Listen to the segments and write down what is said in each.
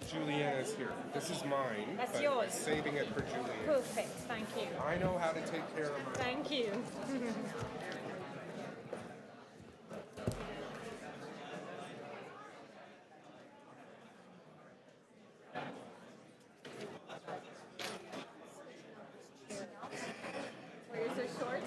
Juliana's here. This is mine. That's but yours. Saving it for Juliana. Perfect, thank you. I know how to take care of mine. Thank you. Why are you so short?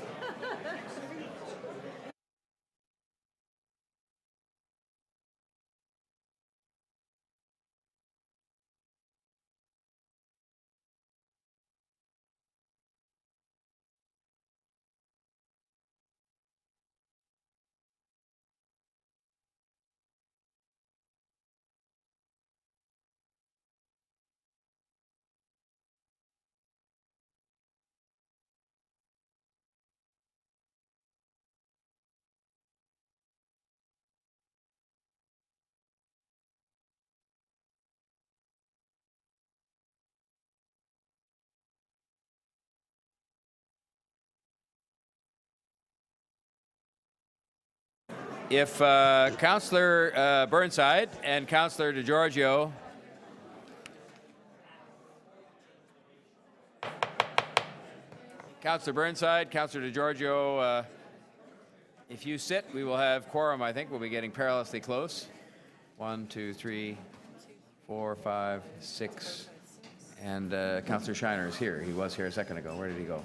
If Councillor Burnside and Councillor DiGiorgio Councillor Burnside, Councillor DiGiorgio, if you sit, we will have quorum, I think. We'll be getting perilously close. 1, 2, 3, 4, 5, 6. And Councillor Shiner is here. He was here a second ago. Where did he go?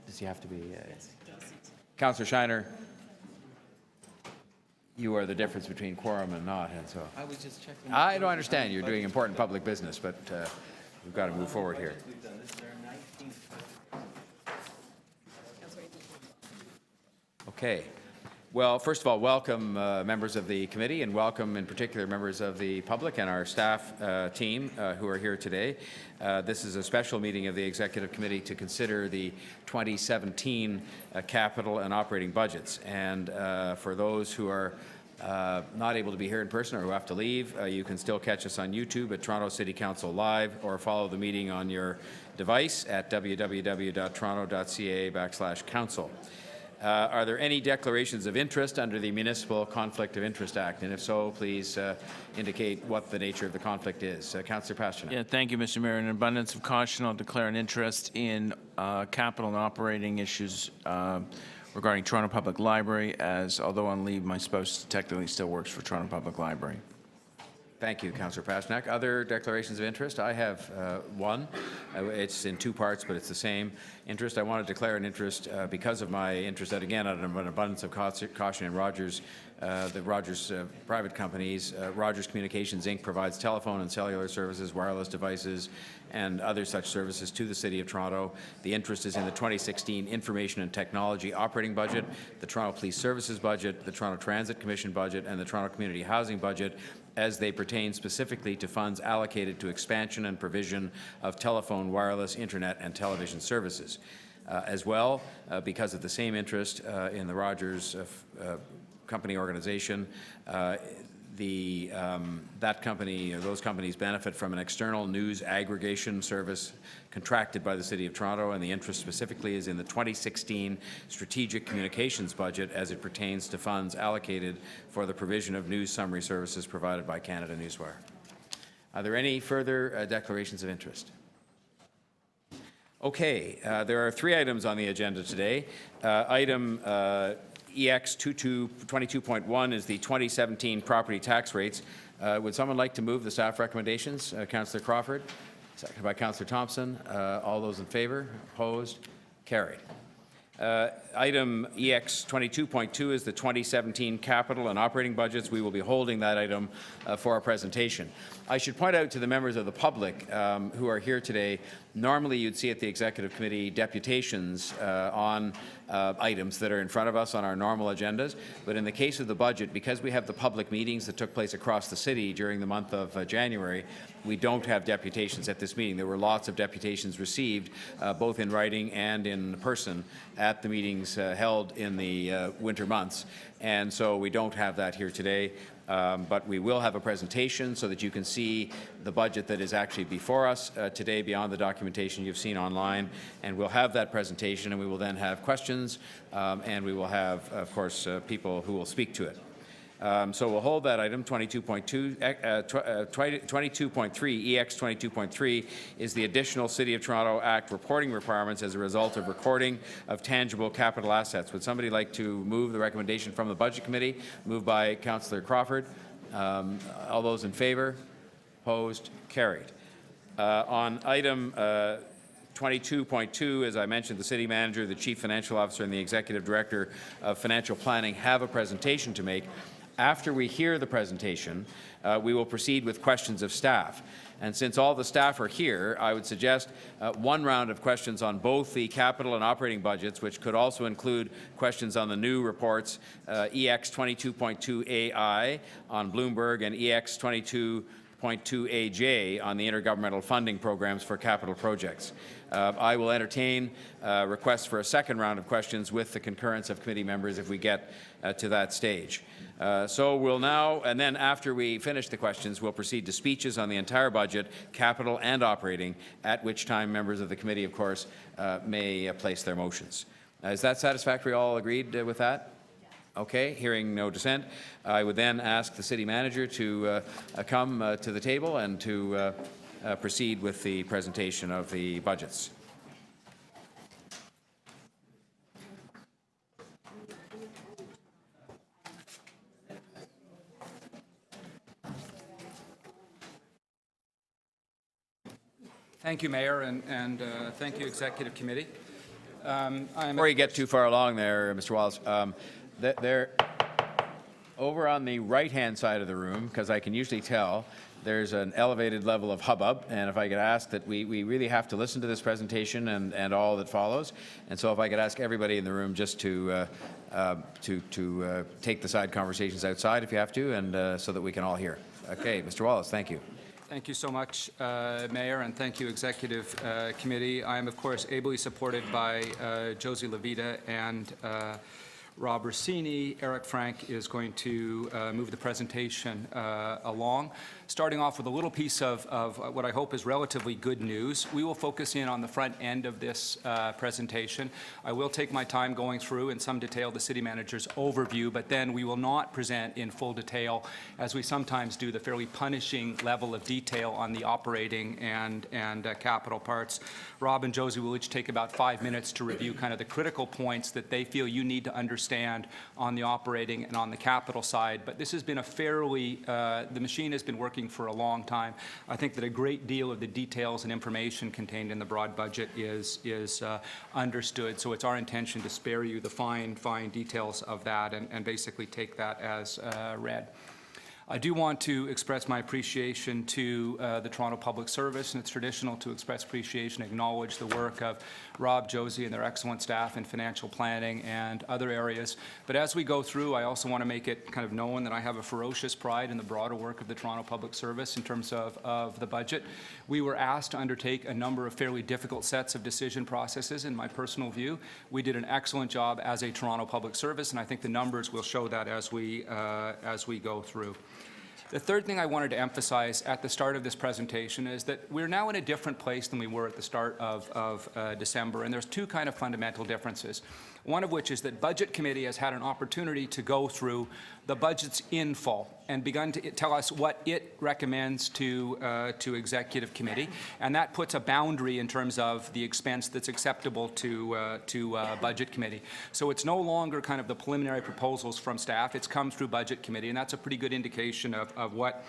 Does he have to be? Councillor Shiner, you are the difference between quorum and not, and so. I was just checking. I don't understand. You're doing important public business, but we've got to move forward here. Is there 19? Okay. Well, first of all, welcome members of the committee, and welcome in particular members of the public and our staff team who are here today. This is a special meeting of the Executive Committee to consider the 2017 capital and operating budgets. And for those who are not able to be here in person or who have to leave, you can still catch us on YouTube at Toronto City Council Live, or follow the meeting on your device at www.toronto.ca/council. Are there any declarations of interest under the Municipal Conflict of Interest Act? And if so, please indicate what the nature of the conflict is. Councillor Pasternak. Yeah, thank you, Mr. Mayor. In an abundance of caution, I'll declare an interest in capital and operating issues regarding Toronto Public Library, as although on leave, my spouse technically still works for Toronto Public Library. Thank you, Councillor Pasternak. Other declarations of interest? I have one. It's in two parts, but it's the same interest. I want to declare an interest because of my interest that, again, out of an abundance of caution in Rogers, the Rogers private companies. Rogers Communications, Inc. provides telephone and cellular services, wireless devices, and other such services to the City of Toronto. The interest is in the 2016 Information and Technology operating budget, the Toronto Police Services budget, the Toronto Transit Commission budget, and the Toronto Community Housing budget, as they pertain specifically to funds allocated to expansion and provision of telephone, wireless, internet, and television services. As well, because of the same interest in the Rogers company organization, that company, or those companies, benefit from an external news aggregation service contracted by the City of Toronto, and the interest specifically is in the 2016 Strategic Communications budget as it pertains to funds allocated for the provision of news summary services provided by Canada Newswire. Are there any further declarations of interest? Okay, there are three items on the agenda today. Item EX 22.1 is the 2017 property tax rates. Would someone like to move the staff recommendations? Councillor Crawford, seconded by Councillor Thompson. All those in favour? Opposed? Carried. Item EX 22.2 is the 2017 capital and operating budgets. We will be holding that item for our presentation. I should point out to the members of the public who are here today, normally you'd see at the Executive Committee deputations on items that are in front of us on our normal agendas. But in the case of the budget, because we have the public meetings that took place across the city during the month of January, we don't have deputations at this meeting. There were lots of deputations received, both in writing and in person, at the meetings held in the winter months. And so we don't have that here today. But we will have a presentation so that you can see the budget that is actually before us today beyond the documentation you've seen online. And we'll have that presentation, and we will then have questions, and we will have, of course, people who will speak to it. So we'll hold that item, 22.2, 22.3, EX 22.3 is the additional City of Toronto Act reporting requirements as a result of recording of tangible capital assets. Would somebody like to move the recommendation from the Budget Committee? Moved by Councillor Crawford. All those in favour? Opposed? Carried. On item 22.2, as I mentioned, the City Manager, the Chief Financial Officer, and the Executive Director of Financial Planning have a presentation to make. After we hear the presentation, we will proceed with questions of staff. And since all the staff are here, I would suggest one round of questions on both the capital and operating budgets, which could also include questions on the new reports, EX 22.2 AI on Bloomberg and EX 22.2 AJ on the intergovernmental funding programs for capital projects. I will entertain requests for a second round of questions with the concurrence of committee members if we get to that stage. So we'll now, and then after we finish the questions, we'll proceed to speeches on the entire budget, capital and operating, at which time members of the committee, of course, may place their motions. Is that satisfactory? All agreed with that? Okay, hearing no dissent, I would then ask the City Manager to come to the table and to proceed with the presentation of the budgets. Thank you, Mayor, and thank you, Executive Committee. Before you get too far along there, Mr. Wallace, over on the right-hand side of the room, because I can usually tell, there's an elevated level of hubbub, and if I could ask that we really have to listen to this presentation and all that follows, and so if I could ask everybody in the room just to take the side conversations outside if you have to, and so that we can all hear. Okay, Mr. Wallace, thank you. Thank you so much, Mayor, and thank you, Executive Committee. I am, of course, ably supported by Josie Levita and Rob Rossini. Eric Frank is going to move the presentation along. Starting off with a little piece of what I hope is relatively good news. We will focus in on the front end of this presentation. I will take my time going through in some detail the City Manager's overview, but then we will not present in full detail, as we sometimes do, the fairly punishing level of detail on the operating and capital parts. Rob and Josie will each take about 5 minutes to review kind of the critical points that they feel you need to understand on the operating and on the capital side. But this has been a fairly, the machine has been working for a long time. I think that a great deal of the details and information contained in the broad budget is understood. So it's our intention to spare you the fine details of that and basically take that as read. I do want to express my appreciation to the Toronto Public Service, and it's traditional to express appreciation, acknowledge the work of Rob, Josie, and their excellent staff in financial planning and other areas. But as we go through, I also want to make it kind of known that I have a ferocious pride in the broader work of the Toronto Public Service in terms of the budget. We were asked to undertake a number of fairly difficult sets of decision processes. In my personal view, we did an excellent job as a Toronto Public Service, and I think the numbers will show that as we go through. The third thing I wanted to emphasize at the start of this presentation is that we're now in a different place than we were at the start of December, and there's two kind of fundamental differences. One of which is that Budget Committee has had an opportunity to go through the budgets in full and begun to tell us what it recommends to Executive Committee, and that puts a boundary in terms of the expense that's acceptable to Budget Committee. So it's no longer kind of the preliminary proposals from staff. It's come through Budget Committee, and that's a pretty good indication of what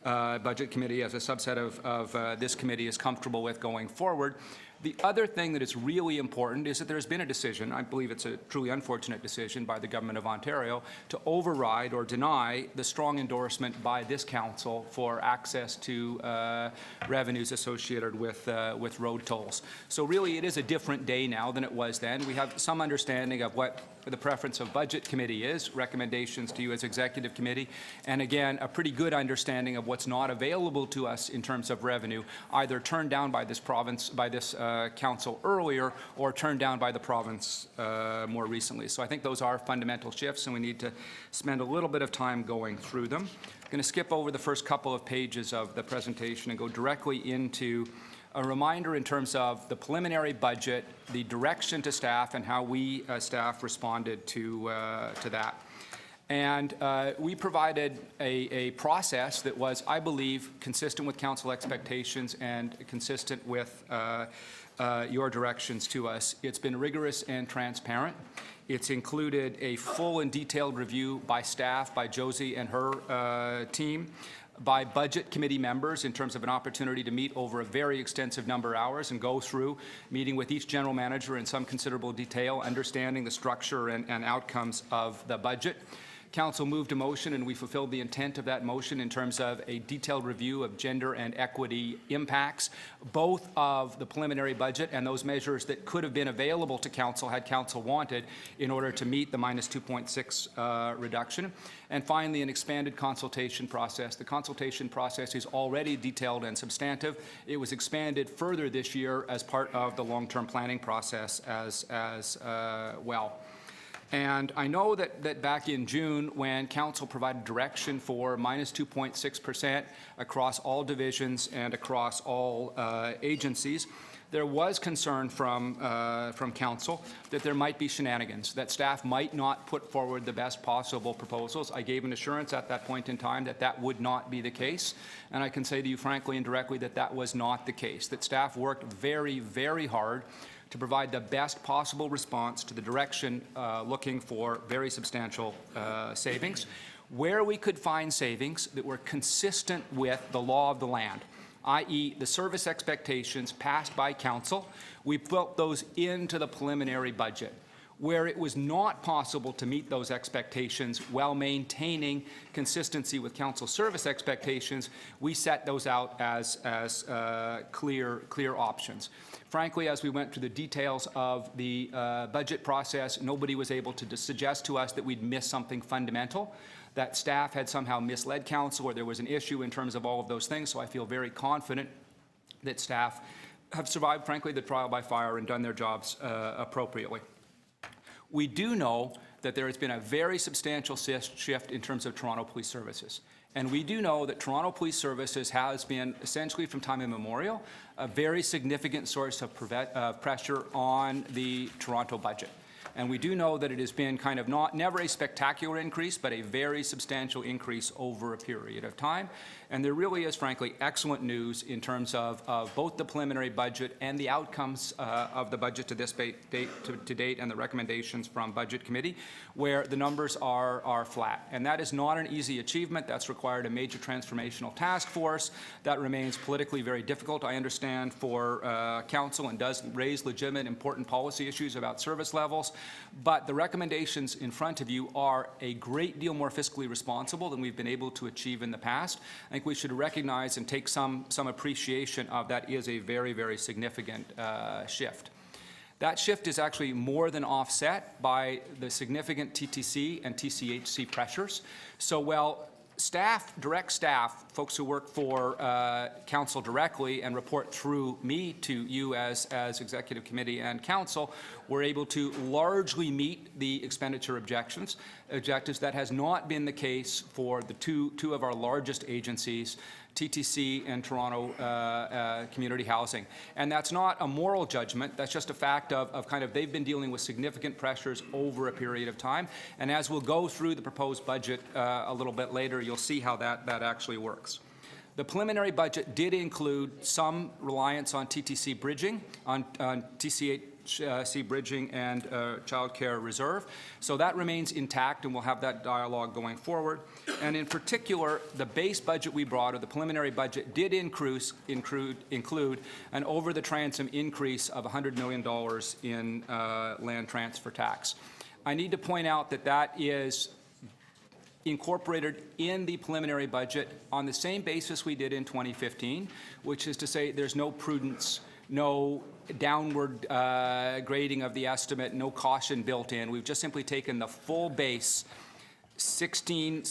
Budget Committee as a subset of this committee is comfortable with going forward. The other thing that is really important is that there's been a decision, I believe it's a truly unfortunate decision by the Government of Ontario, to override or deny the strong endorsement by this council for access to revenues associated with road tolls. So really, it is a different day now than it was then. We have some understanding of what the preference of Budget Committee is, recommendations to you as Executive Committee, and again, a pretty good understanding of what's not available to us in terms of revenue, either turned down by this province, by this council earlier, or turned down by the province more recently. So I think those are fundamental shifts, and we need to spend a little bit of time going through them. I'm going to skip over the first couple of pages of the presentation and go directly into a reminder in terms of the preliminary budget, the direction to staff, and how we staff responded to that. And we provided a process that was, I believe, consistent with council expectations and consistent with your directions to us. It's been rigorous and transparent. It's included a full and detailed review by staff, by Josie and her team, by Budget Committee members in terms of an opportunity to meet over a very extensive number of hours and go through, meeting with each general manager in some considerable detail, understanding the structure and outcomes of the budget. Council moved a motion, and we fulfilled the intent of that motion in terms of a detailed review of gender and equity impacts, both of the preliminary budget and those measures that could have been available to Council had Council wanted in order to meet the minus 2.6 reduction. And finally, an expanded consultation process. The consultation process is already detailed and substantive. It was expanded further this year as part of the long-term planning process as well. And I know that back in June, when Council provided direction for minus 2.6% across all divisions and across all agencies, there was concern from Council that there might be shenanigans, that staff might not put forward the best possible proposals. I gave an assurance at that point in time that that would not be the case. And I can say to you frankly and directly that that was not the case, that staff worked very, very hard to provide the best possible response to the direction looking for very substantial savings. Where we could find savings that were consistent with the law of the land, i.e. the service expectations passed by Council, we built those into the preliminary budget. Where it was not possible to meet those expectations while maintaining consistency with Council service expectations, we set those out as clear options. Frankly, as we went through the details of the budget process, nobody was able to suggest to us that we'd missed something fundamental, that staff had somehow misled Council, or there was an issue in terms of all of those things. So I feel very confident that staff have survived, frankly, the trial by fire and done their jobs appropriately. We do know that there has been a very substantial shift in terms of Toronto Police Services. And we do know that Toronto Police Services has been, essentially from time immemorial, a very significant source of pressure on the Toronto budget. And we do know that it has been kind of never a spectacular increase, but a very substantial increase over a period of time. And there really is, frankly, excellent news in terms of both the preliminary budget and the outcomes of the budget to this date and the recommendations from Budget Committee, where the numbers are flat. And that is not an easy achievement. That's required a major transformational task force. That remains politically very difficult, I understand, for Council, and does raise legitimate, important policy issues about service levels. But the recommendations in front of you are a great deal more fiscally responsible than we've been able to achieve in the past. I think we should recognize and take some appreciation of that is a very, very significant shift. That shift is actually more than offset by the significant TTC and TCHC pressures. So while staff, direct staff, folks who work for Council directly and report through me to you as Executive Committee and Council, were able to largely meet the expenditure objectives. That has not been the case for the two of our largest agencies, TTC and Toronto Community Housing. And that's not a moral judgment, that's just a fact of kind of they've been dealing with significant pressures over a period of time. And as we'll go through the proposed budget a little bit later, you'll see how that actually works. The preliminary budget did include some reliance on TTC bridging, on TCHC CMHC Bridging and Childcare Reserve. So that remains intact, and we'll have that dialogue going forward. And in particular, the base budget we brought, or the preliminary budget, did include an over-the-transom increase of $100 million in land transfer tax. I need to point out that that is incorporated in the preliminary budget on the same basis we did in 2015, which is to say there's no prudence, no downward grading of the estimate, no caution built in. We've just simply taken the full base 17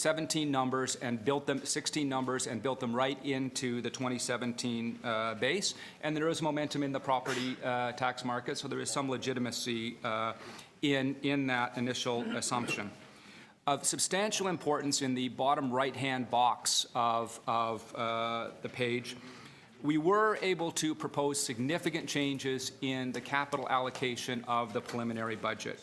numbers and built them 16 numbers and built them right into the 2017 base. And there is momentum in the property tax market, so there is some legitimacy in that initial assumption. Of substantial importance in the bottom right-hand box of the page, we were able to propose significant changes in the capital allocation of the preliminary budget.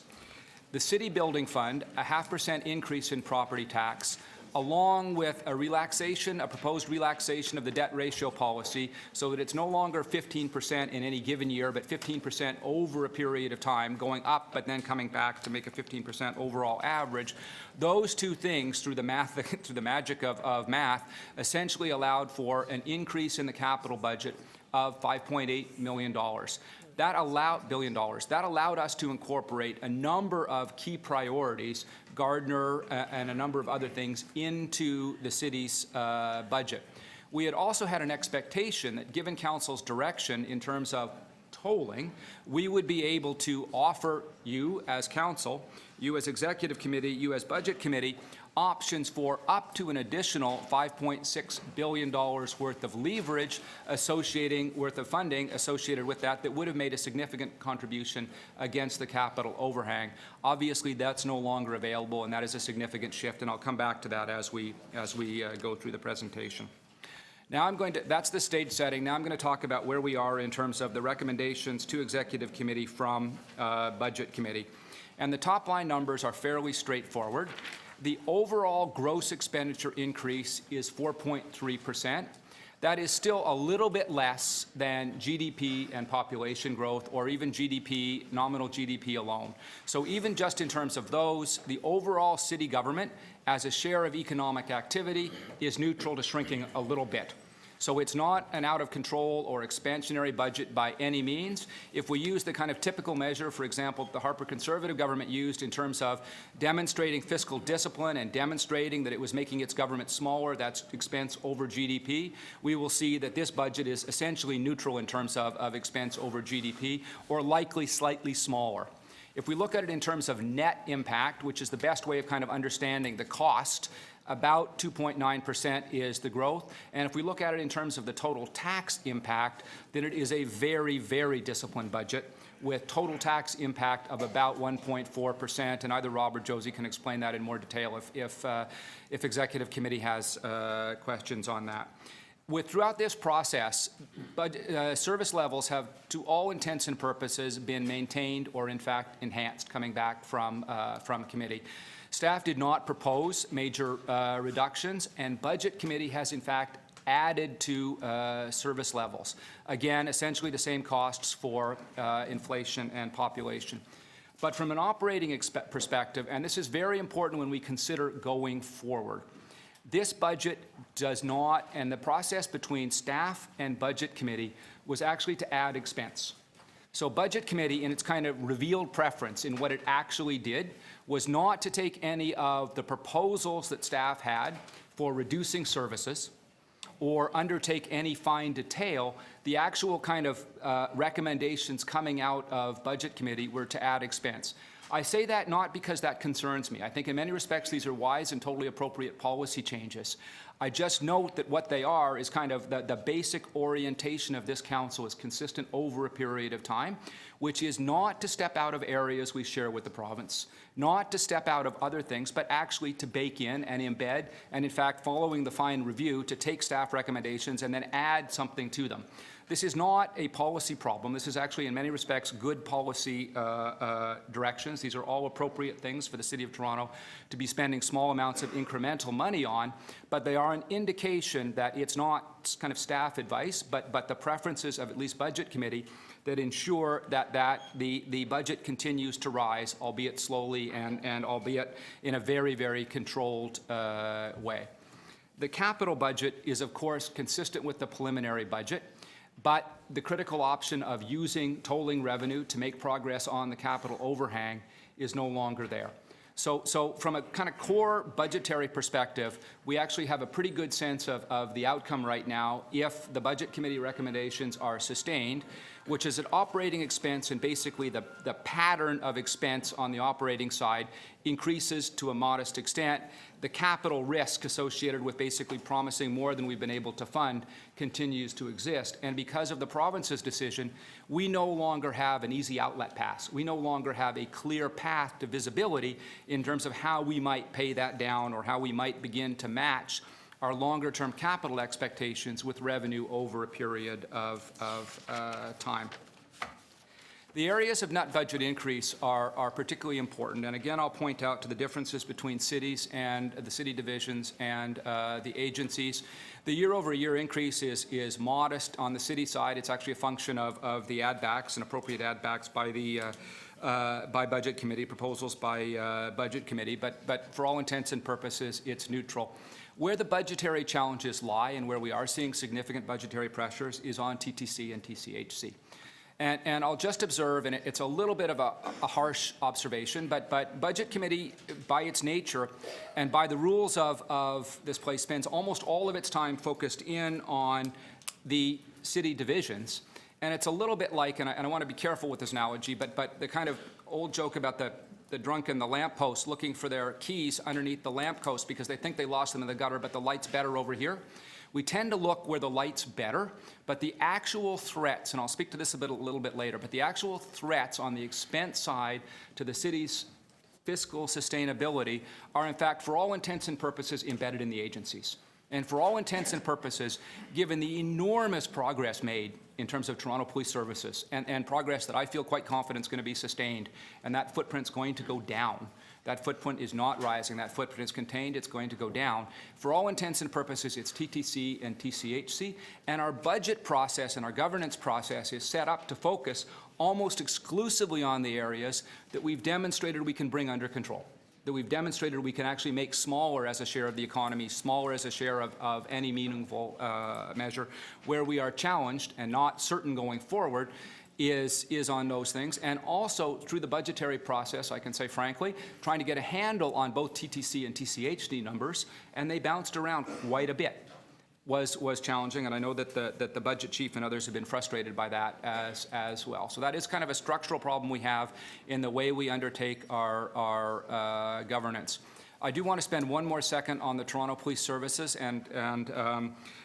The City Building Fund, a 0.5% increase in property tax, along with a proposed relaxation of the debt ratio policy so that it's no longer 15% in any given year, but 15% over a period of time, going up but then coming back to make a 15% overall average. Those two things, through the magic of math, essentially allowed for an increase in the capital budget of $5.8 million. That allowed us to incorporate a number of key priorities, Gardner and a number of other things, into the city's budget. We had also had an expectation that, given council's direction in terms of tolling, we would be able to offer you as council, you as executive committee, you as budget committee, options for up to an additional $5.6 billion worth of leverage worth of funding associated with that would have made a significant contribution against the capital overhang. Obviously, that's no longer available, and that is a significant shift, and I'll come back to that as we go through the presentation. Now that's the stage setting. Now I'm going to talk about where we are in terms of the recommendations to executive committee from budget committee. And the top line numbers are fairly straightforward. The overall gross expenditure increase is 4.3%. That is still a little bit less than GDP and population growth, or even GDP, nominal GDP alone. So even just in terms of those, the overall city government as a share of economic activity is neutral to shrinking a little bit. So it's not an out-of-control or expansionary budget by any means. If we use the kind of typical measure, for example, the Harper Conservative government used in terms of demonstrating fiscal discipline and demonstrating that it was making its government smaller, that's expense over GDP, we will see that this budget is essentially neutral in terms of expense over GDP, or likely slightly smaller. If we look at it in terms of net impact, which is the best way of kind of understanding the cost, about 2.9% is the growth. And if we look at it in terms of the total tax impact, then it is a very, very disciplined budget with total tax impact of about 1.4%. And either Rob or Josie can explain that in more detail if executive committee has questions on that. Throughout this process, service levels have, to all intents and purposes, been maintained or, in fact, enhanced coming back from committee. Staff did not propose major reductions, and Budget Committee has, in fact, added to service levels. Again, essentially the same costs for inflation and population. But from an operating perspective, and this is very important when we consider going forward, this budget does not, and the process between staff and Budget Committee was actually to add expense. So Budget Committee, in its kind of revealed preference in what it actually did, was not to take any of the proposals that staff had for reducing services or undertake any fine detail. The actual kind of recommendations coming out of Budget Committee were to add expense. I say that not because that concerns me. I think in many respects these are wise and totally appropriate policy changes. I just note that what they are is kind of the basic orientation of this council is consistent over a period of time, which is not to step out of areas we share with the province, not to step out of other things, but actually to bake in and embed, and in fact, following the fine review, to take staff recommendations and then add something to them. This is not a policy problem. This is actually, in many respects, good policy directions. These are all appropriate things for the City of Toronto to be spending small amounts of incremental money on, but they are an indication that it's not kind of staff advice, but the preferences of at least Budget Committee that ensure that the budget continues to rise, albeit slowly and albeit in a very, very controlled way. The capital budget is, of course, consistent with the preliminary budget, but the critical option of using tolling revenue to make progress on the capital overhang is no longer there. So from a kind of core budgetary perspective, we actually have a pretty good sense of the outcome right now if the Budget Committee recommendations are sustained, which is an operating expense, and basically the pattern of expense on the operating side increases to a modest extent. The capital risk associated with basically promising more than we've been able to fund continues to exist. And because of the province's decision, we no longer have an easy outlet pass. We no longer have a clear path to visibility in terms of how we might pay that down or how we might begin to match our longer-term capital expectations with revenue over a period of time. The areas of net budget increase are particularly important, and again, I'll point out to the differences between cities and the city divisions and the agencies. The year-over-year increase is modest on the city side. It's actually a function of the add-backs and appropriate add-backs by the by Budget Committee, proposals by Budget Committee, but for all intents and purposes, it's neutral. Where the budgetary challenges lie and where we are seeing significant budgetary pressures is on TTC and TCHC. And I'll just observe, and it's a little bit of a harsh observation, but Budget Committee, by its nature and by the rules of this place, spends almost all of its time focused in on the city divisions. And it's a little bit like, and I want to be careful with this analogy, but the kind of old joke about the drunk in the lamppost looking for their keys underneath the lamppost because they think they lost them in the gutter, but the light's better over here. We tend to look where the light's better, but the actual threats, and I'll speak to this a little bit later, but the actual threats on the expense side to the city's fiscal sustainability are, in fact, for all intents and purposes, embedded in the agencies. And for all intents and purposes, given the enormous progress made in terms of Toronto Police Services, and progress that I feel quite confident is going to be sustained, and that footprint's going to go down. That footprint is not rising. That footprint is contained. It's going to go down. For all intents and purposes, it's TTC and TCHC. And our budget process and our governance process is set up to focus almost exclusively on the areas that we've demonstrated we can bring under control, that we've demonstrated we can actually make smaller as a share of the economy, smaller as a share of any meaningful measure. Where we are challenged and not certain going forward is on those things. And also, through the budgetary process, I can say frankly, trying to get a handle on both TTC and TCHD numbers, and they bounced around quite a bit, was challenging, and I know that the budget chief and others have been frustrated by that as well. So that is kind of a structural problem we have in the way we undertake our governance. I do want to spend one more second on the Toronto Police Services, and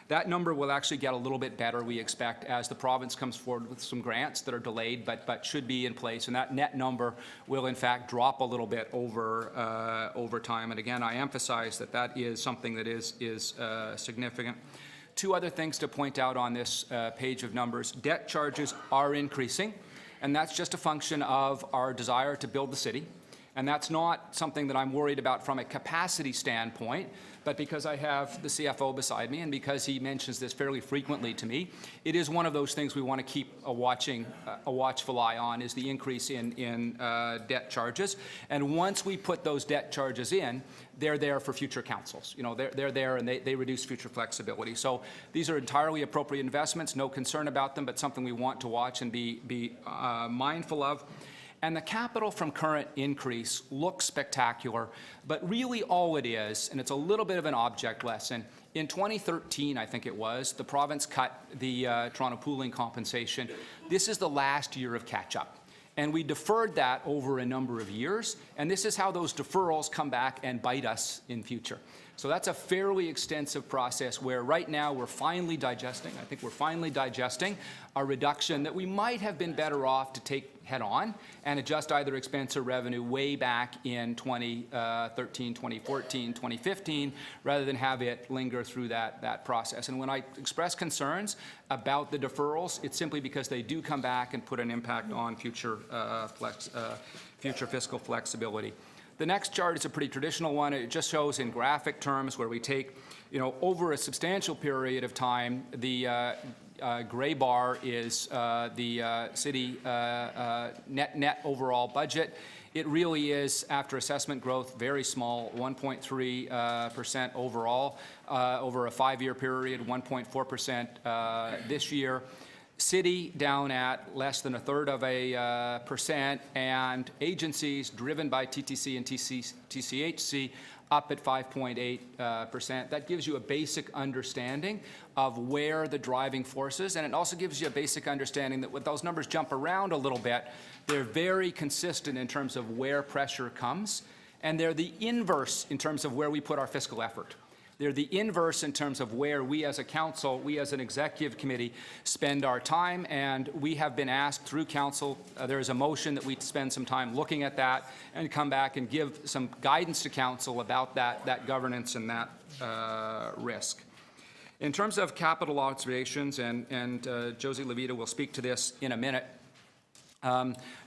that number will actually get a little bit better, we expect, as the province comes forward with some grants that are delayed but should be in place, and that net number will in fact drop a little bit over time. And again, I emphasize that is something that is significant. Two other things to point out on this page of numbers. Debt charges are increasing, and that's just a function of our desire to build the city. And that's not something that I'm worried about from a capacity standpoint, but because I have the CFO beside me and because he mentions this fairly frequently to me, it is one of those things we want to keep a watchful eye on, is the increase in debt charges. And once we put those debt charges in, they're there for future councils. You know, they're there and they reduce future flexibility. So these are entirely appropriate investments, no concern about them, but something we want to watch and be mindful of. And the capital from current increase looks spectacular, but really all it is, and it's a little bit of an object lesson, in 2013, I think it was, the province cut the Toronto pooling compensation. This is the last year of catch-up. And we deferred that over a number of years, and this is how those deferrals come back and bite us in future. So that's a fairly extensive process where right now we're finally digesting, I think we're finally digesting a reduction that we might have been better off to take head on and adjust either expense or revenue way back in 2013, 2014, 2015, rather than have it linger through that process. And when I express concerns about the deferrals, it's simply because they do come back and put an impact on future fiscal flexibility. The next chart is a pretty traditional one. It just shows in graphic terms where we take, over a substantial period of time, the gray bar is the city net overall budget. It really is, after assessment growth, very small, 1.3% overall over a 5-year period, 1.4% this year. City down at less than 1/3%, and agencies driven by TTC and TCHC up at 5.8%. That gives you a basic understanding of where the driving force is, and it also gives you a basic understanding that when those numbers jump around a little bit, they're very consistent in terms of where pressure comes, and they're the inverse in terms of where we put our fiscal effort. They're the inverse in terms of where we as a council, we as an executive committee spend our time, and we have been asked through council, there is a motion that we spend some time looking at that and come back and give some guidance to council about that governance and that risk. In terms of capital observations, and Josie Levita will speak to this in a minute,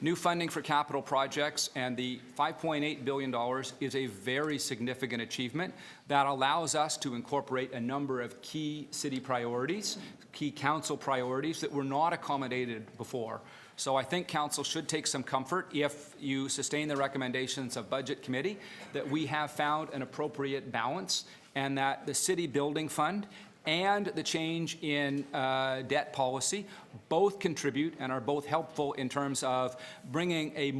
new funding for capital projects and the $5.8 billion is a very significant achievement that allows us to incorporate a number of key city priorities, key council priorities that were not accommodated before. So I think council should take some comfort, if you sustain the recommendations of Budget Committee, that we have found an appropriate balance, and that the City Building Fund and the change in debt policy both contribute and are both helpful in terms of bringing a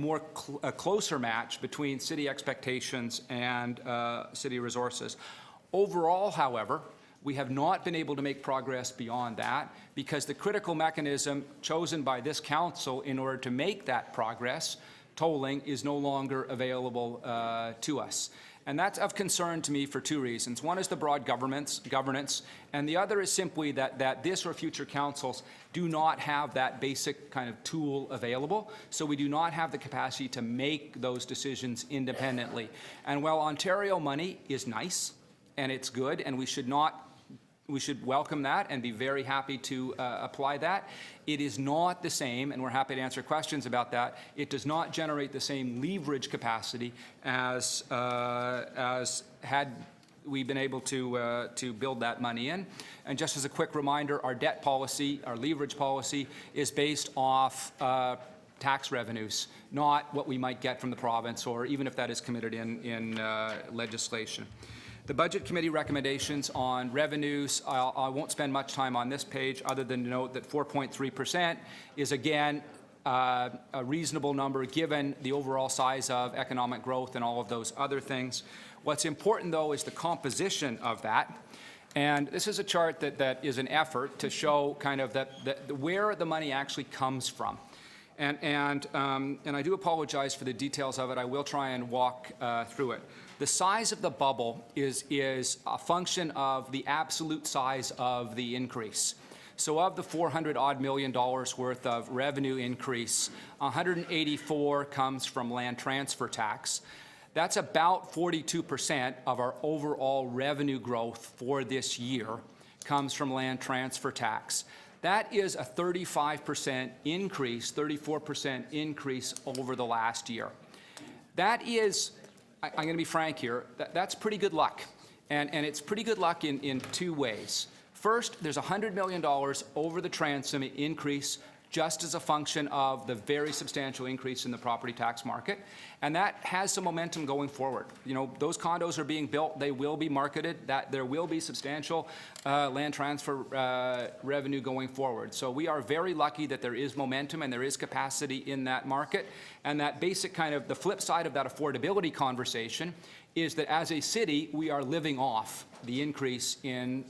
closer match between city expectations and city resources. Overall, however, we have not been able to make progress beyond that, because the critical mechanism chosen by this council in order to make that progress, tolling, is no longer available to us. And that's of concern to me for two reasons. One is the broad governance, and the other is simply that this or future councils do not have that basic kind of tool available, so we do not have the capacity to make those decisions independently. And while Ontario money is nice and it's good, and we should welcome that and be very happy to apply that, it is not the same, and we're happy to answer questions about that. It does not generate the same leverage capacity as had we been able to build that money in. And just as a quick reminder, our debt policy, our leverage policy, is based off tax revenues, not what we might get from the province, or even if that is committed in legislation. The Budget Committee recommendations on revenues, I won't spend much time on this page other than to note that 4.3% is, again, a reasonable number given the overall size of economic growth and all of those other things. What's important, though, is the composition of that. And this is a chart that is an effort to show kind of where the money actually comes from. And I do apologize for the details of it. I will try and walk through it. The size of the bubble is a function of the absolute size of the increase. So of the $400-odd million worth of revenue increase, 184 comes from land transfer tax. That's about 42% of our overall revenue growth for this year comes from land transfer tax. That is a 35% increase, 34% increase over the last year. That is, I'm going to be frank here, that's pretty good luck. And it's pretty good luck in two ways. First, there's $100 million over the transom increase just as a function of the very substantial increase in the property tax market. And that has some momentum going forward. You know, those condos are being built, they will be marketed, that there will be substantial land transfer revenue going forward. So we are very lucky that there is momentum and there is capacity in that market. And that basic kind of, the flip side of that affordability conversation is that as a city, we are living off the increase in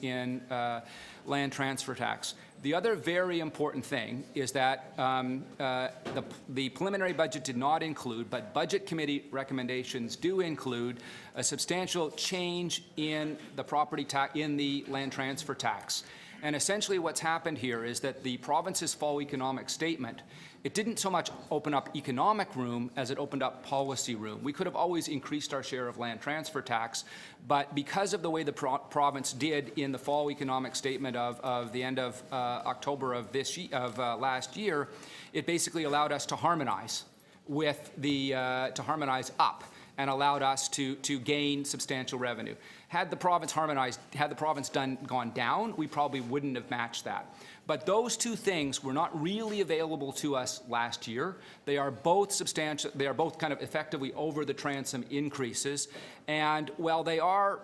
land transfer tax. The other very important thing is that the preliminary budget did not include, but Budget Committee recommendations do include, a substantial change in the property tax, in the land transfer tax. And essentially what's happened here is that the province's fall economic statement, it didn't so much open up economic room as it opened up policy room. We could have always increased our share of land transfer tax, but because of the way the province did in the fall economic statement of the end of October of last year, it basically allowed us to harmonize with the, to harmonize up. and allowed us to gain substantial revenue. Had the province gone down, we probably wouldn't have matched that. But those two things were not really available to us last year. They are both substantial. They are both kind of effectively over the transom increases. And while they are,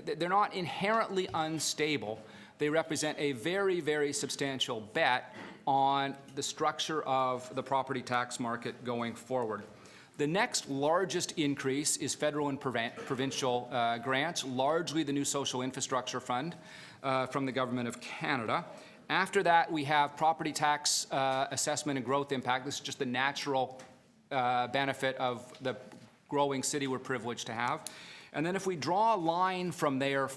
they're not inherently unstable, they represent a very, very substantial bet on the structure of the property tax market going forward. The next largest increase is federal and provincial grants, largely the new Social Infrastructure Fund from the Government of Canada. After that, we have property tax assessment and growth impact. This is just the natural benefit of the growing city we're privileged to have. And then if we draw a line from there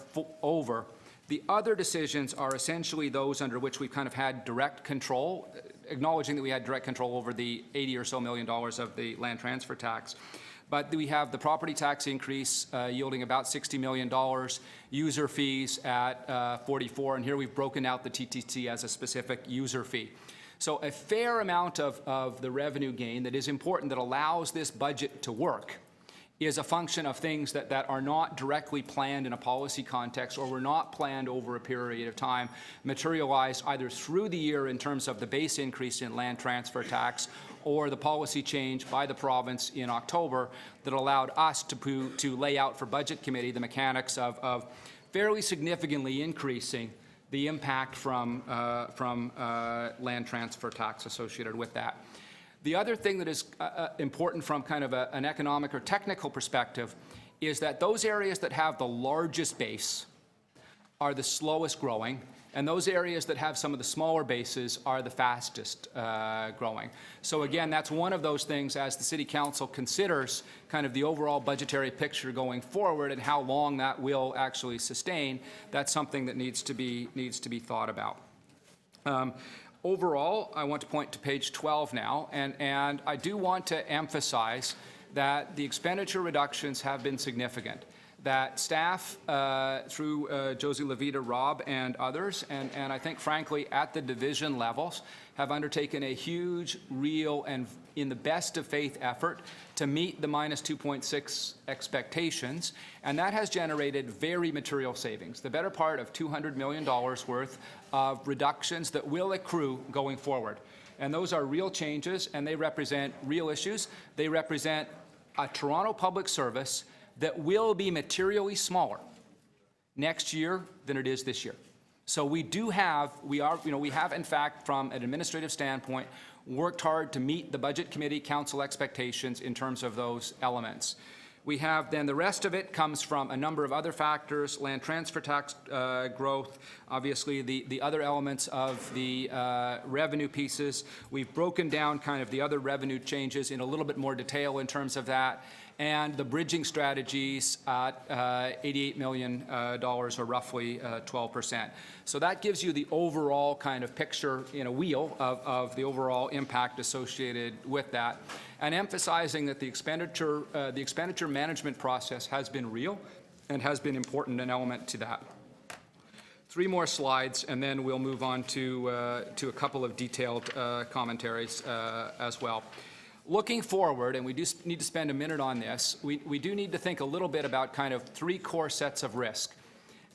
over, the other decisions are essentially those under which we've kind of had direct control, acknowledging that we had direct control over the $80 or so million of the land transfer tax. But we have the property tax increase yielding about $60 million, user fees at 44, and here we've broken out the TTC as a specific user fee. So a fair amount of the revenue gain that is important, that allows this budget to work, is a function of things that are not directly planned in a policy context or were not planned over a period of time, materialized either through the year in terms of the base increase in land transfer tax or the policy change by the province in October that allowed us to lay out for Budget Committee the mechanics of fairly significantly increasing the impact from land transfer tax associated with that. The other thing that is important from kind of an economic or technical perspective is that those areas that have the largest base are the slowest growing, and those areas that have some of the smaller bases are the fastest growing. So again, that's one of those things as the City Council considers kind of the overall budgetary picture going forward and how long that will actually sustain. That's something that needs to be thought about. Overall, I want to point to page 12 now, and I do want to emphasize that the expenditure reductions have been significant, that staff through Josie Levita, Rob, and others, and I think frankly at the division levels, have undertaken a huge, real, and in the best of faith effort to meet the minus 2.6 expectations, and that has generated very material savings, the better part of $200 million worth of reductions that will accrue going forward. And those are real changes, and they represent real issues. They represent a Toronto public service that will be materially smaller next year than it is this year. So we have in fact, from an administrative standpoint, worked hard to meet the Budget Committee Council expectations in terms of those elements. We have then the rest of it comes from a number of other factors, land transfer tax growth, obviously the other elements of the revenue pieces. We've broken down kind of the other revenue changes in a little bit more detail in terms of that, and the bridging strategies at $88 million, or roughly 12%. So that gives you the overall kind of picture in a wheel of the overall impact associated with that, and emphasizing that the expenditure management process has been real and has been important, an element to that. 3 more slides, and then we'll move on to a couple of detailed commentaries as well. Looking forward, and we do need to spend a minute on this, we do need to think a little bit about kind of 3 core sets of risk.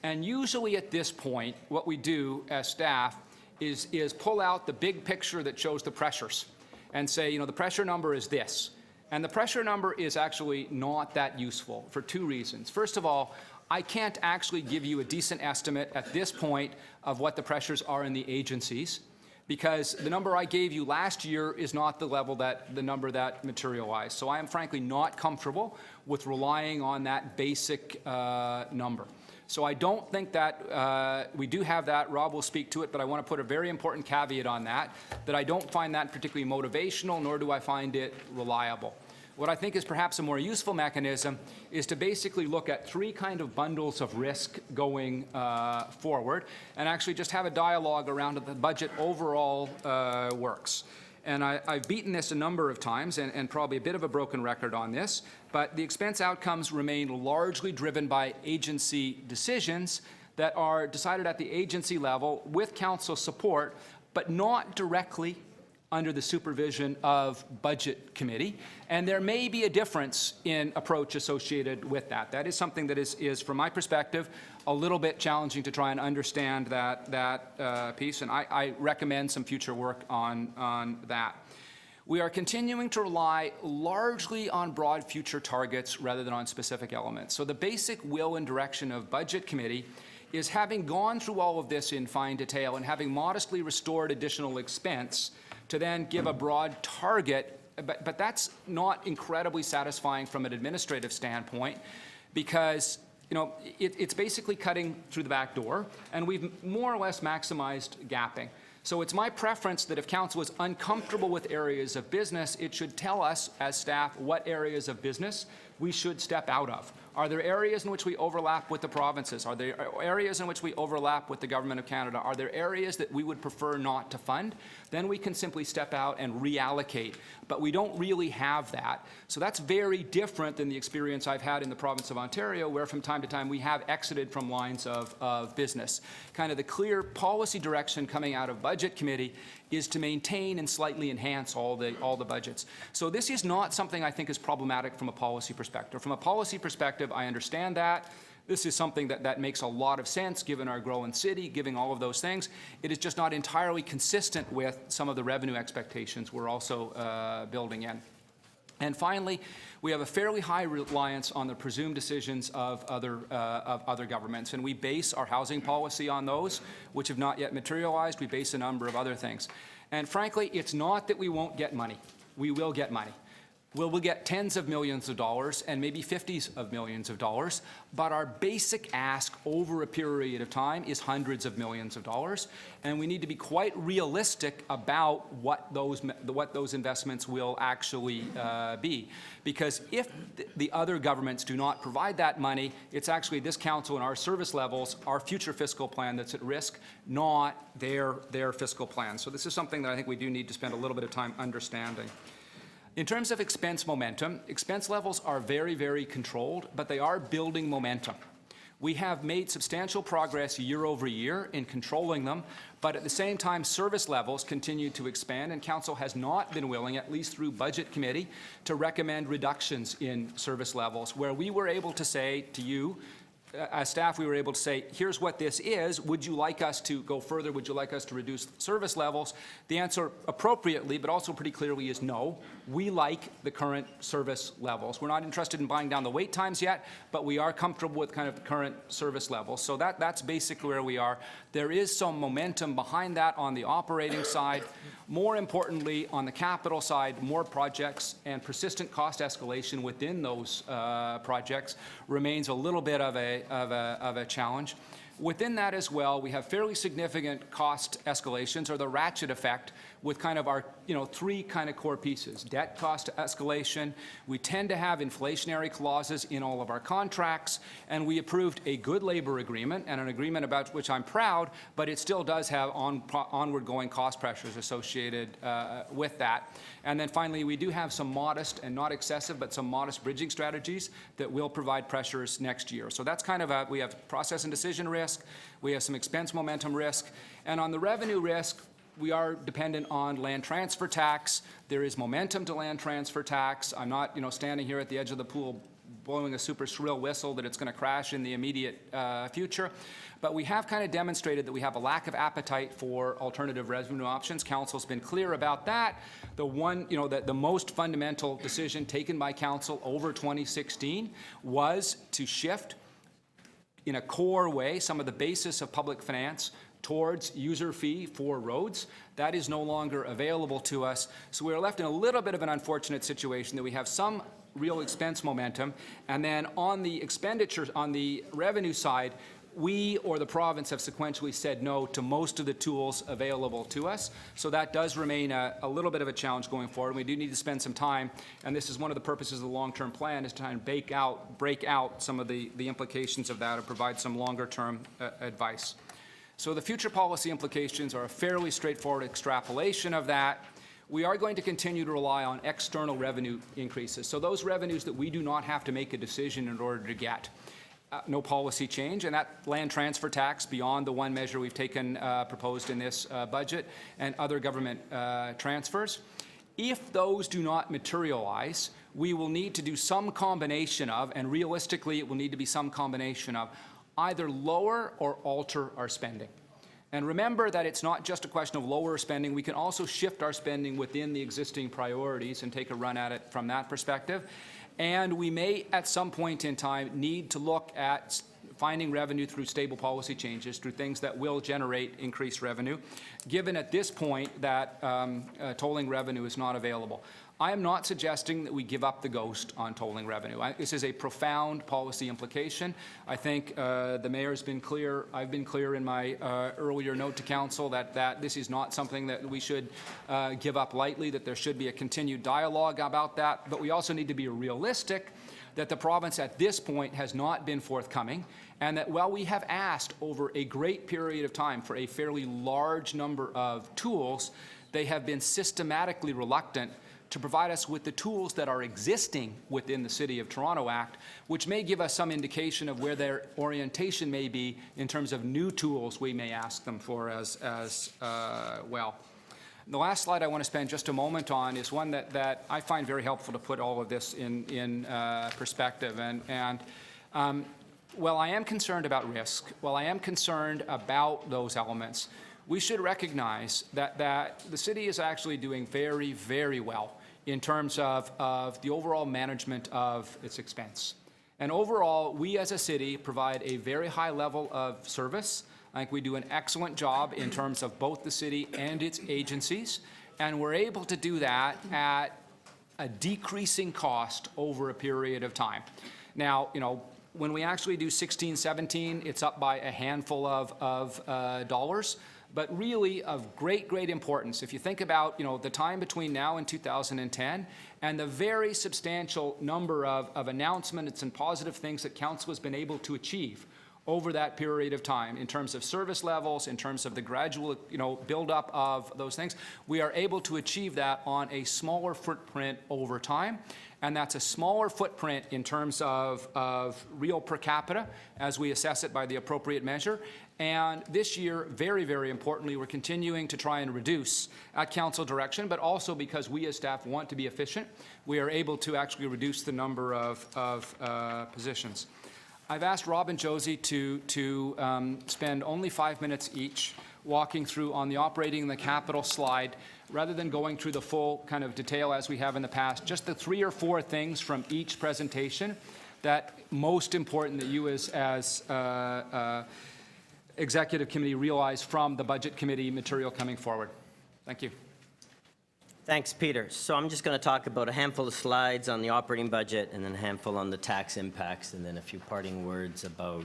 And usually at this point, what we do as staff is pull out the big picture that shows the pressures and say, the pressure number is this. And the pressure number is actually not that useful for 2 reasons. First of all, I can't actually give you a decent estimate at this point of what the pressures are in the agencies, because the number I gave you last year is not the number that materialized. So I am frankly not comfortable with relying on that basic number. So I don't think that we do have that. Rob will speak to it, but I want to put a very important caveat on that I don't find that particularly motivational, nor do I find it reliable. What I think is perhaps a more useful mechanism is to basically look at 3 kind of bundles of risk going forward and actually just have a dialogue around the budget overall works. And I've beaten this a number of times and probably a bit of a broken record on this, but the expense outcomes remain largely driven by agency decisions that are decided at the agency level with council support, but not directly under the supervision of Budget Committee, and there may be a difference in approach associated with that. That is something that is from my perspective, a little bit challenging to try and understand that piece, and I recommend some future work on that. We are continuing to rely largely on broad future targets rather than on specific elements. So the basic will and direction of Budget Committee is, having gone through all of this in fine detail and having modestly restored additional expense, to then give a broad target, but that's not incredibly satisfying from an administrative standpoint, because it's basically cutting through the back door, and we've more or less maximized gapping. So it's my preference that if council is uncomfortable with areas of business, it should tell us as staff what areas of business we should step out of. Are there areas in which we overlap with the provinces? Are there areas in which we overlap with the Government of Canada? Are there areas that we would prefer not to fund? Then we can simply step out and reallocate. But we don't really have that. So that's very different than the experience I've had in the province of Ontario, where from time to time we have exited from lines of business. Kind of the clear policy direction coming out of Budget Committee is to maintain and slightly enhance all the budgets. So this is not something I think is problematic from a policy perspective. From a policy perspective, I understand that. This is something that makes a lot of sense given our growing city, given all of those things. It is just not entirely consistent with some of the revenue expectations we're also building in. And finally, we have a fairly high reliance on the presumed decisions of other governments, and we base our housing policy on those, which have not yet materialized. We base a number of other things. And frankly, it's not that we won't get money. We will get money. We'll get tens of millions of dollars and maybe 50s of millions of dollars, but our basic ask over a period of time is hundreds of millions of dollars, and we need to be quite realistic about what those investments will actually be. Because if the other governments do not provide that money, it's actually this council and our service levels, our future fiscal plan that's at risk, not their fiscal plan. So this is something that I think we do need to spend a little bit of time understanding. In terms of expense momentum, expense levels are very, very controlled, but they are building momentum. We have made substantial progress year over year in controlling them, but at the same time, service levels continue to expand, and council has not been willing, at least through Budget Committee, to recommend reductions in service levels, where we were able to say to you, as staff, we were able to say, here's what this is. Would you like us to go further? Would you like us to reduce service levels? The answer appropriately, but also pretty clearly, is no. We like the current service levels. We're not interested in buying down the wait times yet, but we are comfortable with kind of the current service levels. So that's basically where we are. There is some momentum behind that on the operating side. More importantly, on the capital side, more projects and persistent cost escalation within those projects remains a little bit of a challenge. Within that as well, we have fairly significant cost escalations, or the ratchet effect, with kind of our three kind of core pieces. Debt cost escalation, we tend to have inflationary clauses in all of our contracts, and we approved a good labor agreement, and an agreement about which I'm proud, but it still does have onward going cost pressures associated with that. And then finally, we do have some modest, and not excessive, but some modest bridging strategies that will provide pressures next year. So that's kind of we have process and decision risk, we have some expense momentum risk, and on the revenue risk, we are dependent on land transfer tax. There is momentum to land transfer tax. I'm not, standing here at the edge of the pool blowing a super shrill whistle that it's going to crash in the immediate future. But we have kind of demonstrated that we have a lack of appetite for alternative revenue options. Council's been clear about that. The one, the most fundamental decision taken by Council over 2016 was to shift in a core way some of the basis of public finance towards user fee for roads. That is no longer available to us. So we're left in a little bit of an unfortunate situation that we have some real expense momentum, and then on the expenditures, on the revenue side, we or the province have sequentially said no to most of the tools available to us. So that does remain a little bit of a challenge going forward. We do need to spend some time, and this is one of the purposes of the long-term plan, is to try and break out some of the implications of that and provide some longer-term advice. So the future policy implications are a fairly straightforward extrapolation of that. We are going to continue to rely on external revenue increases. So those revenues that we do not have to make a decision in order to get. no policy change, and that land transfer tax beyond the one measure we've taken, proposed in this budget, and other government transfers. If those do not materialize, we will need to do some combination of, and realistically it will need to be some combination of, either lower or alter our spending. And remember that it's not just a question of lower spending. We can also shift our spending within the existing priorities and take a run at it from that perspective. And we may, at some point in time, need to look at finding revenue through stable policy changes, through things that will generate increased revenue, given at this point that tolling revenue is not available. I am not suggesting that we give up the ghost on tolling revenue. This is a profound policy implication. I think the mayor's been clear, I've been clear in my earlier note to council that this is not something that we should give up lightly, that there should be a continued dialogue about that, but we also need to be realistic that the province at this point has not been forthcoming, and that while we have asked over a great period of time for a fairly large number of tools, they have been systematically reluctant to provide us with the tools that are existing within the City of Toronto Act, which may give us some indication of where their orientation may be in terms of new tools we may ask them for as well. The last slide I want to spend just a moment on is one that I find very helpful to put all of this in perspective. While I am concerned about risk, while I am concerned about those elements, we should recognize that the city is actually doing very, very well in terms of the overall management of its expense. And overall, we as a city provide a very high level of service. I think we do an excellent job in terms of both the city and its agencies, and we're able to do that at a decreasing cost over a period of time. Now, you know, when we actually do 16-17, it's up by a handful of dollars, but really of great, great importance. If you think about, you know, the time between now and 2010 and the very substantial number of announcements and positive things that council has been able to achieve over that period of time in terms of service levels, in terms of the gradual, you know, buildup of those things, we are able to achieve that on a smaller footprint over time. And that's a smaller footprint in terms of real per capita as we assess it by the appropriate measure. And this year, very, very importantly, we're continuing to try and reduce at council direction, but also because we as staff want to be efficient, we are able to actually reduce the number of positions. I've asked Rob and Josie to spend only 5 minutes each walking through on the operating and the capital slide, rather than going through the full kind of detail as we have in the past, just the 3 or 4 things from each presentation that most important that you as executive committee realize from the budget committee material coming forward. Thank you. Thanks, Peter. So I'm just going to talk about a handful of slides on the operating budget and then a handful on the tax impacts and then a few parting words about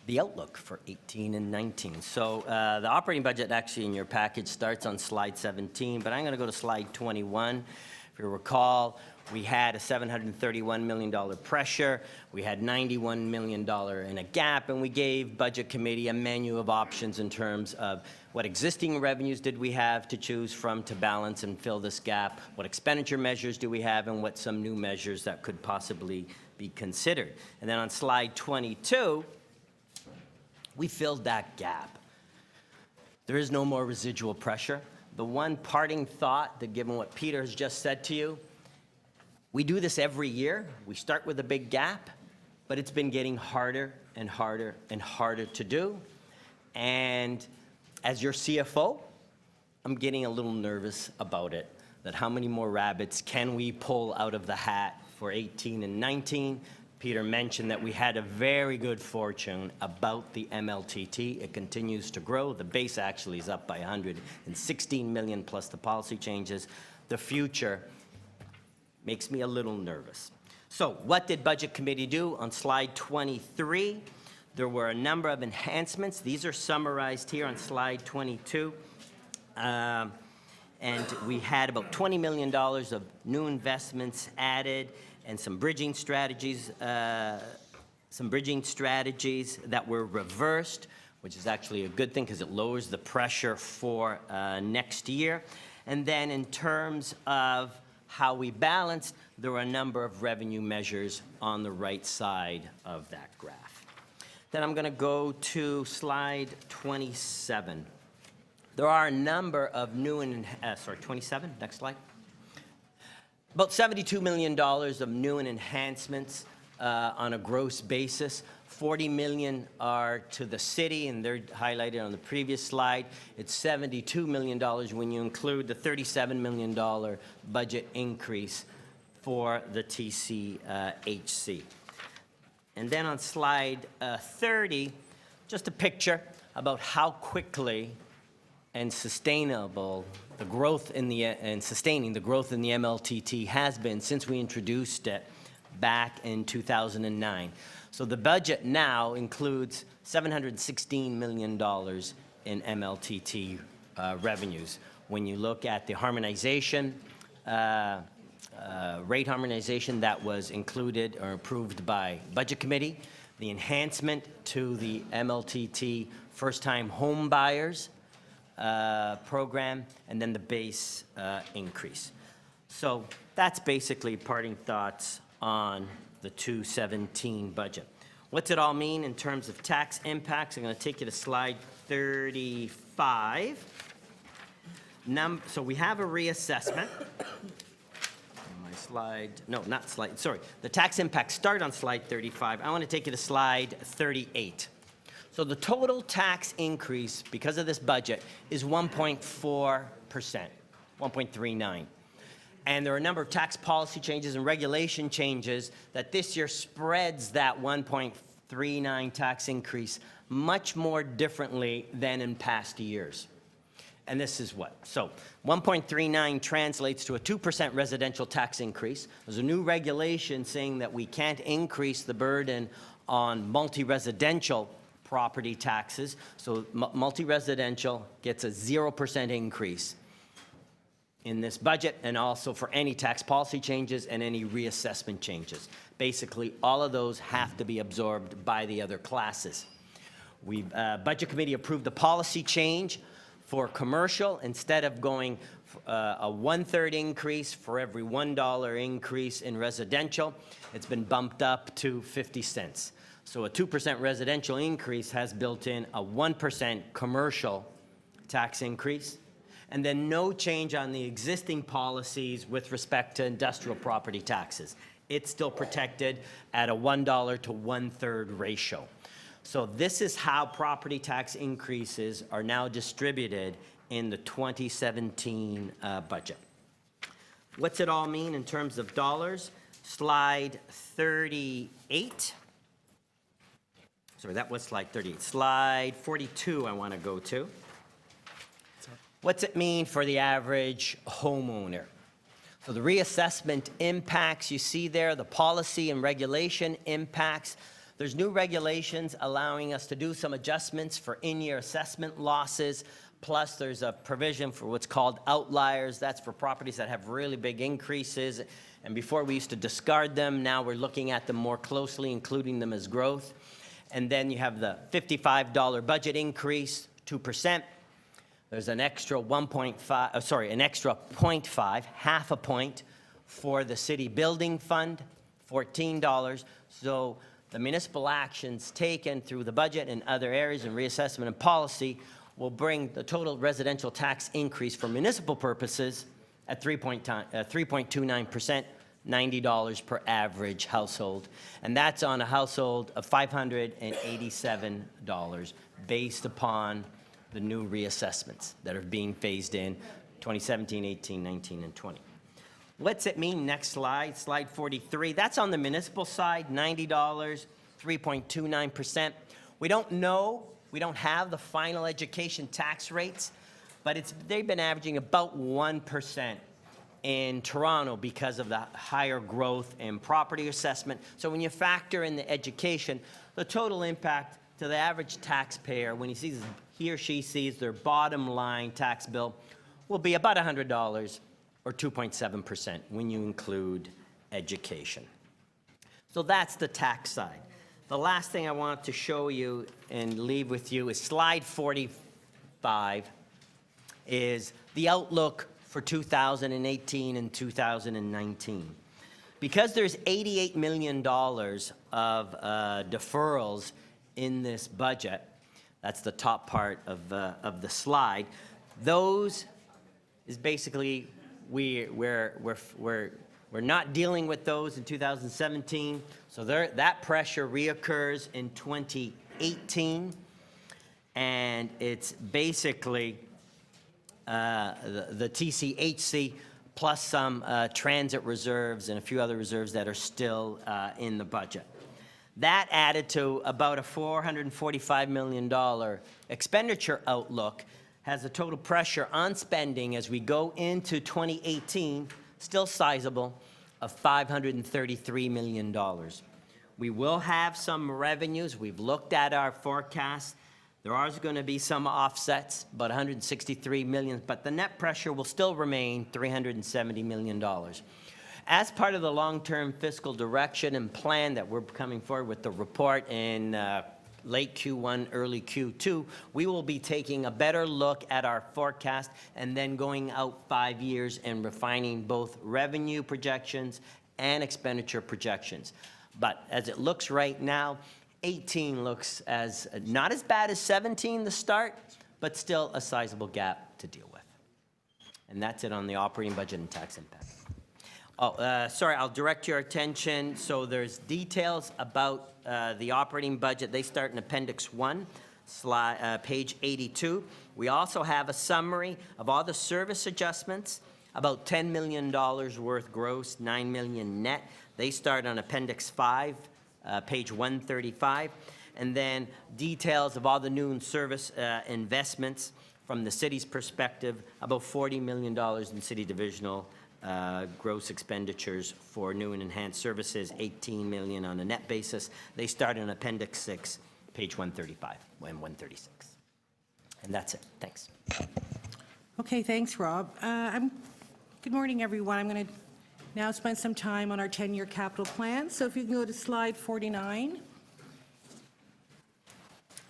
the outlook for 18 and 19. So the operating budget actually in your package starts on slide 17, but I'm going to go to slide 21. If you recall, we had a $731 million pressure. We had $91 million in a gap, and we gave Budget Committee a menu of options in terms of what existing revenues did we have to choose from to balance and fill this gap, what expenditure measures do we have, and what some new measures that could possibly be considered. And then on slide 22, we filled that gap. There is no more residual pressure. The one parting thought that, given what Peter has just said to you, we do this every year. We start with a big gap, but it's been getting harder and harder and harder to do. And as your CFO, I'm getting a little nervous about it, that how many more rabbits can we pull out of the hat for 18 and 19? Peter mentioned that we had a very good fortune about the MLTT. It continues to grow. The base actually is up by 116 million plus the policy changes. The future makes me a little nervous. So what did Budget Committee do? On slide 23, there were a number of enhancements. These are summarized here on slide 22. And we had about $20 million of new investments added and some bridging strategies that were reversed, which is actually a good thing because it lowers the pressure for next year. And then in terms of how we balanced, there were a number of revenue measures on the right side of that graph. Then I'm going to go to slide 27. There are a number of new and, 27, next slide. About $72 million of new and enhancements on a gross basis. 40 million are to the city, and they're highlighted on the previous slide. It's $72 million when you include the $37 million budget increase for the TCHC. And then on slide 30, just a picture about how quickly and sustainable the growth in the and sustaining the growth in the MLTT has been since we introduced it back in 2009. So the budget now includes $716 million in MLTT revenues. When you look at the harmonization, rate harmonization that was included or approved by Budget Committee, the enhancement to the MLTT first-time home buyers program, and then the base increase. So that's basically parting thoughts on the 2017 budget. What's it all mean in terms of tax impacts? I'm going to take you to slide 35. So we have a reassessment. My slide, no, not slide, sorry. The tax impacts start on slide 35. I want to take you to slide 38. So the total tax increase because of this budget is 1.4%, 1.39. And there are a number of tax policy changes and regulation changes that this year spreads that 1.39 tax increase much more differently than in past years. And this is what? So 1.39 translates to a 2% residential tax increase. There's a new regulation saying that we can't increase the burden on multi-residential property taxes. So multi-residential gets a 0% increase in this budget, and also for any tax policy changes and any reassessment changes. Basically, all of those have to be absorbed by the other classes. Budget Committee approved a policy change for commercial. Instead of going a 1/3 increase for every $1 increase in residential, it's been bumped up to 50 cents. So a 2% residential increase has built in a 1% commercial tax increase, and then no change on the existing policies with respect to industrial property taxes. It's still protected at a $1 to 1/3 ratio. So this is how property tax increases are now distributed in the 2017 budget. What's it all mean in terms of dollars? Slide 38. Sorry, that was slide 38. Slide 42 I want to go to. What's it mean for the average homeowner? So the reassessment impacts, you see there, the policy and regulation impacts. There's new regulations allowing us to do some adjustments for in-year assessment losses, plus there's a provision for what's called outliers. That's for properties that have really big increases, and before we used to discard them, now we're looking at them more closely, including them as growth. And then you have the $55 budget increase, 2%. There's an extra an extra 0.5, half a point for the city building fund, $14. So the municipal actions taken through the budget and other areas and reassessment and policy will bring the total residential tax increase for municipal purposes at 3.29%, $90 per average household. And that's on a household of $587 based upon the new reassessments that are being phased in 2017, 18, 19, and 20. What's it mean? Next slide, slide 43. That's on the municipal side, $90, 3.29%. We don't know, we don't have the final education tax rates, but they've been averaging about 1% in Toronto because of the higher growth in property assessment. So when you factor in the education, the total impact to the average taxpayer when he or she sees their bottom line tax bill will be about $100 or 2.7% when you include education. So that's the tax side. The last thing I want to show you and leave with you is slide 45 is the outlook for 2018 and 2019. Because there's $88 million of deferrals in this budget, that's the top part of the slide, those is basically, we're not dealing with those in 2017, so that pressure reoccurs in 2018, and it's basically the TCHC plus some transit reserves and a few other reserves that are still in the budget. That added to about a $445 million expenditure outlook has a total pressure on spending as we go into 2018, still sizable, of $533 million. We will have some revenues. We've looked at our forecast. There are going to be some offsets, about $163 million, but the net pressure will still remain $370 million. As part of the long-term fiscal direction and plan that we're coming forward with the report in late Q1, early Q2, we will be taking a better look at our forecast and then going out 5 years and refining both revenue projections and expenditure projections. But as it looks right now, 18 looks as not as bad as 17 to start, but still a sizable gap to deal with. And that's it on the operating budget and tax impact. Oh, sorry, I'll direct your attention. So there's details about the operating budget. They start in Appendix 1, page 82. We also have a summary of all the service adjustments, about $10 million worth gross, $9 million net. They start on Appendix 5, page 135. And then details of all the new service investments from the city's perspective, about $40 million in city divisional gross expenditures for new and enhanced services, $18 million on a net basis. They start in Appendix 6, page 135 and 136. And that's it. Thanks. Okay, thanks, Rob. Good morning, everyone. I'm going to now spend some time on our 10-year capital plan. So if you can go to slide 49.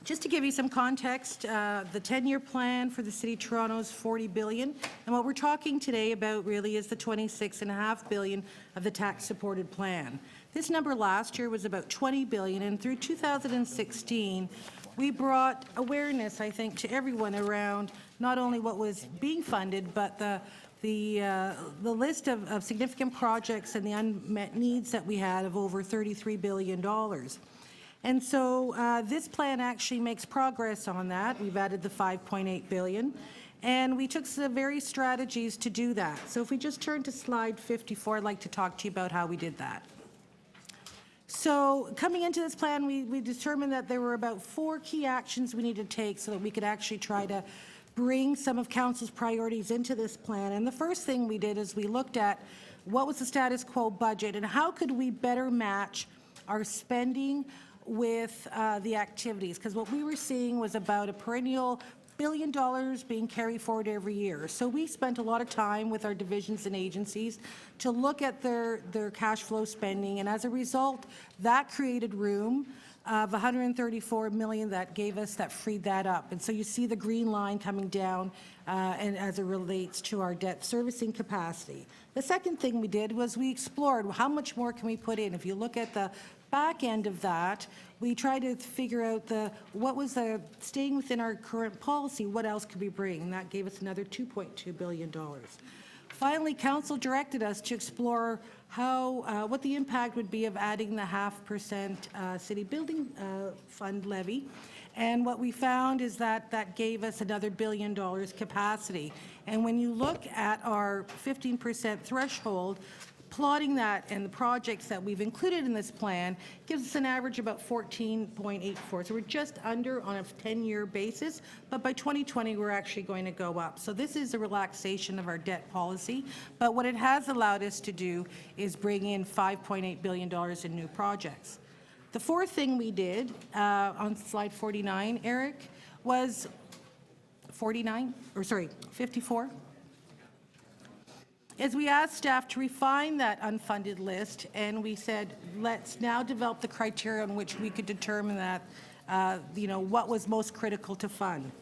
Just to give you some context, the 10-year plan for the City of Toronto is $40 billion, and what we're talking today about really is the $26.5 billion of the tax-supported plan. This number last year was about $20 billion, and through 2016, we brought awareness, I think, to everyone around not only what was being funded, but the list of significant projects and the unmet needs that we had of over $33 billion. And so this plan actually makes progress on that. We've added the $5.8 billion, and we took some various strategies to do that. So if we just turn to slide 54, I'd like to talk to you about how we did that. So coming into this plan, we determined that there were about 4 key actions we needed to take so that we could actually try to bring some of Council's priorities into this plan. And the first thing we did is we looked at what was the status quo budget and how could we better match our spending with the activities, because what we were seeing was about a perennial $1 billion being carried forward every year. So we spent a lot of time with our divisions and agencies to look at their cash flow spending, and as a result, that created room of $134 million that freed that up. And so you see the green line coming down and as it relates to our debt servicing capacity. The second thing we did was we explored how much more can we put in. If you look at the back end of that, we tried to figure out what was staying within our current policy, what else could we bring, and that gave us another $2.2 billion. Finally, Council directed us to explore what the impact would be of adding the 0.5% city building fund levy, and what we found is that gave us another $1 billion capacity. And when you look at our 15% threshold, plotting that and the projects that we've included in this plan gives us an average about 14.84. So we're just under on a 10-year basis, but by 2020 we're actually going to go up. So this is a relaxation of our debt policy, but what it has allowed us to do is bring in $5.8 billion in new projects. The fourth thing we did on slide 49, Eric, was 54. Is we asked staff to refine that unfunded list, and we said, let's now develop the criteria on which we could determine that, what was most critical to fund.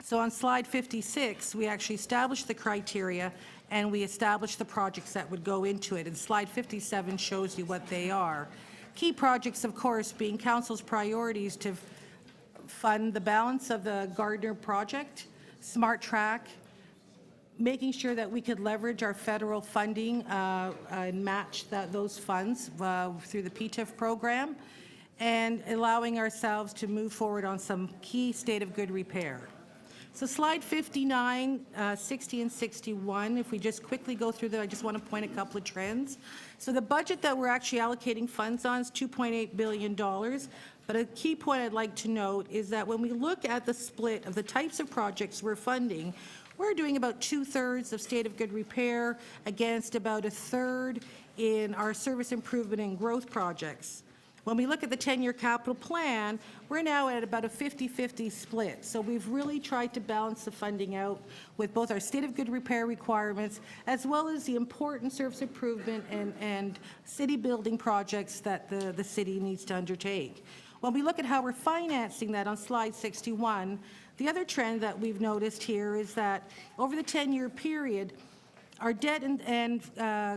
So on slide 56, we actually established the criteria and we established the projects that would go into it. And slide 57 shows you what they are. Key projects, of course, being council's priorities to fund the balance of the Gardner project, Smart Track, making sure that we could leverage our federal funding and match those funds through the PTIF program, and allowing ourselves to move forward on some key state of good repair. So slide 59, 60, and 61, if we just quickly go through them, I just want to point a couple of trends. So the budget that we're actually allocating funds on is $2.8 billion. But a key point I'd like to note is that when we look at the split of the types of projects we're funding, we're doing about 2/3 of state of good repair against about 1/3 in our service improvement and growth projects. When we look at the 10-year capital plan, we're now at about a 50-50 split. So we've really tried to balance the funding out with both our state of good repair requirements as well as the important service improvement and city building projects that the city needs to undertake. When we look at how we're financing that on slide 61, the other trend that we've noticed here is that over the 10-year period, our debt and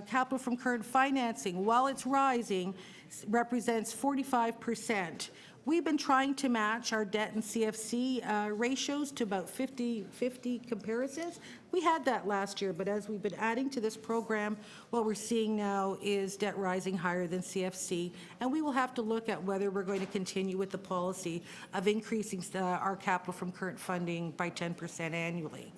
capital from current financing, while it's rising, represents 45%. We've been trying to match our debt and CFC ratios to about 50-50 comparisons. We had that last year, but as we've been adding to this program, what we're seeing now is debt rising higher than CFC, and we will have to look at whether we're going to continue with the policy of increasing our capital from current funding by 10% annually.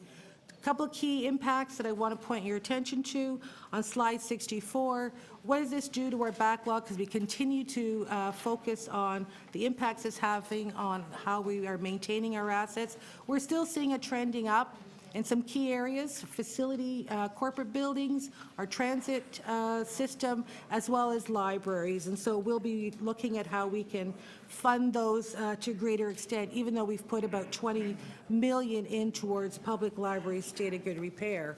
A couple of key impacts that I want to point your attention to on slide 64. What does this do to our backlog? Because we continue to focus on the impacts it's having on how we are maintaining our assets. We're still seeing a trending up in some key areas, facility, corporate buildings, our transit system, as well as libraries. And so we'll be looking at how we can fund those to a greater extent, even though we've put about $20 million in towards public library state of good repair.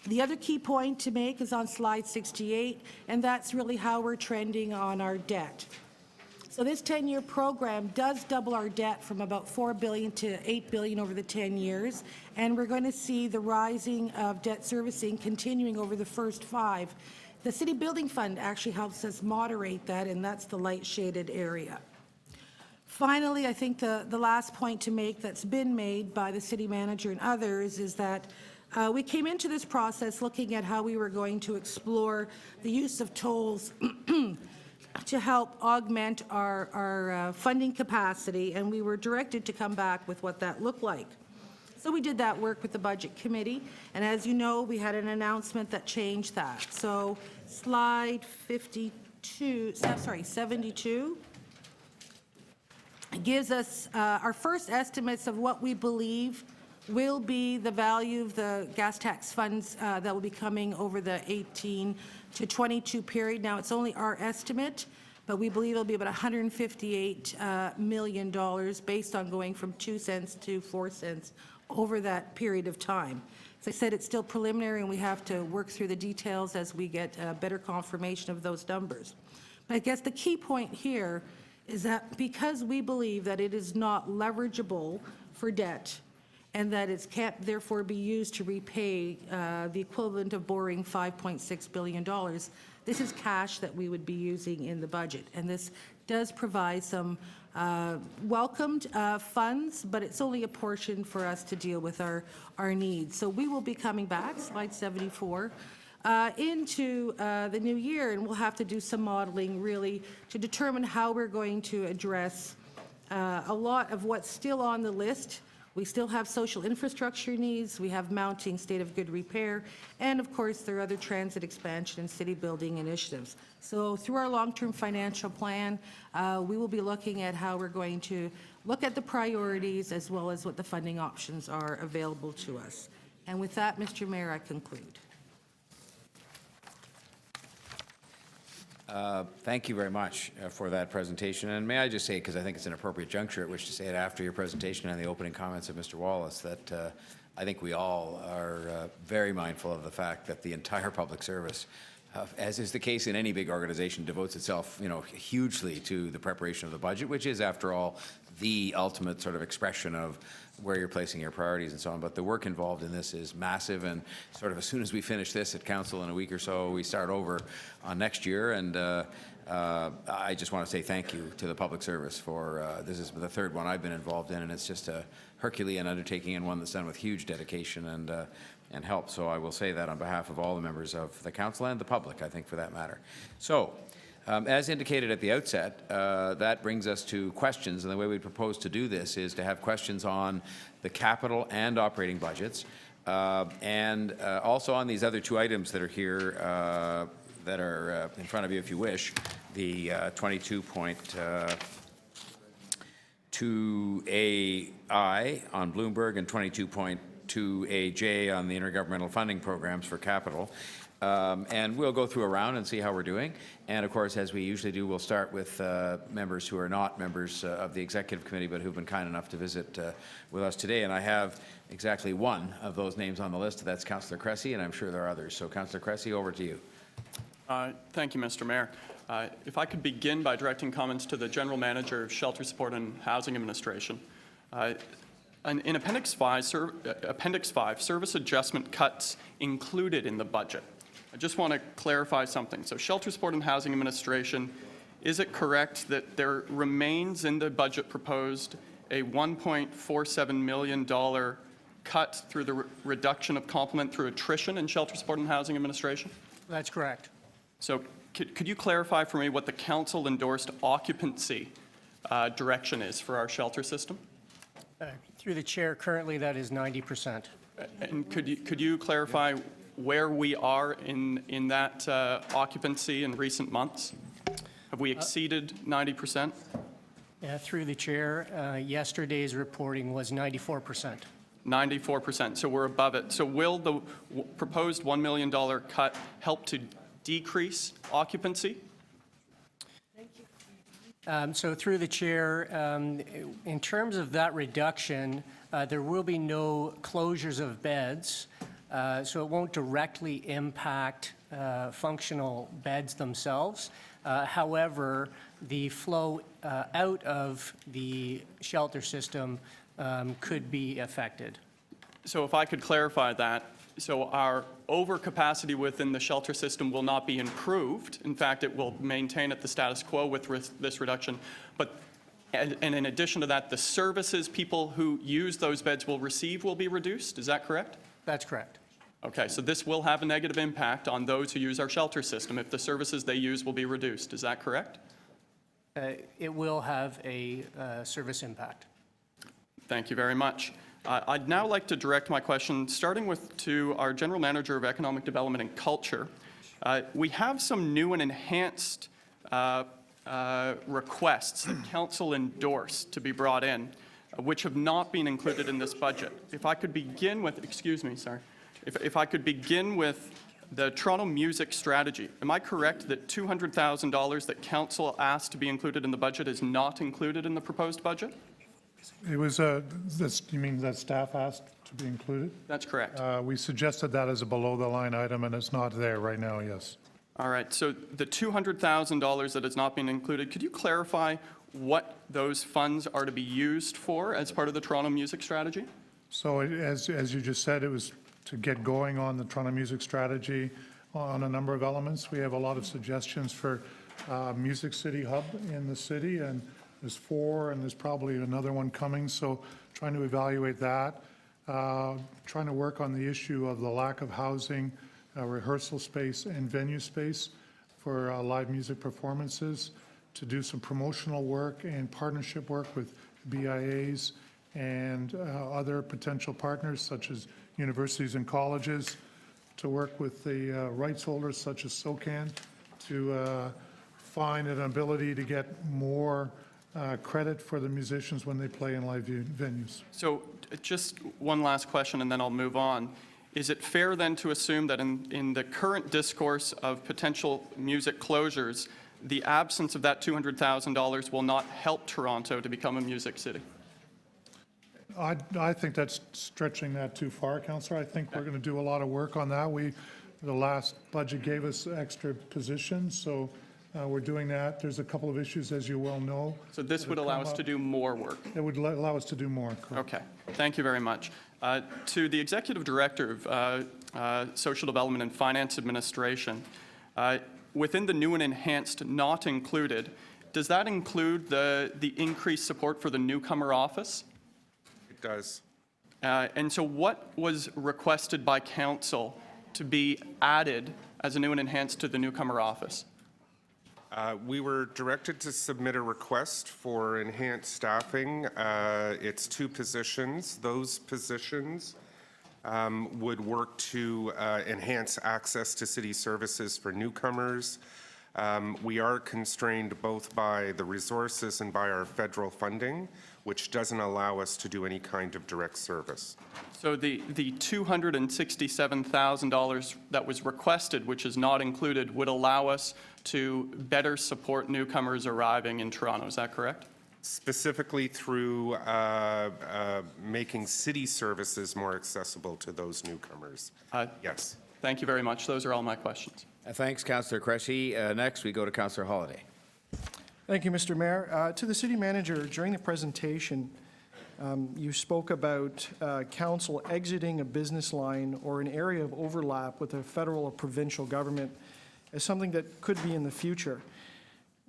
The other key point to make is on slide 68, and that's really how we're trending on our debt. So this 10-year program does double our debt from about $4 billion to $8 billion over the 10 years, and we're going to see the rising of debt servicing continuing over the first 5. The City Building Fund actually helps us moderate that, and that's the light shaded area. Finally, I think the last point to make that's been made by the city manager and others is that we came into this process looking at how we were going to explore the use of tolls to help augment our funding capacity, and we were directed to come back with what that looked like. So we did that work with the Budget Committee, and as you know, we had an announcement that changed that. So slide 72 gives us our first estimates of what we believe will be the value of the gas tax funds that will be coming over the 18 to 22 period. Now, it's only our estimate, but we believe it'll be about $158 million based on going from 2 cents to 4 cents over that period of time. As I said, it's still preliminary, and we have to work through the details as we get better confirmation of those numbers. But I guess the key point here is that because we believe that it is not leverageable for debt, and that it can't therefore be used to repay the equivalent of borrowing $5.6 billion. This is cash that we would be using in the budget, and this does provide some welcomed funds, but it's only a portion for us to deal with our needs. So we will be coming back, slide 74, into the new year, and we'll have to do some modeling really to determine how we're going to address a lot of what's still on the list. We still have social infrastructure needs, we have mounting state of good repair, and of course there are other transit expansion and city building initiatives. So through our long-term financial plan, we will be looking at how we're going to look at the priorities as well as what the funding options are available to us. And with that, Mr. Mayor, I conclude. Thank you very much for that presentation. And may I just say, because I think it's an appropriate juncture at which to say it after your presentation and the opening comments of Mr. Wallace, that I think we all are very mindful of the fact that the entire public service as is the case in any big organization, devotes itself, hugely to the preparation of the budget, which is, after all, the ultimate sort of expression of where you're placing your priorities and so on. But the work involved in this is massive, and sort of as soon as we finish this at council in a week or so, we start over on next year. And I just want to say thank you to the public service for, this is the third one I've been involved in, and it's just a Herculean undertaking, and one that's done with huge dedication and help. So I will say that on behalf of all the members of the council and the public, I think, for that matter. So, as indicated at the outset, that brings us to questions, and the way we propose to do this is to have questions on the capital and operating budgets, and also on these other two items that are here that are in front of you if you wish, the 22.2AI on Bloomberg and 22.2AJ on the intergovernmental funding programs for capital. And we'll go through a round and see how we're doing. And of course, as we usually do, we'll start with members who are not members of the executive committee, but who've been kind enough to visit with us today. And I have exactly one of those names on the list. That's Councillor Cressy, and I'm sure there are others. So Councillor Cressy, over to you. Thank you, Mr. Mayor. If I could begin by directing comments to the General Manager of Shelter Support and Housing Administration. In Appendix 5, service adjustment cuts included in the budget. I just want to clarify something. So Shelter Support and Housing Administration, is it correct that there remains in the budget proposed a $1.47 million cut through the reduction of complement through attrition in Shelter Support and Housing Administration? That's correct. So could you clarify for me what the council endorsed occupancy direction is for our shelter system? Through the chair, currently that is 90%. And could you clarify where we are in that occupancy in recent months? Have we exceeded 90%? Through the chair, yesterday's reporting was 94%. 94%, so we're above it. So will the proposed $1 million cut help to decrease occupancy? So through the chair, in terms of that reduction, there will be no closures of beds, so it won't directly impact functional beds themselves. However, the flow out of the shelter system could be affected. So if I could clarify that, so our overcapacity within the shelter system will not be improved. In fact, it will maintain at the status quo with this reduction. And in addition to that, the services people who use those beds will receive will be reduced. Is that correct? That's correct. Okay, so this will have a negative impact on those who use our shelter system if the services they use will be reduced. Is that correct? It will have a service impact. Thank you very much. I'd now like to direct my question, starting to our General Manager of Economic Development and Culture. We have some new and enhanced requests that Council endorsed to be brought in, which have not been included in this budget. If I could begin with, if I could begin with the Toronto Music Strategy. Am I correct that $200,000 that Council asked to be included in the budget is not included in the proposed budget? It was, you mean that staff asked to be included? That's correct. We suggested that as a below-the-line item, and it's not there right now, yes. All right, so the $200,000 that has not been included, could you clarify what those funds are to be used for as part of the Toronto Music Strategy? So as you just said, it was to get going on the Toronto Music Strategy on a number of elements. We have a lot of suggestions for Music City Hub in the city, and there's 4, and there's probably another one coming, so trying to evaluate that. Trying to work on the issue of the lack of housing, rehearsal space, and venue space for live music performances, to do some promotional work and partnership work with BIAs and other potential partners such as universities and colleges, to work with the rights holders such as SOCAN to find an ability to get more credit for the musicians when they play in live venues. So just one last question and then I'll move on. Is it fair then to assume that in the current discourse of potential music closures, the absence of that $200,000 will not help Toronto to become a music city? I think that's stretching that too far, Councillor. I think we're going to do a lot of work on that. We The last budget gave us extra positions, so we're doing that. There's a couple of issues, as you well know. So this would allow us to do more work. It would allow us to do more, correct? Okay, thank you very much. To the Executive Director of Social Development and Finance Administration, within the new and enhanced not included, does that include the increased support for the newcomer office? It does. And so what was requested by council to be added as a new and enhanced to the newcomer office? We were directed to submit a request for enhanced staffing. It's 2 positions. Those positions would work to enhance access to city services for newcomers. We are constrained both by the resources and by our federal funding, which doesn't allow us to do any kind of direct service. So the $267,000 that was requested, which is not included, would allow us to better support newcomers arriving in Toronto. Is that correct? Specifically through making city services more accessible to those newcomers. Yes. Thank you very much. Those are all my questions. Thanks, Councillor Cressy. Next, we go to Councillor Holyday. Thank you, Mr. Mayor. To the City Manager, during the presentation, you spoke about council exiting a business line or an area of overlap with a federal or provincial government as something that could be in the future.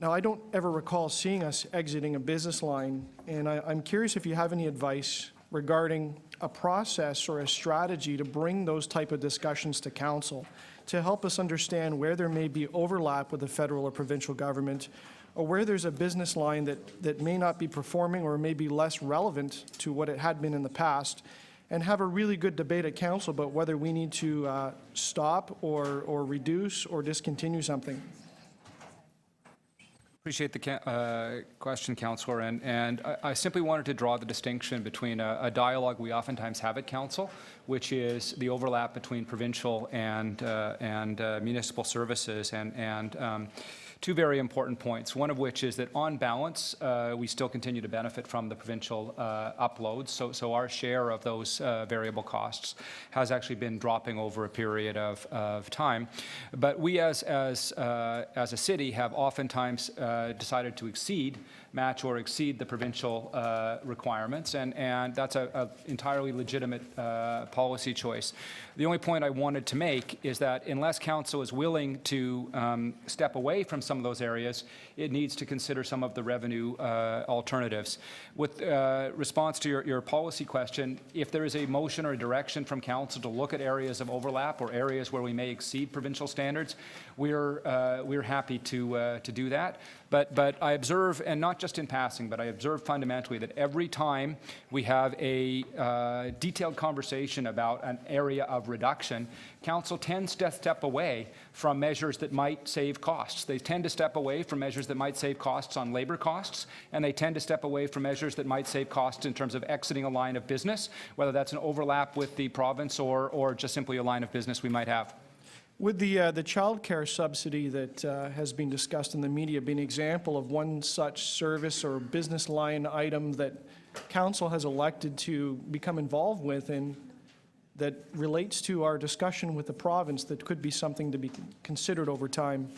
Now, I don't ever recall seeing us exiting a business line, and I'm curious if you have any advice regarding a process or a strategy to bring those type of discussions to council to help us understand where there may be overlap with the federal or provincial government, or where there's a business line that may not be performing or may be less relevant to what it had been in the past, and have a really good debate at council about whether we need to stop or reduce or discontinue something. Appreciate the question, Councillor, and I simply wanted to draw the distinction between a dialogue we oftentimes have at Council, which is the overlap between provincial and municipal services, and 2 very important points, one of which is that on balance, we still continue to benefit from the provincial uploads, so our share of those variable costs has actually been dropping over a period of time. But we as a city have oftentimes decided to match or exceed the provincial requirements, and that's an entirely legitimate policy choice. The only point I wanted to make is that unless council is willing to step away from some of those areas, it needs to consider some of the revenue alternatives. With response to your policy question, if there is a motion or a direction from council to look at areas of overlap or areas where we may exceed provincial standards, we're happy to do that. But I observe, and not just in passing, but I observe fundamentally that every time we have a detailed conversation about an area of reduction, council tends to step away from measures that might save costs. They tend to step away from measures that might save costs on labor costs, and they tend to step away from measures that might save costs in terms of exiting a line of business, whether that's an overlap with the province or just simply a line of business we might have. Would the child care subsidy that has been discussed in the media be an example of one such service or business line item that council has elected to become involved with and that relates to our discussion with the province that could be something to be considered over time?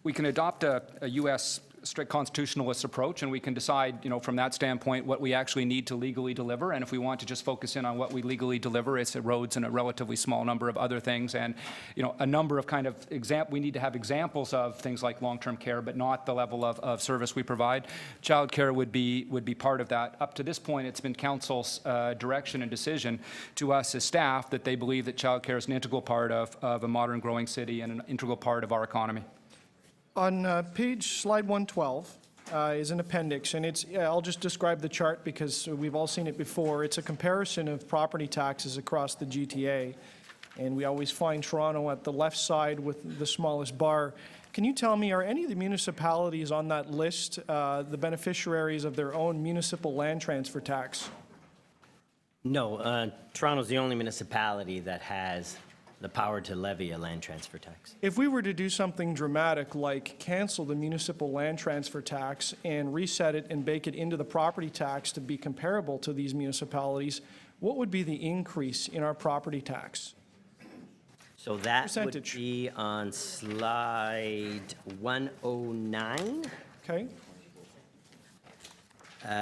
We can adopt a U.S. strict constitutionalist approach, and we can decide, from that standpoint, what we actually need to legally deliver. And if we want to just focus in on what we legally deliver, it's roads and a relatively small number of other things. And, a number of we need to have examples of things like long-term care, but not the level of service we provide. Child care would be part of that. Up to this point, it's been council's direction and decision to us as staff that they believe that child care is an integral part of a modern growing city and an integral part of our economy. On slide 112 is an appendix, and I'll just describe the chart because we've all seen it before. It's a comparison of property taxes across the GTA, and we always find Toronto at the left side with the smallest bar. Can you tell me, are any of the municipalities on that list the beneficiaries of their own municipal land transfer tax? No, Toronto's the only municipality that has the power to levy a land transfer tax. If we were to do something dramatic like cancel the municipal land transfer tax and reset it and bake it into the property tax to be comparable to these municipalities, what would be the increase in our property tax? So that would Percentage. be on slide 109. Okay?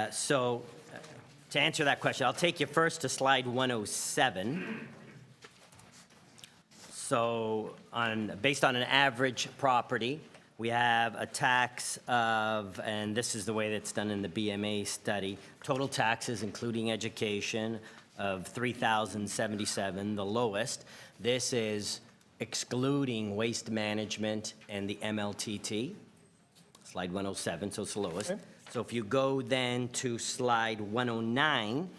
So to answer that question, I'll take you first to slide 107. So based on an average property, we have a tax of, and this is the way that's done in the BMA study, total taxes including education of $3,077, the lowest. This is excluding waste management and the MLTT, slide 107, so it's the lowest. Okay. So if you go then to slide 109,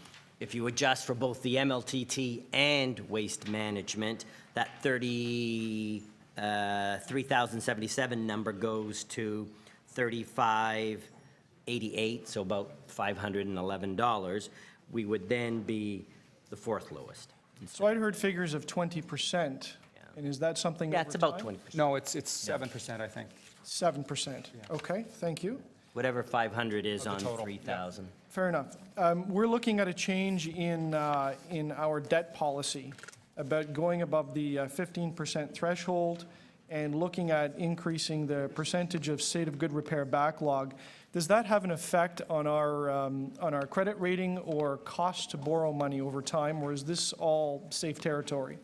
if you adjust for both the MLTT and waste management, that 3,077 number goes to 3,588, so about $511. We would then be the fourth lowest. So I'd heard figures of 20%. And is that something? Yeah, it's over about time? 20%. No, it's 7%, I think. 7%. Okay, thank you. Whatever 500 is Of on the total, 3,000. Fair enough. We're looking at a change in our debt policy about going above the 15% threshold and looking at increasing the percentage of state of good repair backlog. Does that have an effect on our credit rating or cost to borrow money over time, or is this all safe territory?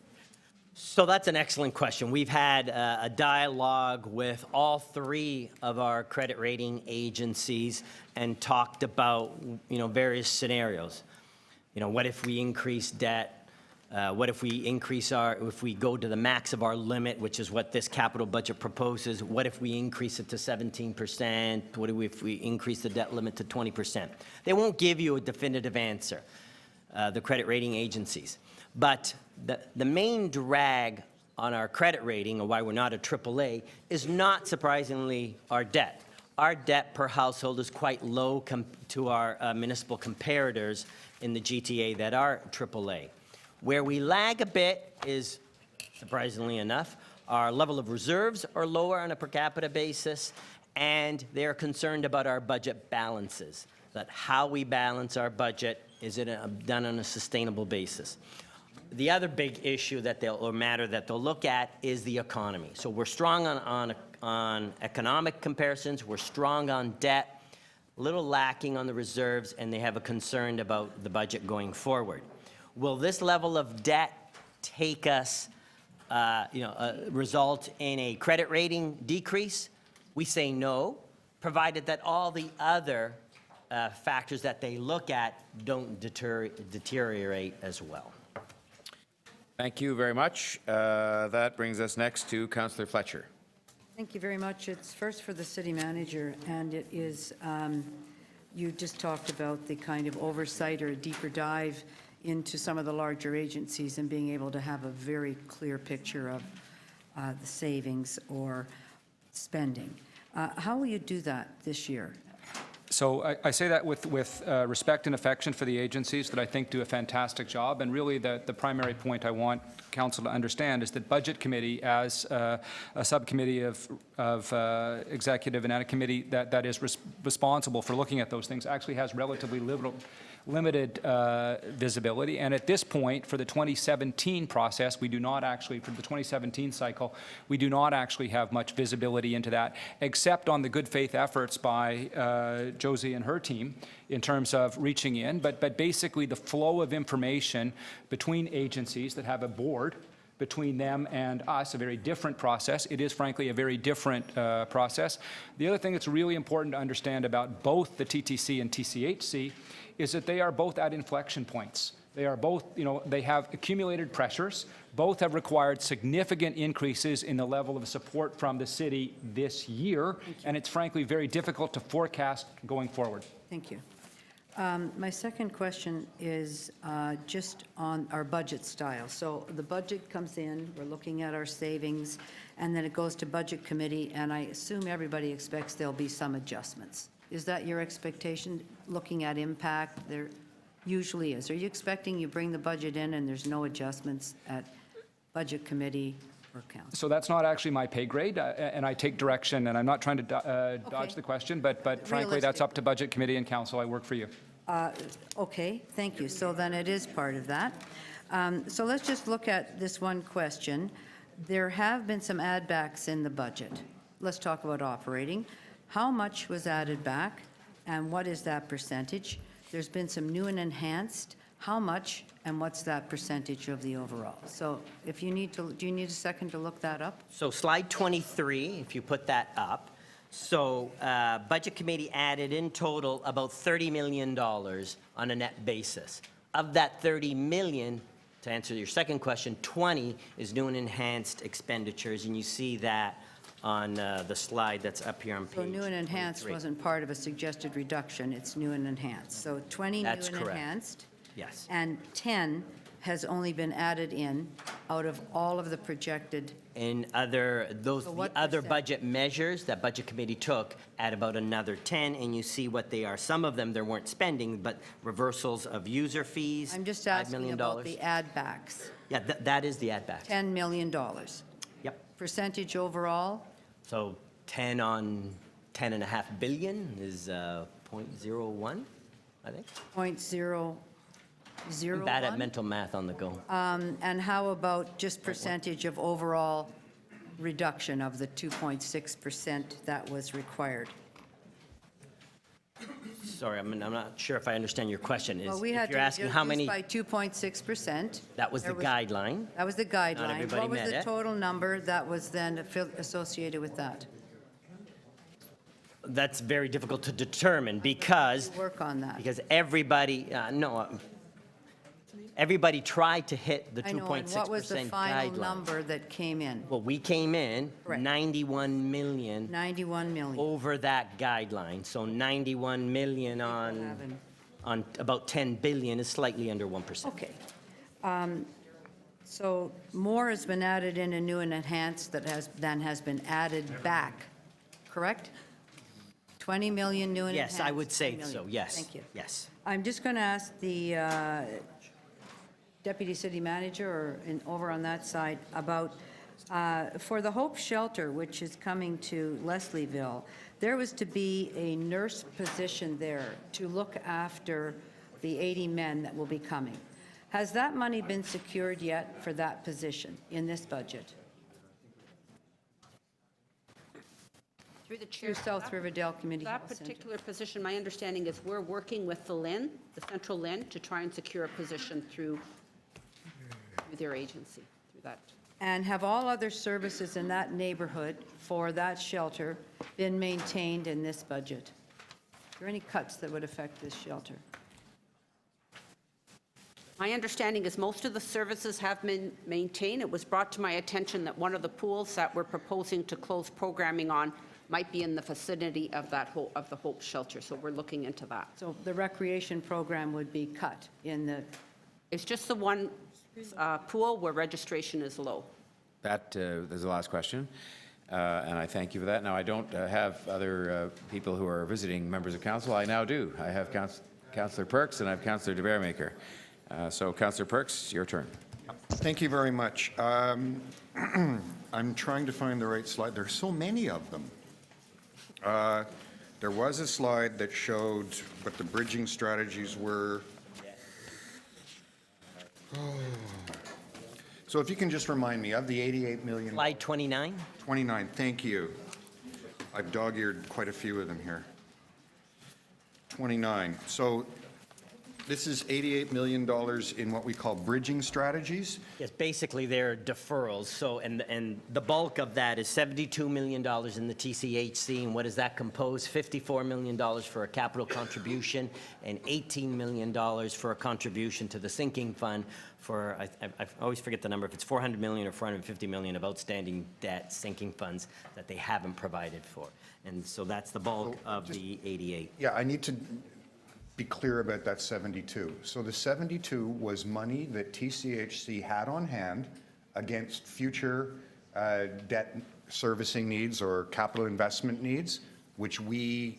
So that's an excellent question. We've had a dialogue with all three of our credit rating agencies and talked about, various scenarios. What if we increase debt? What if we if we go to the max of our limit, which is what this capital budget proposes? What if we increase it to 17%? What if we increase the debt limit to 20%? They won't give you a definitive answer, the credit rating agencies. But the main drag on our credit rating, or why we're not a AAA, is not surprisingly our debt. Our debt per household is quite low to our municipal comparators in the GTA that are AAA. Where we lag a bit is, surprisingly enough, our level of reserves are lower on a per capita basis, and they're concerned about our budget balances, that how we balance our budget, is it done on a sustainable basis. The other big issue matter that they'll look at is the economy. So we're strong on economic comparisons, we're strong on debt, a little lacking on the reserves, and they have a concern about the budget going forward. Will this level of debt take us, result in a credit rating decrease? We say no, provided that all the other factors that they look at don't deteriorate as well. Thank you very much. That brings us next to Councillor Fletcher. Thank you very much. It's first for the city manager, and it is, you just talked about the kind of oversight or a deeper dive into some of the larger agencies and being able to have a very clear picture of the savings or spending. How will you do that this year? So I say that with respect and affection for the agencies that I think do a fantastic job. And really the primary point I want council to understand is that Budget Committee, as a subcommittee of executive and a committee that is responsible for looking at those things, actually has relatively limited visibility. And at this point, for the 2017 process, we do not actually, for the 2017 cycle, we do not actually have much visibility into that, except on the good faith efforts by Josie and her team in terms of reaching in. But basically, the flow of information between agencies that have a board, between them and us, a very different process. It is, frankly, a very different process. The other thing that's really important to understand about both the TTC and TCHC is that they are both at inflection points. They are both, they have accumulated pressures. Both have required significant increases in the level of support from the city this year, and it's frankly very difficult to forecast going forward. Thank you. My second question is just on our budget style. So the budget comes in, we're looking at our savings, and then it goes to Budget Committee, and I assume everybody expects there'll be some adjustments. Is that your expectation, looking at impact? There usually is. Are you expecting you bring the budget in and there's no adjustments at Budget Committee or Council? So that's not actually my pay grade, and I take direction, and I'm not trying to dodge the question, but frankly, that's up to Budget Committee and Council. I work for you. Okay, thank you. So then it is part of that. So let's just look at this one question. There have been some add backs in the budget. Let's talk about operating. How much was added back, and what is that percentage? There's been some new and enhanced. How much, and what's that percentage of the overall? So if you need to, do you need a second to look that up? So slide 23, if you put that up. So Budget Committee added in total about $30 million on a net basis. Of that 30 million, to answer your second question, 20 is new and enhanced expenditures, and you see that on the slide that's up here on page So new and enhanced 23. wasn't part of a suggested reduction, it's new and enhanced. So 20 new That's and correct. enhanced. Yes. And 10 has only been added in out of all of the projected. And those, So the what other percent? budget measures that Budget Committee took at about another 10, and you see what they are. Some of them, there weren't spending, but reversals of user fees, I'm just $5 asking million. about the add backs, Yeah, that is the add back. $10 million. Yep. Percentage overall, So 10 on 10.5 billion is 0.01, I think. .001. I'm bad at mental math on the go. And how about just percentage of overall reduction of the 2.6% that was required? Sorry, I'm not sure if I understand your question. Well, we If had you're to asking how reduce many, by 2.6%. that was the There guideline. That was the guideline. everybody What was met the it. total number that was then associated with that? That's very difficult to determine because Work on that. everybody, everybody tried to hit the I know, and 2.6% what was the final guideline. number that came in? Well, we came in Correct. 91 million 91 million. over that guideline. So 91 million Haven't- on about 10 billion is slightly under 1%. Okay. So more has been added in a new and enhanced than has been added back, correct? 20 million new and enhanced? Yes, I would say 10 million. so, yes. Thank you. Yes. I'm just going to ask the deputy city manager over on that side about, for the Hope Shelter, which is coming to Leslieville, there was to be a nurse position there to look after the 80 men that will be coming. Has that money been secured yet for that position in this budget? Through the chair. Through South Riverdale Community That Health Center. particular position, my understanding is we're working with the LIN, the Central LIN, to try and secure a position through their agency, through that. And have all other services in that neighborhood for that shelter been maintained in this budget? Are there any cuts that would affect this shelter? My understanding is most of the services have been maintained. It was brought to my attention that one of the pools that we're proposing to close programming on might be in the vicinity of of the Hope Shelter, so we're looking into that. So the recreation program would be cut in the, It's just the one pool where registration is low. That is the last question, and I thank you for that. Now, I don't have other people who are visiting members of council. I now do. I have Councillor Perks and I have Councillor de Beermaker. So, Councillor Perks, your turn. Thank you very much. I'm trying to find the right slide. There's so many of them. There was a slide that showed what the bridging strategies were. So if you can just remind me of the 88 million. Slide 29. 29, thank you. I've dog-eared quite a few of them here. 29. So this is $88 million in what we call bridging strategies. Yes, basically they're deferrals. So, and the bulk of that is $72 million in the TCHC. And what does that compose? $54 million for a capital contribution and $18 million for a contribution to the sinking fund for, I always forget the number, if it's 400 million or 450 million of outstanding debt sinking funds that they haven't provided for. And so that's the bulk of the 88. Yeah, I need to be clear about that 72. So the 72 was money that TCHC had on hand against future debt servicing needs or capital investment needs, which we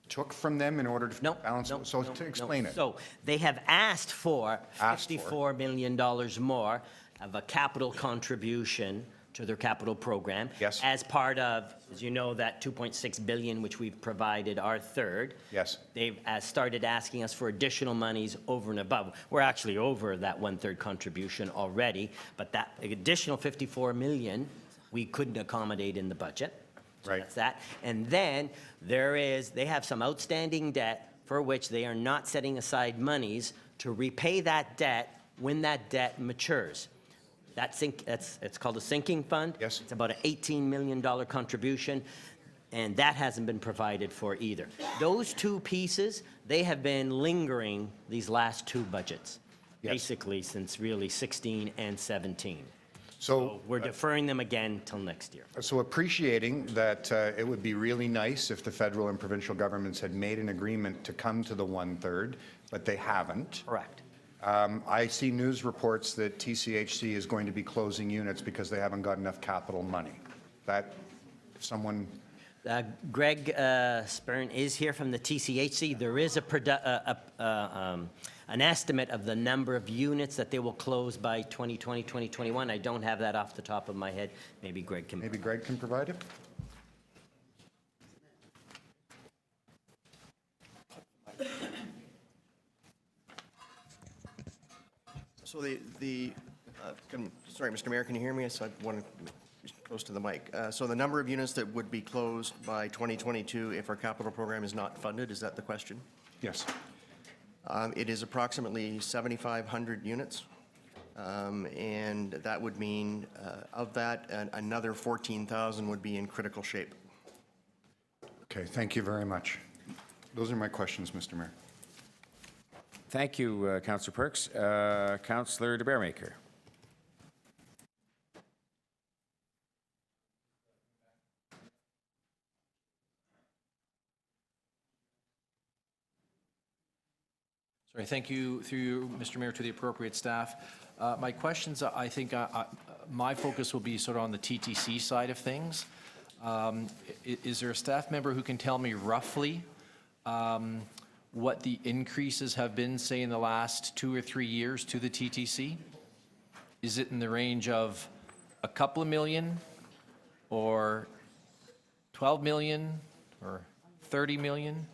took from them in order to balance. So to explain it. So they have asked for Asked for. $54 million more of a capital contribution to their capital program. Yes. As part of, as you know, that 2.6 billion, which we've provided our third. Yes. They've started asking us for additional monies over and above. We're actually over that 1/3 contribution already, but that additional 54 million, we couldn't accommodate in the budget. So Right. that's that. And then they have some outstanding debt for which they are not setting aside monies to repay that debt when that debt matures. It's called a sinking fund. Yes. It's about an $18 million contribution, and that hasn't been provided for either. Those two pieces, they have been lingering these last two budgets, Yes. basically since really 16 and 17. So We're deferring them again till next year. So appreciating that it would be really nice if the federal and provincial governments had made an agreement to come to the 1/3, but they haven't. Correct. I see news reports that TCHC is going to be closing units because they haven't got enough capital money. That, if someone, Greg Spurn is here from the TCHC. There is an estimate of the number of units that they will close by 2020, 2021. I don't have that off the top of my head. Maybe Greg can. provide it? So sorry, Mr. Mayor, can you hear me? So I want to be close to the mic. So the number of units that would be closed by 2022 if our capital program is not funded, is that the question? Yes. It is approximately 7,500 units. And that would mean, of that, another 14,000 would be in critical shape. Okay, thank you very much. Those are my questions, Mr. Mayor. Thank you, Councillor Perks. Councillor de Beermaker. Sorry, thank you, through you, Mr. Mayor, to the appropriate staff. My questions, I think my focus will be sort of on the TTC side of things. Is there a staff member who can tell me roughly what the increases have been, say, in the last 2 or 3 years to the TTC? Is it in the range of a couple of million, or 12 million, or 30 million?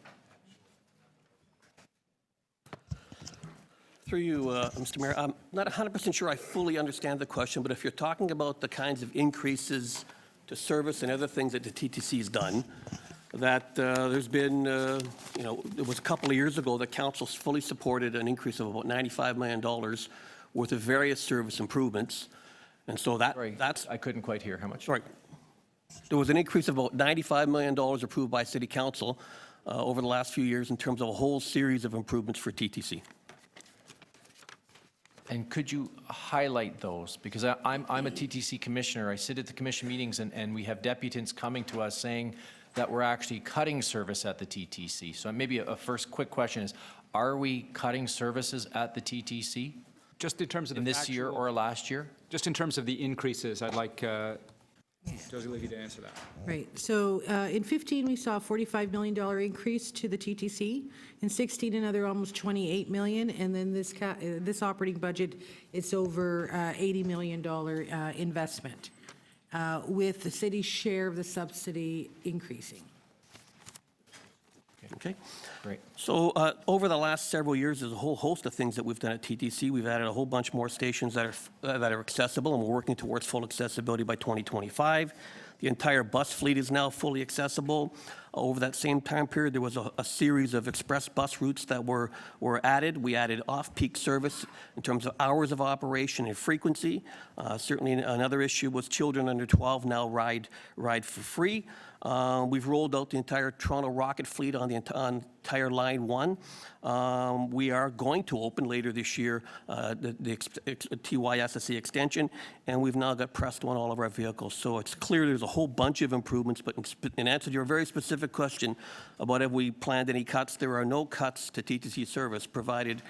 Through you, Mr. Mayor, I'm not 100% sure I fully understand the question, but if you're talking about the kinds of increases to service and other things that the TTC has done, that there's been, it was a couple of years ago that council fully supported an increase of about $95 million worth of various service improvements. And so that's... I couldn't quite hear how much. Sorry. There was an increase of about $95 million approved by City Council over the last few years in terms of a whole series of improvements for TTC. And could you highlight those? Because I'm a TTC commissioner. I sit at the commission meetings, and we have deputants coming to us saying that we're actually cutting service at the TTC. So maybe a first quick question is, are we cutting services at the TTC? Just in terms of the this year or last year? Just in terms of the increases, I'd like Josie Levy to answer that. Right. So in 15, we saw a $45 million increase to the TTC. In 16, another almost $28 million. And then this operating budget, it's over $80 million investment, with the city's share of the subsidy increasing. Okay. Great. So over the last several years, there's a whole host of things that we've done at TTC. We've added a whole bunch more stations that are accessible, and we're working towards full accessibility by 2025. The entire bus fleet is now fully accessible. Over that same time period, there was a series of express bus routes that were added. We added off-peak service in terms of hours of operation and frequency. Certainly another issue was children under 12 now ride for free. We've rolled out the entire Toronto Rocket fleet on the entire Line 1. We are going to open later this year the TYSSC extension, and we've now got Presto on all of our vehicles. So it's clear there's a whole bunch of improvements, but in answer to your very specific question about have we planned any cuts, there are no cuts to TTC service provided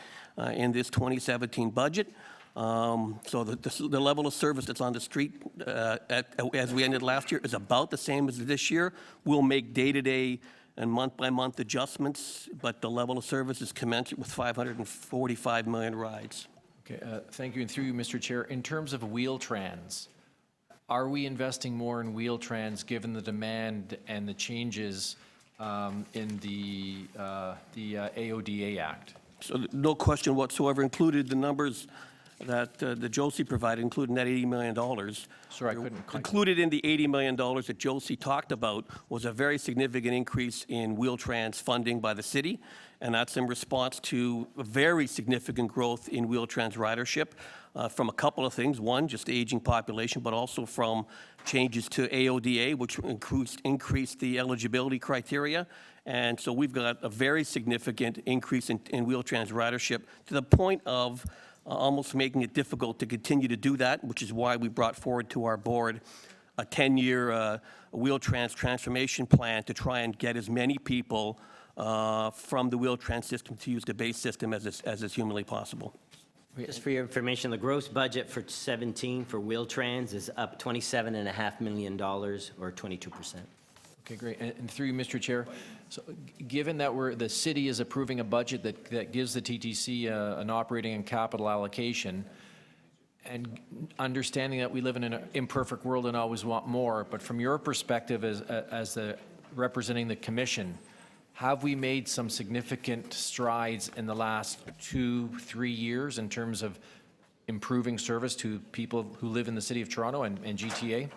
in this 2017 budget. So the level of service that's on the street as we ended last year is about the same as this year. We'll make day-to-day and month-by-month adjustments, but the level of service is commensurate with 545 million rides. Okay, thank you. And through you, Mr. Chair, in terms of Wheel-Trans, are we investing more in Wheel-Trans given the demand and the changes in the AODA Act? So no question whatsoever, included the numbers that the Josie provided, including that $80 million. Sorry, I couldn't. Included in the $80 million that Josie talked about was a very significant increase in Wheel-Trans funding by the city, and that's in response to a very significant growth in Wheel-Trans ridership from a couple of things. One, just the aging population, but also from changes to AODA, which increased the eligibility criteria. And so we've got a very significant increase in Wheel-Trans ridership to the point of almost making it difficult to continue to do that, which is why we brought forward to our board a 10-year Wheel-Trans transformation plan to try and get as many people from the Wheel-Trans system to use the base system as is humanly possible. Just for your information, the gross budget for 17 for Wheel-Trans is up $27.5 million, or 22%. Okay, great. And through you, Mr. Chair, so given that the city is approving a budget that gives the TTC an operating and capital allocation, and understanding that we live in an imperfect world and always want more, but from your perspective as representing the commission, have we made some significant strides in the last 2-3 years in terms of improving service to people who live in the city of Toronto and GTA?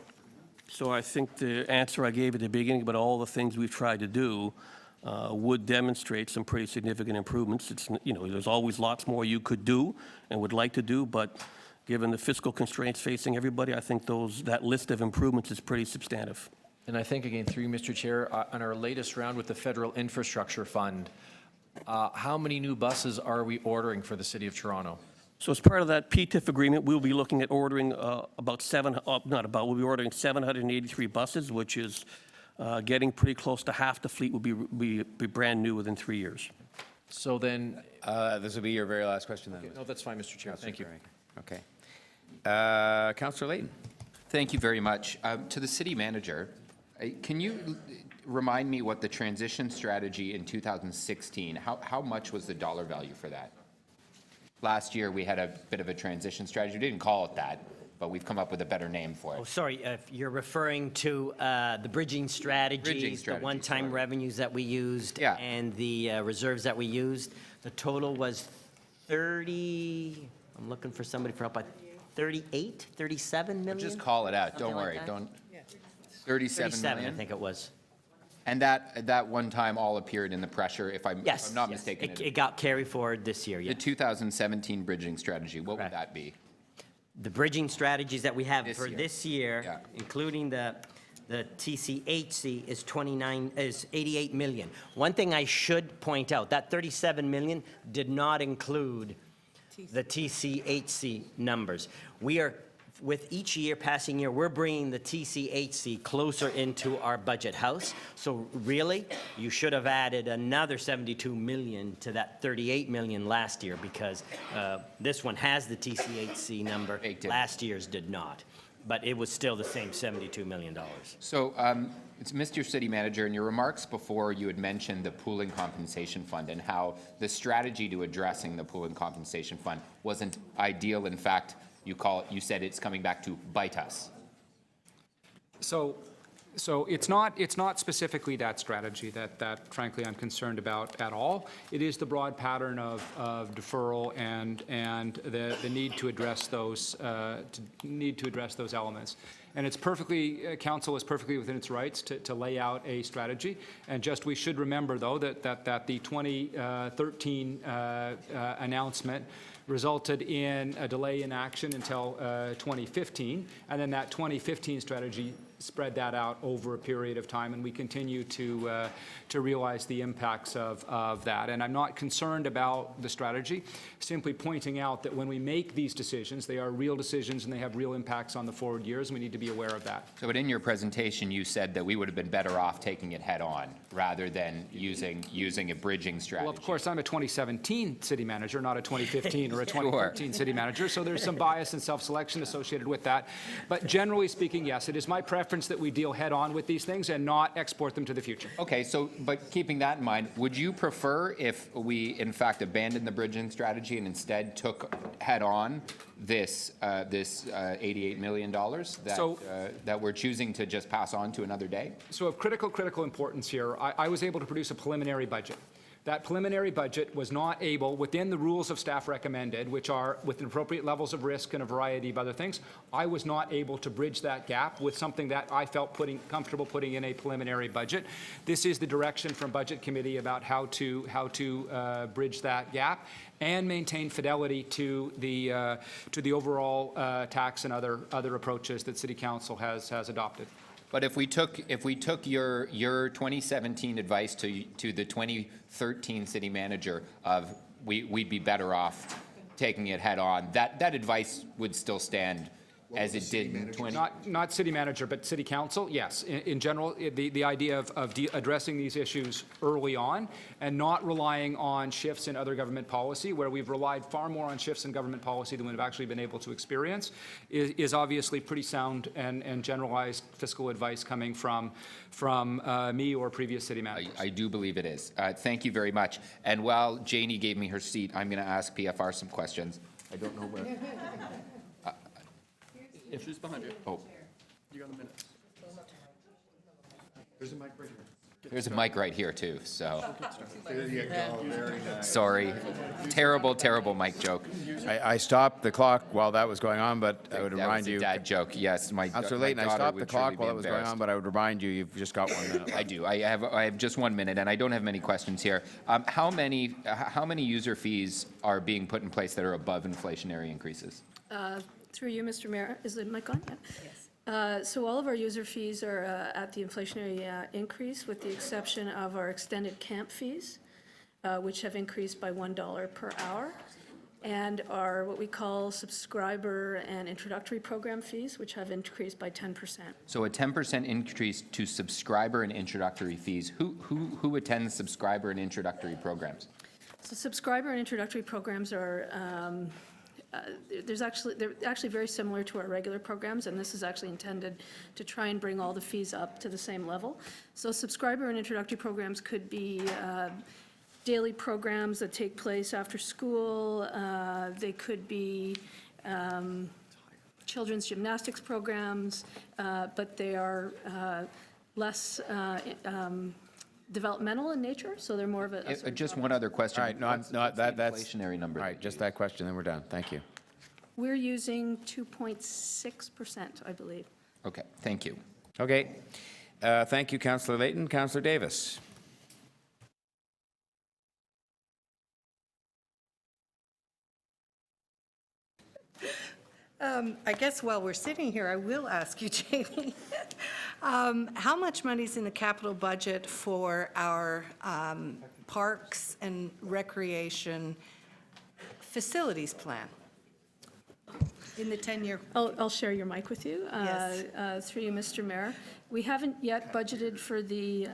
So I think the answer I gave at the beginning about all the things we've tried to do would demonstrate some pretty significant improvements. It's, there's always lots more you could do and would like to do, but given the fiscal constraints facing everybody, I think that list of improvements is pretty substantive. And I think, again, through you, Mr. Chair, on our latest round with the Federal Infrastructure Fund, how many new buses are we ordering for the City of Toronto? So as part of that PTIF agreement, we'll be looking at ordering we'll be ordering 783 buses, which is getting pretty close to half the fleet will be brand new within 3 years. So then, This will be your very last question then. no, that's fine, Mr. Chair. Thank you. Okay. Councillor Layton. Thank you very much. To the city manager, can you remind me what the transition strategy in 2016, how much was the dollar value for that? Last year, we had a bit of a transition strategy. We didn't call it that, but we've come up with a better name for it. Oh, sorry, you're referring to the bridging strategies, the one-time revenues that we used, and the reserves that we used. The total was 30, I'm looking for somebody for help, 38, 37 million? Just call it out, don't Something like worry. that? Don't. 37 million? I think it was. And that one time all appeared in the pressure, if I'm not mistaken. It got carried forward this year, The yes. 2017 bridging strategy, what would that be? The bridging strategies that we have This for year. this year, including the TCHC, is 88 million. One thing I should point out, that 37 million did not include the TCHC numbers. We are, with each year, passing year, we're bringing the TCHC closer into our budget house. So really, you should have added another 72 million to that 38 million last year, because this one has the TCHC number. Last year's did not. But it was still the same $72 million. So, it's Mr. City Manager, in your remarks before, you had mentioned the pooling compensation fund and how the strategy to addressing the pooling compensation fund wasn't ideal. In fact, you said it's coming back to bite us. So it's not specifically that strategy that frankly I'm concerned about at all. It is the broad pattern of deferral and the need to address those elements. And it's perfectly, council is perfectly within its rights to lay out a strategy. And just, we should remember though that the 2013 announcement resulted in a delay in action until 2015, and then that 2015 strategy spread that out over a period of time, and we continue to realize the impacts of that. And I'm not concerned about the strategy, simply pointing out that when we make these decisions, they are real decisions and they have real impacts on the forward years, and we need to be aware of that. So, but in your presentation, you said that we would have been better off taking it head on rather than using a bridging strategy. Well, of course, I'm a 2017 city manager, not a 2015 or a 2013 city manager, so there's some bias and self-selection associated with that. But generally speaking, yes, it is my preference preference that we deal head-on with these things and not export them to the future. Okay, so, but keeping that in mind, would you prefer if we, in fact, abandoned the bridging strategy and instead took head-on this $88 million that we're choosing to just pass on to another day? So of critical importance here, I was able to produce a preliminary budget. That preliminary budget was not able, within the rules of staff recommended, which are with appropriate levels of risk and a variety of other things, I was not able to bridge that gap with something that I felt comfortable putting in a preliminary budget. This is the direction from Budget Committee about how to bridge that gap and maintain fidelity to the overall tax and other approaches that City Council has adopted. But if we took your 2017 advice to the 2013 city manager of we'd be better off taking it head on, that advice would still stand as it did in 20... Not city manager, but city council, yes. In general, the idea of addressing these issues early on and not relying on shifts in other government policy, where we've relied far more on shifts in government policy than we've actually been able to experience, is obviously pretty sound and generalized fiscal advice coming from me or previous city managers. I do believe it is. Thank you very much. And while Janie gave me her seat, I'm going to ask PFR some questions. I don't know where... If she's behind you. Oh. You got a minute. There's a mic right here. There's a mic right here, too, so... There you go, very nice. Sorry. Terrible mic joke. I stopped the clock while that was going on, but I would remind you... That was a dad joke, yes. Councillor Layton, I stopped the clock while it was going on, but I would remind you, you've just got 1 minute left. I do. I have just 1 minute, and I don't have many questions here. How many user fees are being put in place that are above inflationary increases? Through you, Mr. Mayor. Is the mic on? Yeah. Yes. So all of our user fees are at the inflationary increase, with the exception of our extended camp fees, which have increased by $1 per hour, and our what we call subscriber and introductory program fees, which have increased by 10%. So a 10% increase to subscriber and introductory fees. Who attends subscriber and introductory programs? So subscriber and introductory programs are they're actually very similar to our regular programs, and this is actually intended to try and bring all the fees up to the same level. So subscriber and introductory programs could be daily programs that take place after school. They could be children's gymnastics programs, but they are less developmental in nature, so they're more of a Just one other question. All right, that's inflationary number. All right, just that question, then we're done. Thank you. We're using 2.6%, I believe. Okay, thank you. Okay. Thank you, Councillor Layton. Councillor Davis. I guess while we're sitting here, I will ask you, Jamie, how much money's in the capital budget for our parks and recreation facilities plan in the 10-year? I'll share your mic with you. Yes. Through you, Mr. Mayor. We haven't yet budgeted for the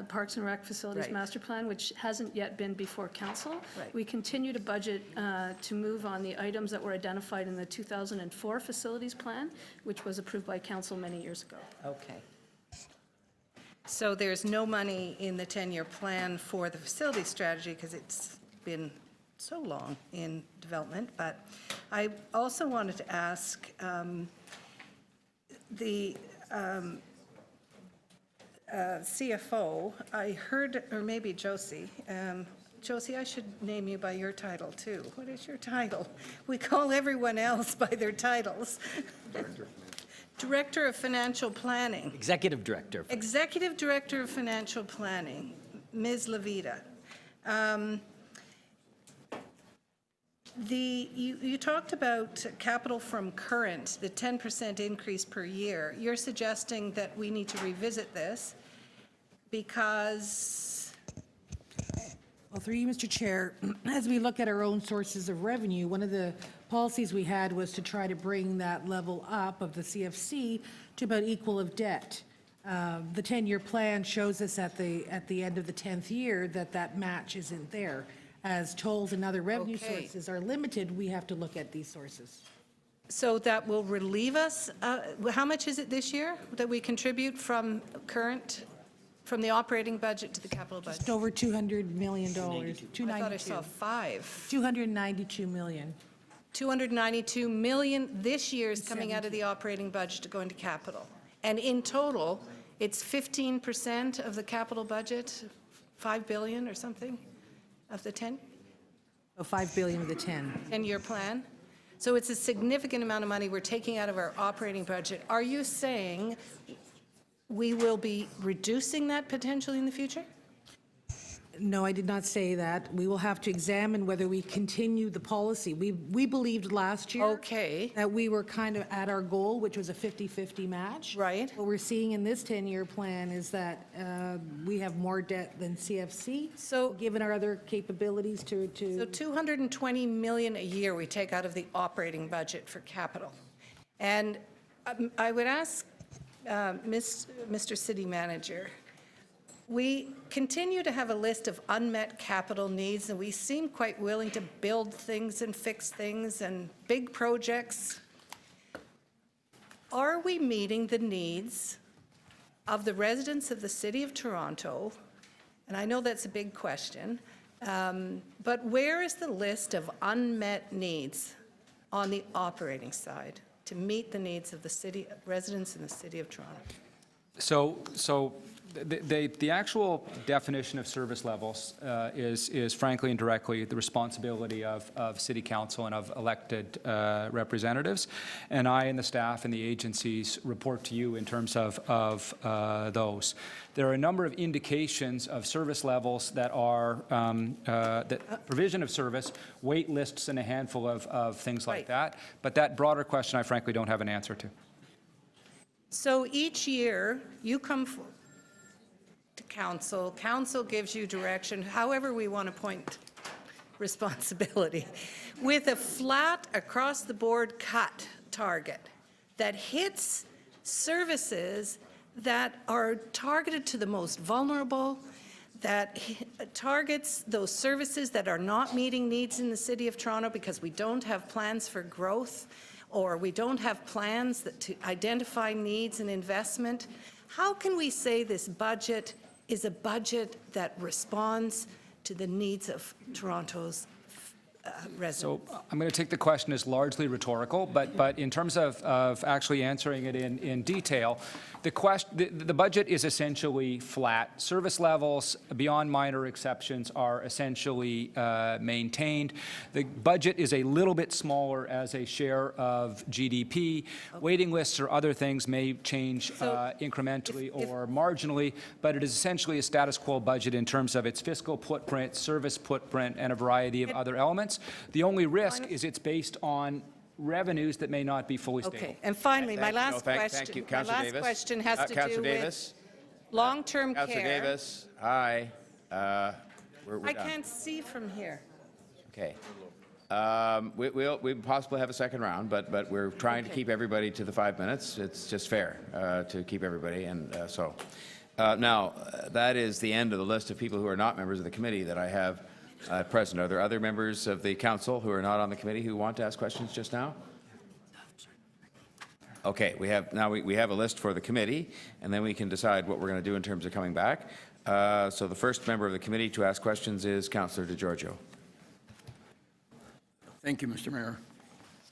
Parks and Rec Facilities Right. Master Plan, which hasn't yet been before council. Right. We continue to budget to move on the items that were identified in the 2004 Facilities Plan, which was approved by council many years ago. Okay. So there's no money in the 10-year plan for the facility strategy because it's been so long in development. But I also wanted to ask the CFO, I heard, or maybe Josie. Josie, I should name you by your title too. What is your title? We call everyone else by their titles. Director of Financial Planning. Executive Director. Executive Director of Financial Planning, Ms. Levita. You talked about capital from current, the 10% increase per year. You're suggesting that we need to revisit this because... Well, through you, Mr. Chair, as we look at our own sources of revenue, one of the policies we had was to try to bring that level up of the CFC to about equal of debt. The 10-year plan shows us at the end of the 10th year that match isn't there. As tolls and other revenue Okay. sources are limited, we have to look at these sources. So that will relieve us, how much is it this year that we contribute from the operating budget to the capital budget? Just over $200 million. I thought I saw 5. 292 million. 292 million this year is coming out of the operating budget to go into capital. And in total, it's 15% of the capital budget, 5 billion or something, of the 10? So 5 billion of the 10. 10-year plan. So it's a significant amount of money we're taking out of our operating budget. Are you saying we will be reducing that potentially in the future? No, I did not say that. We will have to examine whether we continue the policy. We believed last year that we were kind of at our goal, which was a 50-50 match. Right. What we're seeing in this 10-year plan is that we have more debt than CFC. So given our other capabilities to So 220 million a year we take out of the operating budget for capital. And I would ask Mr. City Manager, we continue to have a list of unmet capital needs, and we seem quite willing to build things and fix things and big projects. Are we meeting the needs of the residents of the City of Toronto? And I know that's a big question, but where is the list of unmet needs on the operating side to meet the needs of the city residents in the City of Toronto? So the actual definition of service levels is frankly and directly the responsibility of City Council and of elected representatives. And I and the staff and the agencies report to you in terms of those. There are a number of indications of service levels that are that provision of service, wait lists, and a handful of things like that. But that broader question, I frankly don't have an answer to. So each year, you come to council, council gives you direction, however we want to point responsibility, with a flat, across-the-board cut target that hits services that are targeted to the most vulnerable, that targets those services that are not meeting needs in the City of Toronto because we don't have plans for growth, or we don't have plans to identify needs and investment. How can we say this budget is a budget that responds to the needs of Toronto's residents? So I'm going to take the question as largely rhetorical, but in terms of actually answering it in detail, the budget is essentially flat. Service levels, beyond minor exceptions, are essentially maintained. The budget is a little bit smaller as a share of GDP. Waiting lists or other things may change incrementally or marginally, but it is essentially a status quo budget in terms of its fiscal footprint, service footprint, and a variety of other elements. The only risk is it's based on revenues that may not be fully stable. Okay, and finally, my last Thank you, Councillor Davis. question has to do Councillor with Davis. long-term care. Councillor Davis, hi. We're I done. can't see from here. Okay. We possibly have a second round, but we're trying to keep everybody to the 5 minutes. It's just fair to keep everybody, and so. Now, that is the end of the list of people who are not members of the committee that I have present. Are there other members of the council who are not on the committee who want to ask questions just now? Okay, we have a list for the committee, and then we can decide what we're going to do in terms of coming back. So the first member of the committee to ask questions is Councillor DiGiorgio. Thank you, Mr. Mayor.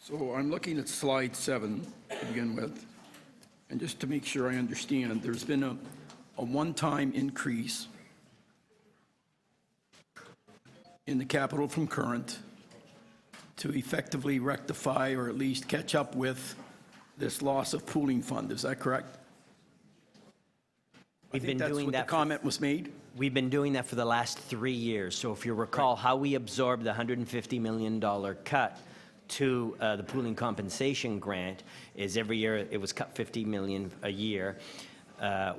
So I'm looking at slide 7 to begin with, and just to make sure I understand, there's been a one-time increase in the capital from current to effectively rectify or at least catch up with this loss of pooling fund. Is that correct? We've been doing what that. The comment was made? We've been doing that for the last 3 years. So if you recall how we absorbed the $150 million cut to the pooling compensation grant is every year it was cut $50 million a year.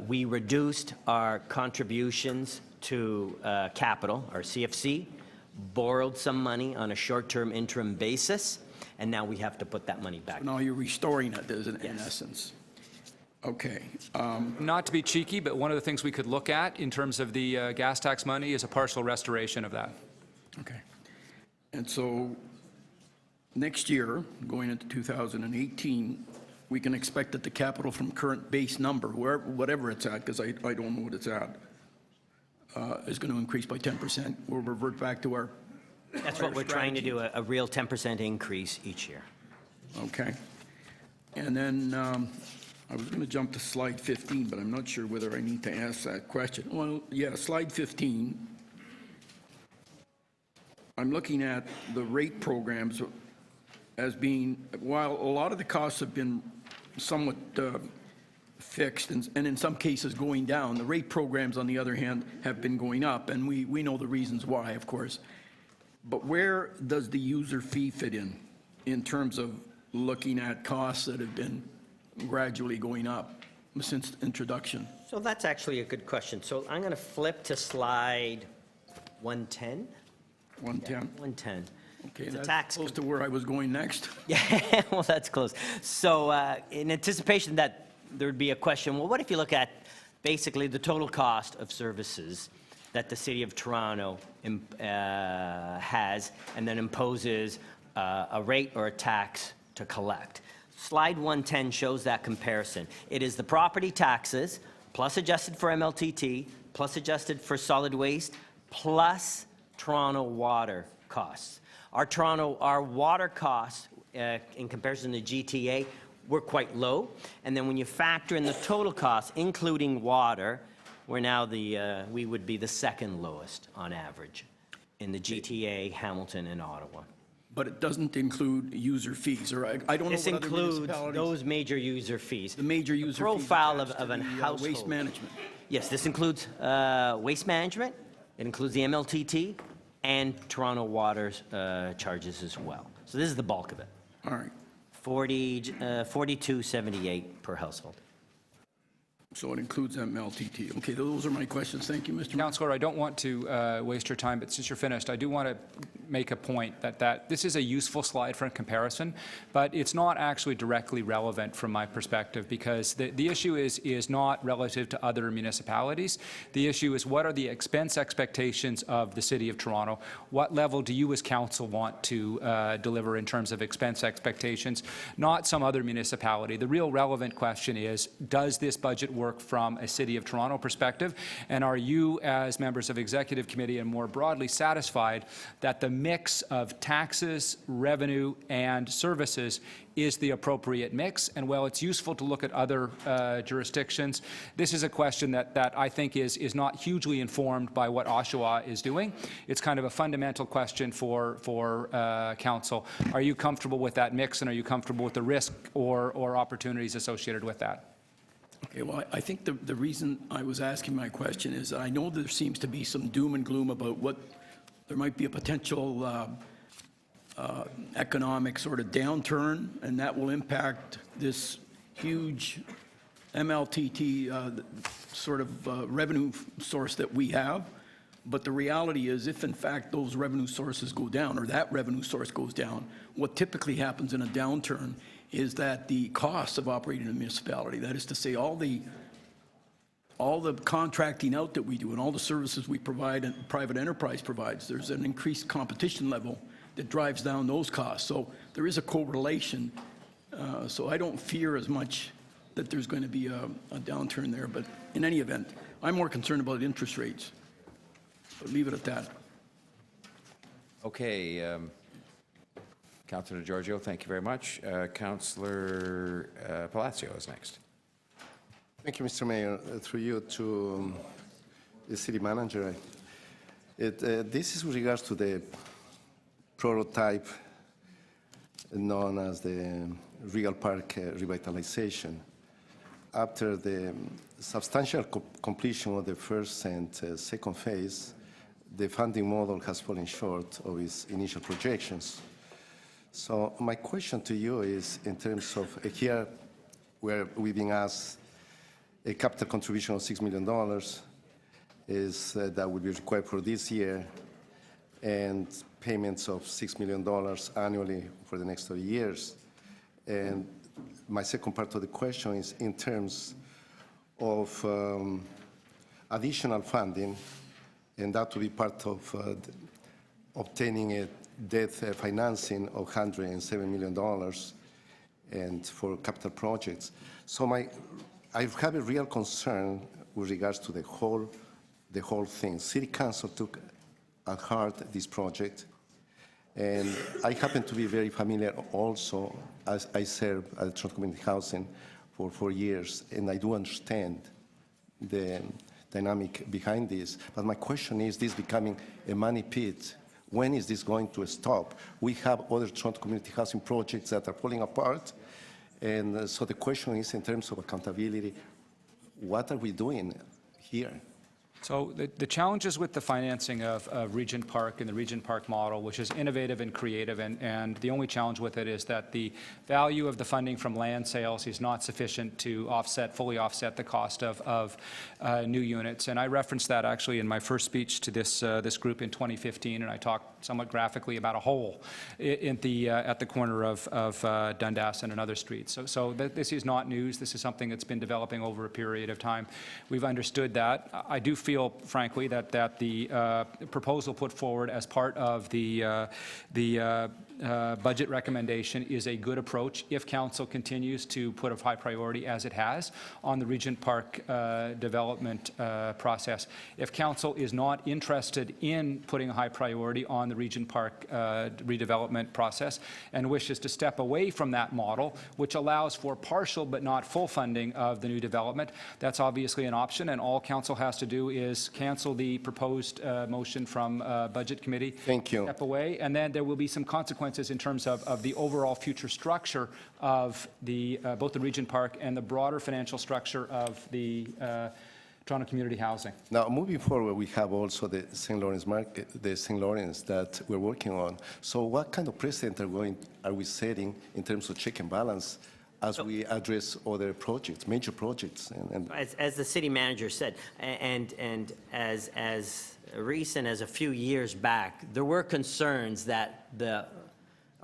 We reduced our contributions to capital, our CFC, borrowed some money on a short-term interim basis, and now we have to put that money back. So now you're restoring it, in essence. Okay. Not to be cheeky, but one of the things we could look at in terms of the gas tax money is a partial restoration of that. Okay. And so next year, going into 2018, we can expect that the capital from current base number, whatever it's at, because I don't know what it's at, is going to increase by 10%. We'll revert back to our That's what we're trying to do, a real 10% increase each year. Okay. And then I was going to jump to slide 15, but I'm not sure whether I need to ask that question. Well, yeah, slide 15. I'm looking at the rate programs as being, while a lot of the costs have been somewhat fixed and in some cases going down, the rate programs, on the other hand, have been going up, and we know the reasons why, of course. But where does the user fee fit in terms of looking at costs that have been gradually going up since introduction? So that's actually a good question. So I'm going to flip to slide 110. 110? Yeah, 110. Okay, It's a that's tax close to where I was going next. Yeah, well, that's close. So in anticipation that there'd be a question, well, what if you look at basically the total cost of services that the City of Toronto has and then imposes a rate or a tax to collect? Slide 110 shows that comparison. It is the property taxes plus adjusted for MLTT, plus adjusted for solid waste, plus Toronto water costs. Our water costs, in comparison to GTA, were quite low. And then when you factor in the total costs, including water, we're now we would be the second lowest on average in the GTA, Hamilton, and Ottawa. But it doesn't include user fees, or I don't know This what other includes municipalities. those major user fees. The major user fees profile attached of to an the, household. waste management. Yes, this includes waste management. It includes the MLTT and Toronto Water's charges as well. So this is the bulk of it. All right. $42.78 per household. So it includes MLTT. Okay, those are my questions. Thank you, Mr. Mayor. Councillor, I don't want to waste your time, but since you're finished, I do want to make a point that this is a useful slide for comparison, but it's not actually directly relevant from my perspective, because the issue is not relative to other municipalities. The issue is, what are the expense expectations of the City of Toronto? What level do you as council want to deliver in terms of expense expectations, not some other municipality? The real relevant question is, does this budget work from a City of Toronto perspective? And are you, as members of Executive Committee and more broadly, satisfied that the mix of taxes, revenue, and services is the appropriate mix? And while it's useful to look at other jurisdictions, this is a question that I think is not hugely informed by what Oshawa is doing. It's kind of a fundamental question for council. Are you comfortable with that mix, and are you comfortable with the risk or opportunities associated with that? Okay, well, I think the reason I was asking my question is I know there seems to be some doom and gloom about what there might be a potential economic sort of downturn, and that will impact this huge MLTT sort of revenue source that we have. But the reality is, if in fact those revenue sources go down, or that revenue source goes down, what typically happens in a downturn is that the costs of operating a municipality, that is to say all the contracting out that we do and all the services we provide and private enterprise provides, there's an increased competition level that drives down those costs. So there is a correlation. So I don't fear as much that there's going to be a downturn there. But in any event, I'm more concerned about interest rates. But leave it at that. Okay. Councillor Giorgio, thank you very much. Councillor Palacio is next. Thank you, Mr. Mayor. Through you to the city manager. This is with regards to the prototype known as the Regal Park revitalization. After the substantial completion of the first and second phase, the funding model has fallen short of its initial projections. So my question to you is, in terms of here, where we've been asked a capital contribution of $6 million is that would be required for this year, and payments of $6 million annually for the next 30 years. And my second part of the question is in terms of additional funding, and that will be part of obtaining debt financing of $107 million and for capital projects. So I have a real concern with regards to the whole thing. City Council took at heart this project, and I happen to be very familiar also, as I served at Toronto Community Housing for 4 years, and I do understand the dynamic behind this. But my question is this becoming a money pit? When is this going to stop? We have other Toronto Community Housing projects that are falling apart, and so the question is, in terms of accountability, what are we doing here? So the challenges with the financing of Regent Park and the Regent Park model, which is innovative and creative, and the only challenge with it is that the value of the funding from land sales is not sufficient to fully offset the cost of new units. And I referenced that actually in my first speech to this group in 2015, and I talked somewhat graphically about a hole at the corner of Dundas and another street. So this is not news. This is something that's been developing over a period of time. We've understood that. I do feel, frankly, that the proposal put forward as part of the budget recommendation is a good approach if council continues to put a high priority, as it has, on the Regent Park development process. If council is not interested in putting a high priority on the Regent Park redevelopment process and wishes to step away from that model, which allows for partial but not full funding of the new development, that's obviously an option, and all council has to do is cancel the proposed motion from Budget Committee. Thank you. Step away, and then there will be some consequences in terms of the overall future structure of both the Regent Park and the broader financial structure of the Toronto Community Housing. Now, moving forward, we have also the St. Lawrence market, the St. Lawrence that we're working on. So what kind of precedent are we setting in terms of check and balance as we address other projects, major projects? As the city manager said, and as recent as a few years back, there were concerns that the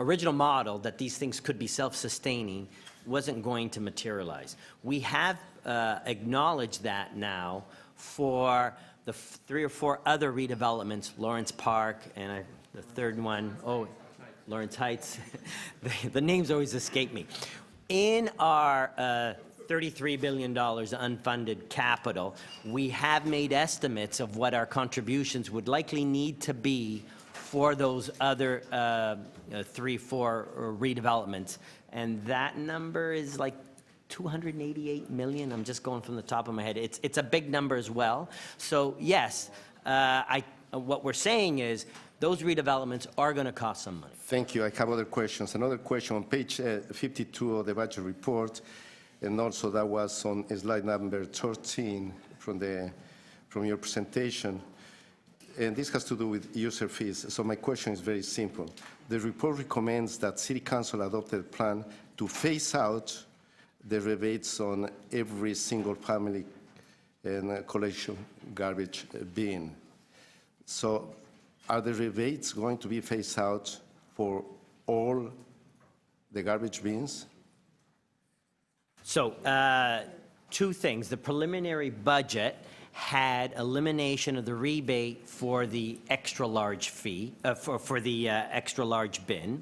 original model, that these things could be self-sustaining, wasn't going to materialize. We have acknowledged that now for the 3 or 4 other redevelopments, Lawrence Park, and the third one, Lawrence Heights. The names always escape me. In our $33 billion unfunded capital, we have made estimates of what our contributions would likely need to be for those other 3, 4 redevelopments. And that number is like $288 million. I'm just going from the top of my head. It's a big number as well. So yes, what we're saying is those redevelopments are going to cost some money. Thank you. I have other questions. Another question on page 52 of the budget report, and also that was on slide number 13 from your presentation. And this has to do with user fees. So my question is very simple. The report recommends that City Council adopted a plan to phase out the rebates on every single family and collection garbage bin. So are the rebates going to be phased out for all the garbage bins? So 2 things. The preliminary budget had elimination of the rebate for the extra large fee, for the extra large bin,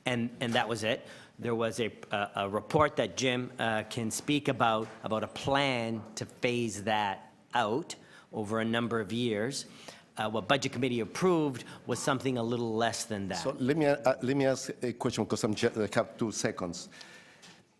and that was it. There was a report that Jim can speak about a plan to phase that out over a number of years. What Budget Committee approved was something a little less than that. So let me ask a question, because I have 2 seconds.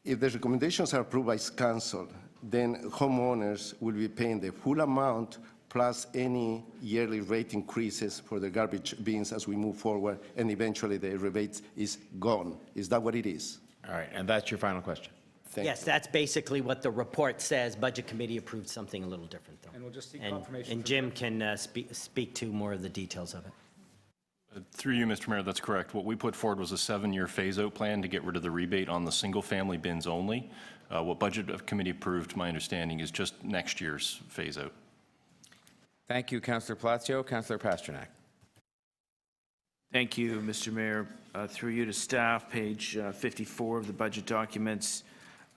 If the recommendations are approved by council, then homeowners will be paying the full amount plus any yearly rate increases for the garbage bins as we move forward, and eventually the rebate is gone. Is that what it is? All right, and that's your final question. Yes, that's basically what the report says. Budget Committee approved something a little different, though. And we'll just seek confirmation. And Jim can speak to more of the details of it. Through you, Mr. Mayor, that's correct. What we put forward was a 7-year phase-out plan to get rid of the rebate on the single-family bins only. What Budget Committee approved, my understanding, is just next year's phase-out. Thank you, Councillor Palacio. Councillor Pasternak. Thank you, Mr. Mayor. Through you to staff, page 54 of the budget documents,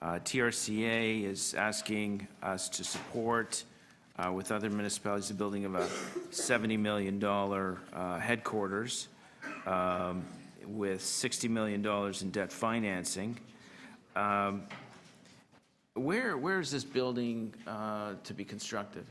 TRCA is asking us to support, with other municipalities, the building of a $70 million headquarters. with $60 million in debt financing. Where is this building to be constructed?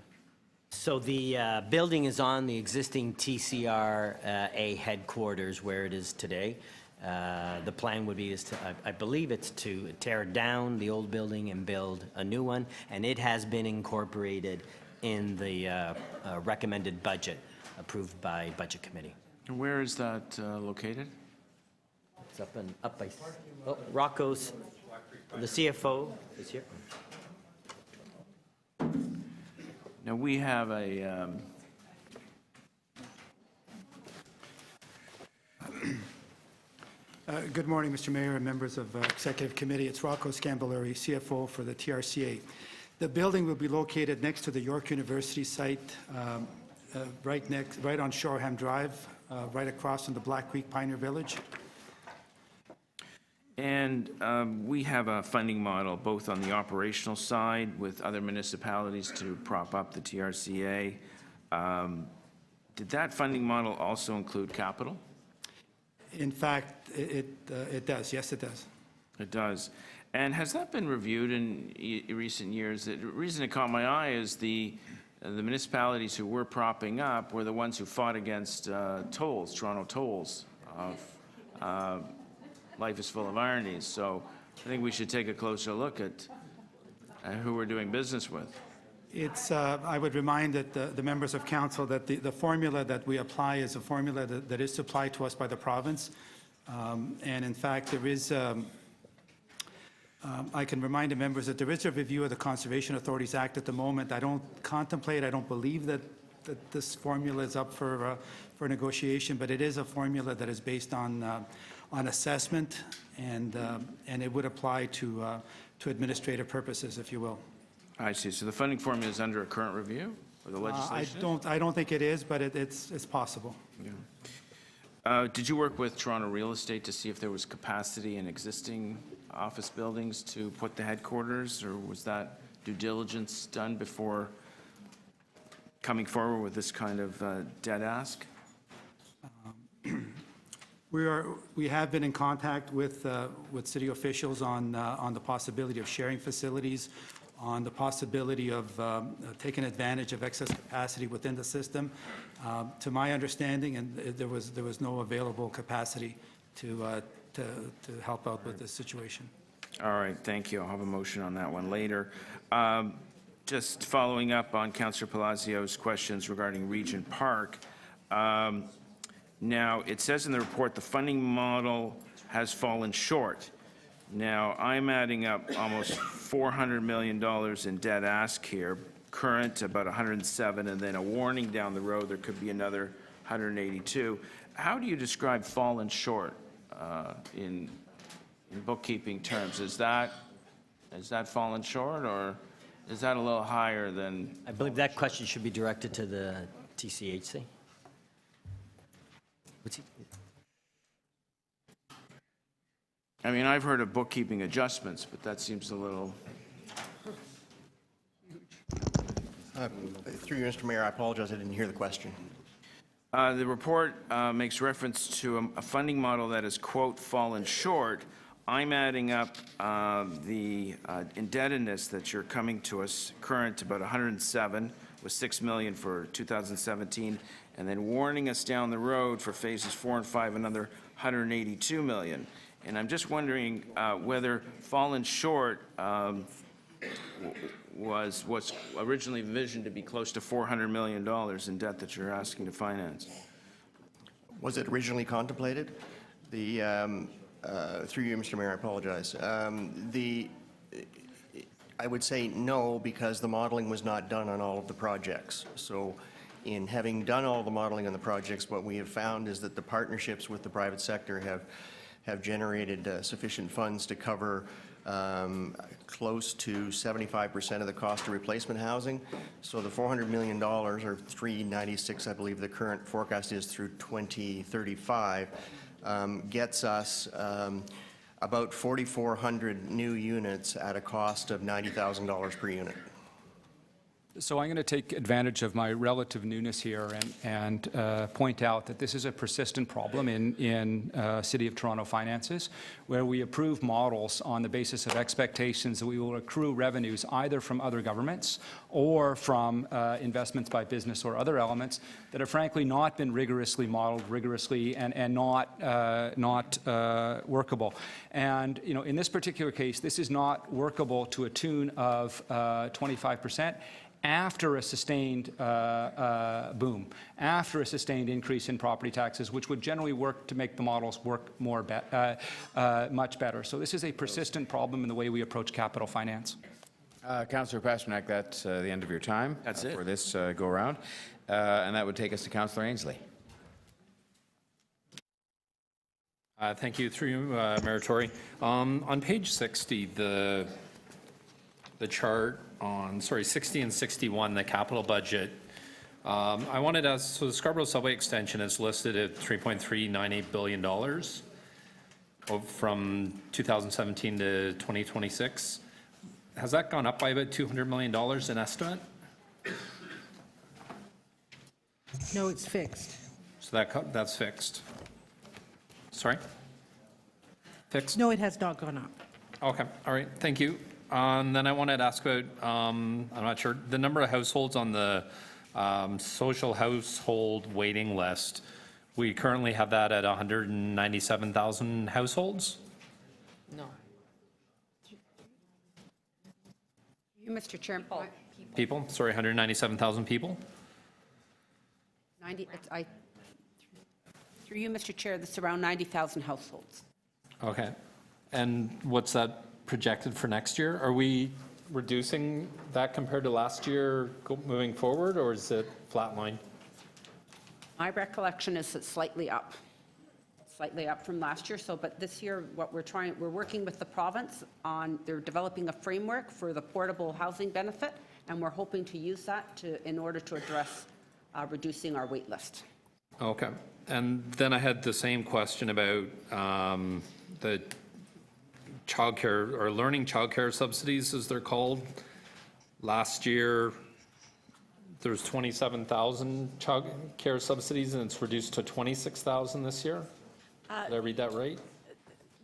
So the building is on the existing TCRA headquarters where it is today. The plan would be I believe it's to tear down the old building and build a new one, and it has been incorporated in the recommended budget approved by Budget Committee. And where is that located? It's up by, oh, Rocco's, the CFO is here. Now, we have a, Good morning, Mr. Mayor and members of Executive Committee. It's Rocco Scambolari, CFO for the TRCA. The building will be located next to the York University site, right on Shoreham Drive, right across from the Black Creek Pioneer Village. and we have a funding model both on the operational side with other municipalities to prop up the TRCA. Did that funding model also include capital? In fact, it does. Yes, it does. It does. And has that been reviewed in recent years? The reason it caught my eye is the municipalities who were propping up were the ones who fought against tolls, Toronto tolls. Life is full of ironies. So I think we should take a closer look at who we're doing business with. It's, I would remind the members of council that the formula that we apply is a formula that is supplied to us by the province. And in fact, there is, I can remind the members that there is a review of the Conservation Authorities Act at the moment. I don't believe that this formula is up for negotiation, but it is a formula that is based on assessment, and it would apply to administrative purposes, if you will. I see. So the funding formula is under a current review, or the legislation? I don't think it is, but it's possible. Yeah. Did you work with Toronto Real Estate to see if there was capacity in existing office buildings to put the headquarters, or was that due diligence done before coming forward with this kind of debt ask? We have been in contact with city officials on the possibility of sharing facilities, on the possibility of taking advantage of excess capacity within the system. To my understanding, and there was no available capacity to help out with this situation. All right, thank you. I'll have a motion on that one later. Just following up on Councillor Palazzo's questions regarding Regent Park. Now, it says in the report the funding model has fallen short. Now, I'm adding up almost $400 million in debt ask here, current about 107, and then a warning down the road there could be another 182. How do you describe fallen short in bookkeeping terms? Is that fallen short, or is that a little higher than? I believe that question should be directed to the TCHC. I mean, I've heard of bookkeeping adjustments, but that seems a little. Through you, Mr. Mayor, I apologize, I didn't hear the question. The report makes reference to a funding model that is, quote, fallen short. I'm adding up the indebtedness that you're coming to us, current about 107, with $6 million for 2017, and then warning us down the road for phases 4 and 5, another $182 million. And I'm just wondering whether fallen short was what's originally envisioned to be close to $400 million in debt that you're asking to finance. Was it originally contemplated? Through you, Mr. Mayor, I apologize. I would say no, because the modeling was not done on all of the projects. So in having done all the modeling on the projects, what we have found is that the partnerships with the private sector have generated sufficient funds to cover close to 75% of the cost of replacement housing. So the $400 million, or $396, I believe the current forecast is through 2035, gets us about 4,400 new units at a cost of $90,000 per unit. So I'm going to take advantage of my relative newness here and point out that this is a persistent problem in City of Toronto finances, where we approve models on the basis of expectations that we will accrue revenues either from other governments or from investments by business or other elements that have frankly not been rigorously modeled, and not workable. And in this particular case, this is not workable to a tune of 25%. After a sustained boom, after a sustained increase in property taxes, which would generally work to make the models work much better. So this is a persistent problem in the way we approach capital finance. Councillor Pasternak, that's the end of your time for this go-around. And that would take us to Councillor Ainsley. Thank you. Through you, Mayor Tory. On page 60, the chart on, 60 and 61, the capital budget. I wanted to ask, so the Scarborough Subway extension is listed at $3.398 billion from 2017 to 2026. Has that gone up by about $200 million in estimate? No, it's fixed. So that's fixed. Sorry? Fixed? No, it has not gone up. Okay, all right, thank you. Then I wanted to ask about, I'm not sure, the number of households on the social household waiting list. We currently have that at 197,000 households? No. You, Mr. Chair. People, sorry, 197,000 people? 90, through you, Mr. Chair, that's around 90,000 households. Okay, and what's that projected for next year? Are we reducing that compared to last year moving forward, or is it flatline? My recollection is it's slightly up from last year. So, but this year, what we're working with the province on, they're developing a framework for the portable housing benefit, and we're hoping to use that in order to address reducing our wait list. Okay, and then I had the same question about the childcare or learning childcare subsidies, as they're called. Last year, there was 27,000 childcare subsidies, and it's reduced to 26,000 this year. Did I read that right?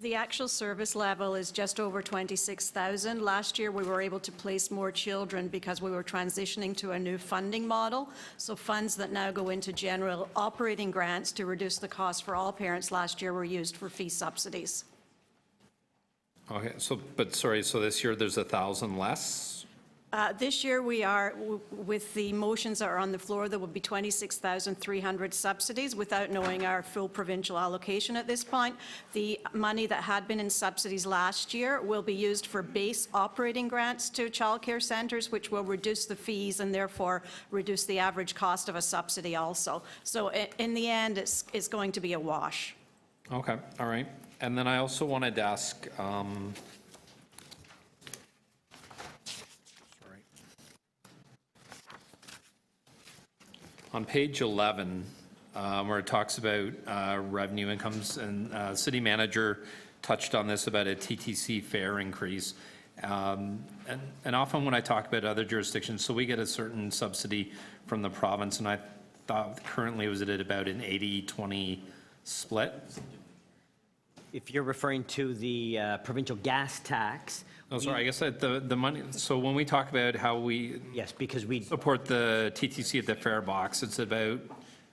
The actual service level is just over 26,000. Last year, we were able to place more children because we were transitioning to a new funding model. So funds that now go into general operating grants to reduce the cost for all parents last year were used for fee subsidies. Okay, so this year there's 1,000 less? This year we are, with the motions that are on the floor, there will be 26,300 subsidies without knowing our full provincial allocation at this point. The money that had been in subsidies last year will be used for base operating grants to childcare centres, which will reduce the fees and therefore reduce the average cost of a subsidy also. So in the end, it's going to be a wash. Okay, all right. And then I also wanted to ask, on page 11, where it talks about revenue incomes, and city manager touched on this about a TTC fare increase. And often when I talk about other jurisdictions, so we get a certain subsidy from the province, and I thought currently it was at about an 80-20 split. If you're referring to the provincial gas tax. Oh, sorry, I guess the money, so when we talk about how we. Yes, because we. Support the TTC at the fare box, it's about.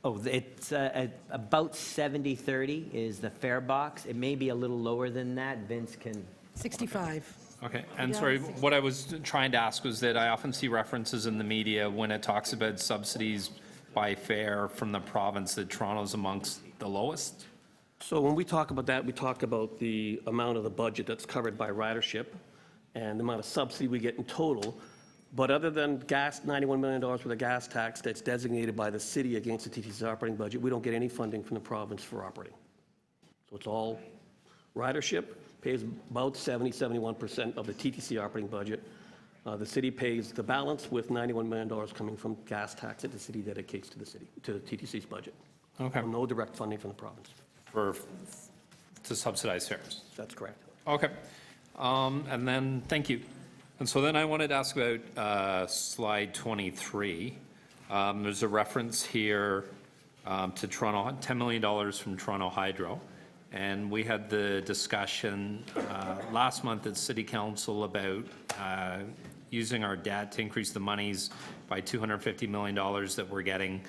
Oh, it's about 70-30 is the fare box. It may be a little lower than that. Vince can. 65. Okay, and sorry, what I was trying to ask was that I often see references in the media when it talks about subsidies by fare from the province that Toronto's amongst the lowest. So when we talk about that, we talk about the amount of the budget that's covered by ridership and the amount of subsidy we get in total. But other than gas, $91 million worth of gas tax that's designated by the city against the TTC operating budget, we don't get any funding from the province for operating. So it's all ridership, pays about 70-71% of the TTC operating budget. The city pays the balance with $91 million coming from gas tax that the city dedicates to the city, to the TTC's budget. Okay. No direct funding from the province. To subsidize fares. That's correct. Okay. And then, thank you. And so then I wanted to ask about slide 23. There's a reference here to Toronto, $10 million from Toronto Hydro. And we had the discussion last month at City Council about using our debt to increase the monies by $250 million that we're getting,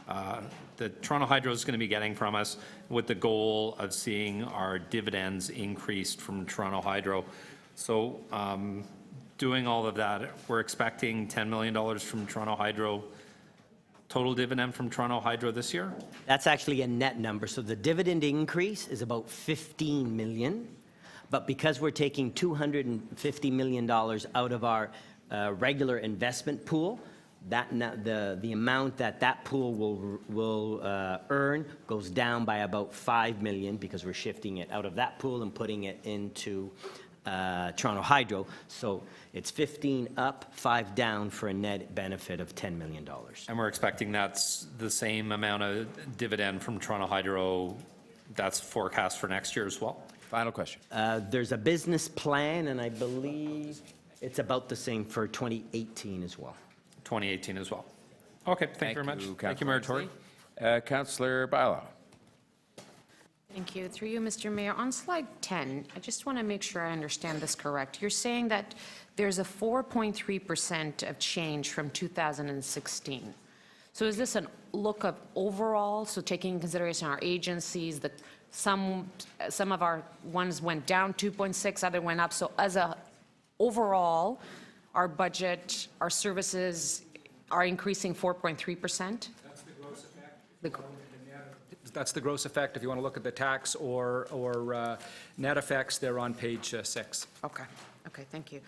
that Toronto Hydro is going to be getting from us, with the goal of seeing our dividends increased from Toronto Hydro. So doing all of that, we're expecting $10 million from Toronto Hydro. Total dividend from Toronto Hydro this year? That's actually a net number. So the dividend increase is about 15 million. But because we're taking $250 million out of our regular investment pool, that the amount that pool will earn goes down by about 5 million, because we're shifting it out of that pool and putting it into Toronto Hydro. So it's 15 up, 5 down, for a net benefit of $10 million. And we're expecting that's the same amount of dividend from Toronto Hydro that's forecast for next year as well? Final question. There's a business plan, and I believe it's about the same for 2018 as well. 2018 as well. Okay, thank you very much. Thank you, Mayor Tory. Councillor Bailao. Thank you. Through you, Mr. Mayor. On slide 10, I just want to make sure I understand this correct. You're saying that there's a 4.3% of change from 2016. So is this a look of overall, so taking into consideration our agencies, that some of our ones went down 2.6, other went up. So as a overall, our budget, our services are increasing 4.3%? That's the gross effect. That's the gross effect. If you want to look at the tax or net effects, they're on page 6. Okay. Okay, thank you.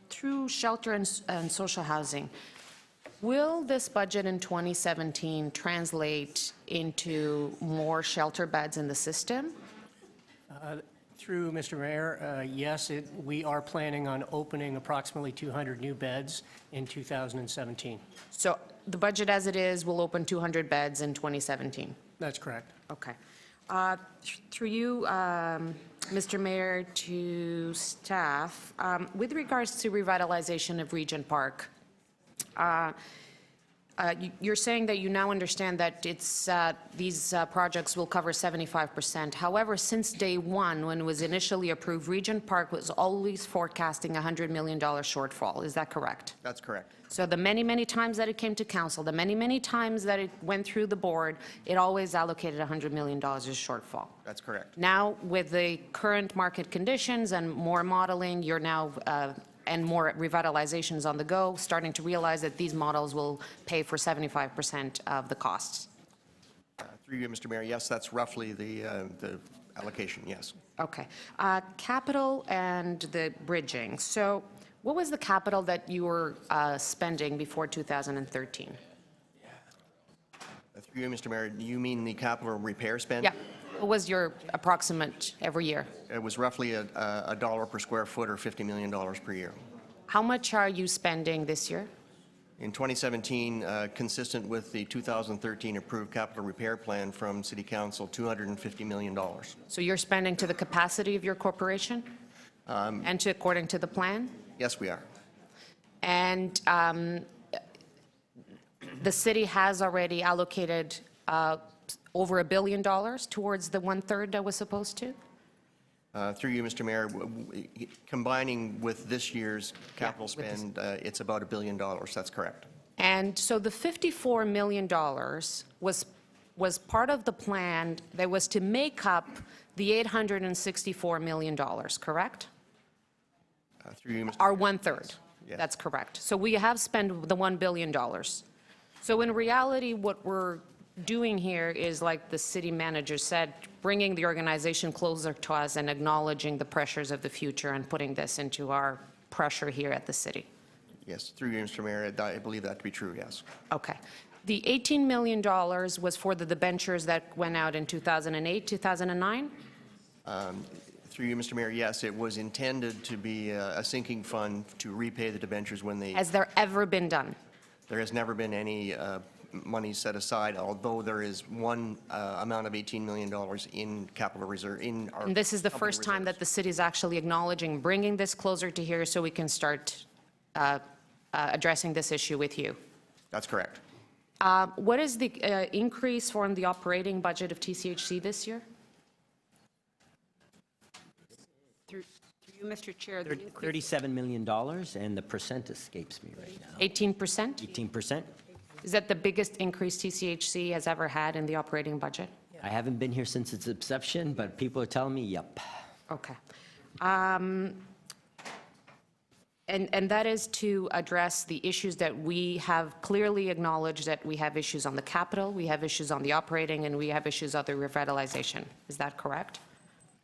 Through shelter and social housing, will this budget in 2017 translate into more shelter beds in the system? Through Mr. Mayor, yes, we are planning on opening approximately 200 new beds in 2017. So the budget as it is will open 200 beds in 2017? That's correct. Okay. Through you, Mr. Mayor, to staff, with regards to revitalization of Regent Park, you're saying that you now understand that it's these projects will cover 75%. However, since day one, when it was initially approved, Regent Park was always forecasting a $100 million shortfall. Is that correct? That's correct. So the many, many times that it came to council, the many, many times that it went through the board, it always allocated $100 million as shortfall. That's correct. Now, with the current market conditions and more modeling, you're now and more revitalizations on the go, starting to realize that these models will pay for 75% of the costs. Through you, Mr. Mayor, yes, that's roughly the allocation, yes. Okay. Capital and the bridging. So what was the capital that you were spending before 2013? Through you, Mr. Mayor, you mean the capital repair spend? Yeah. What was your approximate every year? It was roughly a dollar per square foot, or $50 million per year. How much are you spending this year? In 2017, consistent with the 2013 approved capital repair plan from City Council, $250 million. So you're spending to the capacity of your corporation and according to the plan? Yes, we are. And the city has already allocated over $1 billion towards the 1/3 that was supposed to? Through you, Mr. Mayor, combining with this year's capital spend, it's about $1 billion. That's correct. And so the $54 million was part of the plan that was to make up the $864 million, correct? Through you, Mr. Our 1/3. Yes. That's correct. So we have spent the $1 billion. So in reality, what we're doing here is, like the city manager said, bringing the organization closer to us and acknowledging the pressures of the future and putting this into our pressure here at the city. Yes, through you, Mr. Mayor, I believe that to be true, yes. Okay. The $18 million was for the debentures that went out in 2008, 2009? Through you, Mr. Mayor, yes, it was intended to be a sinking fund to repay the debentures when they... Has there ever been done? There has never been any money set aside, although there is one amount of $18 million in capital reserve, in our. And this is the company first time reserves. that the city is actually acknowledging bringing this closer to here so we can start addressing this issue with you. That's correct. What is the increase from the operating budget of TCHC this year? Through you, Mr. Chair, the increase. $37 million, and the percent escapes me right now. 18%? 18%? Is that the biggest increase TCHC has ever had in the operating budget? I haven't been here since its inception, but people are telling me, yep. Okay. And that is to address the issues that we have clearly acknowledged, that we have issues on the capital, we have issues on the operating, and we have issues on the revitalization. Is that correct?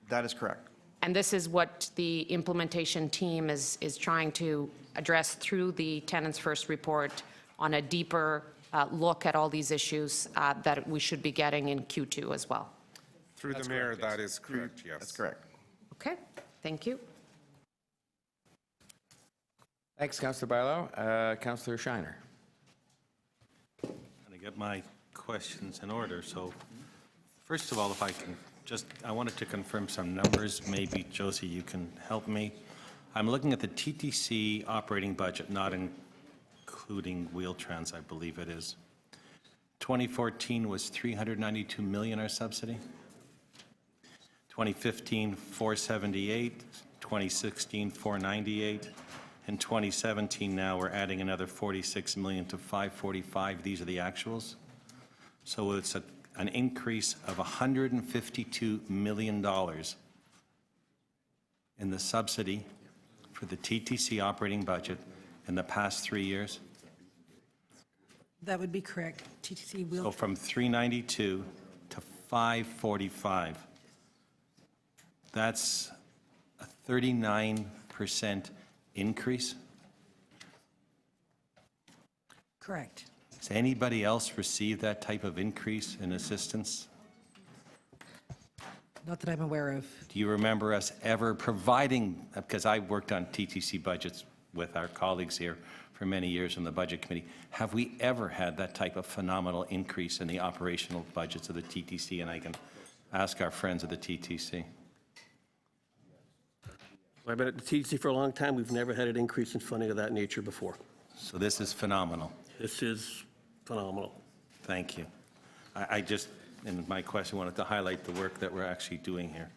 That is correct. And this is what the implementation team is trying to address through the Tenants First report on a deeper look at all these issues that we should be getting in Q2 as well. Through the mayor, that is correct, yes. That's correct. Okay, thank you. Thanks, Councillor Bailão. Councillor Shiner. I'm going to get my questions in order. So first of all, if I can I wanted to confirm some numbers. Maybe, Josie, you can help me. I'm looking at the TTC operating budget, not including Wheel-Trans, I believe it is. 2014 was $392 million our subsidy. 2015, 478. 2016, 498. In 2017, now we're adding another 46 million to 545. These are the actuals. So it's an increase of $152 million in the subsidy for the TTC operating budget in the past 3 years. That would be correct. TTC will. So from 392 to 545. That's a 39% increase. Correct. Has anybody else received that type of increase in assistance? Not that I'm aware of. Do you remember us ever providing, because I worked on TTC budgets with our colleagues here for many years in the Budget Committee, have we ever had that type of phenomenal increase in the operational budgets of the TTC? And I can ask our friends of the TTC. I've been at the TTC for a long time. We've never had an increase in funding of that nature before. So this is phenomenal. This is phenomenal. Thank you. I just, in my question, wanted to highlight the work that we're actually doing here.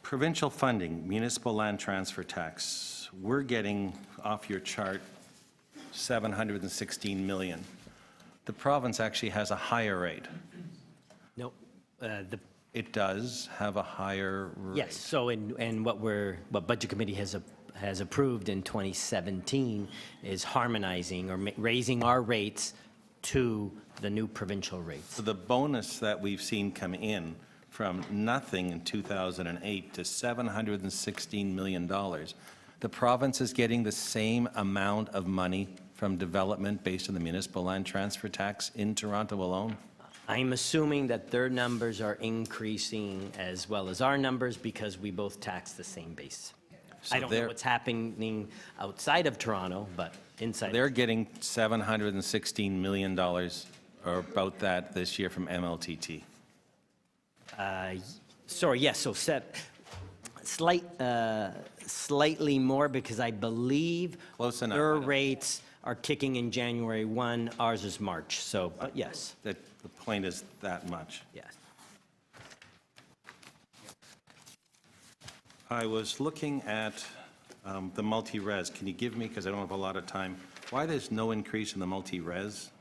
Provincial funding, municipal land transfer tax. We're getting, off your chart, 716 million. The province actually has a higher rate. Nope. It does have a higher rate. Yes, so what Budget Committee has approved in 2017 is harmonizing or raising our rates to the new provincial rates. So the bonus that we've seen come in from nothing in 2008 to $716 million, the province is getting the same amount of money from development based on the municipal land transfer tax in Toronto alone? I'm assuming that their numbers are increasing as well as our numbers because we both tax the same base. So I don't know what's happening outside of Toronto, but inside. They're getting $716 million or about that this year from MLTT. Sorry, yes, so slightly more because I believe Close enough, their rates are kicking in January 1, ours is March, so, but yes. The point is that much. Yes. I was looking at the multi-res. Can you give me, because I don't have a lot of time, why there's no increase in the multi-res?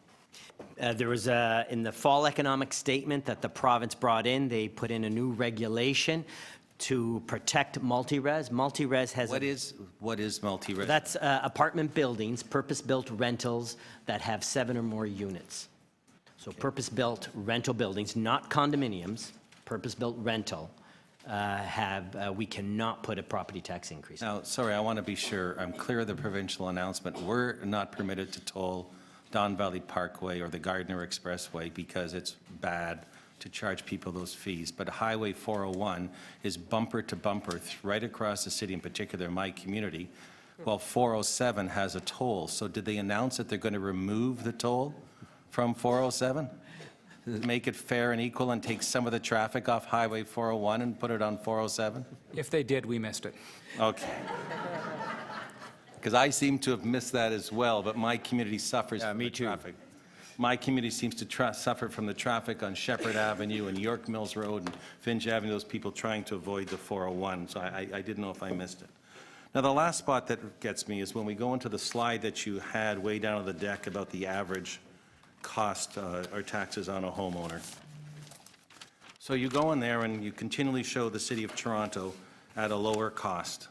There was in the fall economic statement that the province brought in, they put in a new regulation to protect multi-res. Multi-res has What is multi-res? That's apartment buildings, purpose-built rentals that have 7 or more units. So purpose-built rental buildings, not condominiums, purpose-built rental, we cannot put a property tax increase. Now, sorry, I want to be sure I'm clear of the provincial announcement. We're not permitted to toll Don Valley Parkway or the Gardner Expressway because it's bad to charge people those fees. But Highway 401 is bumper to bumper right across the city, in particular my community, Well, 407 has a toll, so did they announce that they're going to remove the toll from 407? Make it fair and equal and take some of the traffic off Highway 401 and put it on 407? If they did, we missed it. Okay. Because I seem to have missed that as well, but my community suffers from the traffic. My community seems to suffer from the traffic on Shepherd Avenue and York Mills Road and Finch Avenue, those people trying to avoid the 401, so I didn't know if I missed it. Now, the last spot that gets me is when we go into the slide that you had way down on the deck about the average cost or taxes on a homeowner. So you go in there and you continually show the City of Toronto at a lower cost,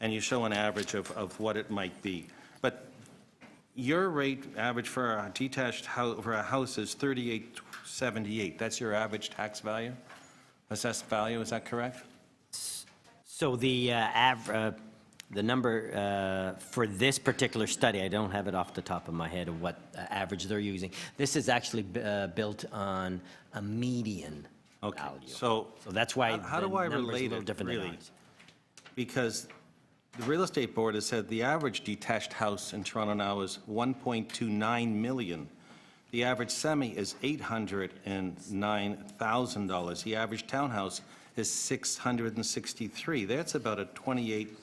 and you show an average of what it might be. But your rate average for a detached house, for a house is $38.78. That's your average tax value, assessed value, is that correct? So the number for this particular study, I don't have it off the top of my head of what average they're using. This is actually built on a median value. So that's why how the do I number's a relate little it, different than really? ours. Because the real estate board has said the average detached house in Toronto now is $1.29 million. The average semi is $809,000. The average townhouse is $663,000. That's about a 28.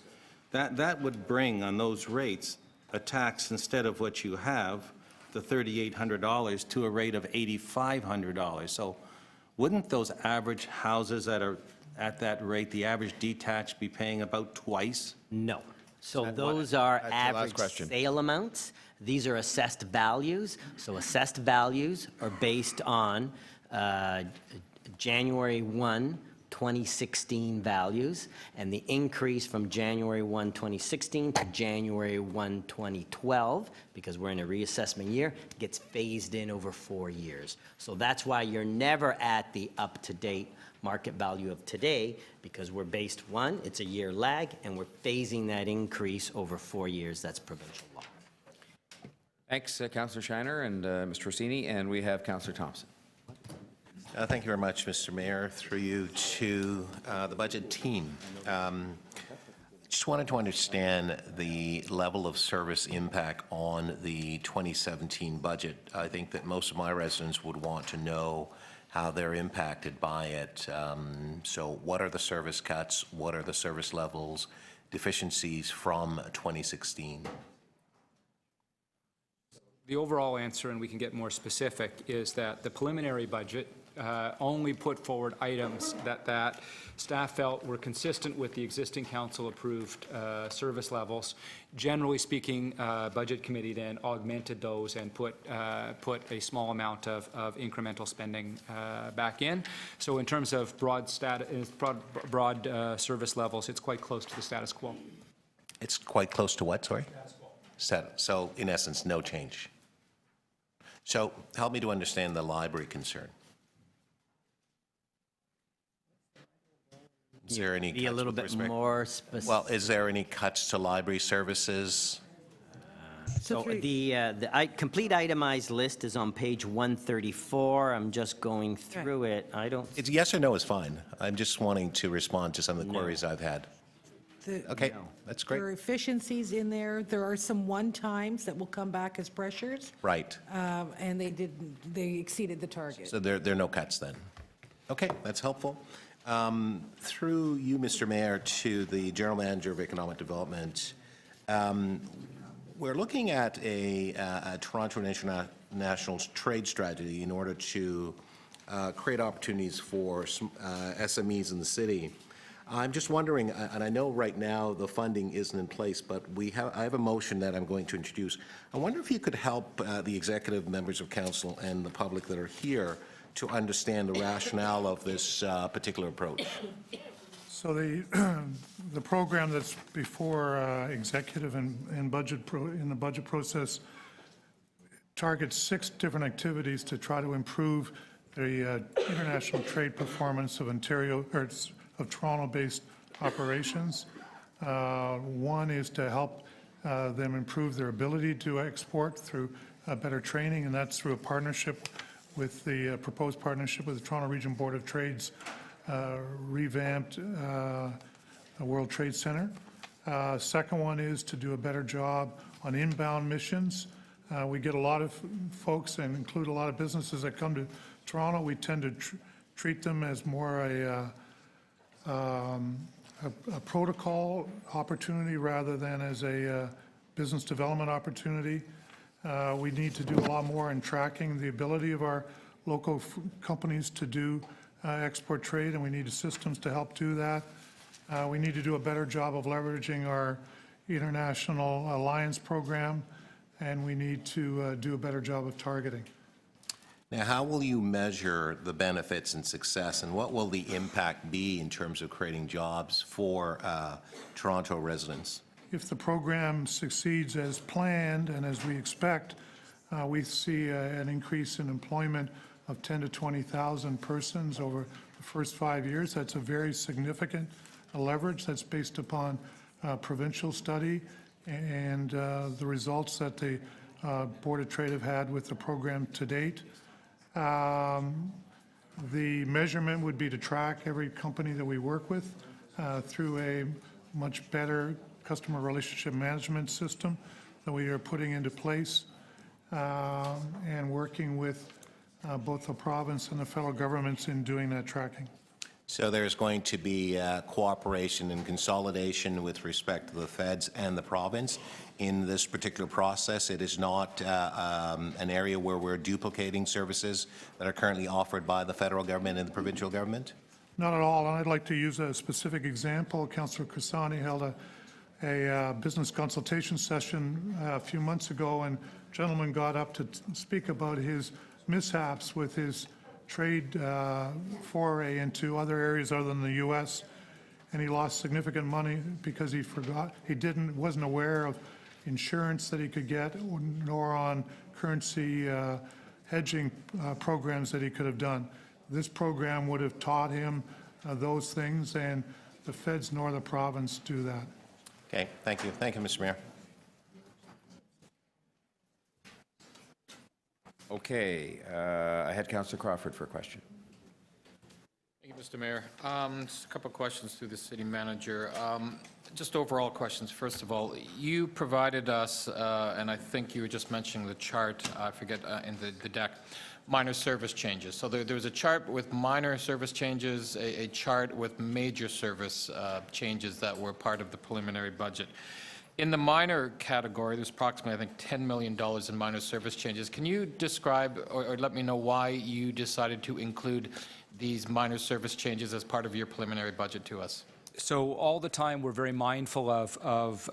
That would bring on those rates a tax instead of what you have, the $3,800, to a rate of $8,500. So wouldn't those average houses that are at that rate, the average detached, be paying about twice? No. So those are average sale amounts. These are assessed values. So assessed values are based on January 1, 2016 values, and the increase from January 1, 2016 to January 1, 2012, because we're in a reassessment year, gets phased in over 4 years. So that's why you're never at the up-to-date market value of today, because we're based, one, it's a year lag, and we're phasing that increase over 4 years. That's provincial law. Thanks, Councillor Shiner and Mr. Rossini, and we have Councillor Thompson. Thank you very much, Mr. Mayor. Through you to the budget team. Just wanted to understand the level of service impact on the 2017 budget. I think that most of my residents would want to know how they're impacted by it. So what are the service cuts? What are the service levels, deficiencies from 2016? The overall answer, and we can get more specific, is that the preliminary budget only put forward items that staff felt were consistent with the existing council-approved service levels. Generally speaking, Budget Committee then augmented those and put a small amount of incremental spending back in. So in terms of broad service levels, it's quite close to the status quo. It's quite close to what, sorry? Status quo. So in essence, no change. So help me to understand the library concern. Is there any Be a little bit more specific. Well, is there any cuts to library services? So the complete itemized list is on page 134. I'm just going through it. I don't. It's yes or no is fine. I'm just wanting to respond to some of the queries I've had. Okay, that's great. There are efficiencies in there. There are some one-times that will come back as pressures. Right. And they exceeded the target. So there are no cuts then. Okay, that's helpful. Through you, Mr. Mayor, to the General Manager of Economic Development, we're looking at a Toronto International trade strategy in order to create opportunities for SMEs in the city. I'm just wondering, and I know right now the funding isn't in place, but I have a motion that I'm going to introduce. I wonder if you could help the executive members of council and the public that are here to understand the rationale of this particular approach. So the program that's before executive and in the budget process targets 6 different activities to try to improve the international trade performance of Toronto-based operations. One is to help them improve their ability to export through better training, and that's through a partnership with the proposed partnership with the Toronto Region Board of Trade's revamped World Trade Center. Second one is to do a better job on inbound missions. We get a lot of folks, and include a lot of businesses that come to Toronto. We tend to treat them as more a protocol opportunity rather than as a business development opportunity. We need to do a lot more in tracking the ability of our local companies to do export trade, and we need systems to help do that. We need to do a better job of leveraging our international alliance program, and we need to do a better job of targeting. Now, how will you measure the benefits and success, and what will the impact be in terms of creating jobs for Toronto residents? If the program succeeds as planned and as we expect, we see an increase in employment of 10 to 20,000 persons over the first 5 years. That's a very significant leverage. That's based upon provincial study and the results that the Board of Trade have had with the program to date. The measurement would be to track every company that we work with through a much better customer relationship management system that we are putting into place and working with both the province and the federal governments in doing that tracking. So there's going to be cooperation and consolidation with respect to the feds and the province in this particular process. It is not an area where we're duplicating services that are currently offered by the federal government and the provincial government? Not at all, and I'd like to use a specific example. Councillor Cressani held a business consultation session a few months ago, and a gentleman got up to speak about his mishaps with his trade foray into other areas other than the U.S., and he lost significant money because he wasn't aware of insurance that he could get, nor on currency hedging programs that he could have done. This program would have taught him those things, and the feds nor the province do that. Okay, thank you. Thank you, Mr. Mayor. Okay, I had Councillor Crawford for a question. Thank you, Mr. Mayor. Just a couple of questions through the city manager. Just overall questions. First of all, you provided us, and I think you were just mentioning the chart, I forget, in the deck, minor service changes. So there was a chart with minor service changes, a chart with major service changes that were part of the preliminary budget. In the minor category, there's approximately, I think, $10 million in minor service changes. Can you describe or let me know why you decided to include these minor service changes as part of your preliminary budget to us? So all the time, we're very mindful of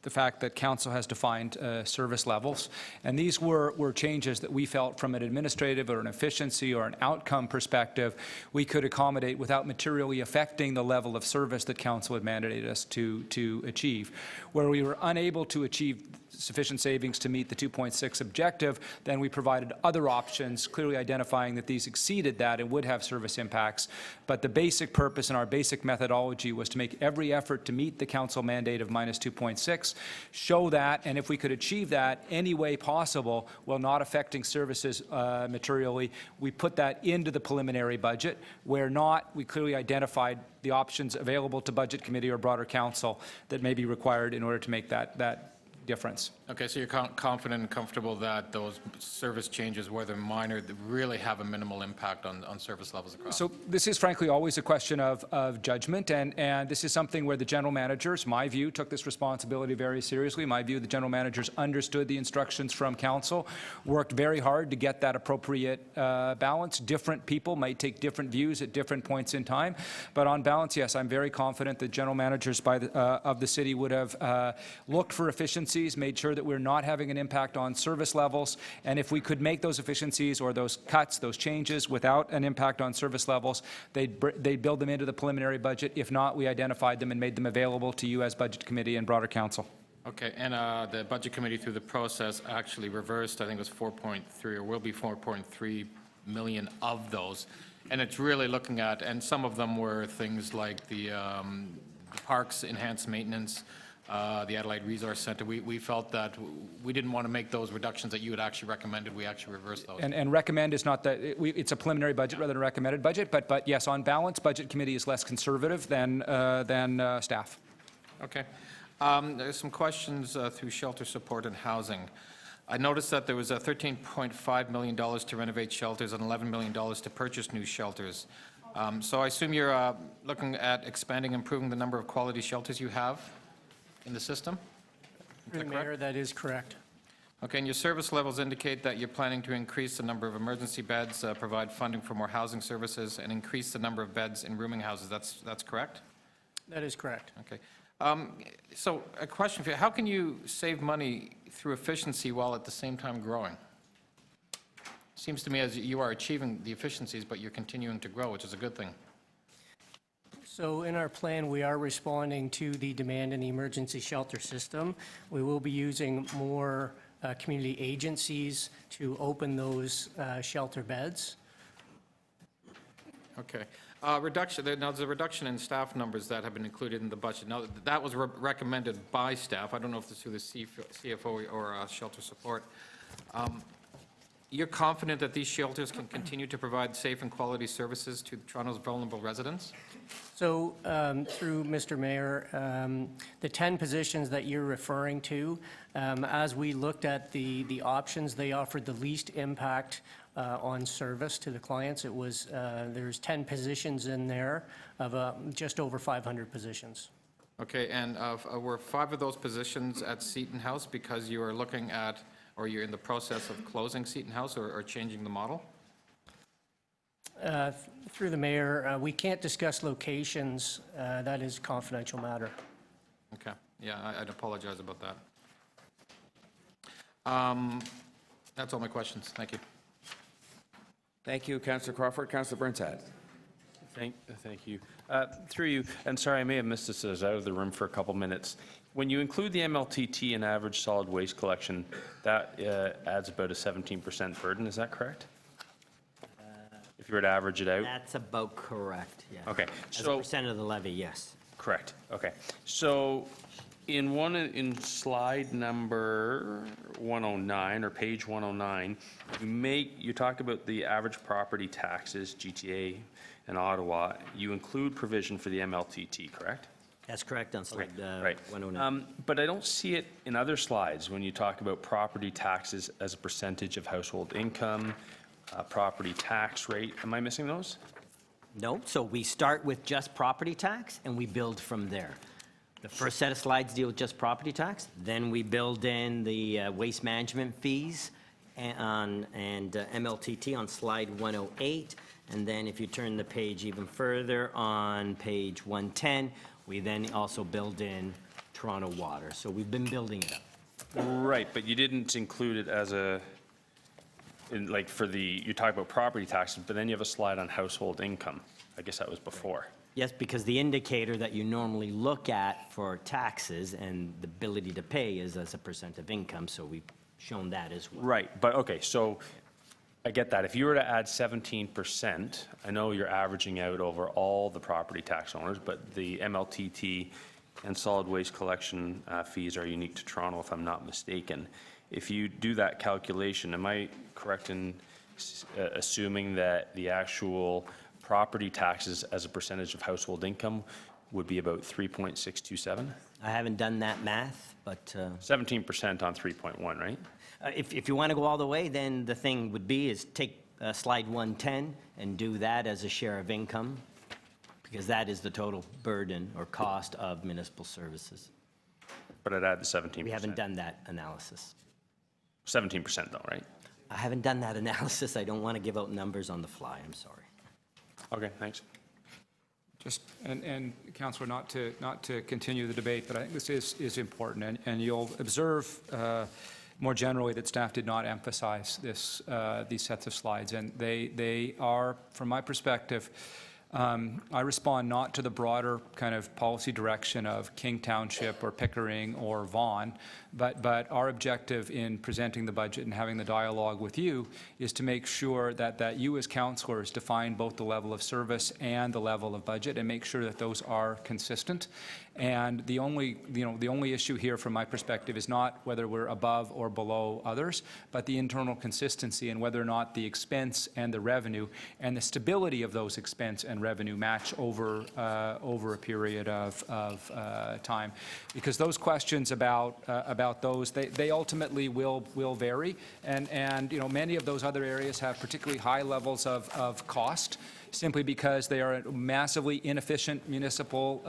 the fact that council has defined service levels, and these were changes that we felt from an administrative or an efficiency or an outcome perspective we could accommodate without materially affecting the level of service that council had mandated us to achieve. Where we were unable to achieve sufficient savings to meet the 2.6 objective, then we provided other options, clearly identifying that these exceeded that and would have service impacts. But the basic purpose and our basic methodology was to make every effort to meet the council mandate of minus 2.6, show that, and if we could achieve that any way possible while not affecting services materially, we put that into the preliminary budget. Where not, we clearly identified the options available to Budget Committee or broader council that may be required in order to make that difference. Okay, so you're confident and comfortable that those service changes, whether minor, really have a minimal impact on service levels across? So this is frankly always a question of judgment, and this is something where the general managers, my view, took this responsibility very seriously. My view, the general managers understood the instructions from council, worked very hard to get that appropriate balance. Different people might take different views at different points in time, but on balance, yes, I'm very confident that general managers of the city would have looked for efficiencies, made sure that we're not having an impact on service levels, and if we could make those efficiencies or those cuts, those changes without an impact on service levels, they'd build them into the preliminary budget. If not, we identified them and made them available to you as Budget Committee and broader council. Okay, and the Budget Committee through the process actually reversed, I think it was 4.3 or will be 4.3 million of those, and it's really looking at, and some of them were things like the parks enhanced maintenance, the Adelaide Resource Centre. We felt that we didn't want to make those reductions that you had actually recommended. We actually reversed those. And recommend is not that, it's a preliminary budget rather than a recommended budget, but yes, on balance, Budget Committee is less conservative than staff. Okay. There's some questions through shelter support and housing. I noticed that there was $13.5 million to renovate shelters and $11 million to purchase new shelters. So I assume you're looking at expanding, improving the number of quality shelters you have in the system? Through the mayor, that is correct. Okay, and your service levels indicate that you're planning to increase the number of emergency beds, provide funding for more housing services, and increase the number of beds in rooming houses. That's correct? That is correct. Okay. So a question for you, how can you save money through efficiency while at the same time growing? Seems to me as you are achieving the efficiencies, but you're continuing to grow, which is a good thing. So in our plan, we are responding to the demand in the emergency shelter system. We will be using more community agencies to open those shelter beds. Okay. Reduction, now there's a reduction in staff numbers that have been included in the budget. Now, that was recommended by staff. I don't know if it's through the CFO or shelter support. You're confident that these shelters can continue to provide safe and quality services to Toronto's vulnerable residents? So through Mr. Mayor, the 10 positions that you're referring to, as we looked at the options, they offered the least impact on service to the clients. It was, there's 10 positions in there of just over 500 positions. Okay, and were 5 of those positions at Seton House because you are looking at, or you're in the process of closing Seton House or changing the model? Through the mayor, we can't discuss locations. That is a confidential matter. Okay, yeah, I'd apologize about that. That's all my questions. Thank you. Thank you, Councillor Crawford. Councillor Burnside. Thank you. Through you, and sorry, I may have missed this as I was out of the room for a couple minutes. When you include the MLTT in average solid waste collection, that adds about a 17% burden, is that correct? If you were to average it out? That's about correct, yeah. Okay. As a percent of the levy, yes. Correct, okay. So in slide number 109, or page 109, you talk about the average property taxes, GTA and Ottawa. You include provision for the MLTT, correct? That's correct on slide right. 109. But I don't see it in other slides when you talk about property taxes as a percentage of household income, property tax rate. Am I missing those? No, so we start with just property tax and we build from there. The first set of slides deal with just property tax, then we build in the waste management fees and MLTT on slide 108, and then if you turn the page even further on page 110, we then also build in Toronto Water. So we've been building it up. Right, but you didn't include it as a, like for the, you talk about property taxes, but then you have a slide on household income. I guess that was before. Yes, because the indicator that you normally look at for taxes and the ability to pay is as a percent of income, so we've shown that as well. Right, but okay, so I get that. If you were to add 17%, I know you're averaging out over all the property tax owners, but the MLTT and solid waste collection fees are unique to Toronto, if I'm not mistaken. If you do that calculation, am I correct in assuming that the actual property taxes as a percentage of household income would be about 3.627? I haven't done that math, but... 17% on 3.1, right? If you want to go all the way, then the thing would be is take slide 110 and do that as a share of income, because that is the total burden or cost of municipal services. But I'd add the 17%. We haven't done that analysis. 17% though, right? I haven't done that analysis. I don't want to give out numbers on the fly. I'm sorry. Okay, thanks. Just, and Councillor, not to continue the debate, but I think this is important, and you'll observe more generally that staff did not emphasize these sets of slides, and they are, from my perspective, I respond not to the broader kind of policy direction of King Township or Pickering or Vaughan, but our objective in presenting the budget and having the dialogue with you is to make sure that you as councillors define both the level of service and the level of budget and make sure that those are consistent. And the only issue here from my perspective is not whether we're above or below others, but the internal consistency and whether or not the expense and the revenue and the stability of those expense and revenue match over a period of time. Because those questions about those, they ultimately will vary. And you know, many of those other areas have particularly high levels of cost simply because they are a massively inefficient municipal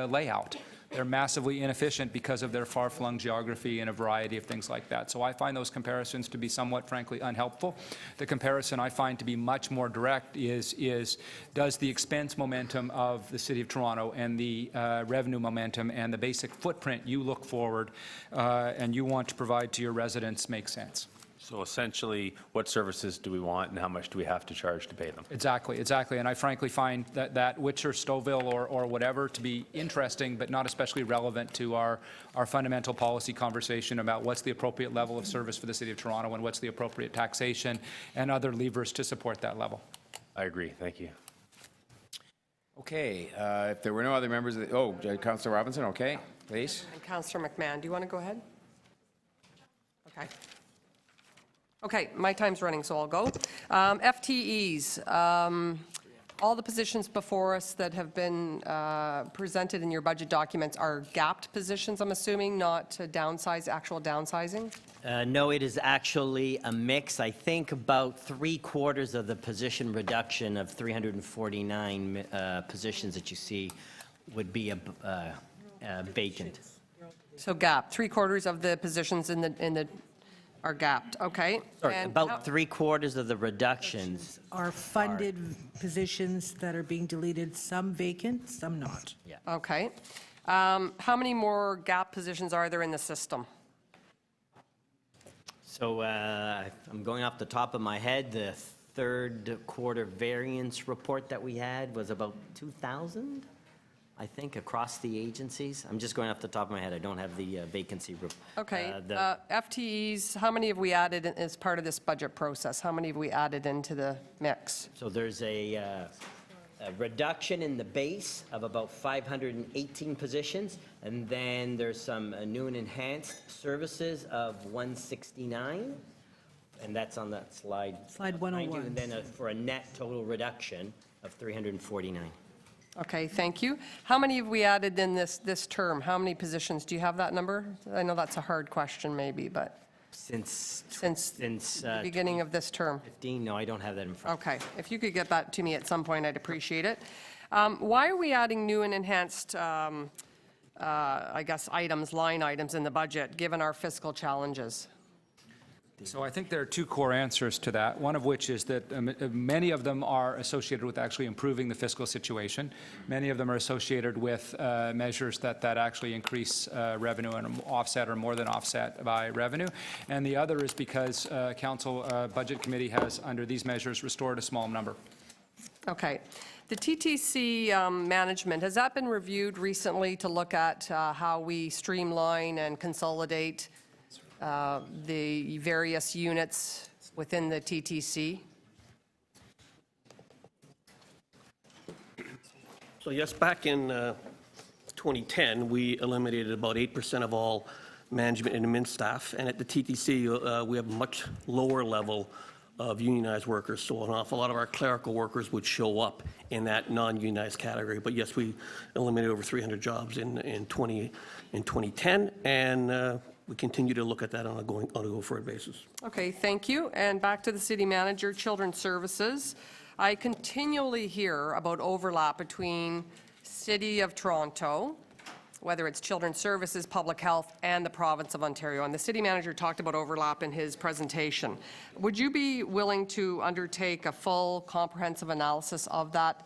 layout. They're massively inefficient because of their far-flung geography and a variety of things like that. So I find those comparisons to be somewhat, frankly, unhelpful. The comparison I find to be much more direct is does the expense momentum of the City of Toronto and the revenue momentum and the basic footprint you look forward and you want to provide to your residents make sense? So essentially, what services do we want and how much do we have to charge to pay them? Exactly. And I frankly find that Whitcher, Stouffville, or whatever to be interesting, but not especially relevant to our fundamental policy conversation about what's the appropriate level of service for the City of Toronto and what's the appropriate taxation and other levers to support that level. I agree. Thank you. Okay, if there were no other members of the, Councillor Robinson, okay, please. And Councillor McMahon, do you want to go ahead? Okay. Okay, my time's running, so I'll go. FTEs, all the positions before us that have been presented in your budget documents are gapped positions, I'm assuming, not actual downsizing? No, it is actually a mix. I think about 3/4 of the position reduction of 349 positions that you see would be vacant. So gap, 3/4 of the positions in the are gapped, okay? Sorry, And about 3/4 of the reductions. Are funded positions that are being deleted, some vacant, some not. Yeah. Okay. How many more gap positions are there in the system? So I'm going off the top of my head. The third quarter variance report that we had was about 2,000, I think, across the agencies. I'm just going off the top of my head. I don't have the vacancy. Okay. FTEs, how many have we added as part of this budget process? How many have we added into the mix? So there's a reduction in the base of about 518 positions, and then there's some new and enhanced services of 169, and that's on that slide. Slide behind you, 101. And then for a net total reduction of 349. Okay, thank you. How many have we added in this term? How many positions? Do you have that number? I know that's a hard question maybe, but Since the beginning of this term. 15, no, I don't have that in front. Okay, if you could get that to me at some point, I'd appreciate it. Why are we adding new and enhanced, I guess, line items in the budget, given our fiscal challenges? So I think there are two core answers to that, one of which is that many of them are associated with actually improving the fiscal situation. Many of them are associated with measures that actually increase revenue and offset or more than offset by revenue. And the other is because Council Budget Committee has, under these measures, restored a small number. Okay. The TTC management, has that been reviewed recently to look at how we streamline and consolidate the various units within the TTC? So yes, back in 2010, we eliminated about 8% of all management and admin staff, and at the TTC, we have a much lower level of unionized workers, so an awful lot of our clerical workers would show up in that non-unionized category. But yes, we eliminated over 300 jobs in 2010, and we continue to look at that on a go-forward basis. Okay, thank you. And back to the city manager, Children's Services. I continually hear about overlap between City of Toronto, whether it's Children's Services, Public Health, and the province of Ontario. And the city manager talked about overlap in his presentation. Would you be willing to undertake a full comprehensive analysis of that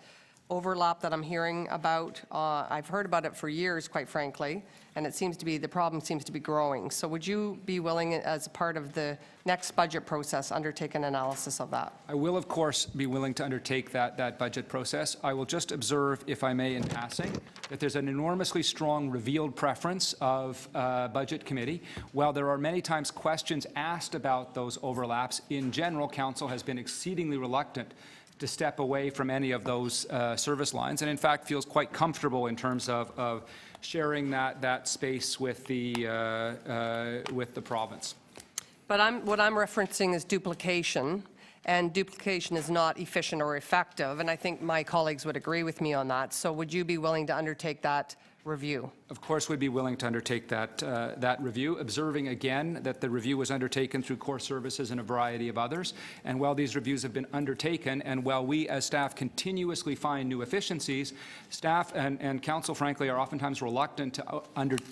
overlap that I'm hearing about? I've heard about it for years, quite frankly, and it seems to be, the problem seems to be growing. So would you be willing, as part of the next budget process, undertake an analysis of that? I will, of course, be willing to undertake that budget process. I will just observe, if I may, in passing, that there's an enormously strong revealed preference of Budget Committee. While there are many times questions asked about those overlaps, in general, Council has been exceedingly reluctant to step away from any of those service lines, and in fact feels quite comfortable in terms of sharing that space with the province. But what I'm referencing is duplication, and duplication is not efficient or effective, and I think my colleagues would agree with me on that. So would you be willing to undertake that review? Of course, we'd be willing to undertake that review, observing again that the review was undertaken through core services and a variety of others. And while these reviews have been undertaken, and while we as staff continuously find new efficiencies, staff and council, frankly, are oftentimes reluctant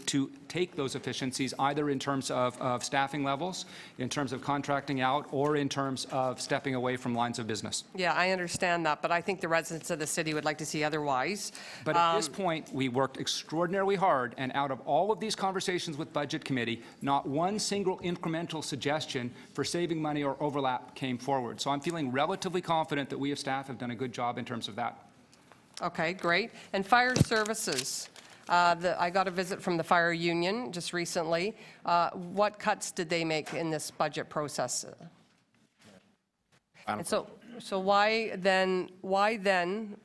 to take those efficiencies, either in terms of staffing levels, in terms of contracting out, or in terms of stepping away from lines of business. Yeah, I understand that, but I think the residents of the city would like to see otherwise. But at this point, we worked extraordinarily hard, and out of all of these conversations with Budget Committee, not one single incremental suggestion for saving money or overlap came forward. So I'm feeling relatively confident that we as staff have done a good job in terms of that. Okay, great. And fire services. I got a visit from the fire union just recently. What cuts did they make in this budget process? And so why then,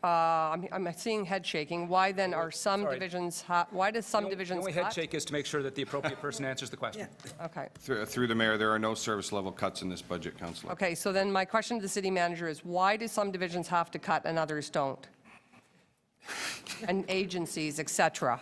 I'm seeing head shaking, why then are some divisions, why does some divisions The only cut? head shake is to make sure that the appropriate person answers the question. Okay. Through the mayor, there are no service level cuts in this budget, Councillor. Okay, so then my question to the city manager is, why do some divisions have to cut and others don't? And agencies, et cetera.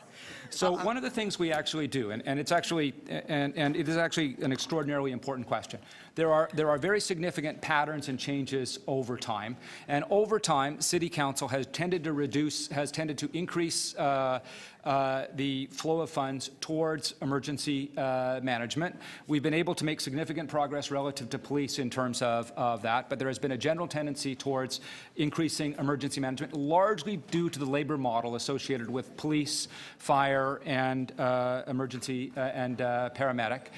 So one of the things we actually do, and it's actually, and it is actually an extraordinarily important question. There are very significant patterns and changes over time, and over time, City Council has tended to increase the flow of funds towards emergency management. We've been able to make significant progress relative to police in terms of that, but there has been a general tendency towards increasing emergency management, largely due to the labor model associated with police, fire, and emergency and paramedic.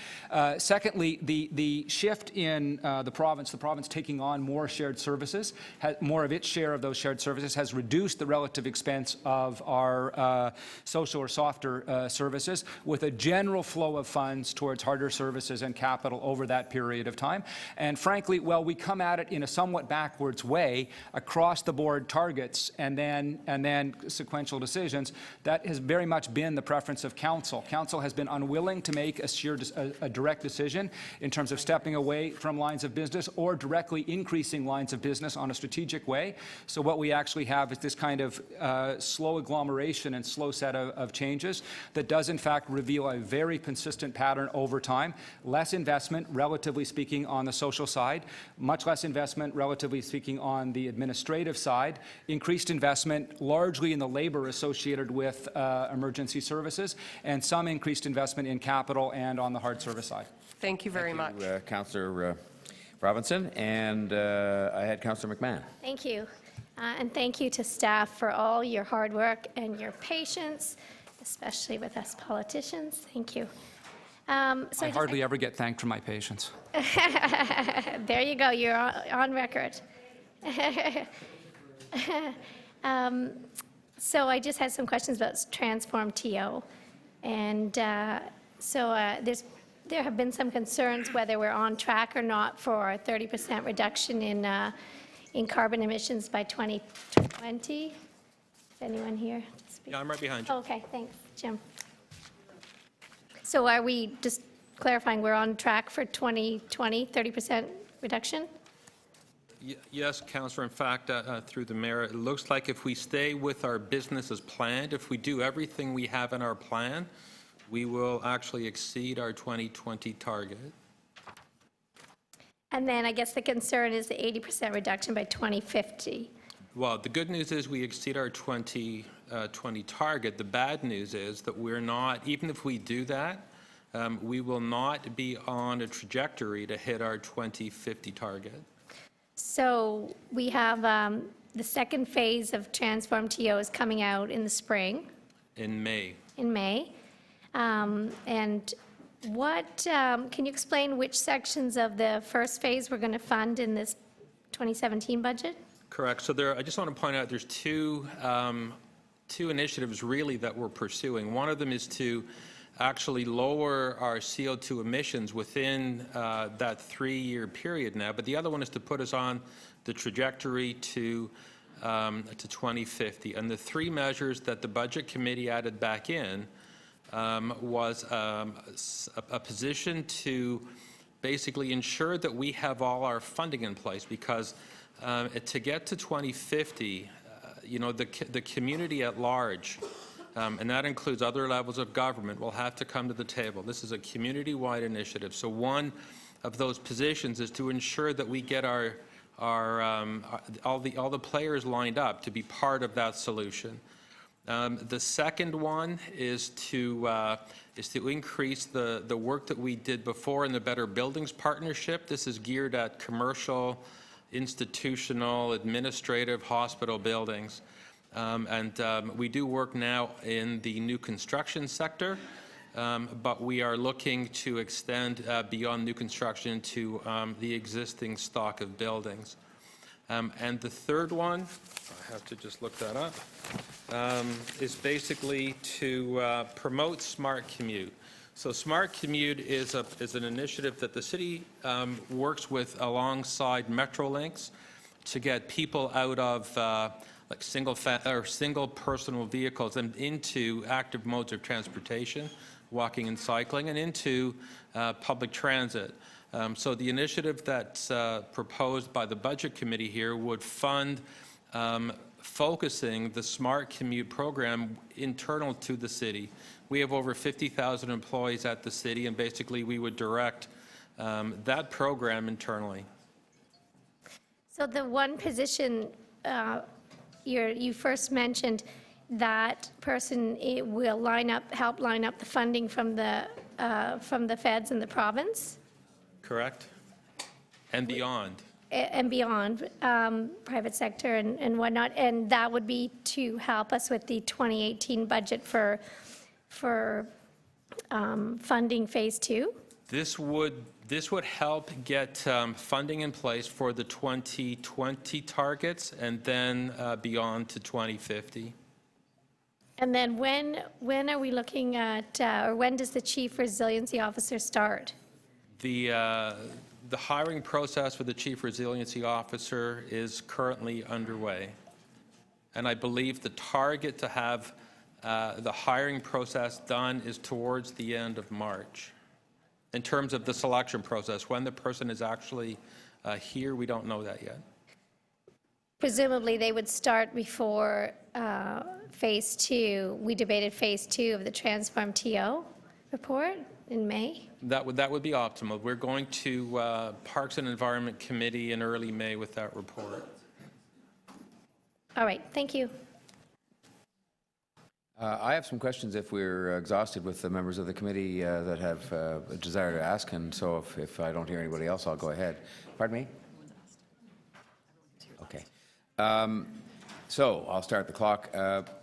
Secondly, the shift in the province taking on more shared services, more of its share of those shared services, has reduced the relative expense of our social or softer services, with a general flow of funds towards harder services and capital over that period of time. And frankly, while we come at it in a somewhat backwards way, across the board targets and then sequential decisions, that has very much been the preference of council. Council has been unwilling to make a direct decision in terms of stepping away from lines of business or directly increasing lines of business on a strategic way. So what we actually have is this kind of slow agglomeration and slow set of changes that does in fact reveal a very consistent pattern over time. Less investment, relatively speaking, on the social side, much less investment, relatively speaking, on the administrative side, increased investment largely in the labor associated with emergency services, and some increased investment in capital and on the hard service side. Thank you very much. Councillor Robinson, and I had Councillor McMahon. Thank you. And thank you to staff for all your hard work and your patience, especially with us politicians. Thank you. I hardly ever get thanked for my patience. There you go. You're on record. So I just had some questions about Transform TO. And there have been some concerns whether we're on track or not for a 30% reduction in carbon emissions by 2020. Is anyone here to speak? Yeah, I'm right behind you. Okay, thanks, Jim. So are we, just clarifying, we're on track for 2020, 30% reduction? Yes, Councillor. In fact, through the mayor, it looks like if we stay with our business as planned, if we do everything we have in our plan, we will actually exceed our 2020 target. And then I guess the concern is the 80% reduction by 2050. Well, the good news is we exceed our 2020 target. The bad news is that we're not, even if we do that, we will not be on a trajectory to hit our 2050 target. So we have the second phase of Transform TO is coming out in the spring. In May. In May. And what, can you explain which sections of the first phase we're going to fund in this 2017 budget? Correct. So I just want to point out there's two initiatives really that we're pursuing. One of them is to actually lower our CO2 emissions within that 3-year period now, but the other one is to put us on the trajectory to 2050. And the three measures that the Budget Committee added back in was a position to basically ensure that we have all our funding in place, because to get to 2050, the community at large, and that includes other levels of government, will have to come to the table. This is a community-wide initiative. So one of those positions is to ensure that we get all the players lined up to be part of that solution. The second one is to increase the work that we did before in the Better Buildings Partnership. This is geared at commercial, institutional, administrative, hospital buildings. We do work now in the new construction sector, but we are looking to extend beyond new construction to the existing stock of buildings. And the third one, I have to just look that up, is basically to promote Smart Commute. So Smart Commute is an initiative that the city works with alongside Metrolinx to get people out of like single personal vehicles and into active modes of transportation, walking and cycling, and into public transit. So the initiative that's proposed by the Budget Committee here would fund focusing the Smart Commute program internal to the city. We have over 50,000 employees at the city, and basically we would direct that program internally. So the one position you first mentioned, that person will help line up the funding from the feds and the province? Correct? And beyond. And beyond, private sector and whatnot, and that would be to help us with the 2018 budget for funding phase 2? This would help get funding in place for the 2020 targets, and then beyond to 2050. And then when are we looking at, or when does the Chief Resiliency Officer start? The hiring process for the Chief Resiliency Officer is currently underway. And I believe the target to have the hiring process done is towards the end of March. In terms of the selection process, when the person is actually here, we don't know that yet. Presumably, they would start before phase 2. We debated phase 2 of the Transform TO report in May. That would be optimal. We're going to Parks and Environment Committee in early May with that report. All right, thank you. I have some questions if we're exhausted with the members of the committee that have a desire to ask, and so if I don't hear anybody else, I'll go ahead. Pardon me? Okay. So I'll start the clock.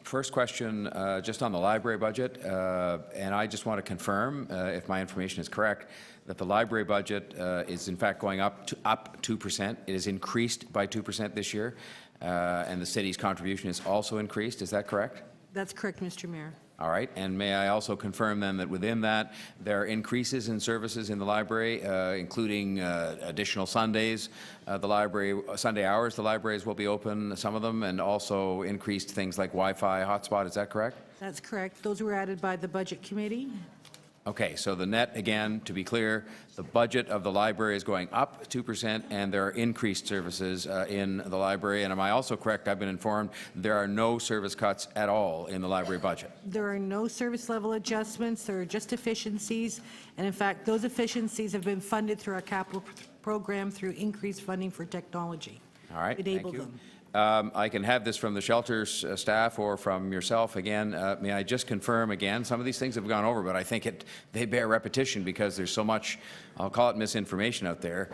First question, just on the library budget, and I just want to confirm, if my information is correct, that the library budget is in fact going up 2%. It is increased by 2% this year, and the city's contribution is also increased. Is that correct? That's correct, Mr. Mayor. All right, and may I also confirm then that within that, there are increases in services in the library, including additional Sundays. Sunday hours, the libraries will be open, some of them, and also increased things like Wi-Fi hotspot. Is that correct? That's correct. Those were added by the Budget Committee. Okay, so the net, again, to be clear, the budget of the library is going up 2%, and there are increased services in the library. And am I also correct, I've been informed, there are no service cuts at all in the library budget? There are no service level adjustments. There are just efficiencies. And in fact, those efficiencies have been funded through our capital program through increased funding for technology. All right, Enable thank you. them. I can have this from the shelters staff or from yourself again. May I just confirm again, some of these things have gone over, but I think they bear repetition because there's so much, I'll call it misinformation out there.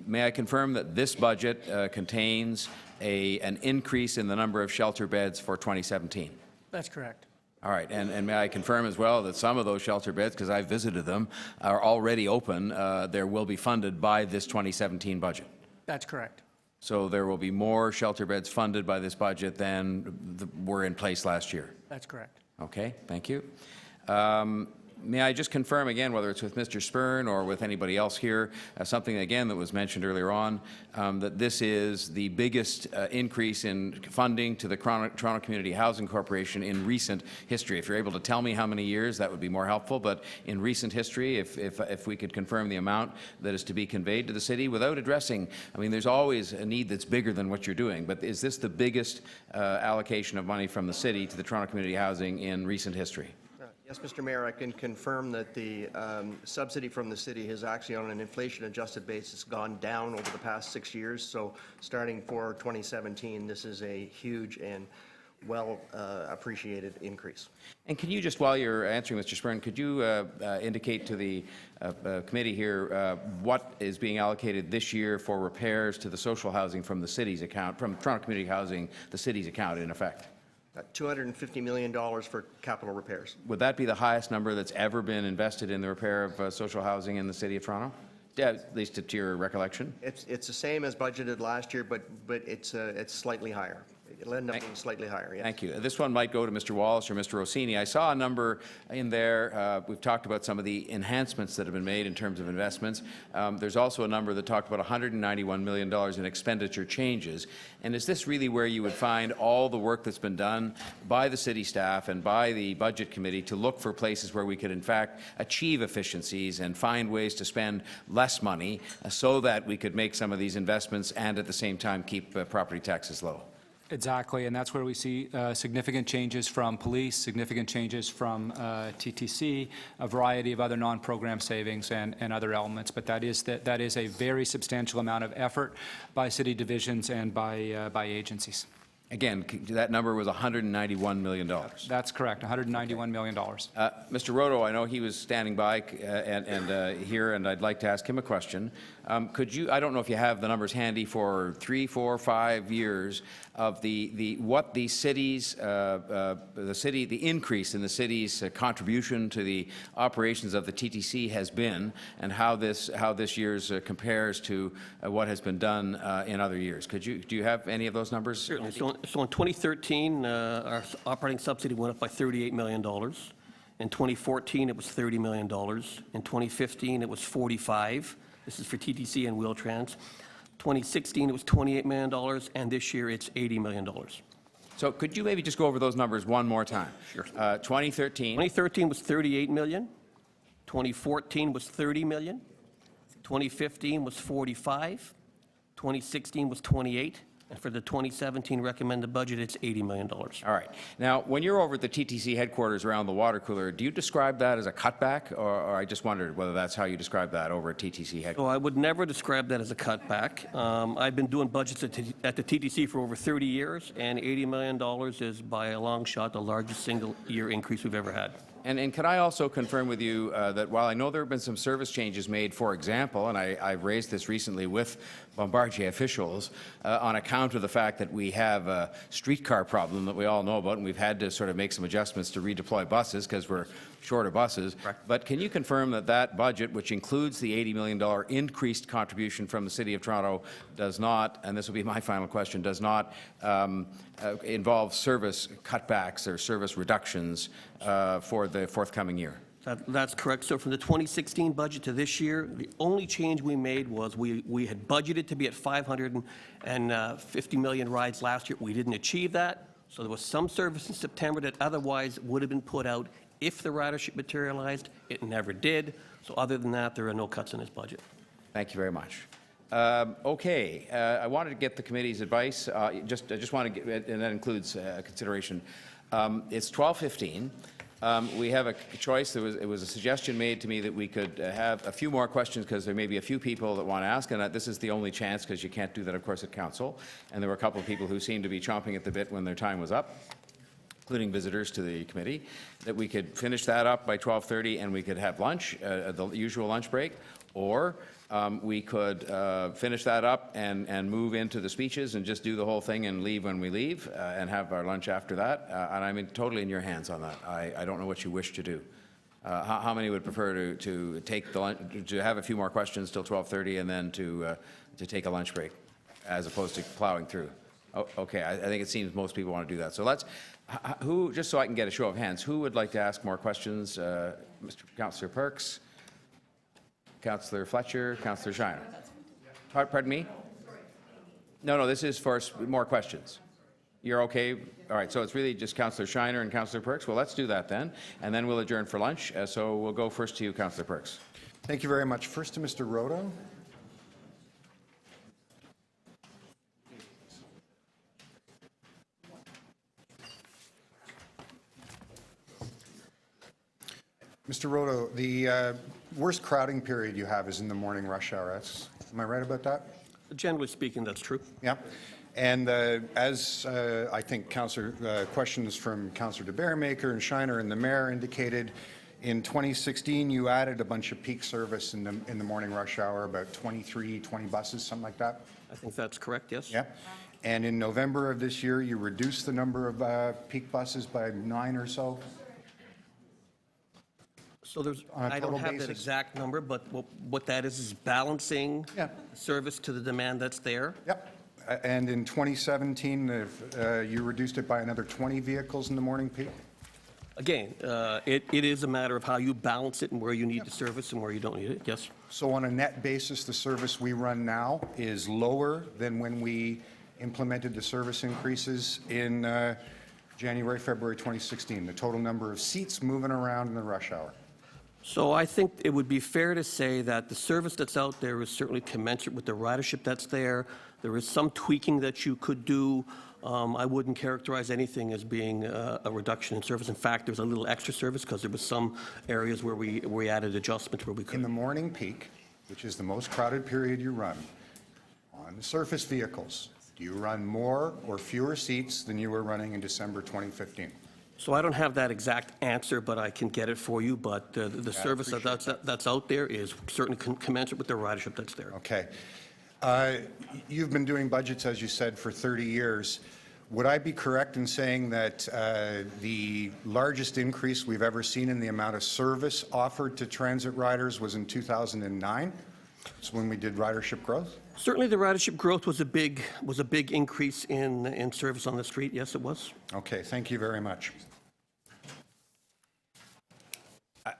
May I confirm that this budget contains an increase in the number of shelter beds for 2017? That's correct. All right, and may I confirm as well that some of those shelter beds, because I visited them, are already open. There will be funded by this 2017 budget. That's correct. So there will be more shelter beds funded by this budget than were in place last year. That's correct. Okay, thank you. may I just confirm again, whether it's with Mr. Spurn or with anybody else here, something again that was mentioned earlier on, that this is the biggest increase in funding to the Toronto Community Housing Corporation in recent history. If you're able to tell me how many years, that would be more helpful, but in recent history, if we could confirm the amount that is to be conveyed to the city without addressing, I mean, there's always a need that's bigger than what you're doing, but is this the biggest allocation of money from the city to the Toronto Community Housing in recent history? Yes, Mr. Mayor, I can confirm that the subsidy from the city has actually, on an inflation-adjusted basis, gone down over the past 6 years. So starting for 2017, this is a huge and well appreciated increase. And can you just, while you're answering, Mr. Spurn, could you indicate to the committee here what is being allocated this year for repairs to the social housing from the city's account, from Toronto Community Housing, the city's account, in effect? $250 million for capital repairs. Would that be the highest number that's ever been invested in the repair of social housing in the city of Toronto? Yeah, at least to your recollection? It's the same as budgeted last year, but it's slightly higher. It'll end up being slightly higher, yes. Thank you. This one might go to Mr. Wallace or Mr. Rossini. I saw a number in there. We've talked about some of the enhancements that have been made in terms of investments. There's also a number that talked about $191 million in expenditure changes. And is this really where you would find all the work that's been done by the city staff and by the budget committee to look for places where we could, in fact, achieve efficiencies and find ways to spend less money so that we could make some of these investments and at the same time keep property taxes low? Exactly, and that's where we see significant changes from police, significant changes from TTC, a variety of other non-program savings and other elements. But that is a very substantial amount of effort by city divisions and by agencies. Again, that number was $191 million. That's correct, $191 million. Mr. Roto, I know he was standing by here, and I'd like to ask him a question. Could you, I don't know if you have the numbers handy for 3, 4, 5 years of what the city's, the increase in the city's contribution to the operations of the TTC has been, and how this year's compares to what has been done in other years. Do you have any of those numbers? Certainly. So in 2013, our operating subsidy went up by $38 million. In 2014, it was $30 million. In 2015, it was $45. This is for TTC and Wheel-Trans. 2016, it was $28 million, and this year it's $80 million. So could you maybe just go over those numbers one more time? Sure. 2013 was $38 million. 2014 was $30 million. 2015 was $45. 2016 was $28. And for the 2017 recommended budget, it's $80 million. All right. Now, when you're over at the TTC headquarters around the water cooler, do you describe that as a cutback? Or I just wondered whether that's how you describe that over at TTC headquarters. So I would never describe that as a cutback. I've been doing budgets at the TTC for over 30 years, and $80 million is by a long shot the largest single-year increase we've ever had. And can I also confirm with you that while I know there have been some service changes made, for example, and I've raised this recently with Bombardier officials on account of the fact that we have a streetcar problem that we all know about, and we've had to sort of make some adjustments to redeploy buses because we're short of buses. Correct. But can you confirm that that budget, which includes the $80 million increased contribution from the City of Toronto, does not, and this will be my final question, does not involve service cutbacks or service reductions for the forthcoming year? That's correct. So from the 2016 budget to this year, the only change we made was we had budgeted to be at 550 million rides last year. We didn't achieve that. So there was some service in September that otherwise would have been put out if the ridership materialized. It never did. So other than that, there are no cuts in this budget. Thank you very much. Okay, I wanted to get the committee's advice. I just want to get, and that includes consideration. It's 12:15. We have a choice. It was a suggestion made to me that we could have a few more questions because there may be a few people that want to ask, and this is the only chance because you can't do that, of course, at council. And there were a couple of people who seemed to be chomping at the bit when their time was up, including visitors to the committee, that we could finish that up by 12:30 and we could have lunch, the usual lunch break, or we could finish that up and move into the speeches and just do the whole thing and leave when we leave and have our lunch after that. And I'm totally in your hands on that. I don't know what you wish to do. How many would prefer to take the lunch, to have a few more questions till 12:30 and then to take a lunch break as opposed to plowing through? Okay, I think it seems most people want to do that. So let's Who, just so I can get a show of hands, who would like to ask more questions? Councillor Perks, Councillor Fletcher, Councillor Shiner. Pardon me? No, this is for more questions. You're okay? All right, so it's really just Councillor Shiner and Councillor Perks. Well, let's do that then, and then we'll adjourn for lunch. So we'll go first to you, Councillor Perks. Thank you very much. First to Mr. Roto. Mr. Roto, the worst crowding period you have is in the morning rush hour. Am I right about that? Generally speaking, that's true. Yeah. And as I think questions from Councillor DeBaremaker and Shiner and the Mayor indicated, in 2016 you added a bunch of peak service in the morning rush hour, about 20 buses, something like that? I think that's correct, yes. Yeah. And in November of this year, you reduced the number of peak buses by 9 or so? So there's, On a I don't total have that basis? exact number, but what that is balancing service to the demand that's there. Yep. And in 2017, you reduced it by another 20 vehicles in the morning peak? Again, it is a matter of how you balance it and where you need the service and where you don't need it, yes. So on a net basis, the service we run now is lower than when we implemented the service increases in January, February 2016, the total number of seats moving around in the rush hour. So I think it would be fair to say that the service that's out there is certainly commensurate with the ridership that's there. There is some tweaking that you could do. I wouldn't characterize anything as being a reduction in service. In fact, there's a little extra service because there was some areas where we added adjustments where we could. In the morning peak, which is the most crowded period you run, on the surface vehicles, do you run more or fewer seats than you were running in December 2015? So I don't have that exact answer, but I can get it for you. But the service that's out there is certainly commensurate with the ridership that's there. Okay. You've been doing budgets, as you said, for 30 years. Would I be correct in saying that the largest increase we've ever seen in the amount of service offered to transit riders was in 2009? It's when we did ridership growth? Certainly, the ridership growth was a big increase in service on the street. Yes, it was. Okay, thank you very much.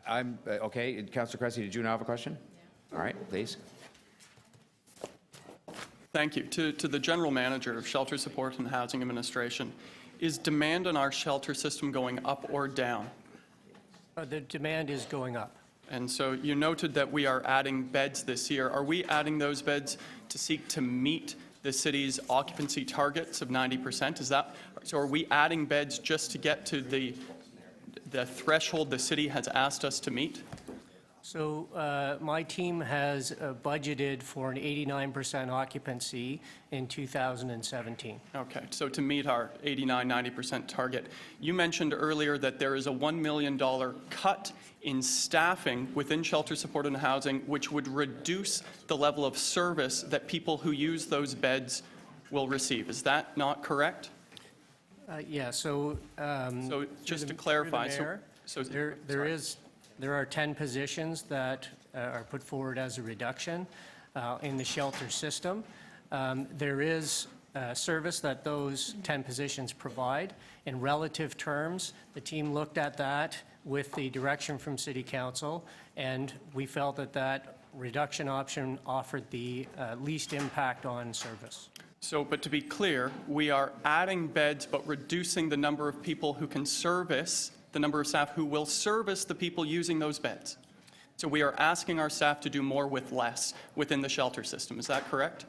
I'm okay. Councillor Cressy, did you now have a question? All right, please. Thank you. To the General Manager of Shelter Support and Housing Administration, is demand on our shelter system going up or down? The demand is going up. And so you noted that we are adding beds this year. Are we adding those beds to seek to meet the city's occupancy targets of 90%? So are we adding beds just to get to the threshold the city has asked us to meet? So my team has budgeted for an 89% occupancy in 2017. Okay, so to meet our 89-90% target. You mentioned earlier that there is a $1 million cut in staffing within shelter support and housing, which would reduce the level of service that people who use those beds will receive. Is that not correct? Yeah, so... so just to clarify, there are 10 positions that are put forward as a reduction in the shelter system. There is service that those 10 positions provide. In relative terms, the team looked at that with the direction from City Council, and we felt that that reduction option offered the least impact on service. So, but to be clear, we are adding beds but reducing the number of people who can service, the number of staff who will service the people using those beds. So we are asking our staff to do more with less within the shelter system. Is that correct?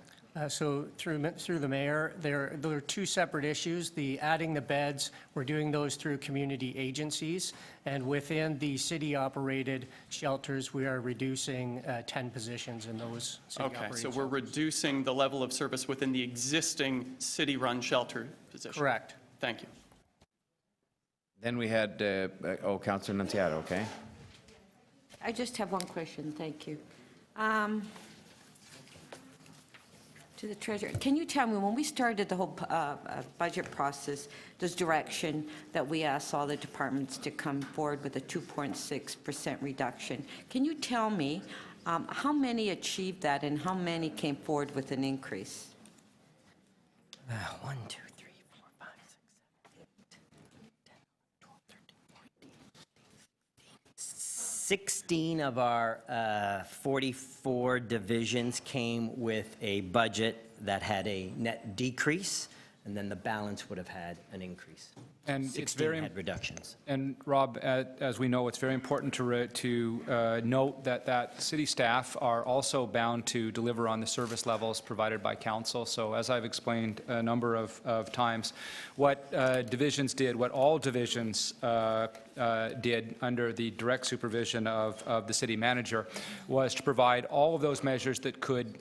So through the mayor, there are two separate issues. The adding the beds, we're doing those through community agencies, and within the city-operated shelters, we are reducing 10 positions in those city-operated Okay, so we're reducing the level of service within the existing city-run shelter position. Correct. Thank you. Then we had, Councillor Nunziata, okay? I just have one question, thank you. To the treasurer, can you tell me, when we started the whole budget process, there's direction that we asked all the departments to come forward with a 2.6% reduction. Can you tell me how many achieved that and how many came forward with an increase? 1, 2, 3, 4, 5, 6, 7, 16 of our 44 divisions came with a budget that had a net decrease, and then the balance would have had an increase. And it's 16 had reductions. And Rob, as we know, it's very important to note that city staff are also bound to deliver on the service levels provided by council. So as I've explained a number of times, what divisions did, what all divisions did under the direct supervision of the city manager, was to provide all of those measures that could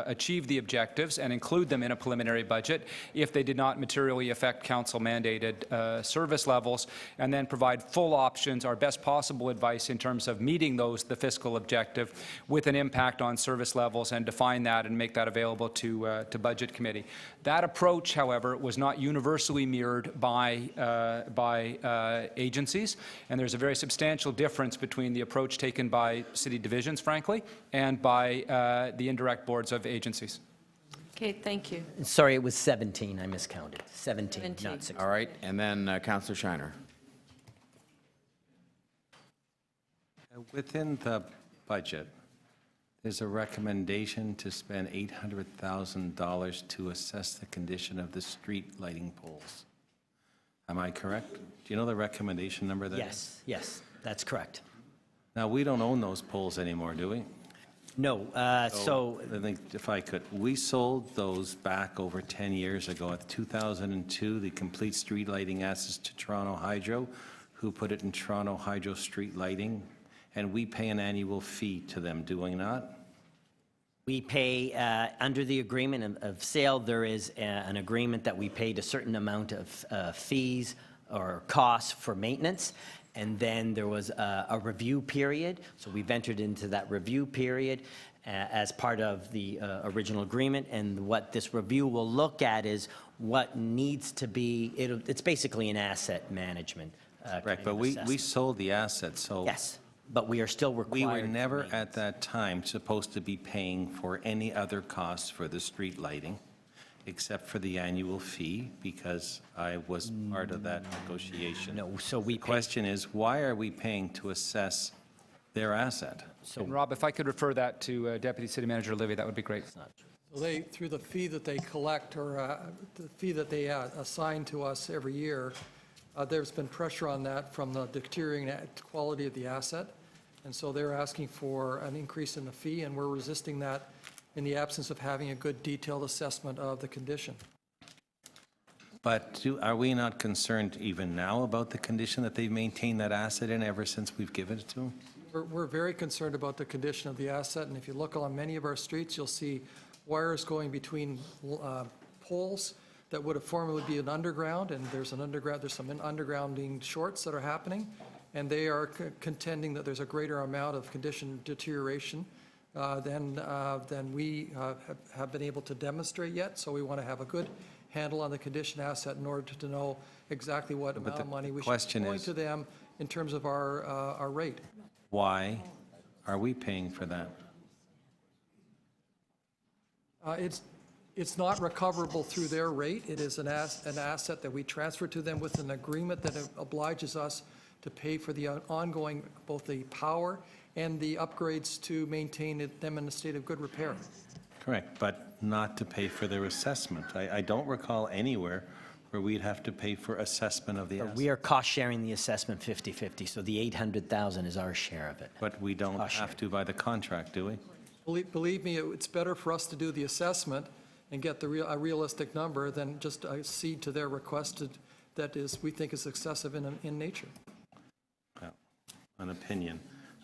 achieve the objectives and include them in a preliminary budget if they did not materially affect council-mandated service levels, and then provide full options, our best possible advice in terms of meeting the fiscal objective with an impact on service levels, and define that and make that available to Budget Committee. That approach, however, was not universally mirrored by agencies, and there's a very substantial difference between the approach taken by city divisions, frankly, and by the indirect boards of agencies. Okay, thank you. Sorry, it was 17, I miscounted. 17, not 16. All right, and then Councillor Shiner. Within the budget, there's a recommendation to spend $800,000 to assess the condition of the street lighting poles. Am I correct? Do you know the recommendation number there? Yes, yes, that's correct. Now, we don't own those poles anymore, do we? No, so I think, if I could, we sold those back over 10 years ago. In 2002, the complete street lighting assets to Toronto Hydro, who put it in Toronto Hydro Street Lighting, and we pay an annual fee to them, do we not? we pay, under the agreement of sale, there is an agreement that we paid a certain amount of fees or costs for maintenance. And then there was a review period. So we've entered into that review period as part of the original agreement. And what this review will look at is what needs to be, it's basically an asset management. Correct, but we sold the assets, so. Yes, but we are still required. We were never at that time supposed to be paying for any other costs for the street lighting, except for the annual fee, because I was part of that negotiation. No, so we. The question is, why are we paying to assess their asset? So, Rob, if I could refer that to Deputy City Manager Livy, that would be great. So they, through the fee that they collect, or the fee that they assign to us every year, there's been pressure on that from the deteriorating quality of the asset. And so they're asking for an increase in the fee, and we're resisting that in the absence of having a good detailed assessment of the condition. But are we not concerned even now about the condition that they've maintained that asset in ever since we've given it to them? We're very concerned about the condition of the asset, and if you look on many of our streets, you'll see wires going between poles that would have formerly be an underground, and there's some undergrounding shorts that are happening, and they are contending that there's a greater amount of condition deterioration than we have been able to demonstrate yet. So we want to have a good handle on the condition asset in order to know exactly what amount of money we should point to them in terms of our rate. Why are we paying for that? It's not recoverable through their rate. It is an asset that we transfer to them with an agreement that obliges us to pay for the ongoing, both the power and the upgrades to maintain them in a state of good repair. Correct, but not to pay for their assessment. I don't recall anywhere where we'd have to pay for assessment of the asset. We are cost sharing the assessment 50/50, so the 800,000 is our share of it. But we don't have to by the contract, do we? Believe me, it's better for us to do the assessment and get a realistic number than just cede to their request that we think is excessive in nature. An opinion.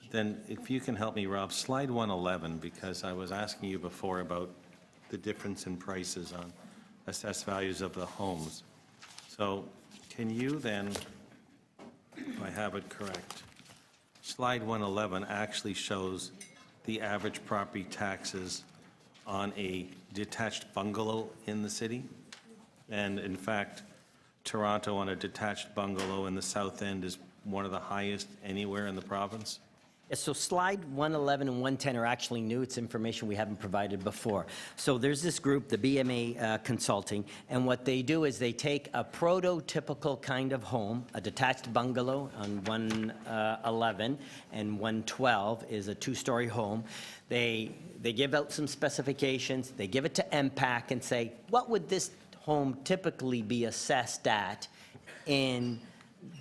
Then if you can help me, Rob, slide 111, because I was asking you before about the difference in prices on assessed values of the homes. So can you then, if I have it correct, slide 111 actually shows the average property taxes on a detached bungalow in the city. And in fact, Toronto on a detached bungalow in the south end is one of the highest anywhere in the province. Yeah, so slide 111 and 110 are actually new. It's information we haven't provided before. So there's this group, the BMA Consulting, and what they do is they take a prototypical kind of home, a detached bungalow on 111, and 112 is a two-story home. They give out some specifications, they give it to MPAC and say, what would this home typically be assessed at in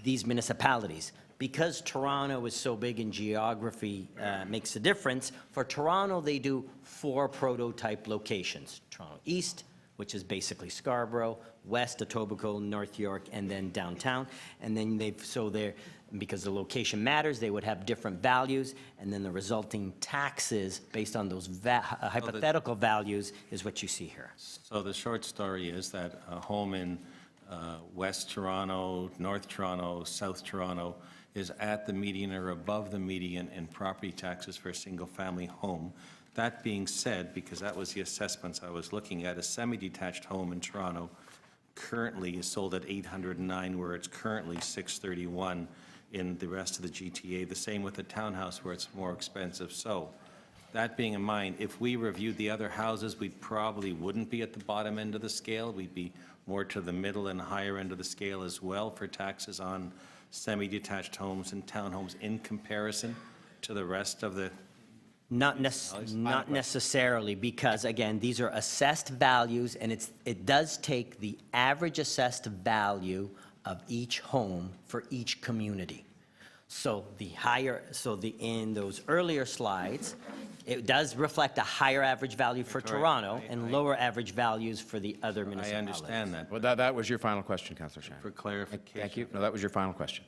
these municipalities? Because Toronto is so big and geography makes a difference, for Toronto, they do 4 prototype locations. Toronto East, which is basically Scarborough, West, Etobicoke, North York, and then downtown. And then because the location matters, they would have different values, and then the resulting taxes based on those hypothetical values is what you see here. So the short story is that a home in West Toronto, North Toronto, South Toronto is at the median or above the median in property taxes for a single-family home. That being said, because that was the assessments I was looking at, a semi-detached home in Toronto currently is sold at $809, where it's currently $631 in the rest of the GTA. The same with the townhouse, where it's more expensive. So that being in mind, if we reviewed the other houses, we probably wouldn't be at the bottom end of the scale. We'd be more to the middle and higher end of the scale as well for taxes on semi-detached homes and townhomes in comparison to the rest of the... Not necessarily, because again, these are assessed values, and it does take the average assessed value of each home for each community. So in those earlier slides, it does reflect a higher average value for Toronto and lower average values for the other municipalities. I understand that. Well, that was your final question, Councillor Shannon. For clarification. Thank you. No, that was your final question.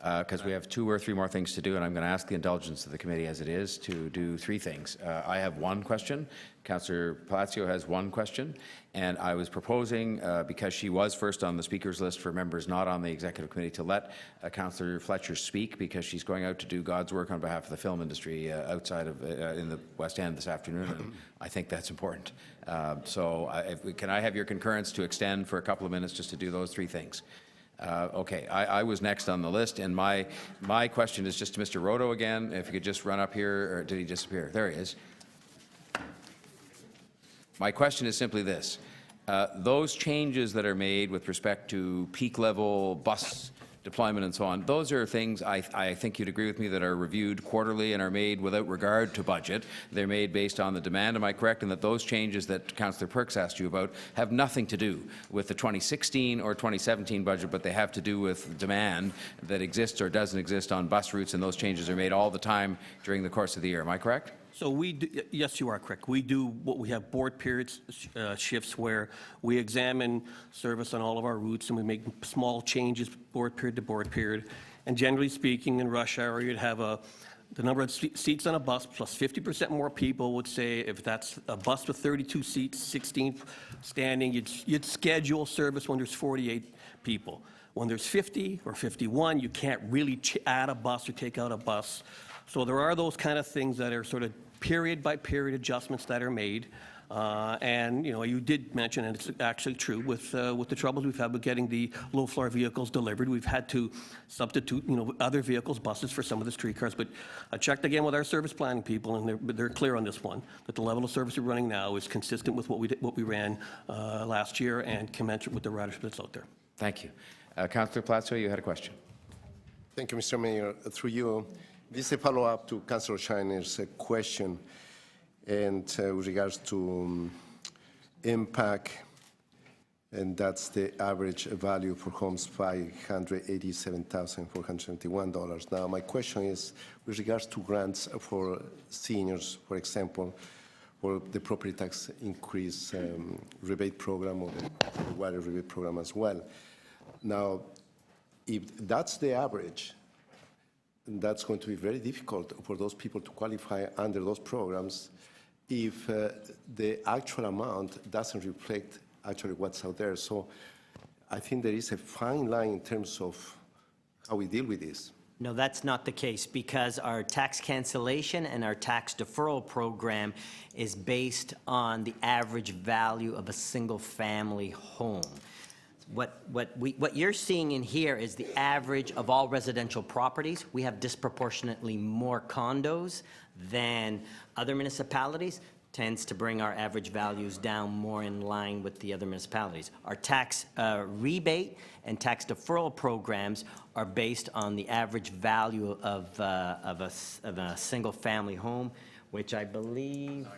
Because we have 2 or 3 more things to do, and I'm going to ask the indulgence of the committee as it is to do 3 things. I have 1 question. Councillor Palacio has 1 question. And I was proposing, because she was first on the speakers list for members not on the executive committee, to let Councillor Fletcher speak, because she's going out to do God's work on behalf of the film industry outside of in the West End this afternoon, and I think that's important. Can I have your concurrence to extend for a couple of minutes just to do those 3 things? Okay, I was next on the list, and my question is just to Mr. Roto again. If you could just run up here, or did he disappear? There he is. My question is simply this. Those changes that are made with respect to peak level bus deployment and so on, those are things I think you'd agree with me that are reviewed quarterly and are made without regard to budget. They're made based on the demand. Am I correct in that those changes that Councillor Perks asked you about have nothing to do with the 2016 or 2017 budget, but they have to do with demand that exists or doesn't exist on bus routes, and those changes are made all the time during the course of the year? Am I correct? So yes, you are correct. We do what we have board periods shifts where we examine service on all of our routes, and we make small changes board period to board period. And generally speaking, in rush hour, you'd have the number of seats on a bus plus 50% more people would say, if that's a bus with 32 seats, 16 standing, you'd schedule service when there's 48 people. When there's 50 or 51, you can't really add a bus or take out a bus. So there are those kind of things that are sort of period by period adjustments that are made. And, you know, you did mention, and it's actually true, with the troubles we've had with getting the low-floor vehicles delivered, we've had to substitute, you know, other vehicles, buses for some of the streetcars. But I checked again with our service planning people, and they're clear on this one, that the level of service we're running now is consistent with what we ran last year and commensurate with the ridership that's out there. Thank you. Councillor Palacio, you had a question. Thank you, Mr. Mayor. Through you, this is a follow-up to Councillor Shiner's question, and with regards to impact, and that's the average value for homes, $587,471. Now, my question is with regards to grants for seniors, for example, or the property tax increase rebate program or the water rebate program as well. Now, if that's the average, that's going to be very difficult for those people to qualify under those programs if the actual amount doesn't reflect actually what's out there. So I think there is a fine line in terms of how we deal with this. No, that's not the case, because our tax cancellation and our tax deferral program is based on the average value of a single-family home. What you're seeing in here is the average of all residential properties. We have disproportionately more condos than other municipalities, tends to bring our average values down more in line with the other municipalities. Our tax rebate and tax deferral programs are based on the average value of a single-family home, which I believe...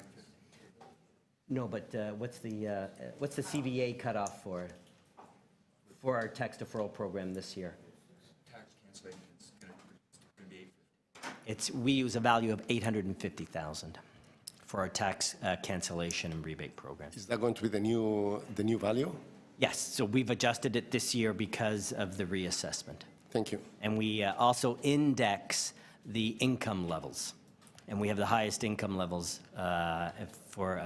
No, but what's the CVA cutoff for our tax deferral program this year? Tax cancellation, it's going to be $850,000. We use a value of $850,000 for our tax cancellation and rebate program. Is that going to be the new value? Yes, so we've adjusted it this year because of the reassessment. Thank you. And we also index the income levels. And we have the highest income levels for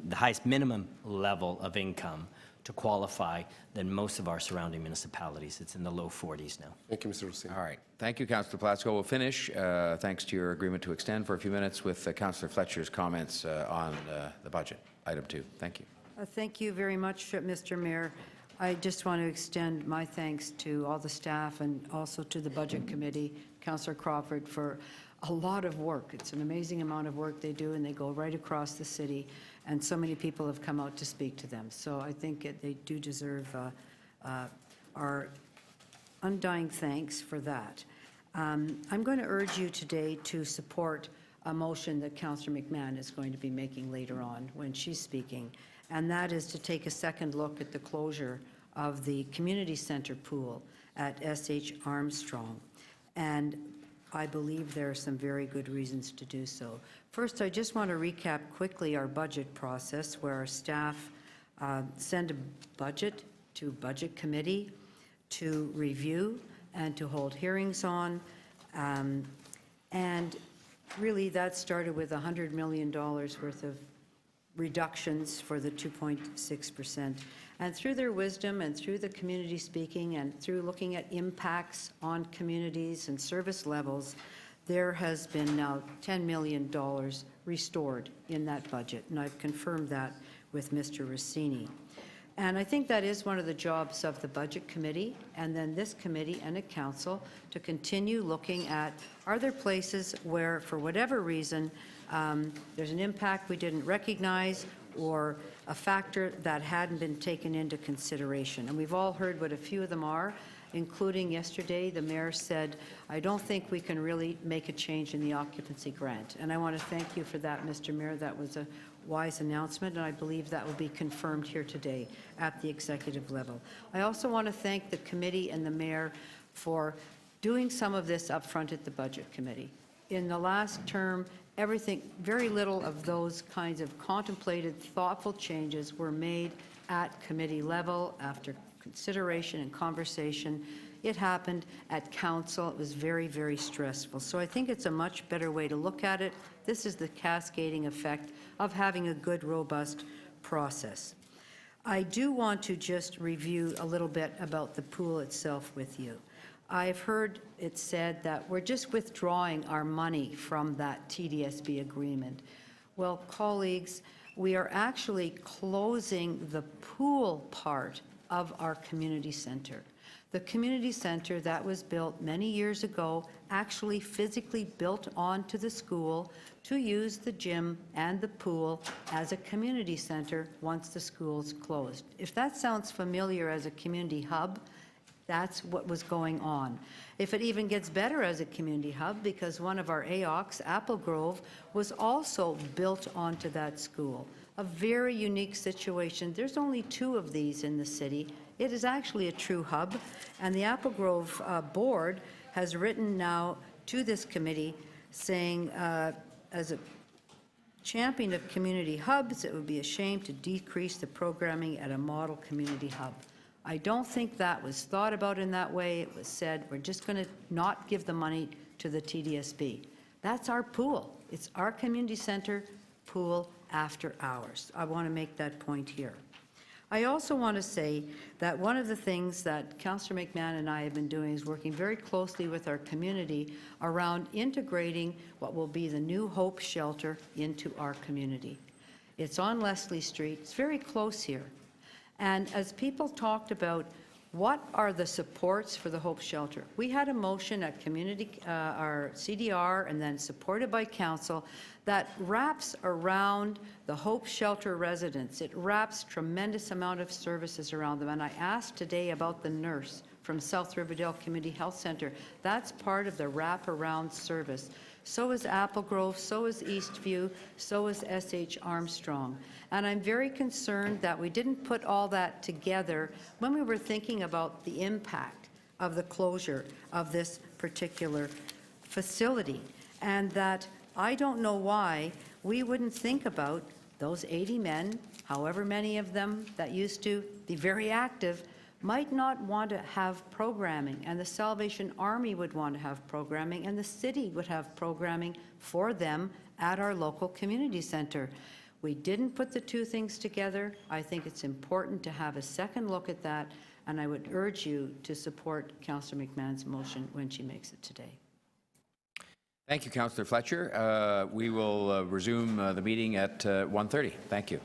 the highest minimum level of income to qualify than most of our surrounding municipalities. It's in the low 40s now. Thank you, Mr. Rossini. All right. Thank you, Councillor Plasko. We'll finish, thanks to your agreement to extend for a few minutes, with Councillor Fletcher's comments on the budget, item 2. Thank you. Thank you very much, Mr. Mayor. I just want to extend my thanks to all the staff and also to the Budget Committee, Councillor Crawford, for a lot of work. It's an amazing amount of work they do, and they go right across the city, and so many people have come out to speak to them. So I think they do deserve our undying thanks for that. I'm going to urge you today to support a motion that Councillor McMahon is going to be making later on when she's speaking, and that is to take a second look at the closure of the community center pool at S.H. Armstrong. And I believe there are some very good reasons to do so. First, I just want to recap quickly our budget process, where our staff send a budget to Budget Committee to review and to hold hearings on. And really, that started with $100 million worth of reductions for the 2.6%. And through their wisdom and through the community speaking and through looking at impacts on communities and service levels, there has been now $10 million restored in that budget. And I've confirmed that with Mr. Rossini. And I think that is one of the jobs of the Budget Committee and then this committee and a council to continue looking at, are there places where, for whatever reason, there's an impact we didn't recognize or a factor that hadn't been taken into consideration. And we've all heard what a few of them are, including yesterday, the mayor said, I don't think we can really make a change in the occupancy grant. And I want to thank you for that, Mr. Mayor. That was a wise announcement, and I believe that will be confirmed here today at the executive level. I also want to thank the committee and the mayor for doing some of this up front at the Budget Committee. In the last term, very little of those kinds of contemplated, thoughtful changes were made at committee level after consideration and conversation. It happened at council. It was very, very stressful. So I think it's a much better way to look at it. This is the cascading effect of having a good, robust process. I do want to just review a little bit about the pool itself with you. I've heard it said that we're just withdrawing our money from that TDSB agreement. Well, colleagues, we are actually closing the pool part of our community center. The community center that was built many years ago, actually physically built onto the school to use the gym and the pool as a community center once the school's closed. If that sounds familiar as a community hub, that's what was going on. If it even gets better as a community hub, because one of our AOCs, Apple Grove, was also built onto that school. A very unique situation. There's only 2 of these in the city. It is actually a true hub, and the Apple Grove board has written now to this committee saying, as a champion of community hubs, it would be a shame to decrease the programming at a model community hub. I don't think that was thought about in that way. It was said, we're just going to not give the money to the TDSB. That's our pool. It's our community center pool after hours. I want to make that point here. I also want to say that one of the things that Councillor McMahon and I have been doing is working very closely with our community around integrating what will be the new Hope Shelter into our community. It's on Leslie Street. It's very close here. And as people talked about What are the supports for the Hope Shelter? We had a motion at our CDR and then supported by council that wraps around the Hope Shelter residents. It wraps tremendous amount of services around them. And I asked today about the nurse from South Riverdale Community Health Center. That's part of the wraparound service. So is Apple Grove, so is Eastview, so is SH Armstrong. And I'm very concerned that we didn't put all that together when we were thinking about the impact of the closure of this particular facility. And that I don't know why we wouldn't think about those 80 men, however many of them that used to be very active, might not want to have programming, and the Salvation Army would want to have programming, and the city would have programming for them at our local community center. We didn't put the two things together. I think it's important to have a second look at that, and I would urge you to support Councillor McMahon's motion when she makes it today. Thank you, Councillor Fletcher. We will resume the meeting at 1:30. Thank you.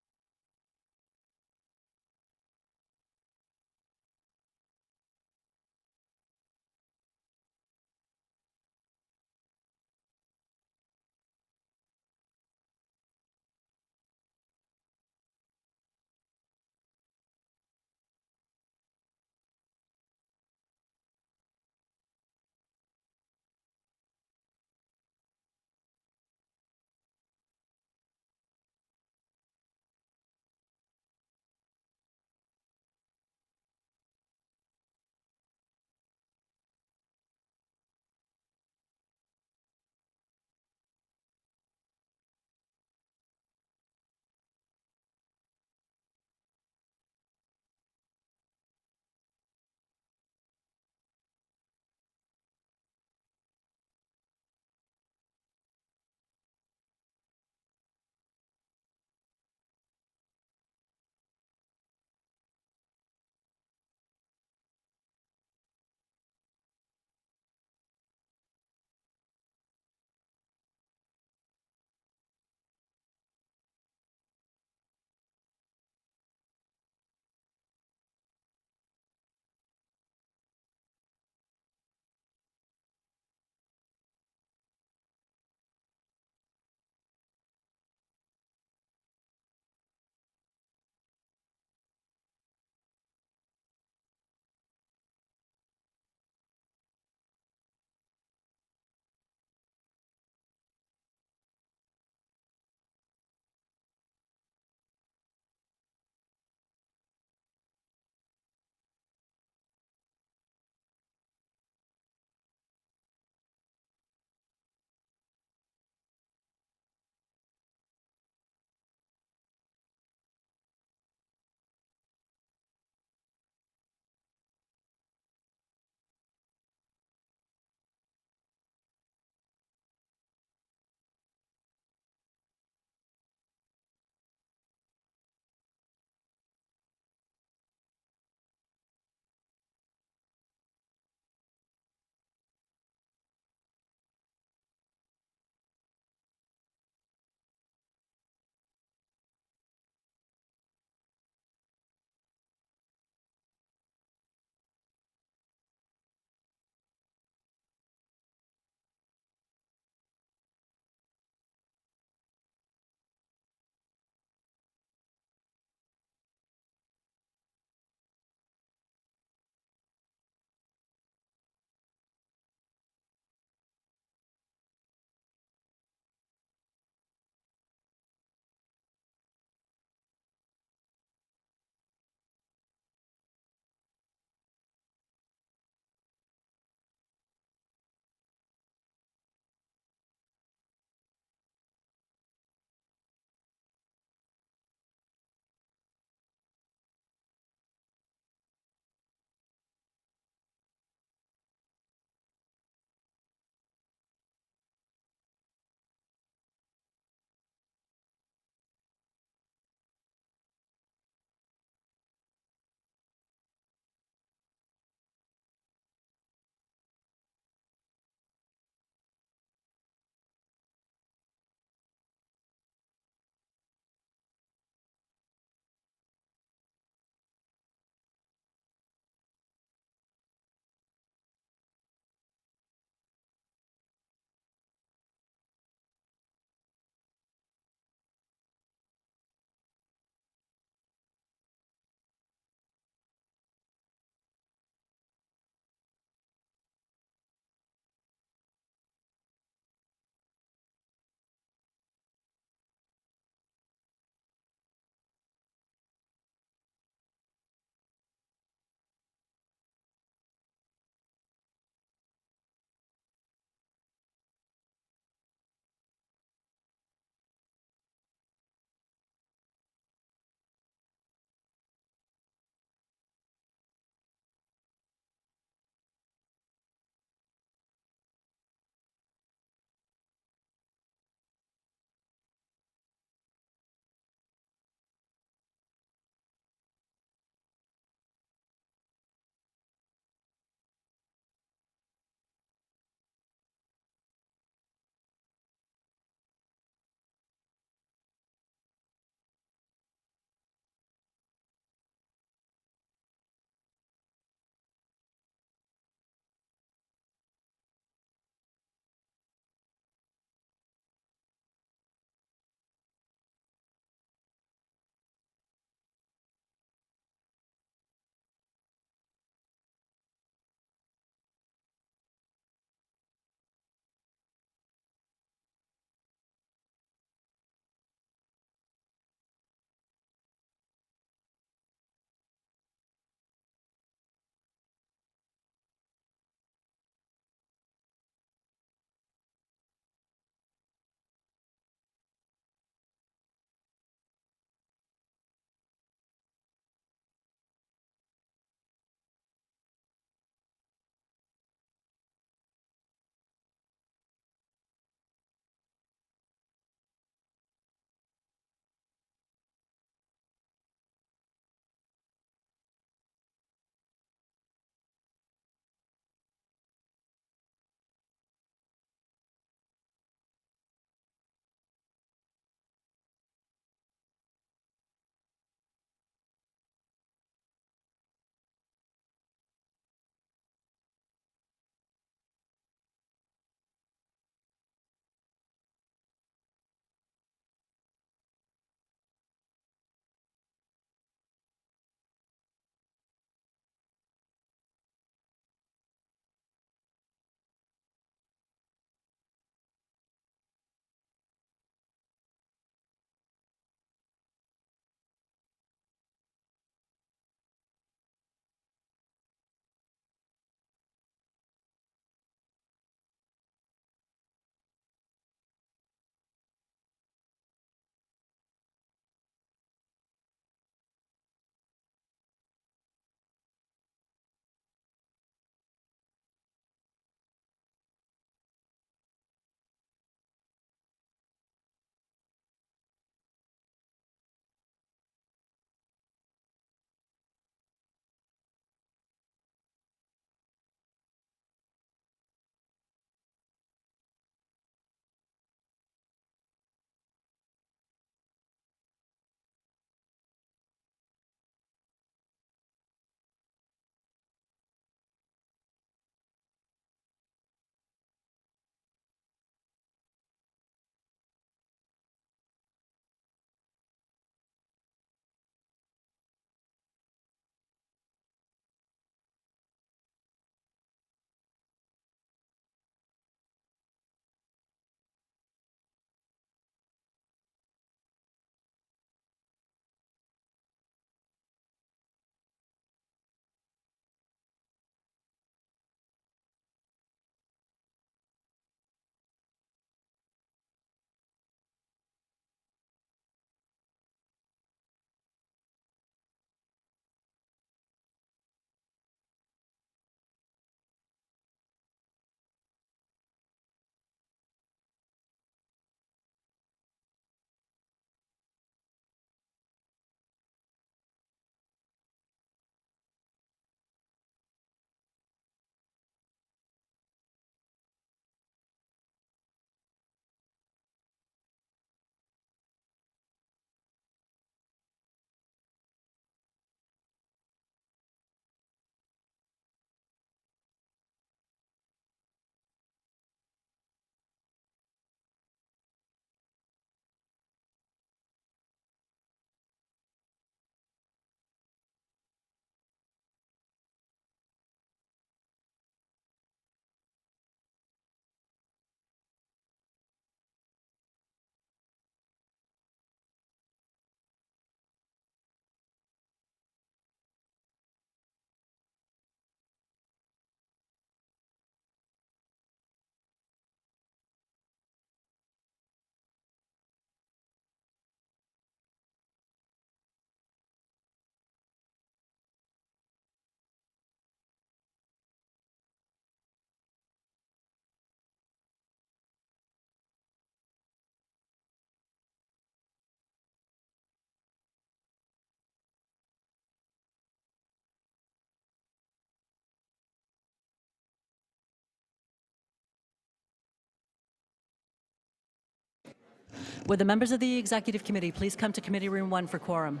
Would the members of the Executive Committee please come to Committee Room 1 for quorum?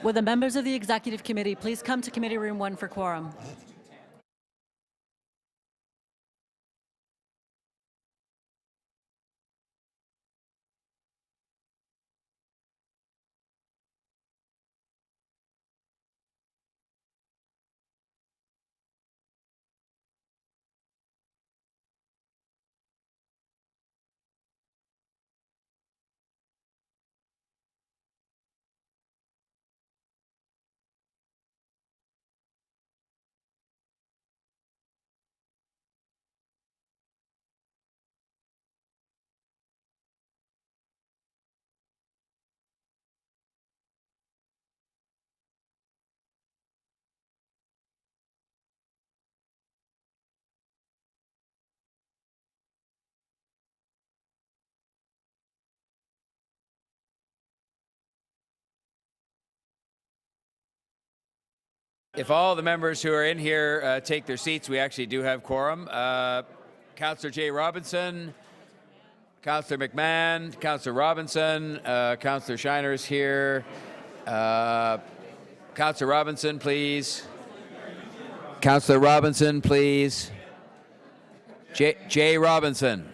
Would the members of the Executive Committee please come to Committee Room 1 for quorum? If all the members who are in here take their seats, we actually do have quorum. Councillor Jay Robinson, Councillor McMahon, Councillor Robinson, Councillor Shiner's here. Councillor Robinson, please. Councillor Robinson, please. Jay Robinson.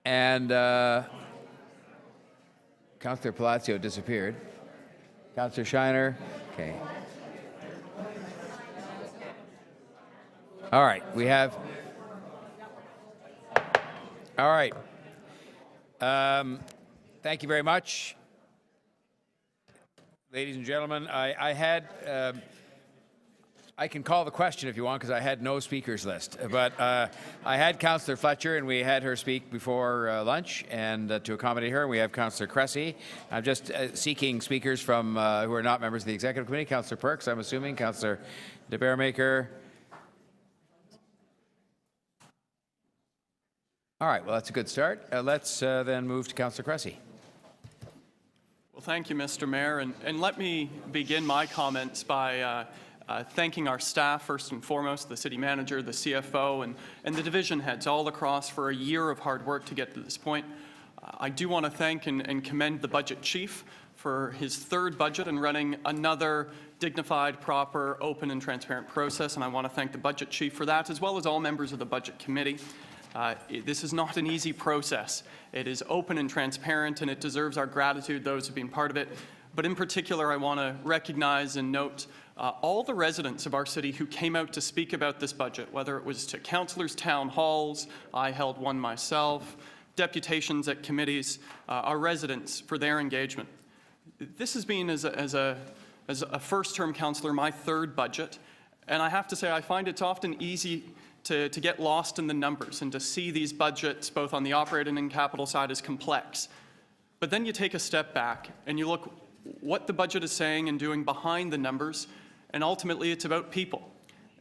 And Councillor Palacio disappeared. Councillor Shiner. Okay. All right, we have. All right. Thank you very much. Ladies and gentlemen, I can call the question if you want, because I had no speakers list. But I had Councillor Fletcher, and we had her speak before lunch, and to accommodate her, we have Councillor Cressy. I'm just seeking speakers from who are not members of the Executive Committee. Councillor Perks, I'm assuming. Councillor de Bearmaker. All right, well, that's a good start. Let's then move to Councillor Cressy. Well, thank you, Mr. Mayor. And let me begin my comments by thanking our staff, first and foremost, the city manager, the CFO, and the division heads all across for a year of hard work to get to this point. I do want to thank and commend the budget chief for his third budget and running another dignified, proper, open, and transparent process. And I want to thank the budget chief for that, as well as all members of the budget committee. This is not an easy process. It is open and transparent, and it deserves our gratitude, those who've been part of it. But in particular, I want to recognize and note all the residents of our city who came out to speak about this budget, whether it was to councillors' town halls, I held one myself, deputations at committees, our residents for their engagement. This has been, as a first-term councillor, my third budget, and I have to say I find it's often easy to get lost in the numbers and to see these budgets, both on the operating and capital side, as complex. But then you take a step back and you look what the budget is saying and doing behind the numbers, and ultimately it's about people.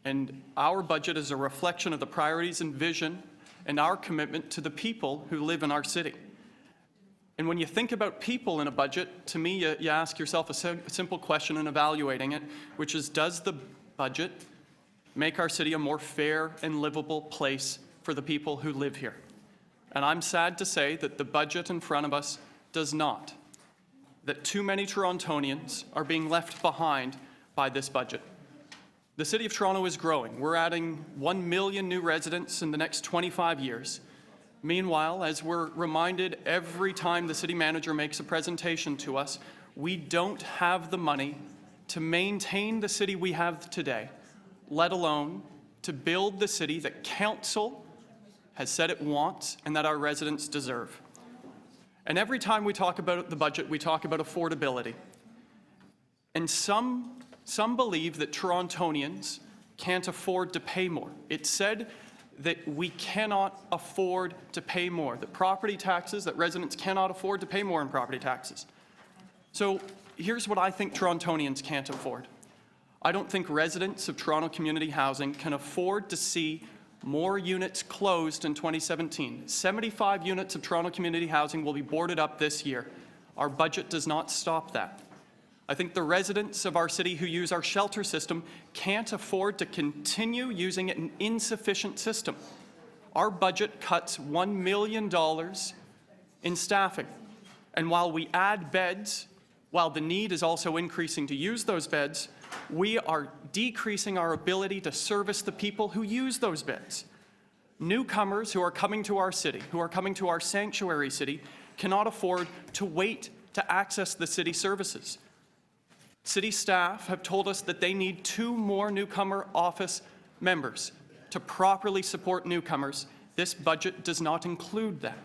And our budget is a reflection of the priorities and vision and our commitment to the people who live in our city. And when you think about people in a budget, to me, you ask yourself a simple question in evaluating it, which is, does the budget make our city a more fair and livable place for the people who live here? And I'm sad to say that the budget in front of us does not. That too many Torontonians are being left behind by this budget. The City of Toronto is growing. We're adding 1 million new residents in the next 25 years. Meanwhile, as we're reminded every time the city manager makes a presentation to us, we don't have the money to maintain the city we have today, let alone to build the city that council has said it wants and that our residents deserve. And every time we talk about the budget, we talk about affordability. And some believe that Torontonians can't afford to pay more. It's said that we cannot afford to pay more, that property taxes, that residents cannot afford to pay more in property taxes. So here's what I think Torontonians can't afford. I don't think residents of Toronto Community Housing can afford to see more units closed in 2017. 75 units of Toronto Community Housing will be boarded up this year. Our budget does not stop that. I think the residents of our city who use our shelter system can't afford to continue using an insufficient system. Our budget cuts $1 million in staffing. And while we add beds, while the need is also increasing to use those beds, we are decreasing our ability to service the people who use those beds. Newcomers who are coming to our city, who are coming to our sanctuary city, cannot afford to wait to access the city services. City staff have told us that they need 2 more newcomer office members to properly support newcomers. This budget does not include that.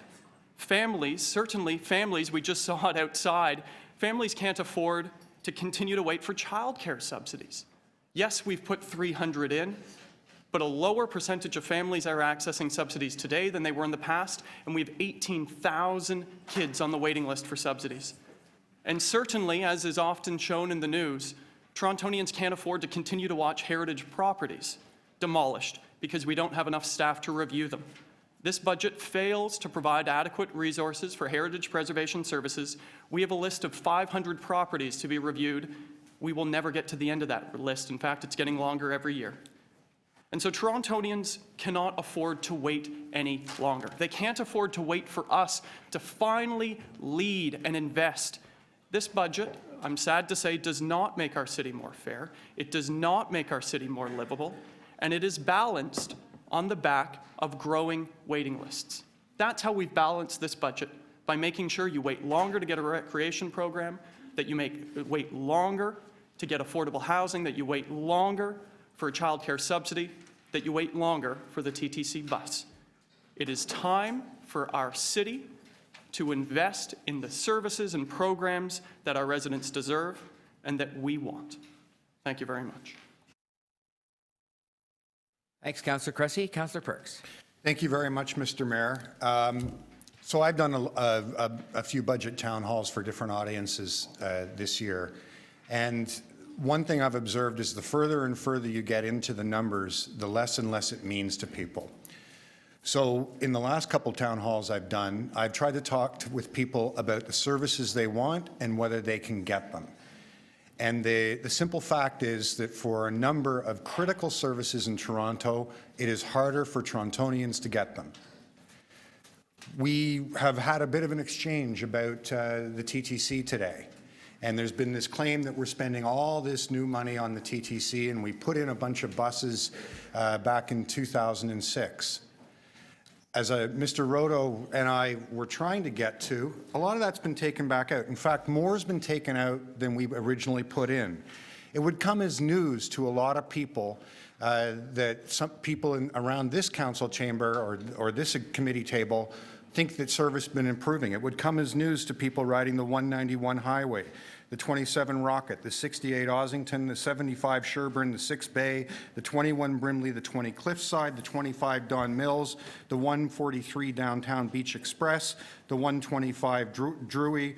Families, certainly families, we just saw it outside, families can't afford to continue to wait for childcare subsidies. Yes, we've put 300 in, but a lower percentage of families are accessing subsidies today than they were in the past, and we have 18,000 kids on the waiting list for subsidies. And certainly, as is often shown in the news, Torontonians can't afford to continue to watch heritage properties demolished because we don't have enough staff to review them. This budget fails to provide adequate resources for heritage preservation services. We have a list of 500 properties to be reviewed. We will never get to the end of that list. In fact, it's getting longer every year. And so Torontonians cannot afford to wait any longer. They can't afford to wait for us to finally lead and invest. This budget, I'm sad to say, does not make our city more fair. It does not make our city more livable, and it is balanced on the back of growing waiting lists. That's how we've balanced this budget, by making sure you wait longer to get a recreation program, that you wait longer to get affordable housing, that you wait longer for a childcare subsidy, that you wait longer for the TTC bus. It is time for our city to invest in the services and programs that our residents deserve and that we want. Thank you very much. Thanks, Councillor Cressy. Councillor Perks. Thank you very much, Mr. Mayor. So I've done a few budget town halls for different audiences this year, and one thing I've observed is the further and further you get into the numbers, the less and less it means to people. So in the last couple town halls I've done, I've tried to talk with people about the services they want and whether they can get them. And the simple fact is that for a number of critical services in Toronto, it is harder for Torontonians to get them. We have had a bit of an exchange about the TTC today. And there's been this claim that we're spending all this new money on the TTC, and we put in a bunch of buses back in 2006. As Mr. Roto and I were trying to get to, a lot of that's been taken back out. In fact, more has been taken out than we originally put in. It would come as news to a lot of people that some people around this council chamber or this committee table think that service has been improving. It would come as news to people riding the 191 highway, the 27 Rocket, the 68 Ossington, the 75 Sherburne, the 6 Bay, the 21 Brimley, the 20 Cliffside, the 25 Don Mills, the 143 Downtown Beach Express, the 125 Drury,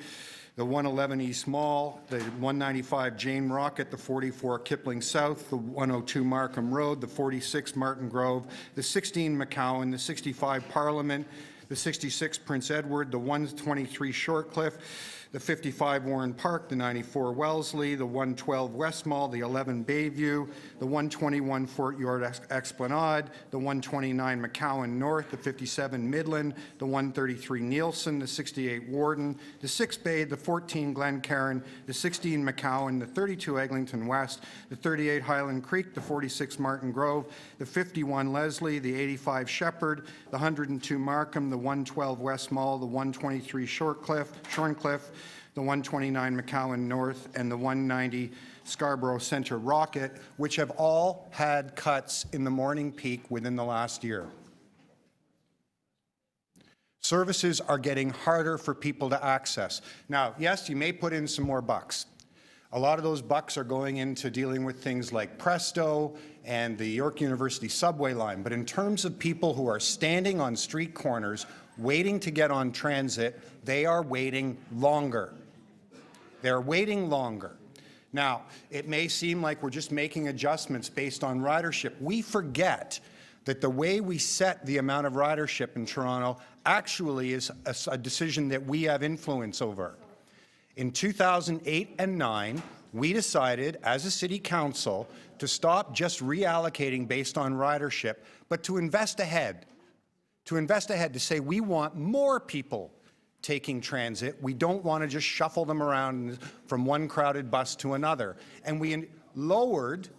the 111 East Mall, the 195 Jane Rocket, the 44 Kipling South, the 102 Markham Road, the 46 Martin Grove, the 16 McCowan, the 65 Parliament, the 66 Prince Edward, the 123 Shortcliffe, the 55 Warren Park, the 94 Wellesley, the 112 West Mall, the 11 Bayview, the 121 Fort York Esplanade, the 129 McCowan North, the 57 Midland, the 133 Nielsen, the 68 Warden, the 6 Bay, the 14 Glencairn, the 16 McCowan, the 32 Eglinton West, the 38 Highland Creek, the 46 Martin Grove, the 51 Leslie, the 85 Shepherd, the 102 Markham, the 112 West Mall, the 123 Shorncliffe, the 129 McCowan North, and the 190 Scarborough Centre Rocket, which have all had cuts in the morning peak within the last year. Services are getting harder for people to access. Now, yes, you may put in some more bucks. A lot of those bucks are going into dealing with things like Presto and the York University subway line. But in terms of people who are standing on street corners waiting to get on transit, they are waiting longer. They're waiting longer. Now, it may seem like we're just making adjustments based on ridership. We forget that the way we set the amount of ridership in Toronto actually is a decision that we have influence over. In 2008 and 9, we decided as a city council to stop just reallocating based on ridership, but to invest ahead. To say we want more people taking transit. We don't want to just shuffle them around from one crowded bus to another. And we lowered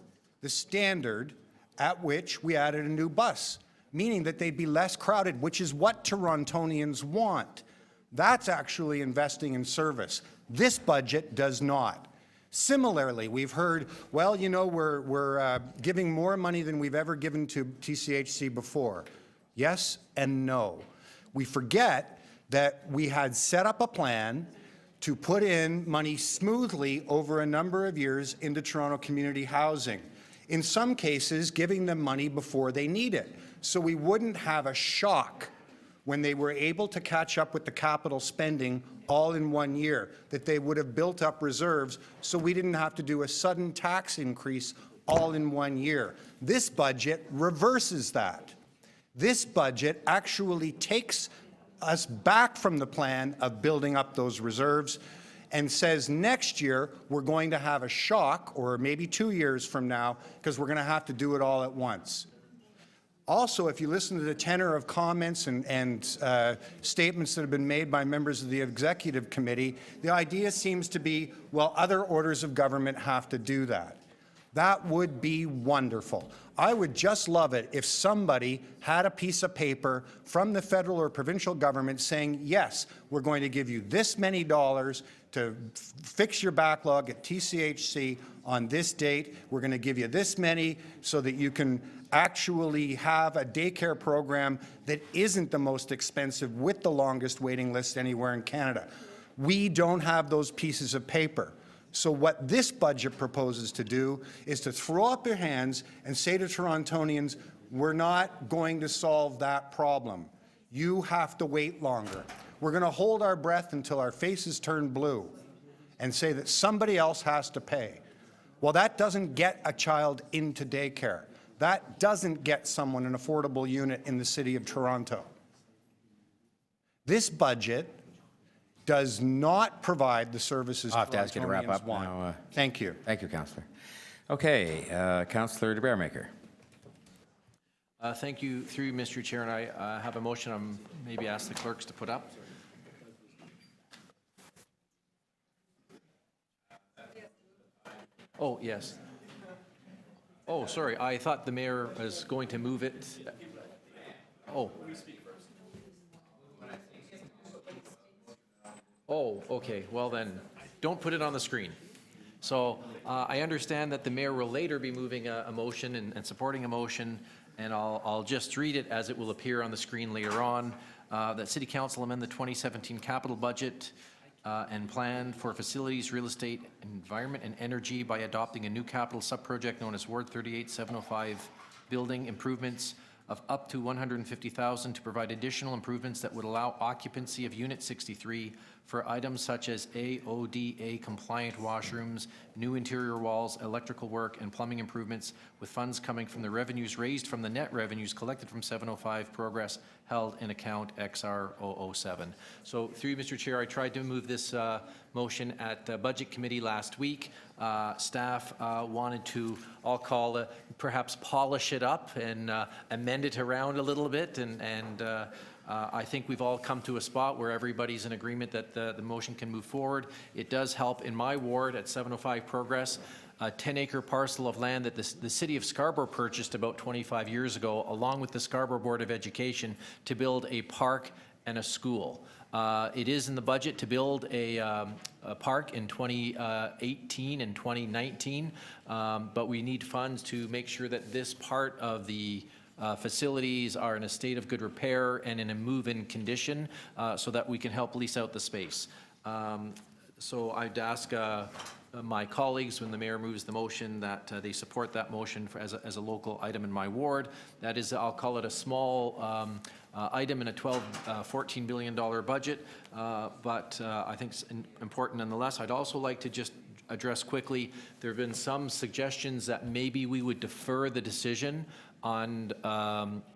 the standard at which we added a new bus, meaning that they'd be less crowded, which is what Torontonians want. That's actually investing in service. This budget does not. Similarly, we've heard, well, you know, we're giving more money than we've ever given to TCHC before. Yes and no. We forget that we had set up a plan to put in money smoothly over a number of years into Toronto community housing. In some cases, giving them money before they need it, so we wouldn't have a shock when they were able to catch up with the capital spending all in 1 year, that they would have built up reserves so we didn't have to do a sudden tax increase all in 1 year. This budget reverses that. This budget actually takes us back from the plan of building up those reserves and says next year we're going to have a shock, or maybe 2 years from now, because we're going to have to do it all at once. Also, if you listen to the tenor of comments and statements that have been made by members of the executive committee, the idea seems to be, well, other orders of government have to do that. That would be wonderful. I would just love it if somebody had a piece of paper from the federal or provincial government saying, yes, we're going to give you this many dollars to fix your backlog at TCHC on this date. We're going to give you this many so that you can actually have a daycare program that isn't the most expensive with the longest waiting list anywhere in Canada. We don't have those pieces of paper. So what this budget proposes to do is to throw up your hands and say to Torontonians, we're not going to solve that problem. You have to wait longer. We're going to hold our breath until our faces turn blue and say that somebody else has to pay. Well, that doesn't get a child into daycare. That doesn't get someone an affordable unit in the City of Toronto. This budget does not provide the services I'll have to ask you to wrap Torontonians up want. now. Thank you. Thank you, Councillor. Okay, Councillor DeBearmaker. Thank you, through you, Mr. Chair, and I have a motion I'm maybe ask the clerks to put up. Oh, yes. Oh, sorry, I thought the mayor was going to move it. Oh. Oh, okay, well then, don't put it on the screen. So I understand that the mayor will later be moving a motion and supporting a motion, and I'll just read it as it will appear on the screen later on. That City Council amend the 2017 capital budget and plan for facilities, real estate, environment, and energy by adopting a new capital subproject known as Ward 38-705 building improvements of up to $150,000 to provide additional improvements that would allow occupancy of Unit 63 for items such as AODA compliant washrooms, new interior walls, electrical work, and plumbing improvements, with funds coming from the revenues raised from the net revenues collected from 705 progress held in account XR 007. So through you, Mr. Chair, I tried to move this motion at the Budget Committee last week. Staff wanted to, I'll call it, perhaps polish it up and amend it around a little bit, and I think we've all come to a spot where everybody's in agreement that the motion can move forward. It does help in my ward at 705 Progress, a 10-acre parcel of land that the City of Scarborough purchased about 25 years ago, along with the Scarborough Board of Education, to build a park and a school. It is in the budget to build a park in 2018 and 2019, but we need funds to make sure that this part of the facilities are in a state of good repair and in a move-in condition so that we can help lease out the space. So I'd ask my colleagues, when the mayor moves the motion, that they support that motion as a local item in my ward. That is, I'll call it a small item in a $14 billion budget, but I think it's important nonetheless. I'd also like to just address quickly, there have been some suggestions that maybe we would defer the decision on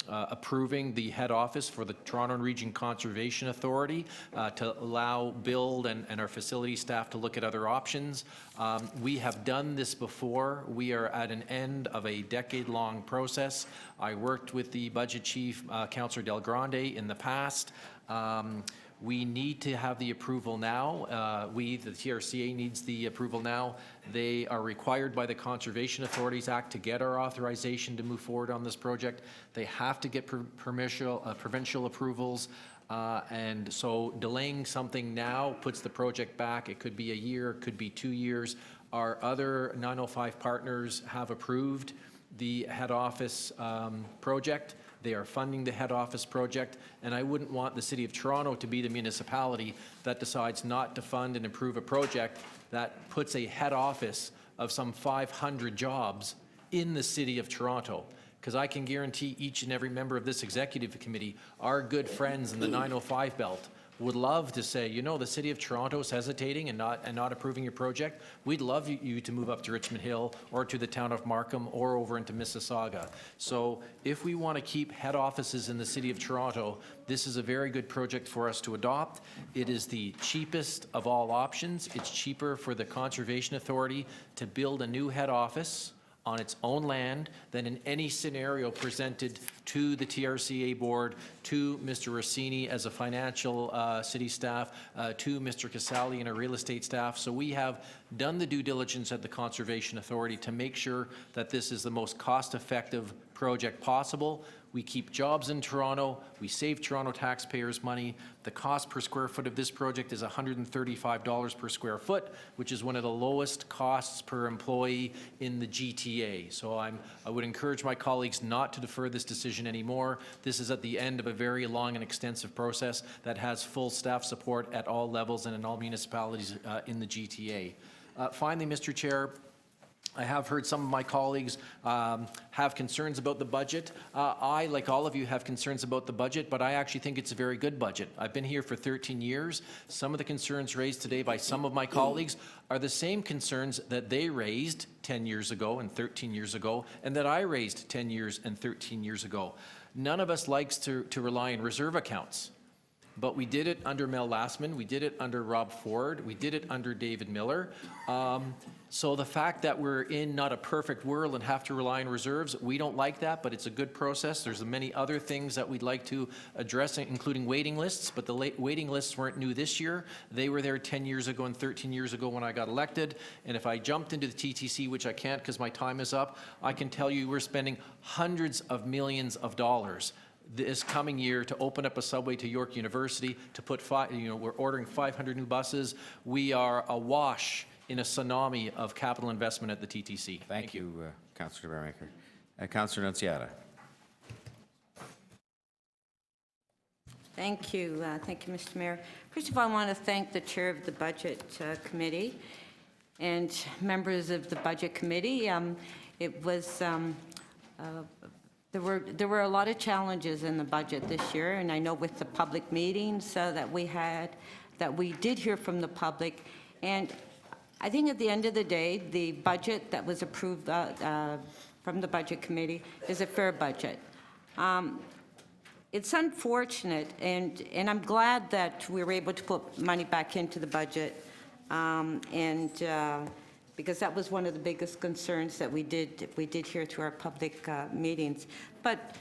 approving the head office for the Toronto Region Conservation Authority to allow Bill and our facility staff to look at other options. We have done this before. We are at an end of a decade-long process. I worked with the budget chief, Councillor Del Grande, in the past. We need to have the approval now. The TRCA needs the approval now. They are required by the Conservation Authorities Act to get our authorization to move forward on this project. They have to get provincial approvals. And so delaying something now puts the project back. It could be a year, it could be 2 years. Our other 905 partners have approved the head office project. They are funding the head office project, and I wouldn't want the City of Toronto to be the municipality that decides not to fund and approve a project that puts a head office of some 500 jobs in the City of Toronto. Because I can guarantee each and every member of this executive committee, our good friends in the 905 belt, would love to say, you know, the City of Toronto is hesitating and not approving your project. We'd love you to move up to Richmond Hill or to the town of Markham or over into Mississauga. So if we want to keep head offices in the City of Toronto, this is a very good project for us to adopt. It is the cheapest of all options. It's cheaper for the Conservation Authority to build a new head office on its own land than in any scenario presented to the TRCA board, to Mr. Rossini as a financial city staff, to Mr. Casali and our real estate staff. So we have done the due diligence at the Conservation Authority to make sure that this is the most cost-effective project possible. We keep jobs in Toronto. We save Toronto taxpayers money. The cost per square foot of this project is $135 per square foot, which is one of the lowest costs per employee in the GTA. So I would encourage my colleagues not to defer this decision anymore. This is at the end of a very long and extensive process that has full staff support at all levels and in all municipalities in the GTA. Finally, Mr. Chair, I have heard some of my colleagues have concerns about the budget. I, like all of you, have concerns about the budget, but I actually think it's a very good budget. I've been here for 13 years. Some of the concerns raised today by some of my colleagues are the same concerns that they raised 10 years ago and 13 years ago, and that I raised 10 years and 13 years ago. None of us likes to rely on reserve accounts. But we did it under Mel Lastman, we did it under Rob Ford, we did it under David Miller. So the fact that we're in not a perfect world and have to rely on reserves, we don't like that, but it's a good process. There's many other things that we'd like to address, including waiting lists, but the waiting lists weren't new this year. They were there 10 years ago and 13 years ago when I got elected. And if I jumped into the TTC, which I can't because my time is up, I can tell you we're spending hundreds of millions of dollars this coming year to open up a subway to York University, to put we're ordering 500 new buses. We are awash in a tsunami of capital investment at the TTC. Thank you, Councillor Barmaker. Councillor Nunziata. Thank you. Thank you, Mr. Mayor. First of all, I want to thank the chair of the Budget Committee and members of the Budget Committee. It was there were a lot of challenges in the budget this year, and I know with the public meetings that we had, that we did hear from the public, and I think at the end of the day, the budget that was approved from the Budget Committee is a fair budget. It's unfortunate, and I'm glad that we were able to put money back into the budget, because that was one of the biggest concerns that we did hear through our public meetings. But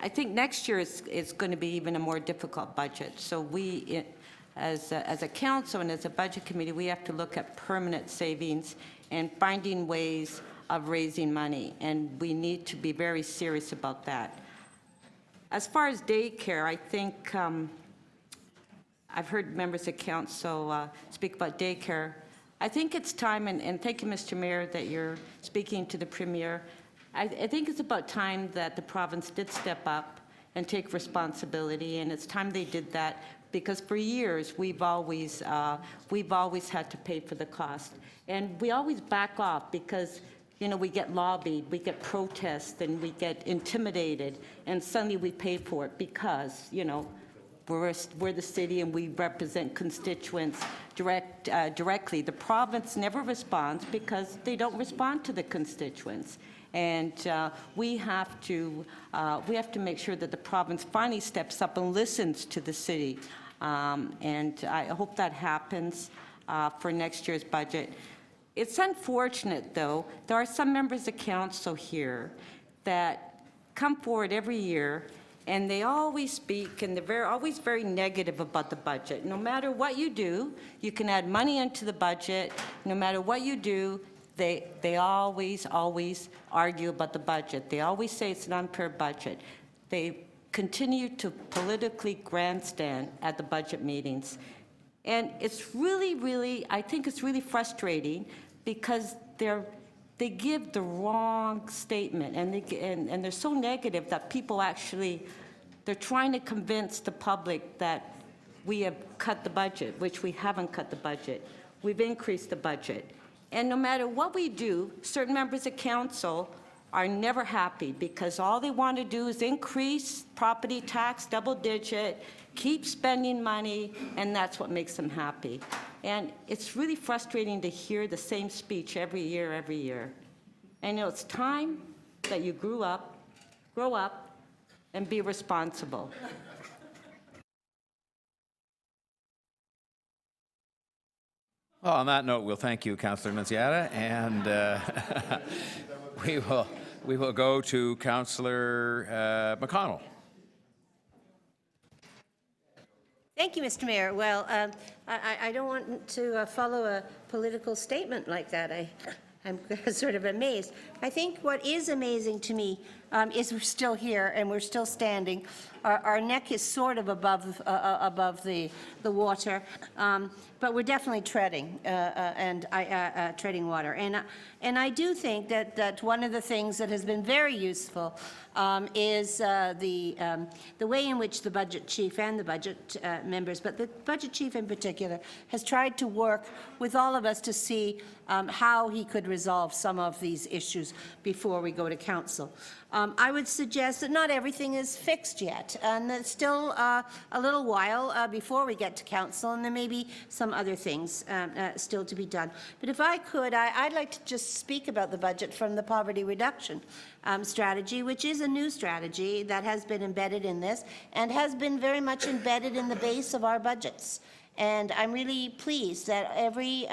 I think next year is going to be even a more difficult budget. So we, as a council and as a budget committee, we have to look at permanent savings and finding ways of raising money, and we need to be very serious about that. As far as daycare, I think I've heard members of council speak about daycare. I think it's time, and thank you, Mr. Mayor, that you're speaking to the Premier. I think it's about time that the province did step up and take responsibility, and it's time they did that, because for years we've always had to pay for the cost, and we always back off because we get lobbied, we get protests, and we get intimidated, and suddenly we pay for it because we're the city and we represent constituents directly. The province never responds because they don't respond to the constituents. And we have to make sure that the province finally steps up and listens to the city. And I hope that happens for next year's budget. It's unfortunate, though, there are some members of council here that come forward every year and they always speak, and they're always very negative about the budget. No matter what you do, you can add money into the budget. No matter what you do, they always argue about the budget. They always say it's an unfair budget. They continue to politically grandstand at the budget meetings. And it's really, I think it's really frustrating because they give the wrong statement, and they're so negative that people actually, they're trying to convince the public that we have cut the budget, which we haven't cut the budget. We've increased the budget. And no matter what we do, certain members of council are never happy because all they want to do is increase property tax double-digit, keep spending money, and that's what makes them happy. And it's really frustrating to hear the same speech every year. And it's time that you grow up, and be responsible. Well, on that note, we'll thank you, Councillor Nunziata, and we will go to Councillor McConnell. Thank you, Mr. Mayor. Well, I don't want to follow a political statement like that. I'm sort of amazed. I think what is amazing to me is we're still here and we're still standing. Our neck is sort of above the water, but we're definitely treading treading water. And I do think that one of the things that has been very useful is the way in which the budget chief and the budget members, but the budget chief in particular, has tried to work with all of us to see how he could resolve some of these issues before we go to council. I would suggest that not everything is fixed yet, and it's still a little while before we get to council, and there may be some other things still to be done. But if I could, I'd like to just speak about the budget from the poverty reduction strategy, which is a new strategy that has been embedded in this and has been very much embedded in the base of our budgets. And I'm really pleased that every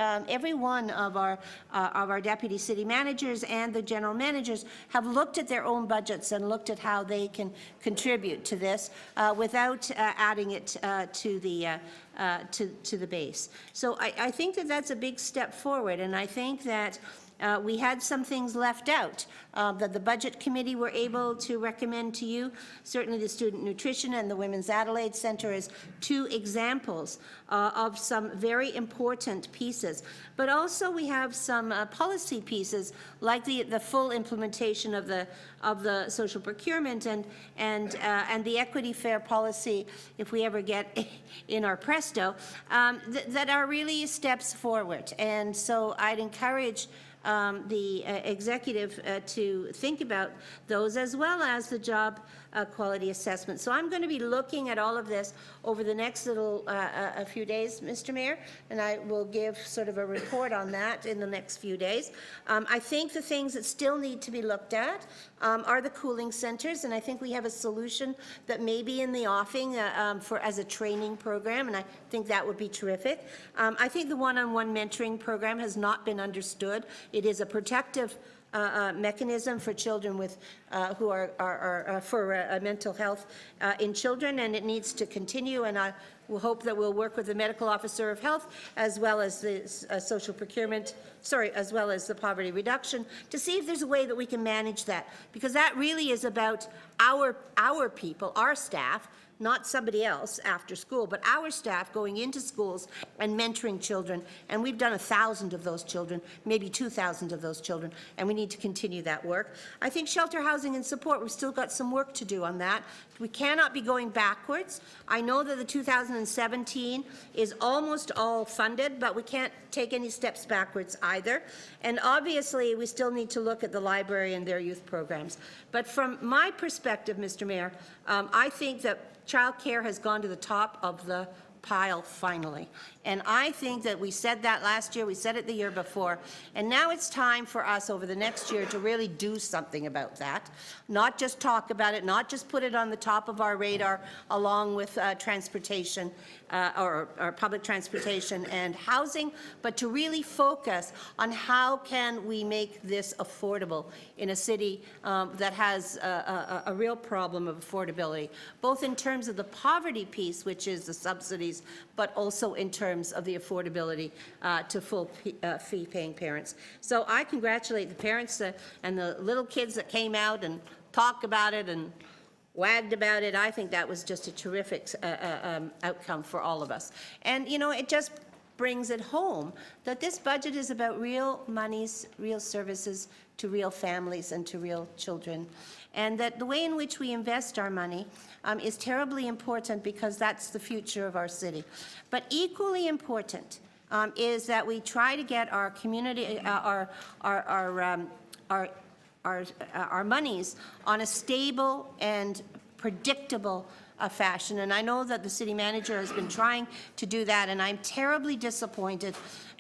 one of our deputy city managers and the general managers have looked at their own budgets and looked at how they can contribute to this without adding it to the base. So I think that that's a big step forward, and I think that we had some things left out that the Budget Committee were able to recommend to you. Certainly the Student Nutrition and the Women's Adelaide Centre as two examples of some very important pieces. But also we have some policy pieces like the full implementation of the social procurement and the equity fair policy, if we ever get in our presto, that are really steps forward. And so I'd encourage the executive to think about those, as well as the job quality assessment. So I'm going to be looking at all of this over the next a few days, Mr. Mayor, and I will give sort of a report on that in the next few days. I think the things that still need to be looked at are the cooling centers, and I think we have a solution that may be in the offing as a training program, and I think that would be terrific. I think the one-on-one mentoring program has not been understood. It is a protective mechanism for children with who are for mental health in children, and it needs to continue. And I will hope that we'll work with the medical officer of health, as well as the social procurement, as well as the poverty reduction, to see if there's a way that we can manage that, because that really is about our people, our staff, not somebody else after school, but our staff going into schools and mentoring children. And we've done 1,000 of those children, maybe 2,000 of those children, and we need to continue that work. I think shelter, housing, and support, we've still got some work to do on that. We cannot be going backwards. I know that the 2017 is almost all funded, but we can't take any steps backwards either. And obviously, we still need to look at the library and their youth programs. But from my perspective, Mr. Mayor, I think that childcare has gone to the top of the pile finally. And I think that we said that last year, we said it the year before, and now it's time for us over the next year to really do something about that. Not just talk about it, not just put it on the top of our radar along with transportation or public transportation and housing, but to really focus on how can we make this affordable in a city that has a real problem of affordability, both in terms of the poverty piece, which is the subsidies, but also in terms of the affordability to full fee-paying parents. So I congratulate the parents and the little kids that came out and talked about it and wagged about it. I think that was just a terrific outcome for all of us. And, you know, it just brings it home that this budget is about real monies, real services to real families and to real children. And that the way in which we invest our money is terribly important, because that's the future of our city. But equally important is that we try to get our community, our monies on a stable and predictable fashion. And I know that the city manager has been trying to do that, and I'm terribly disappointed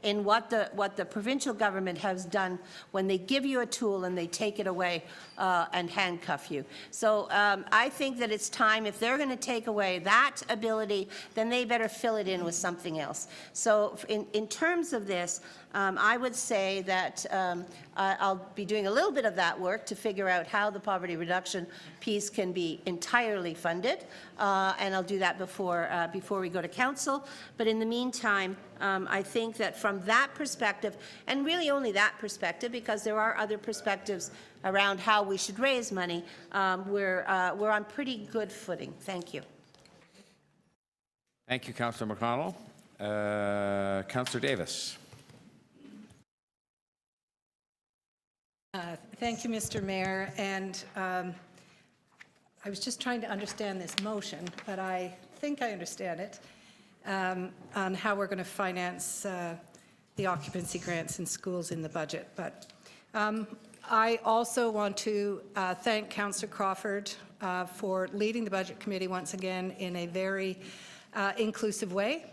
in what the provincial government has done when they give you a tool and they take it away and handcuff you. So I think that it's time, if they're going to take away that ability, then they better fill it in with something else. So in terms of this, I would say that I'll be doing a little bit of that work to figure out how the poverty reduction piece can be entirely funded, and I'll do that before we go to council. But in the meantime, I think that from that perspective, and really only that perspective, because there are other perspectives around how we should raise money, we're on pretty good footing. Thank you. Thank you, Councillor McConnell. Councillor Davis. Thank you, Mr. Mayor. And I was just trying to understand this motion, but I think I understand it, on how we're going to finance the occupancy grants in schools in the budget. But I also want to thank Councillor Crawford for leading the Budget Committee once again in a very inclusive way.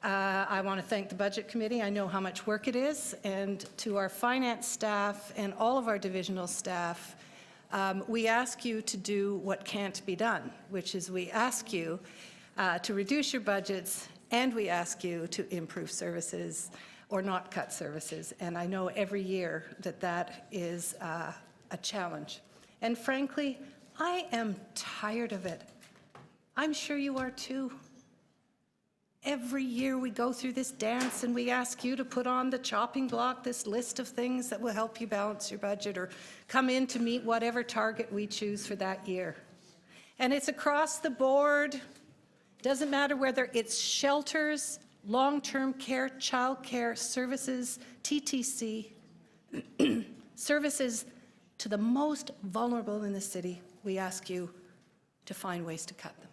I want to thank the Budget Committee. I know how much work it is. And to our finance staff and all of our divisional staff, we ask you to do what can't be done, which is we ask you to reduce your budgets, and we ask you to improve services or not cut services. And I know every year that that is a challenge. And frankly, I am tired of it. I'm sure you are too. Every year we go through this dance and we ask you to put on the chopping block this list of things that will help you balance your budget or come in to meet whatever target we choose for that year. And it's across the board. Doesn't matter whether it's shelters, long-term care, child care services, TTC, services to the most vulnerable in the city. We ask you to find ways to cut them.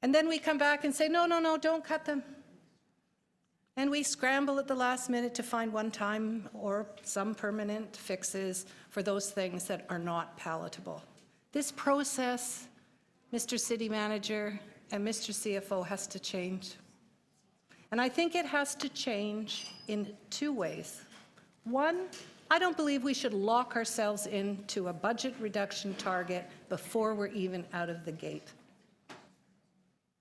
And then we come back and say, no, no, no, don't cut them. And we scramble at the last minute to find one-time or some permanent fixes for those things that are not palatable. This process, Mr. City Manager and Mr. CFO, has to change. And I think it has to change in two ways. One, I don't believe we should lock ourselves into a budget reduction target before we're even out of the gate.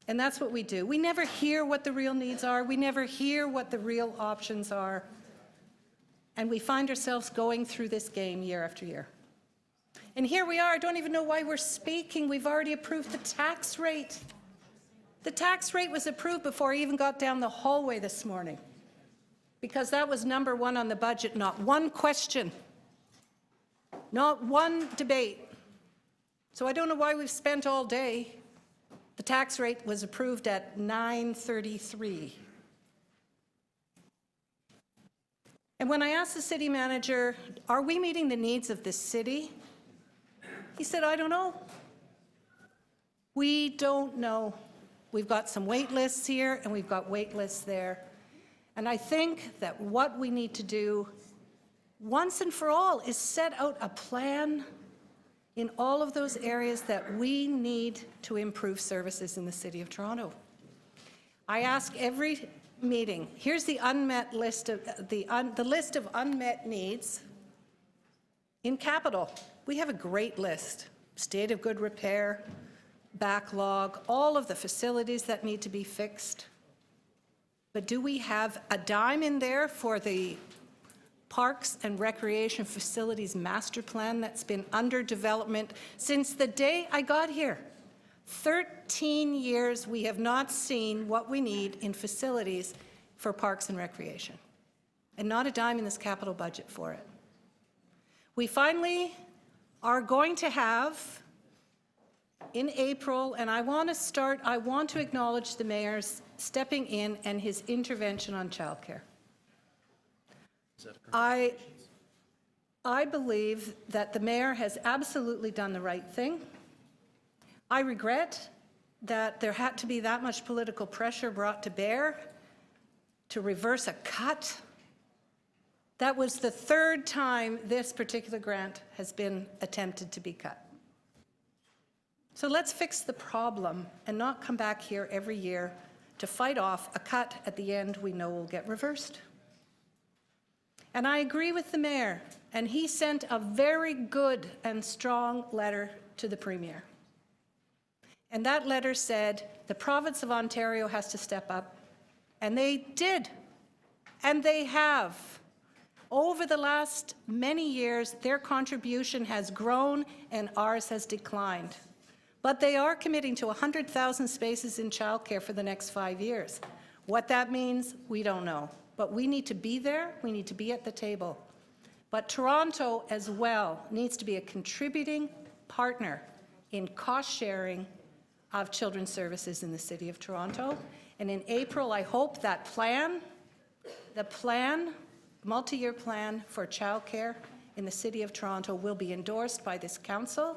And that's what we do. We never hear what the real needs are. We never hear what the real options are. And we find ourselves going through this game year after year. And here we are. I don't even know why we're speaking. We've already approved the tax rate. The tax rate was approved before I even got down the hallway this morning, because that was number one on the budget. Not one question, not one debate. So I don't know why we've spent all day. The tax rate was approved at 9:33. And when I asked the city manager, are we meeting the needs of the city? He said, I don't know. We don't know. We've got some wait lists here and we've got wait lists there. And I think that what we need to do once and for all is set out a plan in all of those areas that we need to improve services in the City of Toronto. I ask every meeting, here's the unmet list of the list of unmet needs in capital. We have a great list: state of good repair, backlog, all of the facilities that need to be fixed. But do we have a dime in there for the Parks and Recreation Facilities Master Plan that's been under development since the day I got here? 13 years we have not seen what we need in facilities for Parks and Recreation, and not a dime in this capital budget for it. We finally are going to have in April, and I want to acknowledge the mayor's stepping in and his intervention on childcare. I believe that the mayor has absolutely done the right thing. I regret that there had to be that much political pressure brought to bear to reverse a cut. That was the third time this particular grant has been attempted to be cut. So let's fix the problem and not come back here every year to fight off a cut at the end we know will get reversed. And I agree with the mayor, and he sent a very good and strong letter to the Premier. And that letter said the province of Ontario has to step up, and they did, and they have. Over the last many years, their contribution has grown and ours has declined. But they are committing to 100,000 spaces in childcare for the next 5 years. What that means, we don't know. But we need to be there, we need to be at the table. But Toronto as well needs to be a contributing partner in cost sharing of children's services in the City of Toronto. And in April, I hope that multi-year plan for childcare in the City of Toronto will be endorsed by this council,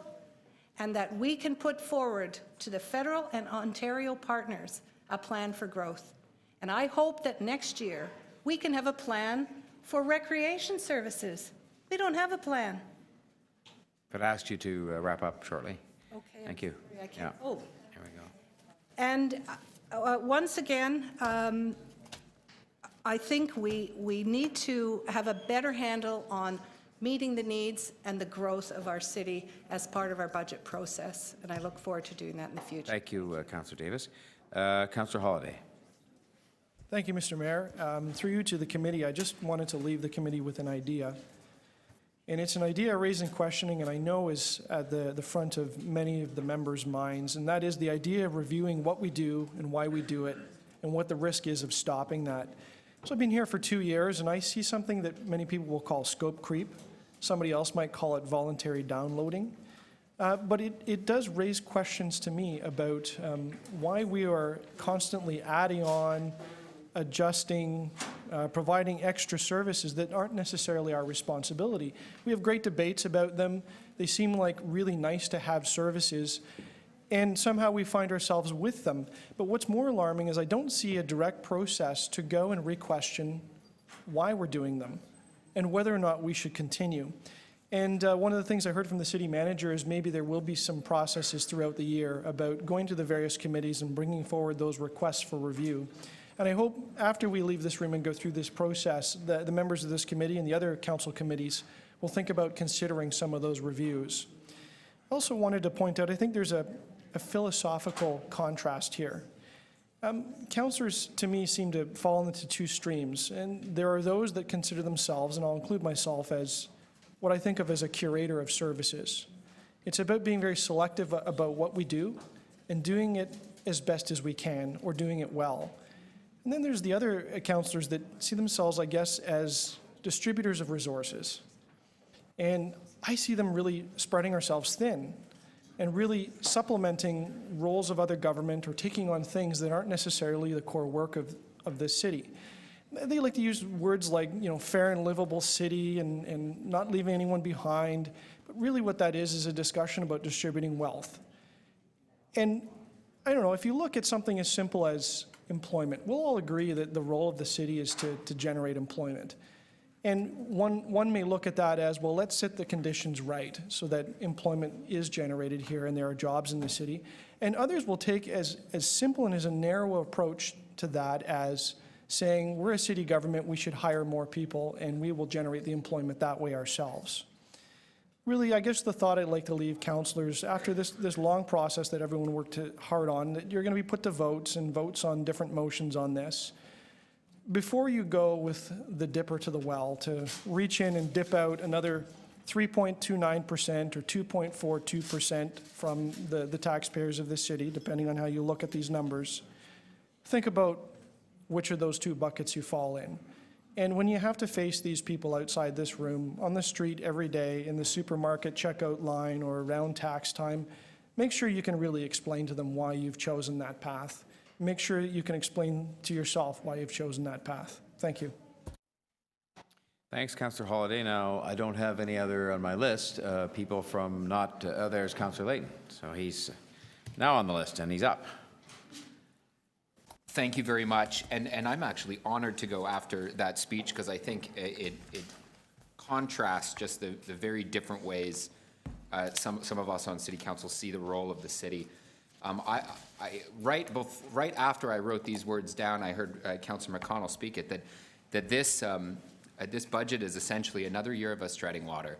and that we can put forward to the federal and Ontario partners a plan for growth. And I hope that next year we can have a plan for recreation services. We don't have a plan. But I asked you to wrap up shortly. Okay. Thank you. I can't. Yeah. Oh. There we go. And once again, I think we need to have a better handle on meeting the needs and the growth of our city as part of our budget process. And I look forward to doing that in the future. Thank you, Councillor Davis. Councillor Holyday. Thank you, Mr. Mayor. Through you to the committee, I just wanted to leave the committee with an idea. And it's an idea raising questioning, and I know is at the front of many of the members' minds, and that is the idea of reviewing what we do and why we do it, and what the risk is of stopping that. So I've been here for 2 years, and I see something that many people will call scope creep. Somebody else might call it voluntary downloading. But it does raise questions to me about why we are constantly adding on, adjusting, providing extra services that aren't necessarily our responsibility. We have great debates about them. They seem like really nice to have services, and somehow we find ourselves with them. But what's more alarming is I don't see a direct process to go and re-question why we're doing them and whether or not we should continue. And one of the things I heard from the city manager is maybe there will be some processes throughout the year about going to the various committees and bringing forward those requests for review. And I hope after we leave this room and go through this process, the members of this committee and the other council committees will think about considering some of those reviews. I also wanted to point out, I think there's a philosophical contrast here. Councillors, to me, seem to fall into two streams, and there are those that consider themselves, and I'll include myself, as what I think of as a curator of services. It's about being very selective about what we do and doing it as best as we can, or doing it well. And then there's the other councillors that see themselves, I guess, as distributors of resources. And I see them really spreading ourselves thin and really supplementing roles of other government or taking on things that aren't necessarily the core work of the city. They like to use words like, fair and livable city and not leaving anyone behind. But really what that is a discussion about distributing wealth. And I don't know, if you look at something as simple as employment, we'll all agree that the role of the city is to generate employment. And one may look at that as, well, let's set the conditions right so that employment is generated here and there are jobs in the city. And others will take as simple and as a narrow approach to that as saying, we're a city government, we should hire more people and we will generate the employment that way ourselves. Really, I guess the thought I'd like to leave councillors, after this long process that everyone worked hard on, that you're going to be put to votes and votes on different motions on this. Before you go with the dipper to the well to reach in and dip out another 3.29% or 2.42% from the taxpayers of the city, depending on how you look at these numbers, think about which of those two buckets you fall in. And when you have to face these people outside this room, on the street every day, in the supermarket checkout line or around tax time, make sure you can really explain to them why you've chosen that path. Make sure you can explain to yourself why you've chosen that path. Thank you. Thanks, Councillor Holyday. Now, I don't have any other on my list. People from not, there's Councillor Layton. So he's now on the list and he's up. Thank you very much, and I'm actually honored to go after that speech because I think it contrasts just the very different ways some of us on City Council see the role of the city. Right after I wrote these words down, I heard Councillor McConnell speak it, that this budget is essentially another year of us treading water.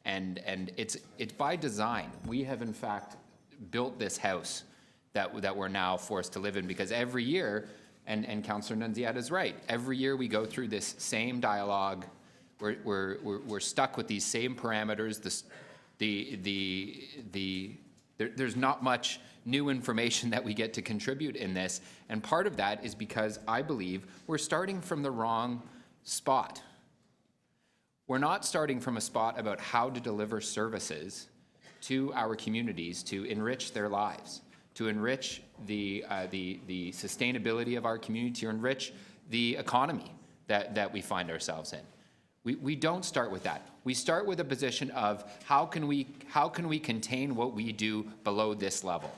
And it's by design. We have, in fact, built this house that we're now forced to live in, because every year, and Councillor Nunziata is right, every year we go through this same dialogue. We're stuck with these same parameters. There's not much new information that we get to contribute in this, and part of that is because I believe we're starting from the wrong spot. We're not starting from a spot about how to deliver services to our communities to enrich their lives, to enrich the sustainability of our community, to enrich the economy that we find ourselves in. We don't start with that. We start with a position of how can we contain what we do below this level?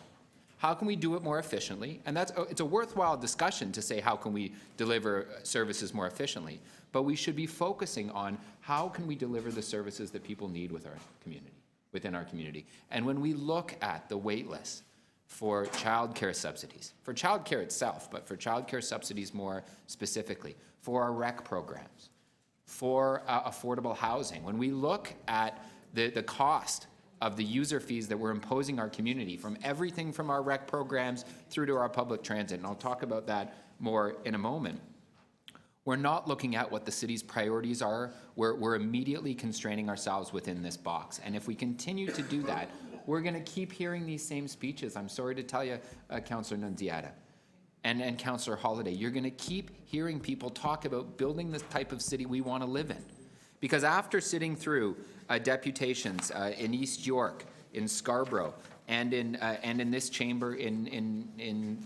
How can we do it more efficiently? And it's a worthwhile discussion to say how can we deliver services more efficiently. But we should be focusing on how can we deliver the services that people need within our community. And when we look at the wait list for childcare subsidies, for childcare itself, but for childcare subsidies more specifically, for our rec programs, for affordable housing. When we look at the cost of the user fees that we're imposing our community, from everything from our rec programs through to our public transit, and I'll talk about that more in a moment, we're not looking at what the city's priorities are. We're immediately constraining ourselves within this box. And if we continue to do that, we're going to keep hearing these same speeches. I'm sorry to tell you, Councillor Nunziata. And Councillor Holiday, you're going to keep hearing people talk about building the type of city we want to live in. Because after sitting through deputations in East York, in Scarborough, and in this chamber in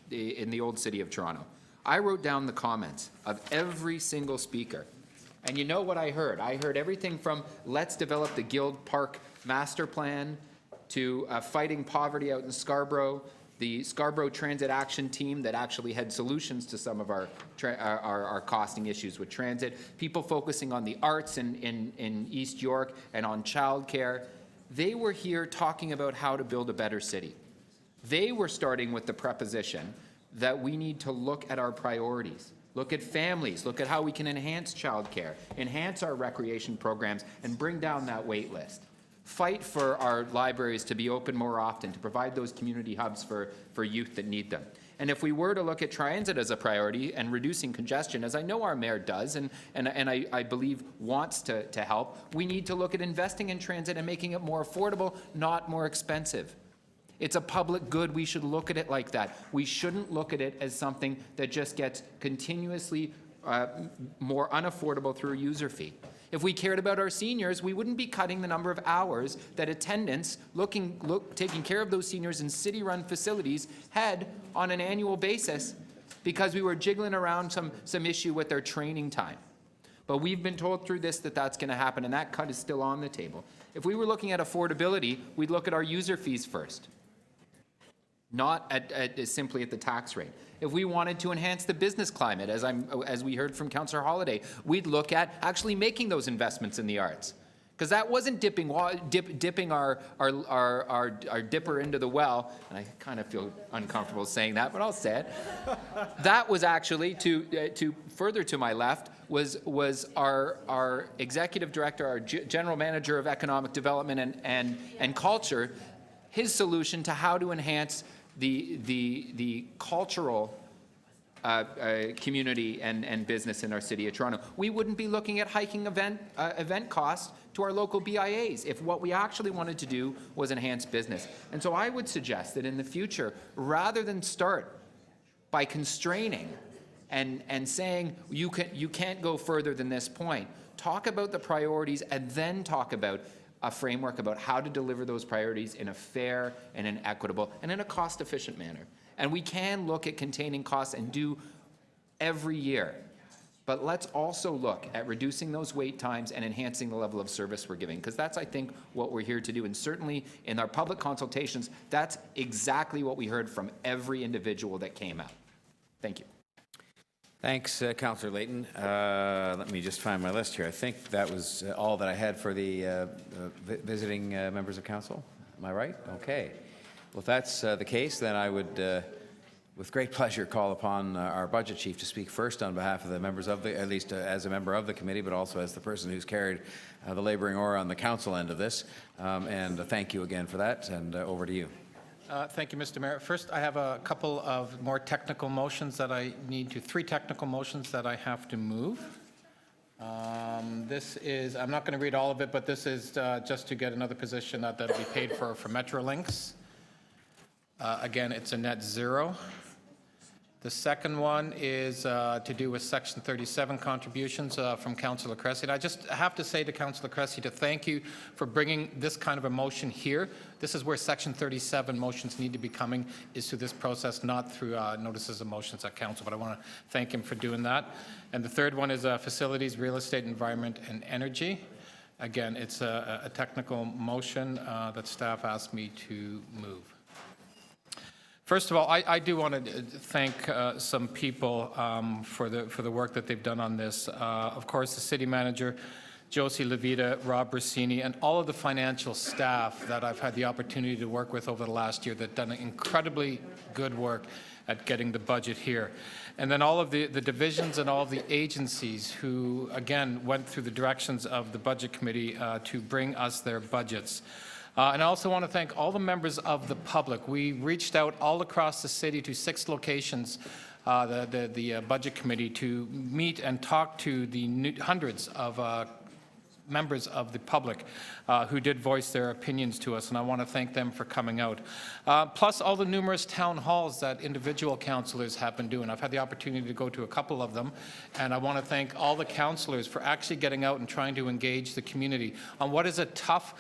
the old city of Toronto, I wrote down the comments of every single speaker. And you know what I heard? I heard everything from let's develop the Guild Park master plan to fighting poverty out in Scarborough, the Scarborough Transit Action Team that actually had solutions to some of our costing issues with transit, people focusing on the arts in East York and on childcare. They were here talking about how to build a better city. They were starting with the preposition that we need to look at our priorities, look at families, look at how we can enhance childcare, enhance our recreation programs, and bring down that wait list. Fight for our libraries to be open more often, to provide those community hubs for youth that need them. And if we were to look at transit as a priority and reducing congestion, as I know our mayor does and I believe wants to help, we need to look at investing in transit and making it more affordable, not more expensive. It's a public good. We should look at it like that. We shouldn't look at it as something that just gets continuously more unaffordable through a user fee. If we cared about our seniors, we wouldn't be cutting the number of hours that attendants taking care of those seniors in city-run facilities had on an annual basis because we were jiggling around some issue with their training time. But we've been told through this that that's going to happen, and that cut is still on the table. If we were looking at affordability, we'd look at our user fees first, not simply at the tax rate. If we wanted to enhance the business climate, as we heard from Councillor Holiday, we'd look at actually making those investments in the arts. Because that wasn't dipping our dipper into the well, and I kind of feel uncomfortable saying that, but I'll say it. That was actually, to further to my left, was our executive director, our general manager of economic development and culture, his solution to how to enhance the cultural community and business in our city of Toronto. We wouldn't be looking at hiking event costs to our local BIAs if what we actually wanted to do was enhance business. And so I would suggest that in the future, rather than start by constraining and saying you can't go further than this point, talk about the priorities and then talk about a framework about how to deliver those priorities in a fair and an equitable and in a cost-efficient manner. And we can look at containing costs and do every year. But let's also look at reducing those wait times and enhancing the level of service we're giving, because that's, I think, what we're here to do. And certainly in our public consultations, that's exactly what we heard from every individual that came out. Thank you. Thanks, Councillor Layton. Let me just find my list here. I think that was all that I had for the visiting members of council. Am I right? Okay. Well, if that's the case, then I would, with great pleasure, call upon our budget chief to speak first on behalf of the members of the, at least as a member of the committee, but also as the person who's carried the laboring oar on the council end of this. And thank you again for that, and over to you. Thank you, Mr. Mayor. First, I have a couple of more technical motions that I need to, 3 technical motions that I have to move. This is, I'm not going to read all of it, but this is just to get another position that'll be paid for Metrolinx. Again, it's a net zero. The second one is to do with Section 37 contributions from Councillor Cressy. And I just have to say to Councillor Cressy to thank you for bringing this kind of a motion here. This is where Section 37 motions need to be coming, is through this process, not through notices of motions at Council. But I want to thank him for doing that. And the third one is facilities, real estate, environment, and energy. Again, it's a technical motion that staff asked me to move. First of all, I do want to thank some people for the work that they've done on this. Of course, the city manager, Josie Levita, Rob Rossini, and all of the financial staff that I've had the opportunity to work with over the last year that have done incredibly good work at getting the budget here. And then all of the divisions and all of the agencies who, again, went through the directions of the Budget Committee to bring us their budgets. And I also want to thank all the members of the public. We reached out all across the city to 6 locations, the Budget Committee, to meet and talk to the hundreds of members of the public who did voice their opinions to us, and I want to thank them for coming out. Plus all the numerous town halls that individual councillors have been doing. I've had the opportunity to go to a couple of them, and I want to thank all the councillors for actually getting out and trying to engage the community on what is a tough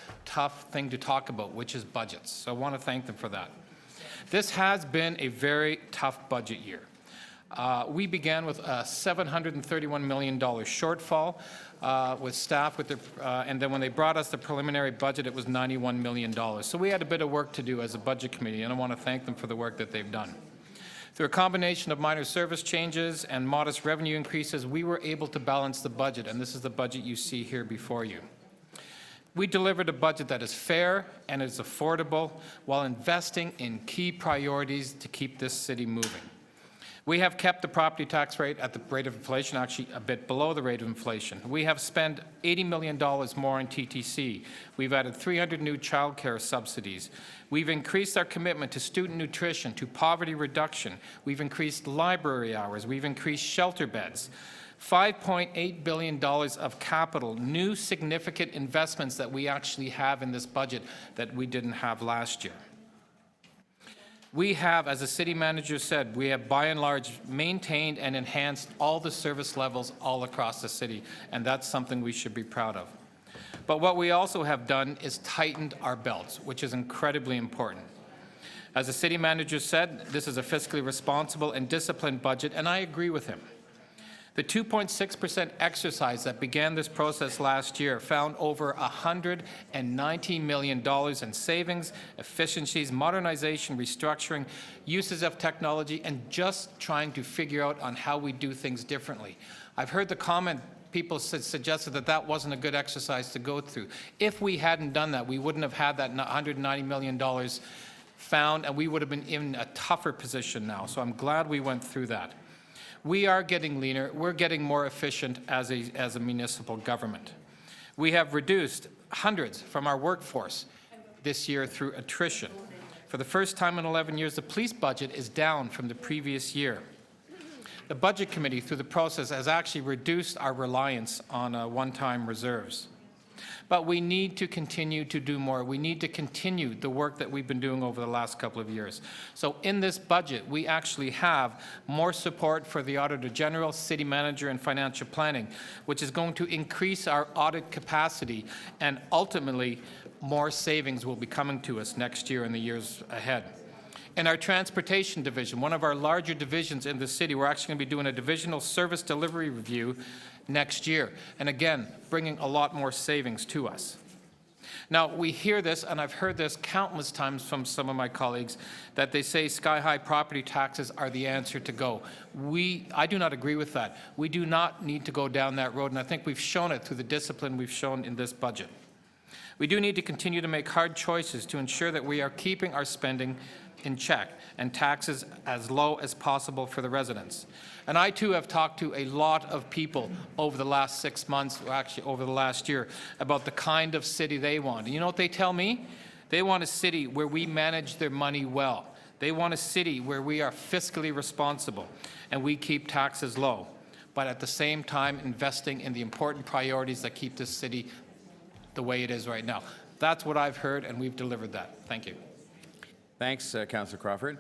thing to talk about, which is budgets. So I want to thank them for that. This has been a very tough budget year. We began with a $731 million shortfall with staff, and then when they brought us the preliminary budget, it was $91 million. So we had a bit of work to do as a budget committee, and I want to thank them for the work that they've done. Through a combination of minor service changes and modest revenue increases, we were able to balance the budget, and this is the budget you see here before you. We delivered a budget that is fair and is affordable while investing in key priorities to keep this city moving. We have kept the property tax rate at the rate of inflation, actually a bit below the rate of inflation. We have spent $80 million more on TTC. We've added 300 new childcare subsidies. We've increased our commitment to student nutrition, to poverty reduction. We've increased library hours. We've increased shelter beds. $5.8 billion of capital, new significant investments that we actually have in this budget that we didn't have last year. We have, as the city manager said, we have by and large maintained and enhanced all the service levels all across the city, and that's something we should be proud of. But what we also have done is tightened our belts, which is incredibly important. As the city manager said, this is a fiscally responsible and disciplined budget, and I agree with him. The 2.6% exercise that began this process last year found over $190 million in savings, efficiencies, modernization, restructuring, uses of technology, and just trying to figure out on how we do things differently. I've heard the comment, people suggested that that wasn't a good exercise to go through. If we hadn't done that, we wouldn't have had that $190 million found, and we would have been in a tougher position now. So I'm glad we went through that. We are getting leaner. We're getting more efficient as a municipal government. We have reduced hundreds from our workforce this year through attrition. For the first time in 11 years, the police budget is down from the previous year. The Budget Committee, through the process, has actually reduced our reliance on one-time reserves. But we need to continue to do more. We need to continue the work that we've been doing over the last couple of years. So in this budget, we actually have more support for the Auditor General, City Manager, and Financial Planning, which is going to increase our audit capacity, and ultimately, more savings will be coming to us next year and the years ahead. In our Transportation Division, one of our larger divisions in the city, we're actually going to be doing a divisional service delivery review next year, and again, bringing a lot more savings to us. Now, we hear this, and I've heard this countless times from some of my colleagues, that they say sky-high property taxes are the answer to go. I do not agree with that. We do not need to go down that road, and I think we've shown it through the discipline we've shown in this budget. We do need to continue to make hard choices to ensure that we are keeping our spending in check and taxes as low as possible for the residents. And I, too, have talked to a lot of people over the last 6 months, actually over the last year, about the kind of city they want. And you know what they tell me? They want a city where we manage their money well. They want a city where we are fiscally responsible and we keep taxes low, but at the same time investing in the important priorities that keep this city the way it is right now. That's what I've heard, and we've delivered that. Thank you. Thanks, Councillor Crawford.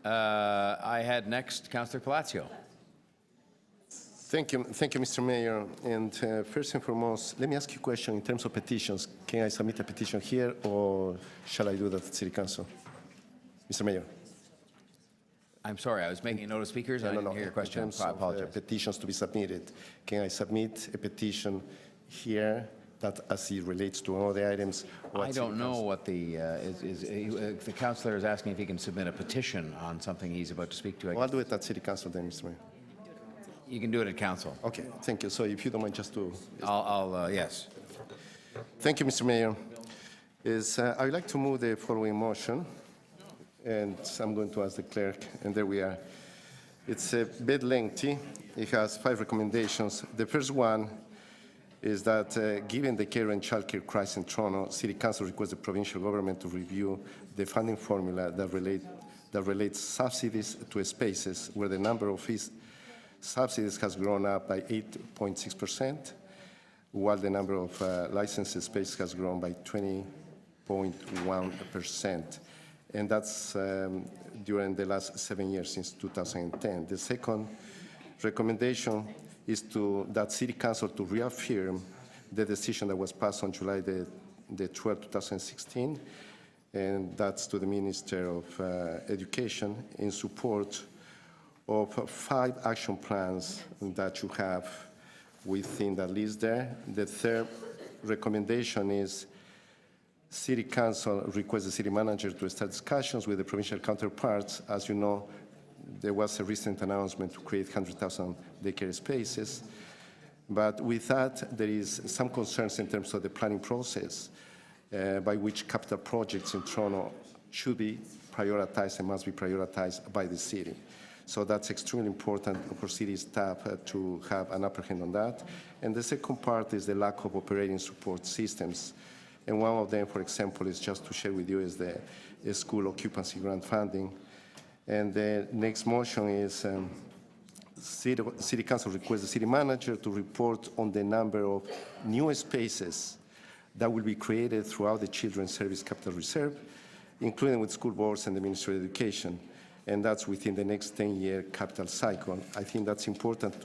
I had next Councillor Palacio. Thank you, Mr. Mayor. And first and foremost, let me ask you a question in terms of petitions. Can I submit a petition here, or shall I do that at City Council? Mr. Mayor. I'm sorry, I was making a note of speakers. I didn't hear your question. In terms I apologize. of petitions to be submitted, can I submit a petition here that as it relates to all the items? I don't know what the the councillor is asking if he can submit a petition on something he's about to speak to. I'll do it at City Council then, Mr. Mayor. You can do it at council. Okay, thank you. So if you don't mind, just to... Yes. Thank you, Mr. Mayor. I would like to move the following motion, and I'm going to ask the clerk, and there we are. It's a bit lengthy. It has 5 recommendations. The first one is that given the care and childcare crisis in Toronto, City Council requests the provincial government to review the funding formula that relates subsidies to spaces where the number of subsidies has grown up by 8.6%, while the number of licensed spaces has grown by 20.1%. And that's during the last 7 years since 2010. The second recommendation is that City Council to reaffirm the decision that was passed on July the 12th, 2016, and that's to the Minister of Education in support of 5 action plans that you have within that list there. The third recommendation is City Council requests the City Manager to start discussions with the provincial counterparts. As you know, there was a recent announcement to create 100,000 daycare spaces. But with that, there is some concerns in terms of the planning process by which capital projects in Toronto should be prioritized and must be prioritized by the city. So that's extremely important for city staff to have an upper hand on that. And the second part is the lack of operating support systems. And one of them, for example, is just to share with you is the school occupancy grant funding. And the next motion is City Council requests the City Manager to report on the number of new spaces that will be created throughout the Children's Service Capital Reserve, including with school boards and the Ministry of Education. And that's within the next 10-year capital cycle. I think that's important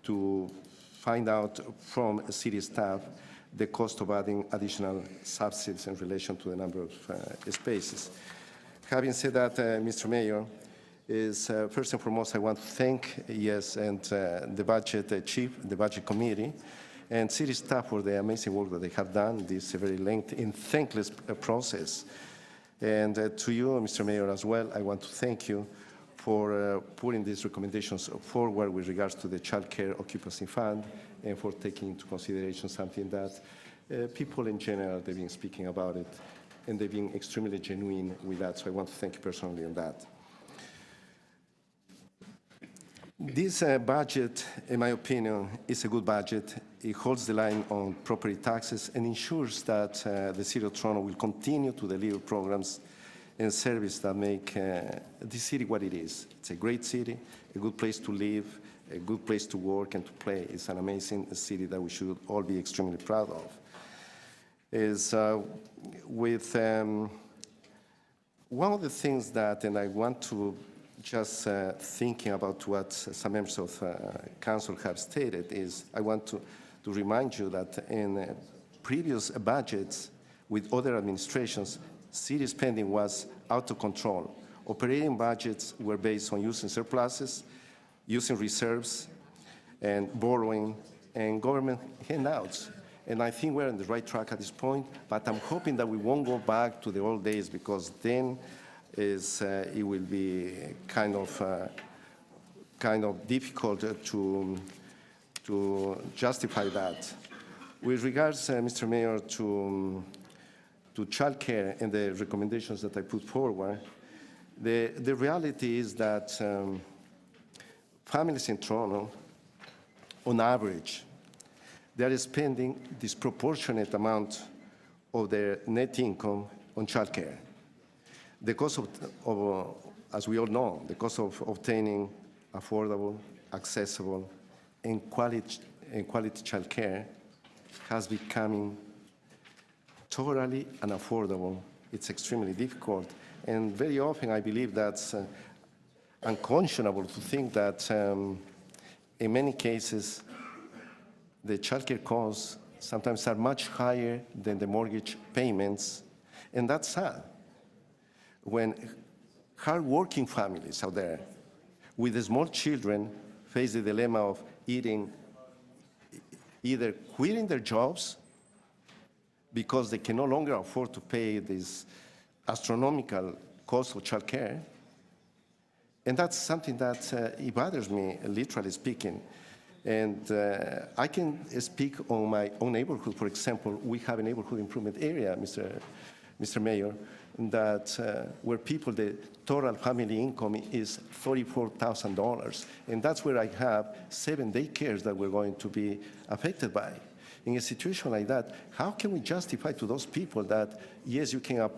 to find out from city staff the cost of adding additional subsidies in relation to the number of spaces. Having said that, Mr. Mayor, first and foremost, I want to thank, the budget chief, the budget committee, and city staff for the amazing work that they have done. This is a very lengthy and thankless process. And to you, Mr. Mayor, as well, I want to thank you for putting these recommendations forward with regards to the child care occupancy fund and for taking into consideration something that people in general, they've been speaking about it, and they've been extremely genuine with that. So I want to thank you personally on that. This budget, in my opinion, is a good budget. It holds the line on property taxes and ensures that the City of Toronto will continue to deliver programs and service that make the city what it is. It's a great city, a good place to live, a good place to work and to play. It's an amazing city that we should all be extremely proud of. One of the things that, and I want to just thinking about what some members of council have stated, is I want to remind you that in previous budgets with other administrations, city spending was out of control. Operating budgets were based on using surpluses, using reserves, and borrowing, and government handouts. And I think we're on the right track at this point, but I'm hoping that we won't go back to the old days, because then it will be kind of difficult to justify that. With regards, Mr. Mayor, to childcare and the recommendations that I put forward, the reality is that families in Toronto, on average, they are spending disproportionate amount of their net income on childcare. The cost of, as we all know, the cost of obtaining affordable, accessible, and quality childcare has become totally unaffordable. It's extremely difficult, and very often I believe that's unconscionable to think that in many cases the childcare costs sometimes are much higher than the mortgage payments, and that's sad. When hard-working families out there with the small children face the dilemma of either quitting their jobs because they can no longer afford to pay this astronomical cost of childcare, and that's something that it bothers me, literally speaking. And I can speak on my own neighborhood. For example, we have a neighborhood improvement area, Mr. Mayor, that where people, the total family income is $34,000. And that's where I have 7 daycares that we're going to be affected by. In a situation like that, how can we justify to those people that, yes, you can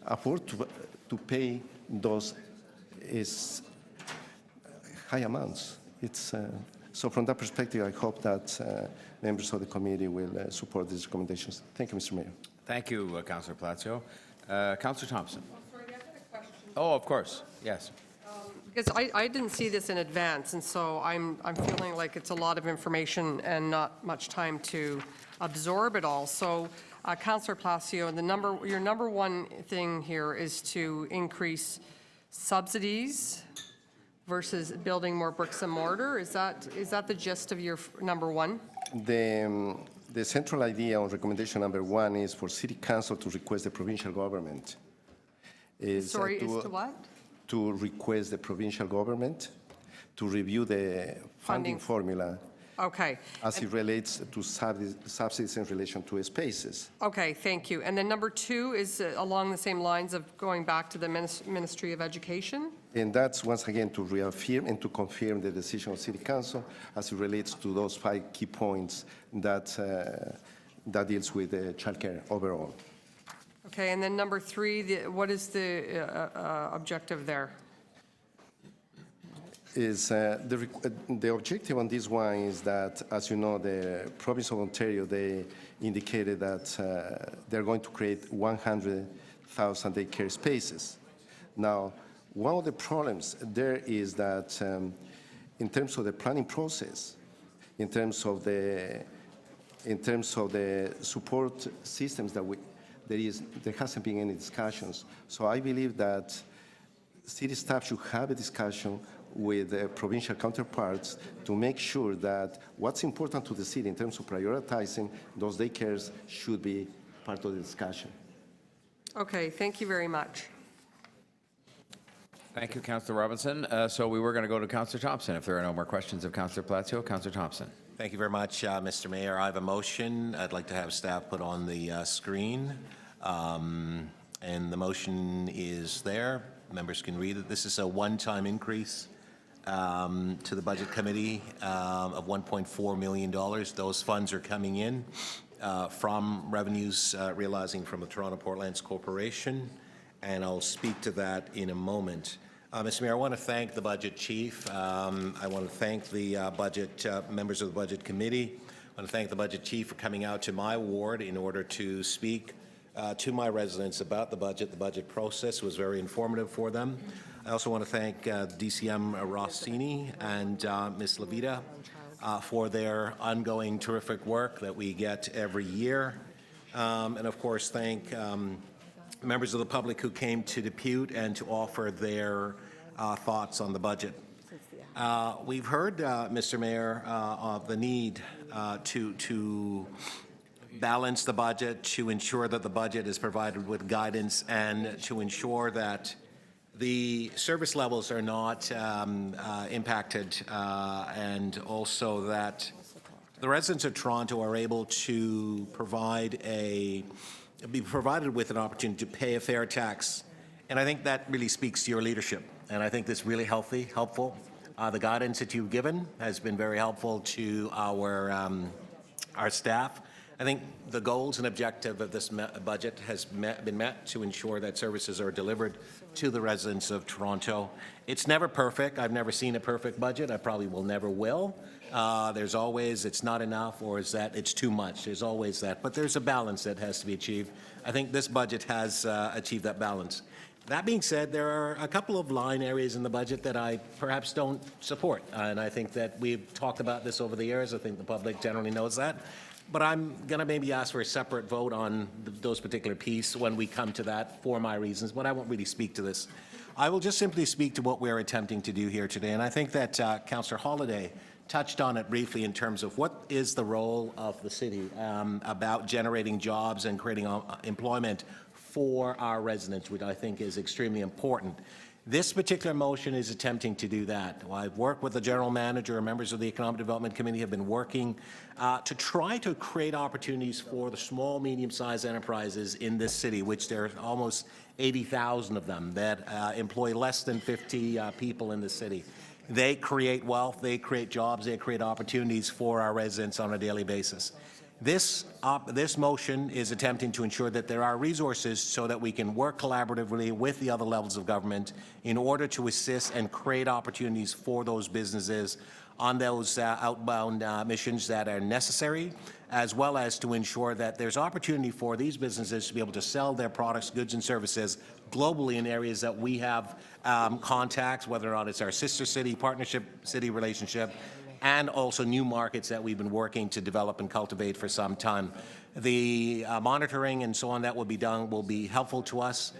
afford to pay those high amounts? So from that perspective, I hope that members of the committee will support these recommendations. Thank you, Mr. Mayor. Thank you, Councillor Palacio. Councillor Thompson. Sorry, I have a question. Oh, of course, yes. Because I didn't see this in advance, and so I'm feeling like it's a lot of information and not much time to absorb it all. So, Councillor Palacio, your number one thing here is to increase subsidies versus building more bricks and mortar. Is that the gist of your number one? The central idea on recommendation number 1 is for City Council to request the provincial government. Is to what? To request the provincial government to review the funding formula Okay. as it relates to subsidies in relation to spaces. Okay, thank you. And then number 2 is along the same lines of going back to the Ministry of Education? And that's once again to reaffirm and to confirm the decision of City Council as it relates to those 5 key points that deals with childcare overall. Okay, and then number 3, what is the objective there? Is the objective on this one is that, as you know, the province of Ontario, they indicated that they're going to create 100,000 daycare spaces. Now, one of the problems there is that in terms of the planning process, in terms of the support systems that there hasn't been any discussions. So I believe that city staff should have a discussion with provincial counterparts to make sure that what's important to the city in terms of prioritizing those daycares should be part of the discussion. Okay, thank you very much. Thank you, Councillor Robinson. So we were going to go to Councillor Thompson if there are no more questions of Councillor Palacio. Councillor Thompson. Thank you very much, Mr. Mayor. I have a motion I'd like to have staff put on the screen. And the motion is there. Members can read it. This is a one-time increase to the Budget Committee of $1.4 million. Those funds are coming in from revenues realizing from the Toronto Portlands Corporation, and I'll speak to that in a moment. Mr. Mayor, I want to thank the Budget Chief. I want to thank the members of the Budget Committee. I want to thank the Budget Chief for coming out to my ward in order to speak to my residents about the budget process was very informative for them. I also want to thank DCM Rossini and Ms. Levita for their ongoing terrific work that we get every year. And of course, thank members of the public who came to depute and to offer their thoughts on the budget. We've heard, Mr. Mayor, of the need to balance the budget, to ensure that the budget is provided with guidance, and to ensure that the service levels are not impacted, and also that the residents of Toronto are able to be provided with an opportunity to pay a fair tax. And I think that really speaks to your leadership. And I think that's really helpful. The guidance that you've given has been very helpful to our staff. I think the goals and objective of this budget has been met to ensure that services are delivered to the residents of Toronto. It's never perfect. I've never seen a perfect budget. I probably never will. There's always it's not enough, or is that it's too much. There's always that. But there's a balance that has to be achieved. I think this budget has achieved that balance. That being said, there are a couple of line areas in the budget that I perhaps don't support. And I think that we've talked about this over the years. I think the public generally knows that. But I'm going to maybe ask for a separate vote on those particular pieces when we come to that for my reasons, but I won't really speak to this. I will just simply speak to what we're attempting to do here today. And I think that Councillor Holyday touched on it briefly in terms of what is the role of the city about generating jobs and creating employment for our residents, which I think is extremely important. This particular motion is attempting to do that. I've worked with the general manager and members of the Economic Development Committee have been working to try to create opportunities for the small, medium-sized enterprises in this city, which there are almost 80,000 of them that employ less than 50 people in the city. They create wealth, they create jobs, they create opportunities for our residents on a daily basis. This motion is attempting to ensure that there are resources so that we can work collaboratively with the other levels of government in order to assist and create opportunities for those businesses on those outbound missions that are necessary, as well as to ensure that there's opportunity for these businesses to be able to sell their products, goods, and services globally in areas that we have contacts, whether or not it's our sister city, partnership city relationship, and also new markets that we've been working to develop and cultivate for some time. The monitoring and so on that will be done will be helpful to us.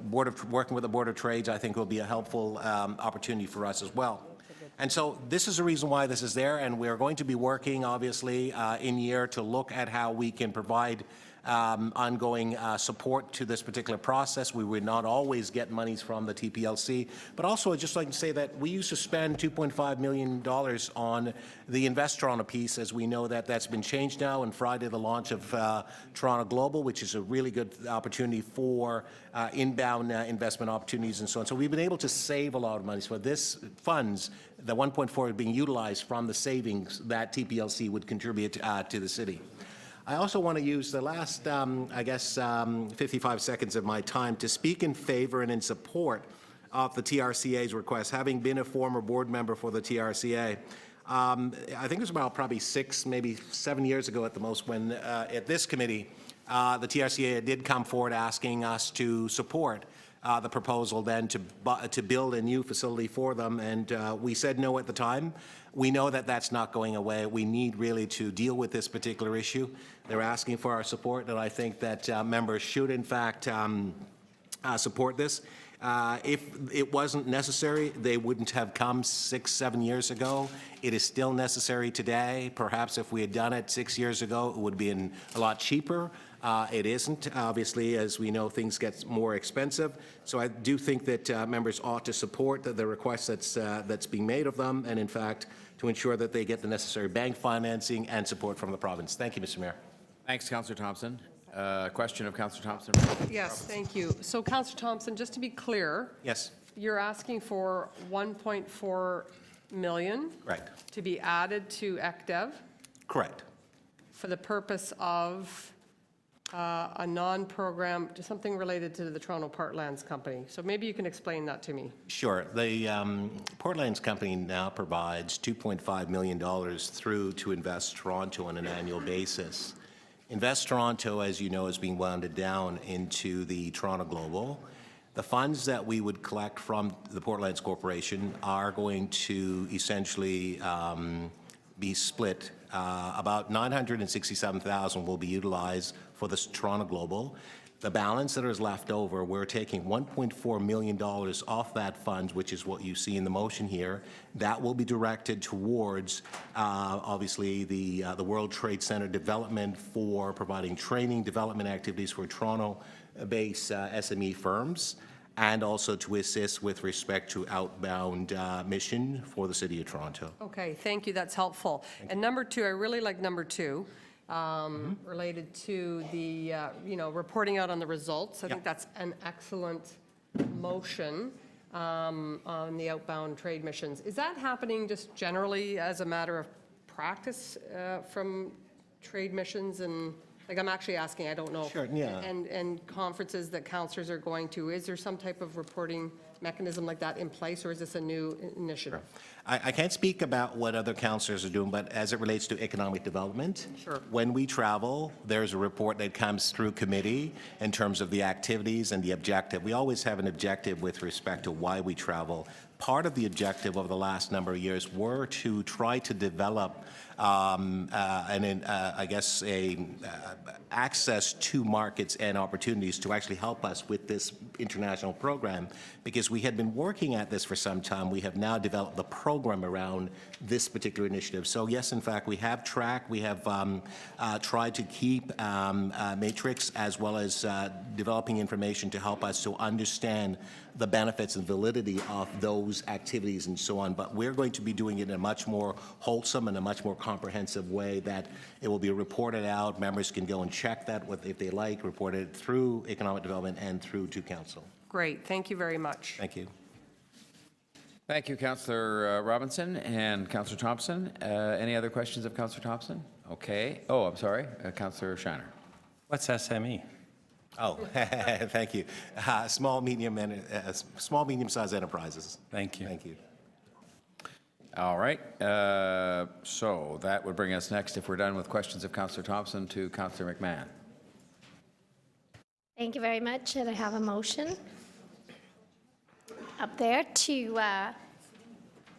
Working with the Board of Trades, I think, will be a helpful opportunity for us as well. And so this is the reason why this is there, and we're going to be working, obviously, in year to look at how we can provide ongoing support to this particular process. We would not always get monies from the TPLC, but also I'd just like to say that we used to spend $2.5 million on the Invest Toronto piece, as we know that that's been changed now, and Friday the launch of Toronto Global, which is a really good opportunity for inbound investment opportunities and so on. So we've been able to save a lot of money. So this funds, the 1.4 is being utilized from the savings that TPLC would contribute to the city. I also want to use the last, 55 seconds of my time to speak in favor and in support of the TRCA's request. Having been a former board member for the TRCA, I think it was about probably 6, maybe 7 years ago at the most, when at this committee, the TRCA did come forward asking us to support the proposal then to build a new facility for them, and we said no at the time. We know that that's not going away. We need really to deal with this particular issue. They're asking for our support, and I think that members should, in fact, support this. If it wasn't necessary, they wouldn't have come 6, 7 years ago. It is still necessary today. Perhaps if we had done it 6 years ago, it would have been a lot cheaper. It isn't. Obviously, as we know, things get more expensive. So I do think that members ought to support the request that's being made of them, and in fact, to ensure that they get the necessary bank financing and support from the province. Thank you, Mr. Mayor. Thanks, Councillor Thompson. Question of Councillor Thompson. Yes, thank you. So, Councillor Thompson, just to be clear, Yes. you're asking for 1.4 million Correct. to be added to ECDEV Correct. for the purpose of a non-program, something related to the Toronto Parklands Company. So maybe you can explain that to me. Sure. The Portlands Company now provides $2.5 million through to Invest Toronto on an annual basis. Invest Toronto, as you know, is being wound down into the Toronto Global. The funds that we would collect from the Portlands Corporation are going to essentially be split. About $967,000 will be utilized for the Toronto Global. The balance that is left over, we're taking $1.4 million off that fund, which is what you see in the motion here. That will be directed towards, obviously, the World Trade Center development for providing training development activities for Toronto-based SME firms. and also to assist with respect to outbound mission for the City of Toronto. Okay, thank you, that's helpful. And number two, I really like number two, related to the, reporting out on the results. I think that's an excellent motion on the outbound trade missions. Is that happening just generally as a matter of practice from trade missions and, like, I'm actually asking, I don't know. Sure, yeah. And conferences that councillors are going to, is there some type of reporting mechanism like that in place, or is this a new initiative? I can't speak about what other councillors are doing, but as it relates to economic development, when we travel, there's a report that comes through committee in terms of the activities and the objective. We always have an objective with respect to why we travel. Part of the objective over the last number of years were to try to develop access to markets and opportunities to actually help us with this international program, because we had been working at this for some time. We have now developed the program around this particular initiative. So yes, in fact, we have tracked, we have tried to keep matrix as well as developing information to help us to understand the benefits and validity of those activities and so on. But we're going to be doing it in a much more wholesome and a much more comprehensive way, that it will be reported out. Members can go and check that if they like, report it through economic development and through to council. Great, thank you very much. Thank you. Thank you, Councillor Robinson and Councillor Thompson. Any other questions of Councillor Thompson? Okay. Oh, I'm sorry, Councillor Shiner. What's SME? Oh, thank you. Small, medium-sized enterprises. Thank you. Thank you. All right. So that would bring us next, if we're done with questions of Councillor Thompson, to Councillor McMahon. Thank you very much, and I have a motion up there to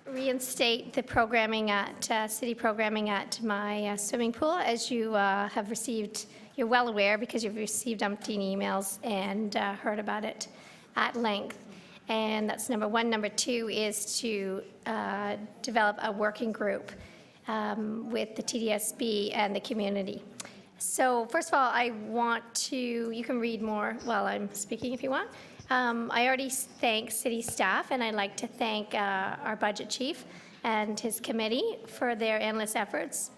reinstate the programming at, city programming at my swimming pool. As you have received, you're well aware because you've received umpteen emails and heard about it at length. And that's number one. Number two is to develop a working group with the TDSB and the community. So first of all, I want to, you can read more while I'm speaking if you want. I already thank city staff, and I'd like to thank our budget chief and his committee for their endless efforts,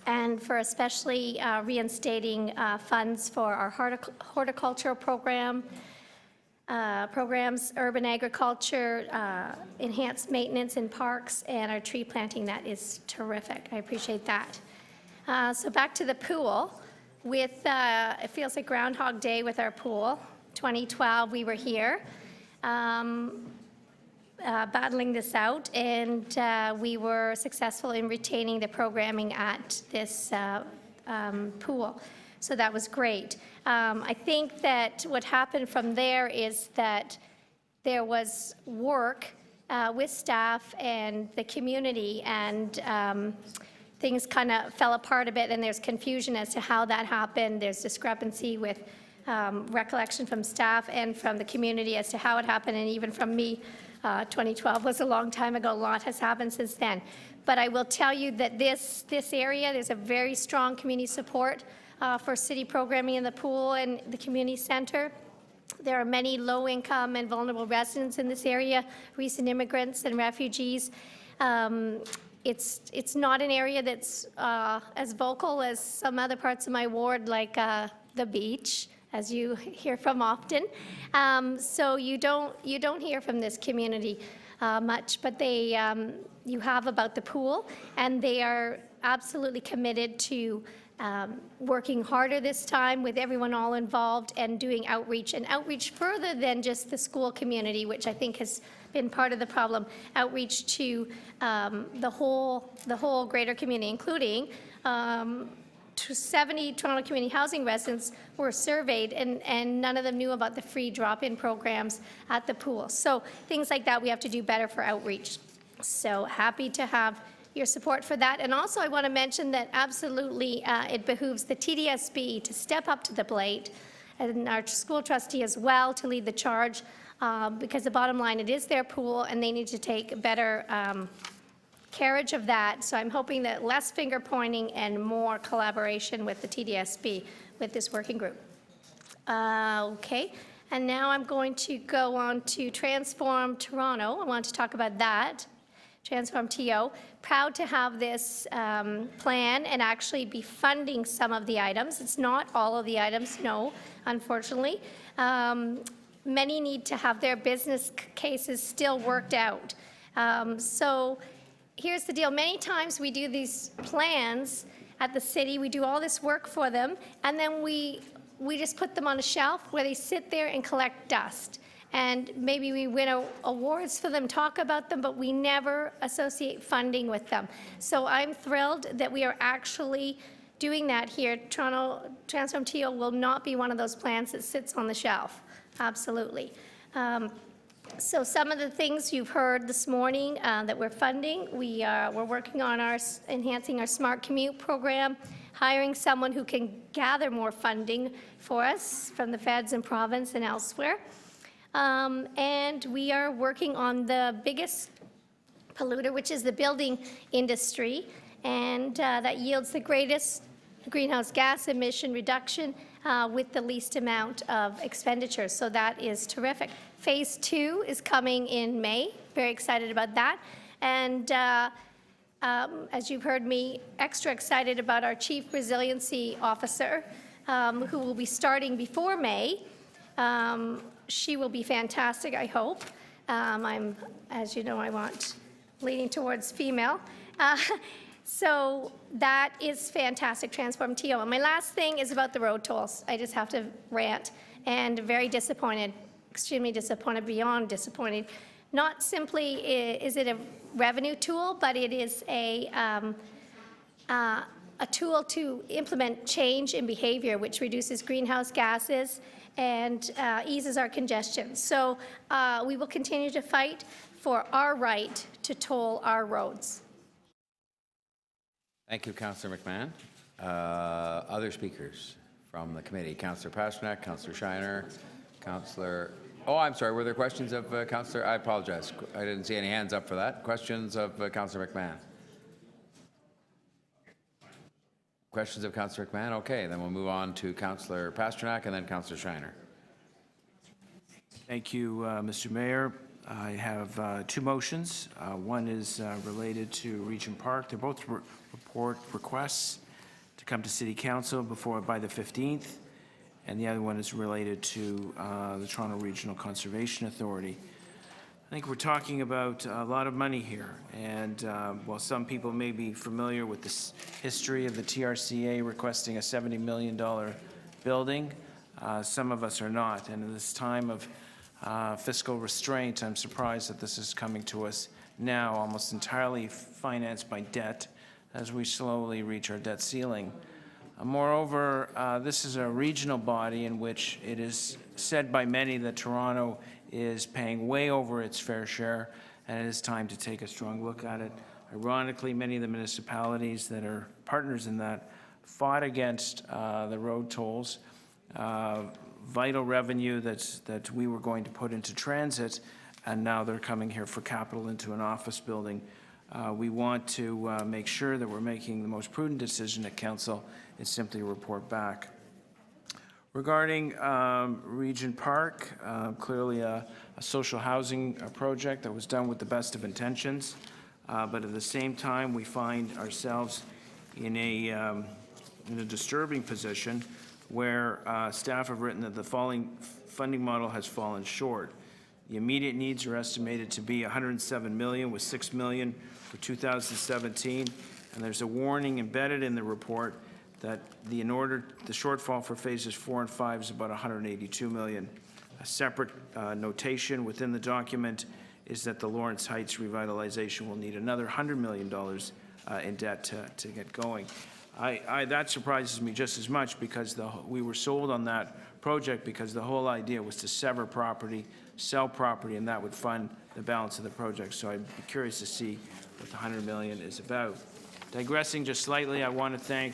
and for especially reinstating funds for our horticultural programs, urban agriculture, enhanced maintenance in parks, and our tree planting. That is terrific. I appreciate that. So back to the pool. With it feels like Groundhog Day with our pool. 2012, we were here battling this out, and we were successful in retaining the programming at this pool. So that was great. I think that what happened from there is that there was work with staff and the community, and things kind of fell apart a bit, and there's confusion as to how that happened. There's discrepancy with recollection from staff and from the community as to how it happened, and even from me. 2012 was a long time ago. A lot has happened since then. But I will tell you that this area, there's a very strong community support for city programming in the pool and the community center. There are many low-income and vulnerable residents in this area, recent immigrants and refugees. It's not an area that's as vocal as some other parts of my ward, like the beach, as you hear from often. So you don't hear from this community much, but you have about the pool, and they are absolutely committed to working harder this time with everyone all involved and doing outreach, and outreach further than just the school community, which I think has been part of the problem. Outreach to the whole greater community, including 70 Toronto community housing residents were surveyed, and none of them knew about the free drop-in programs at the pool. So things like that we have to do better for outreach. So happy to have your support for that. And also I want to mention that absolutely it behooves the TDSB to step up to the plate, and our school trustee as well to lead the charge, because the bottom line, it is their pool, and they need to take better carriage of that. So I'm hoping that less finger pointing and more collaboration with the TDSB with this working group. Okay. And now I'm going to go on to Transform Toronto. I want to talk about that. Transform TO. Proud to have this plan and actually be funding some of the items. It's not all of the items, no, unfortunately. Many need to have their business cases still worked out. So here's the deal. Many times we do these plans at the city, we do all this work for them, and then we just put them on a shelf where they sit there and collect dust. And maybe we win awards for them, talk about them, but we never associate funding with them. So I'm thrilled that we are actually doing that here. Toronto Transform TO will not be one of those plans that sits on the shelf. Absolutely. So some of the things you've heard this morning that we're funding, we're working on enhancing our Smart Commute program, hiring someone who can gather more funding for us from the feds and province and elsewhere. And we are working on the biggest polluter, which is the building industry, and that yields the greatest greenhouse gas emission reduction with the least amount of expenditures. So that is terrific. Phase 2 is coming in May. Very excited about that. And as you've heard me, extra excited about our Chief Resiliency Officer, who will be starting before May. She will be fantastic, I hope. As you know, I want leaning towards female. So that is fantastic, Transform TO. And my last thing is about the road tolls. I just have to rant, and very disappointed, extremely disappointed, beyond disappointed. Not simply is it a revenue tool, but it is a tool to implement change in behavior, which reduces greenhouse gases and eases our congestion. So we will continue to fight for our right to toll our roads. Thank you, Councillor McMahon. Other speakers from the committee? Councillor Pasternak, Councillor Shiner, Councillor... Oh, I'm sorry. Were there questions of Councillor... I apologize. I didn't see any hands up for that. Questions of Councillor McMahon? Questions of Councillor McMahon? Okay, then we'll move on to Councillor Pasternak and then Councillor Shiner. Thank you, Mr. Mayor. I have two motions. One is related to Regent Park. They're both report requests to come to City Council by the 15th, and the other one is related to the Toronto Regional Conservation Authority. I think we're talking about a lot of money here, and while some people may be familiar with the history of the TRCA requesting a $70 million building, some of us are not. And in this time of fiscal restraint, I'm surprised that this is coming to us now, almost entirely financed by debt, as we slowly reach our debt ceiling. Moreover, this is a regional body in which it is said by many that Toronto is paying way over its fair share, and it is time to take a strong look at it. Ironically, many of the municipalities that are partners in that fought against the road tolls, vital revenue that we were going to put into transit, and now they're coming here for capital into an office building. We want to make sure that we're making the most prudent decision at Council and simply report back. Regarding Regent Park, clearly a social housing project that was done with the best of intentions, but at the same time we find ourselves in a disturbing position where staff have written that the funding model has fallen short. The immediate needs are estimated to be $107 million, with $6 million for 2017, and there's a warning embedded in the report that the shortfall for phases 4 and 5 is about $182 million. A separate notation within the document is that the Lawrence Heights revitalization will need another $100 million in debt to get going. That surprises me just as much because we were sold on that project because the whole idea was to sever property, sell property, and that would fund the balance of the project. So I'd be curious to see what the $100 million is about. Digressing just slightly, I want to thank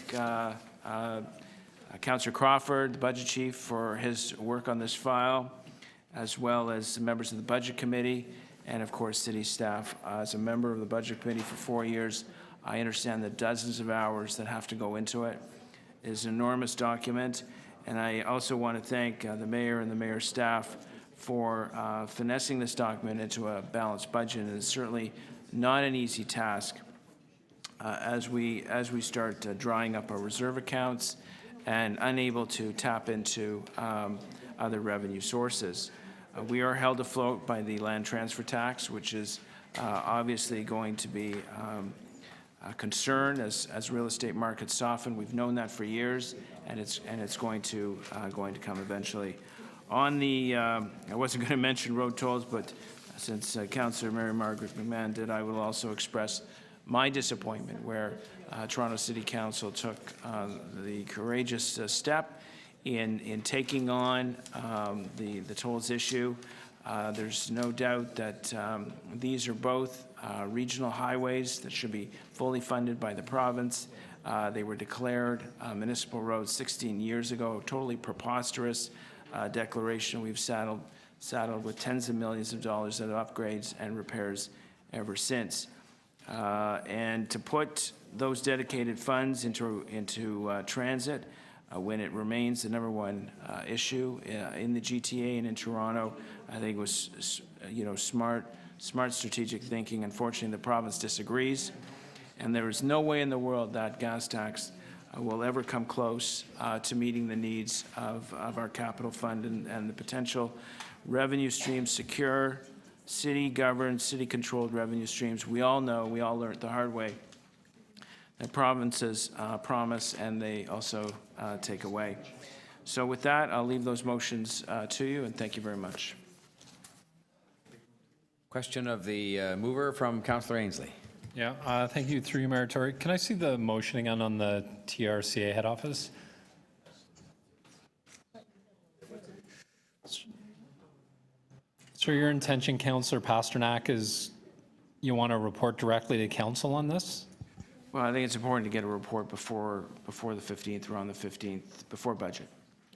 Councillor Crawford, the Budget Chief, for his work on this file, as well as the members of the Budget Committee, and of course City staff. As a member of the Budget Committee for 4 years, I understand the dozens of hours that have to go into it. It is an enormous document, And I also want to thank the mayor and the mayor's staff for finessing this document into a balanced budget. And it's certainly not an easy task as we start drying up our reserve accounts and unable to tap into other revenue sources. We are held afloat by the land transfer tax, which is obviously going to be a concern as real estate markets soften. We've known that for years, and it's going to come eventually. On the, I wasn't going to mention road tolls, but since Councillor Mary Margaret McMahon did, I will also express my disappointment where Toronto City Council took the courageous step in taking on the tolls issue. There's no doubt that these are both regional highways that should be fully funded by the province. They were declared municipal roads 16 years ago, totally preposterous declaration. We've saddled with tens of millions of dollars of upgrades and repairs ever since. And to put those dedicated funds into transit when it remains the #1 issue in the GTA and in Toronto, I think was smart strategic thinking. Unfortunately, the province disagrees, and there is no way in the world that gas tax will ever come close to meeting the needs of our capital fund and the potential revenue streams, secure, city-governed, city-controlled revenue streams. We all know, we all learned the hard way, that provinces promise and they also take away. So with that, I'll leave those motions to you, and thank you very much. Question of the mover from Councillor Ainsley. Yeah, thank you, through you, Mayor Tory. Can I see the motion again on the TRCA head office? So your intention, Councillor Pasternak, is you want to report directly to council on this? Well, I think it's important to get a report before the 15th, or on the 15th, before budget.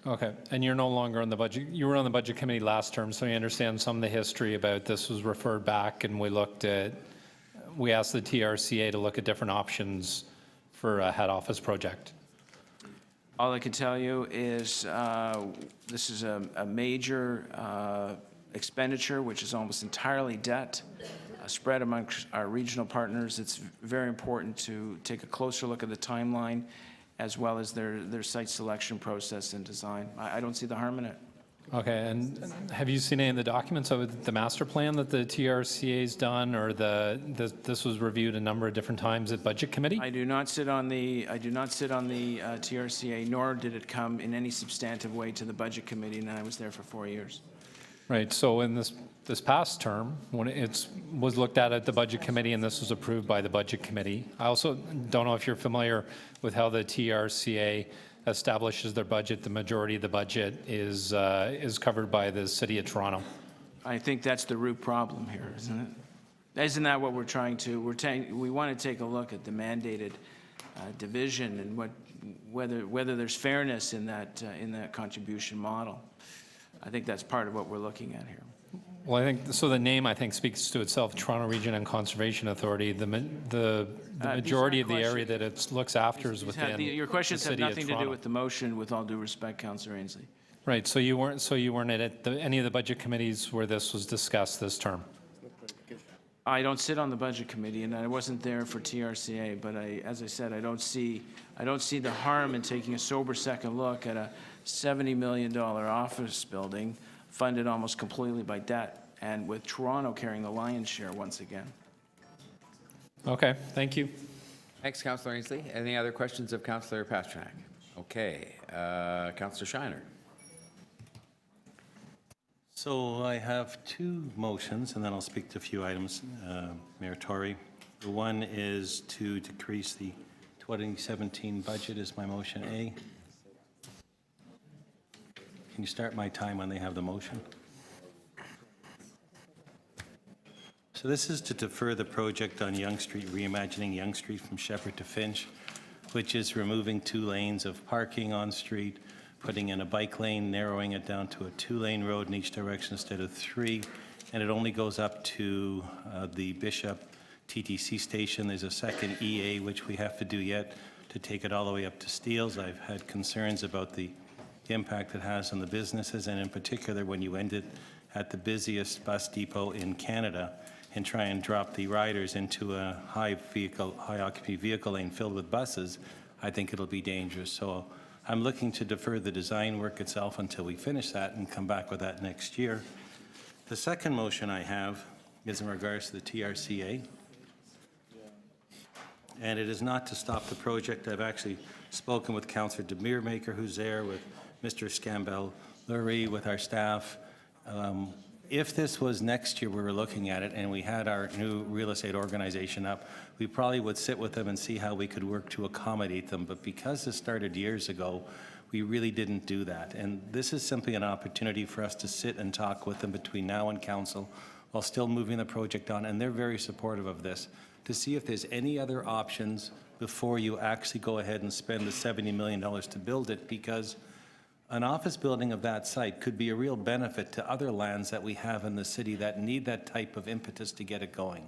Okay, and you're no longer on the budget, you were on the budget committee last term, so you understand some of the history about this was referred back, and we asked the TRCA to look at different options for a head office project. All I can tell you is this is a major expenditure, which is almost entirely debt, spread amongst our regional partners. It's very important to take a closer look at the timeline as well as their site selection process and design. I don't see the harm in it. Okay, and have you seen any of the documents of the master plan that the TRCA's done, or this was reviewed a number of different times at Budget Committee? I do not sit on the TRCA, nor did it come in any substantive way to the Budget Committee, and I was there for 4 years. Right, so in this past term, when it was looked at the Budget Committee and this was approved by the Budget Committee, I also don't know if you're familiar with how the TRCA establishes their budget. The majority of the budget is covered by the City of Toronto. I think that's the root problem here, isn't it? Isn't that what we're trying to? We want to take a look at the mandated division and whether there's fairness in that contribution model. I think that's part of what we're looking at here. Well, I think so. The name, I think, speaks to itself. Toronto Region and Conservation Authority. The majority of the area that it looks after is within your questions the have City of nothing to Toronto. do with the motion. With all due respect, Councillor Ainsley. Right. So you weren't at any of the budget committees where this was discussed this term. I don't sit on the Budget Committee, and I wasn't there for TRCA. But as I said, I don't see the harm in taking a sober second look at a $70 million office building funded almost completely by debt, and with Toronto carrying the lion's share once again. Okay, thank you. Thanks, Councillor Ainsley. Any other questions of Councillor Pasternak? Okay, Councillor Shiner. So I have two motions, and then I'll speak to a few items, Mayor Tory. The one is to decrease the 2017 budget is my motion A. Can you start my time when they have the motion? So this is to defer the project on Yonge Street, reimagining Yonge Street from Shepherd to Finch, which is removing 2 lanes of parking on street, putting in a bike lane, narrowing it down to a 2-lane road in each direction instead of 3, and it only goes up to the Bishop TTC station. There's a second EA, which we have to do yet, to take it all the way up to Steeles. I've had concerns about the impact it has on the businesses, and in particular, when you end it at the busiest bus depot in Canada and try and drop the riders into a high occupancy vehicle lane filled with buses, I think it'll be dangerous. So I'm looking to defer the design work itself until we finish that and come back with that next year. The second motion I have is in regards to the TRCA. And it is not to stop the project. I've actually spoken with Councillor Demeermaker, who's there, with Mr. Scambell-Lurie, with our staff. If this was next year we were looking at it and we had our new real estate organization up, we probably would sit with them and see how we could work to accommodate them. But because this started years ago, we really didn't do that. And this is simply an opportunity for us to sit and talk with them between now and council while still moving the project on. And they're very supportive of this, to see if there's any other options before you actually go ahead and spend the $70 million to build it, because an office building of that site could be a real benefit to other lands that we have in the city that need that type of impetus to get it going.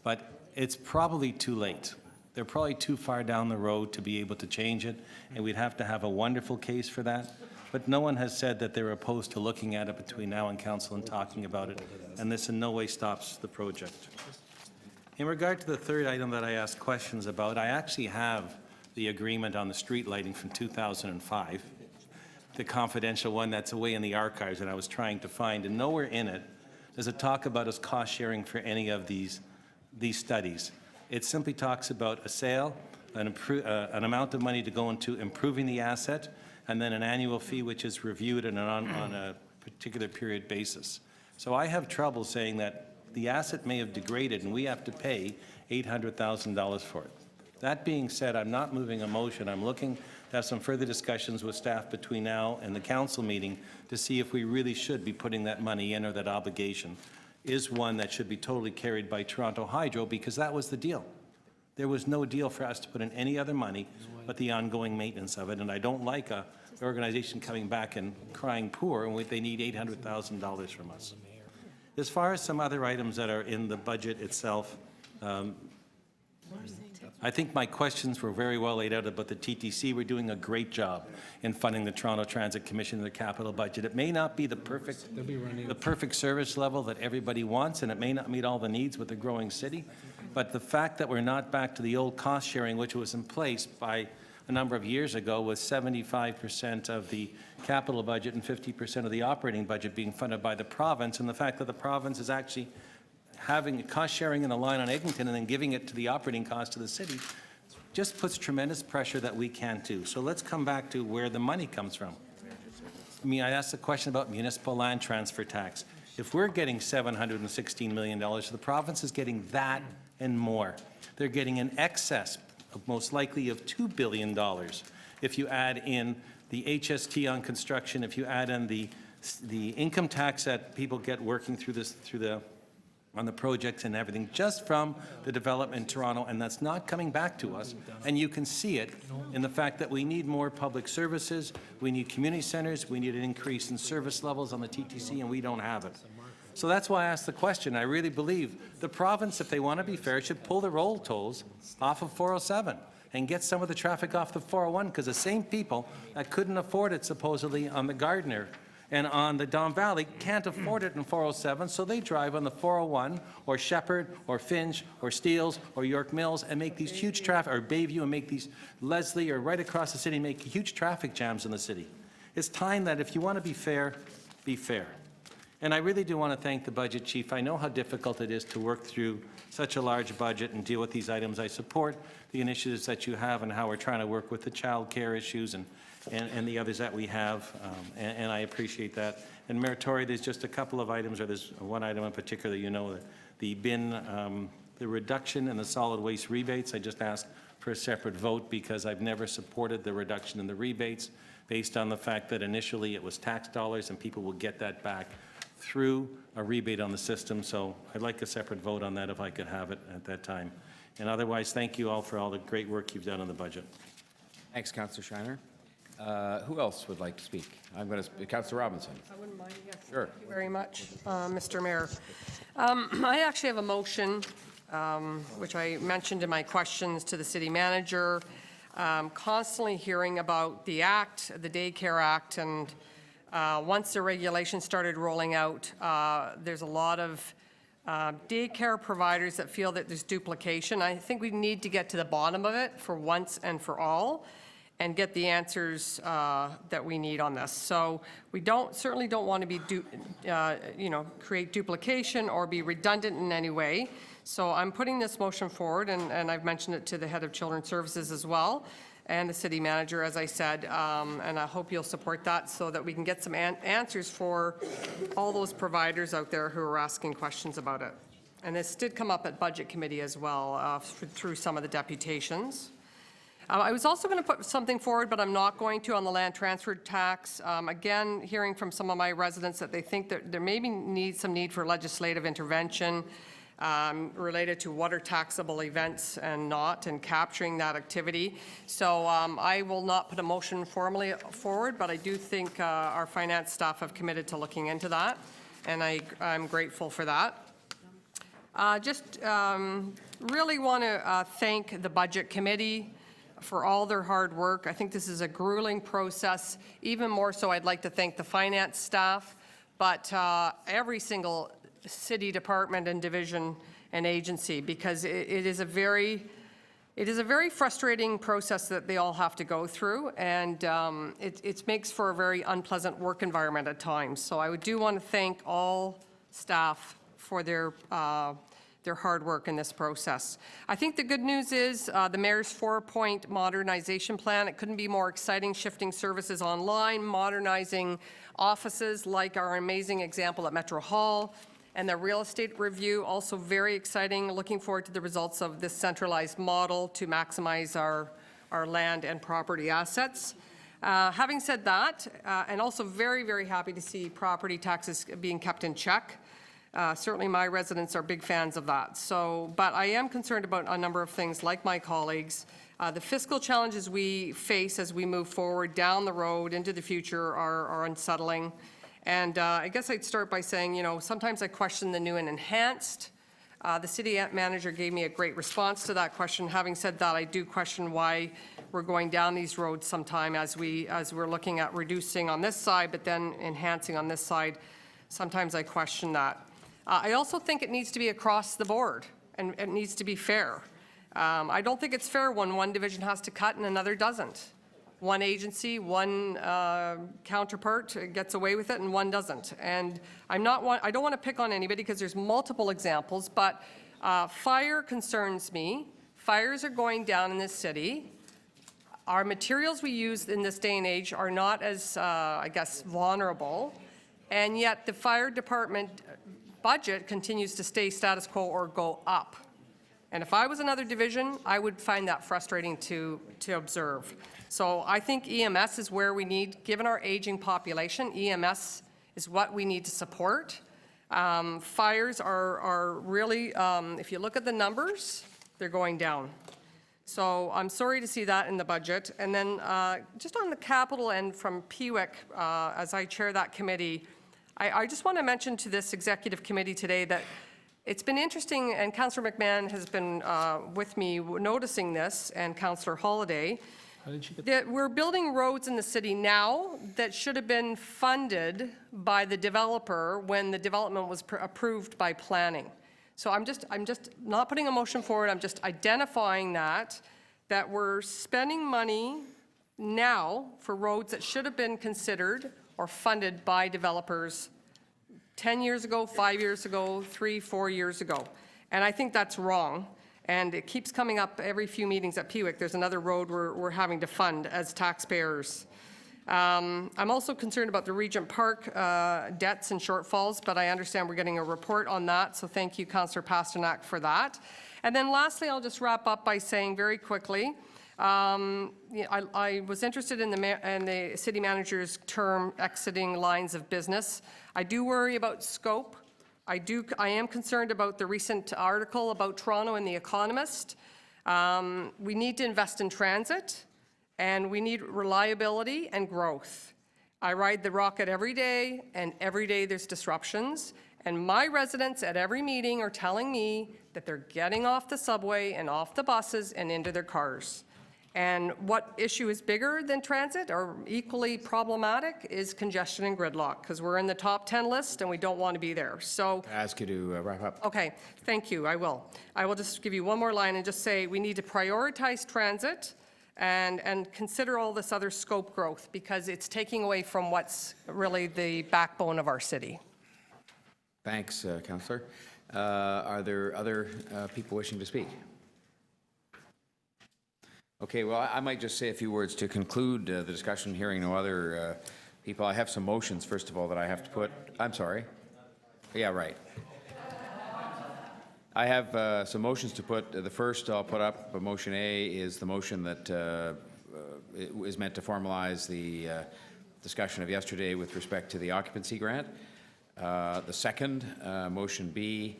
But it's probably too late. They're probably too far down the road to be able to change it, and we'd have to have a wonderful case for that. But no one has said that they're opposed to looking at it between now and council and talking about it, and this in no way stops the project. In regard to the third item that I asked questions about, I actually have the agreement on the street lighting from 2005. The confidential one that's away in the archives that I was trying to find, and nowhere in it does it talk about us cost sharing for any of these studies. It simply talks about a sale, an amount of money to go into improving the asset, and then an annual fee which is reviewed on a particular period basis. So I have trouble saying that the asset may have degraded and we have to pay $800,000 for it. That being said, I'm not moving a motion. I'm looking to have some further discussions with staff between now and the council meeting to see if we really should be putting that money in, or that obligation is one that should be totally carried by Toronto Hydro, because that was the deal. There was no deal for us to put in any other money but the ongoing maintenance of it, and I don't like an organization coming back and crying poor and they need $800,000 from us. As far as some other items that are in the budget itself, I think my questions were very well laid out about the TTC. We're doing a great job in funding the Toronto Transit Commission and the capital budget. It may not be the perfect service level that everybody wants, and it may not meet all the needs with a growing city, but the fact that we're not back to the old cost sharing, which was in place by a number of years ago, with 75% of the capital budget and 50% of the operating budget being funded by the province, and the fact that the province is actually having cost sharing in a line on Eglinton and then giving it to the operating cost of the city, just puts tremendous pressure that we can't do. So let's come back to where the money comes from. I mean, I asked the question about municipal land transfer tax. If we're getting $716 million, the province is getting that and more. They're getting an excess of most likely of $2 billion. If you add in the HST on construction, if you add in the income tax that people get working on the projects and everything, just from the development in Toronto, and that's not coming back to us. And you can see it in the fact that we need more public services, we need community centers, we need an increase in service levels on the TTC, and we don't have it. So that's why I asked the question. I really believe the province, if they want to be fair, should pull the roll tolls off of 407 and get some of the traffic off the 401, because the same people that couldn't afford it supposedly on the Gardner and on the Don Valley can't afford it in 407, so they drive on the 401 or Shepherd or Finch or Steeles or York Mills and make these huge traffic, or Bayview, and make these, Leslie, or right across the city, make huge traffic jams in the city. It's time that if you want to be fair, be fair. And I really do want to thank the budget chief. I know how difficult it is to work through such a large budget and deal with these items. I support the initiatives that you have and how we're trying to work with the child care issues and the others that we have, and I appreciate that. And Mayor Tory, there's just a couple of items, or there's one item in particular, you know, the bin, the reduction in the solid waste rebates. I just asked for a separate vote because I've never supported the reduction in the rebates based on the fact that initially it was tax dollars and people will get that back through a rebate on the system. So I'd like a separate vote on that if I could have it at that time. And otherwise, thank you all for all the great work you've done on the budget. Thanks, Councillor Schreiner. Who else would like to speak? I'm going to, Councillor Robinson. I wouldn't mind, yes. Sure. Thank you very much, Mr. Mayor. I actually have a motion, which I mentioned in my questions to the city manager. constantly hearing about the Act, the Daycare Act, and once the regulations started rolling out, there's a lot of daycare providers that feel that there's duplication. I think we need to get to the bottom of it for once and for all and get the answers that we need on this. So we certainly don't want to be, create duplication or be redundant in any way. So I'm putting this motion forward, and I've mentioned it to the head of Children's Services as well, and the city manager, as I said, and I hope you'll support that so that we can get some answers for all those providers out there who are asking questions about it. And this did come up at Budget Committee as well through some of the deputations. I was also going to put something forward, but I'm not going to, on the land transfer tax. Again, hearing from some of my residents that they think that there may be some need for legislative intervention related to what are taxable events and not, and capturing that activity. So I will not put a motion formally forward, but I do think our finance staff have committed to looking into that, and I'm grateful for that. Really want to thank the Budget Committee for all their hard work. I think this is a grueling process. Even more so, I'd like to thank the finance staff, but every single city department and division and agency, because it is a very frustrating process that they all have to go through, and it makes for a very unpleasant work environment at times. So I do want to thank all staff for their hard work in this process. I think the good news is the mayor's 4-point modernization plan. It couldn't be more exciting, shifting services online, modernizing offices like our amazing example at Metro Hall, and the real estate review, also very exciting. Looking forward to the results of this centralized model to maximize our land and property assets. Having said that, and also very, very happy to see property taxes being kept in check. Certainly my residents are big fans of that. But I am concerned about a number of things, like my colleagues. The fiscal challenges we face as we move forward down the road into the future are unsettling. And I guess I'd start by saying, sometimes I question the new and enhanced. The city manager gave me a great response to that question. Having said that, I do question why we're going down these roads sometime as we're looking at reducing on this side, but then enhancing on this side. Sometimes I question that. I also think it needs to be across the board, and it needs to be fair. I don't think it's fair when one division has to cut and another doesn't. One agency, one counterpart gets away with it and one doesn't. And I don't want to pick on anybody because there's multiple examples, but fire concerns me. Fires are going down in this city. Our materials we use in this day and age are not as, vulnerable, and yet the fire department budget continues to stay status quo or go up. And if I was another division, I would find that frustrating to observe. So I think EMS is where we need, given our aging population, EMS is what we need to support. Fires are really, if you look at the numbers, they're going down. So I'm sorry to see that in the budget. And then just on the capital end from PWIC, as I chair that committee, I just want to mention to this executive committee today that it's been interesting, and Councillor McMahon has been with me noticing this, and Councillor Holiday, that we're building roads in the city now that should have been funded by the developer when the development was approved by planning. So I'm just not putting a motion forward. I'm just identifying that we're spending money now for roads that should have been considered or funded by developers 10 years ago, 5 years ago, 3, 4 years ago. And I think that's wrong. And it keeps coming up every few meetings at PWIC. There's another road we're having to fund as taxpayers. I'm also concerned about the Regent Park debts and shortfalls, but I understand we're getting a report on that, so thank you, Councillor Pasternak, for that. And then lastly, I'll just wrap up by saying very quickly, I was interested in the city manager's term exiting lines of business. I do worry about scope. I am concerned about the recent article about Toronto in The Economist. We need to invest in transit, and we need reliability and growth. I ride the Rocket every day, and every day there's disruptions. And my residents at every meeting are telling me that they're getting off the subway and off the buses and into their cars. And what issue is bigger than transit or equally problematic is congestion and gridlock, because we're in the top 10 list and we don't want to be there. So, I ask you to wrap up. okay, thank you, I will. I will just give you one more line and just say we need to prioritize transit and consider all this other scope growth, because it's taking away from what's really the backbone of our city. Thanks, Councillor. Are there other people wishing to speak? Okay, well, I might just say a few words to conclude the discussion, hearing no other people. I have some motions, first of all, that I have to put. I'm sorry. Yeah, right. I have some motions to put. The first I'll put up, motion A, is the motion that is meant to formalize the discussion of yesterday with respect to the occupancy grant. The second, motion B,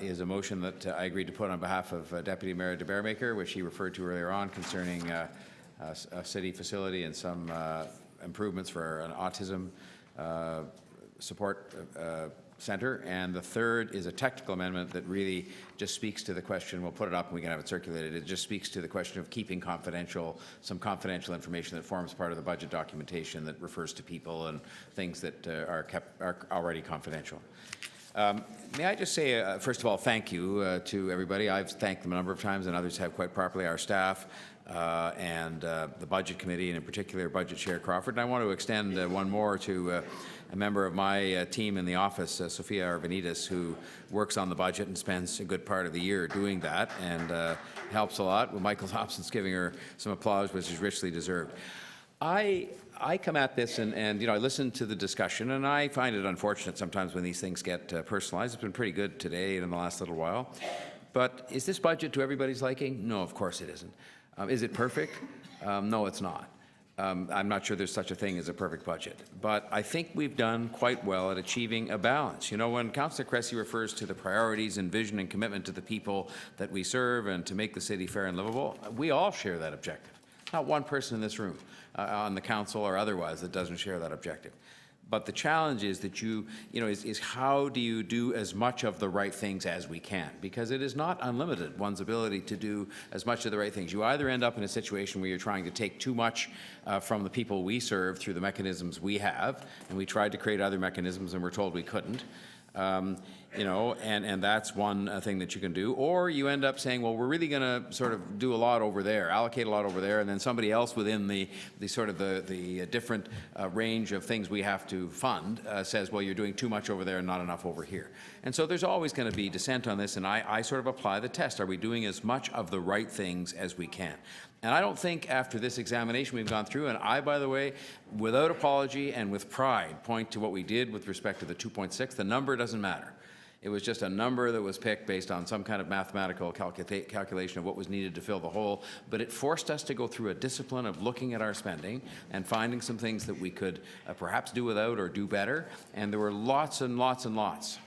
is a motion that I agreed to put on behalf of Deputy Mayor de Bearmaker, which he referred to earlier on, concerning a city facility and some improvements for an autism support center. And the third is a technical amendment that really just speaks to the question, we'll put it up and we can have it circulated, it just speaks to the question of keeping confidential, some confidential information that forms part of the budget documentation that refers to people and things that are already confidential. May I just say, first of all, thank you to everybody. I've thanked them a number of times, and others have quite properly, our staff and the Budget Committee, and in particular Budget Chair Crawford. And I want to extend one more to a member of my team in the office, Sophia Arvanitis, who works on the budget and spends a good part of the year doing that and helps a lot. Well, Michael Thompson's giving her some applause, which is richly deserved. I come at this and you know, I listen to the discussion, and I find it unfortunate sometimes when these things get personalized. It's been pretty good today and in the last little while. But is this budget to everybody's liking? No, of course it isn't. Is it perfect? No, it's not. I'm not sure there's such a thing as a perfect budget. But I think we've done quite well at achieving a balance. You know, when Councillor Cressy refers to the priorities and vision and commitment to the people that we serve and to make the city fair and livable, we all share that objective. Not one person in this room, on the council or otherwise, that doesn't share that objective. But the challenge is that is how do you do as much of the right things as we can? Because it is not unlimited, one's ability to do as much of the right things. You either end up in a situation where you're trying to take too much from the people we serve through the mechanisms we have, and we tried to create other mechanisms and we're told we couldn't. You know, and that's one thing that you can do. Or you end up saying, well, we're really going to sort of do a lot over there, allocate a lot over there, and then somebody else within the sort of the different range of things we have to fund says, well, you're doing too much over there and not enough over here. And so there's always going to be dissent on this, and I sort of apply the test. Are we doing as much of the right things as we can? And I don't think after this examination we've gone through, and I, by the way, without apology and with pride, point to what we did with respect to the 2.6. The number doesn't matter. It was just a number that was picked based on some kind of mathematical calculation of what was needed to fill the hole, but it forced us to go through a discipline of looking at our spending and finding some things that we could perhaps do without or do better, and there were lots and lots and lots,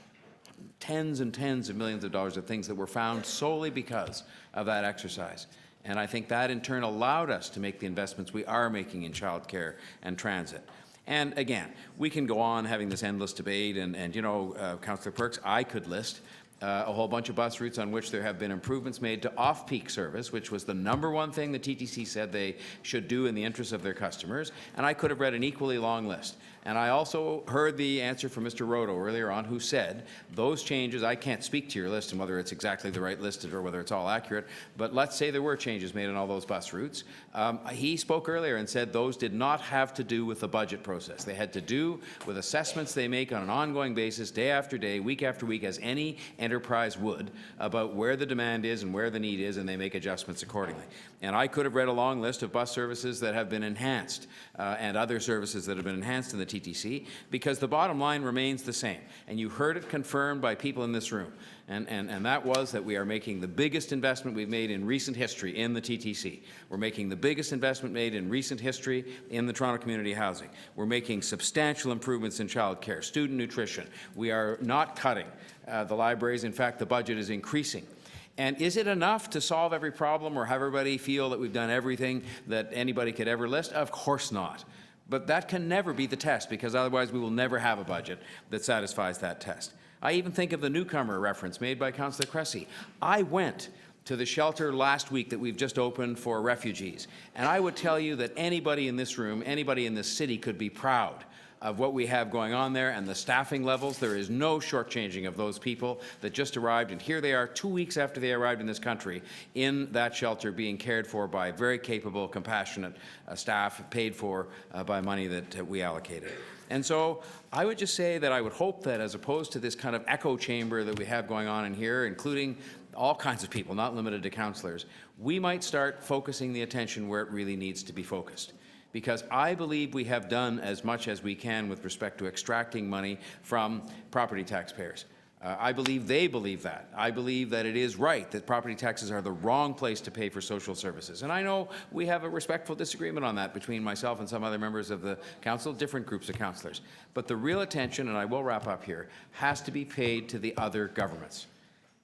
tens and tens of millions of dollars of things that were found solely because of that exercise. And I think that in turn allowed us to make the investments we are making in childcare and transit. And again, we can go on having this endless debate, and you know, Councillor Perks, I could list a whole bunch of bus routes on which there have been improvements made to off-peak service, which was the #1 thing the TTC said they should do in the interest of their customers, and I could have read an equally long list. And I also heard the answer from Mr. Roto earlier on, who said those changes, I can't speak to your list and whether it's exactly the right list or whether it's all accurate, but let's say there were changes made on all those bus routes. He spoke earlier and said those did not have to do with the budget process. They had to do with assessments they make on an ongoing basis, day after day, week after week, as any enterprise would, about where the demand is and where the need is, and they make adjustments accordingly. And I could have read a long list of bus services that have been enhanced and other services that have been enhanced in the TTC, because the bottom line remains the same. And you heard it confirmed by people in this room. And that was that we are making the biggest investment we've made in recent history in the TTC. We're making the biggest investment made in recent history in the Toronto Community Housing. We're making substantial improvements in childcare, student nutrition. We are not cutting the libraries. In fact, the budget is increasing. And is it enough to solve every problem or have everybody feel that we've done everything that anybody could ever list? Of course not. But that can never be the test, because otherwise we will never have a budget that satisfies that test. I even think of the newcomer reference made by Councillor Cressy. I went to the shelter last week that we've just opened for refugees. And I would tell you that anybody in this room, anybody in this city could be proud of what we have going on there and the staffing levels. There is no shortchanging of those people that just arrived, and here they are 2 weeks after they arrived in this country in that shelter being cared for by very capable, compassionate staff paid for by money that we allocated. And so I would just say that I would hope that as opposed to this kind of echo chamber that we have going on in here, including all kinds of people, not limited to councillors, we might start focusing the attention where it really needs to be focused. Because I believe we have done as much as we can with respect to extracting money from property taxpayers. I believe they believe that. I believe that it is right that property taxes are the wrong place to pay for social services. And I know we have a respectful disagreement on that between myself and some other members of the council, different groups of councillors. But the real attention, and I will wrap up here, has to be paid to the other governments.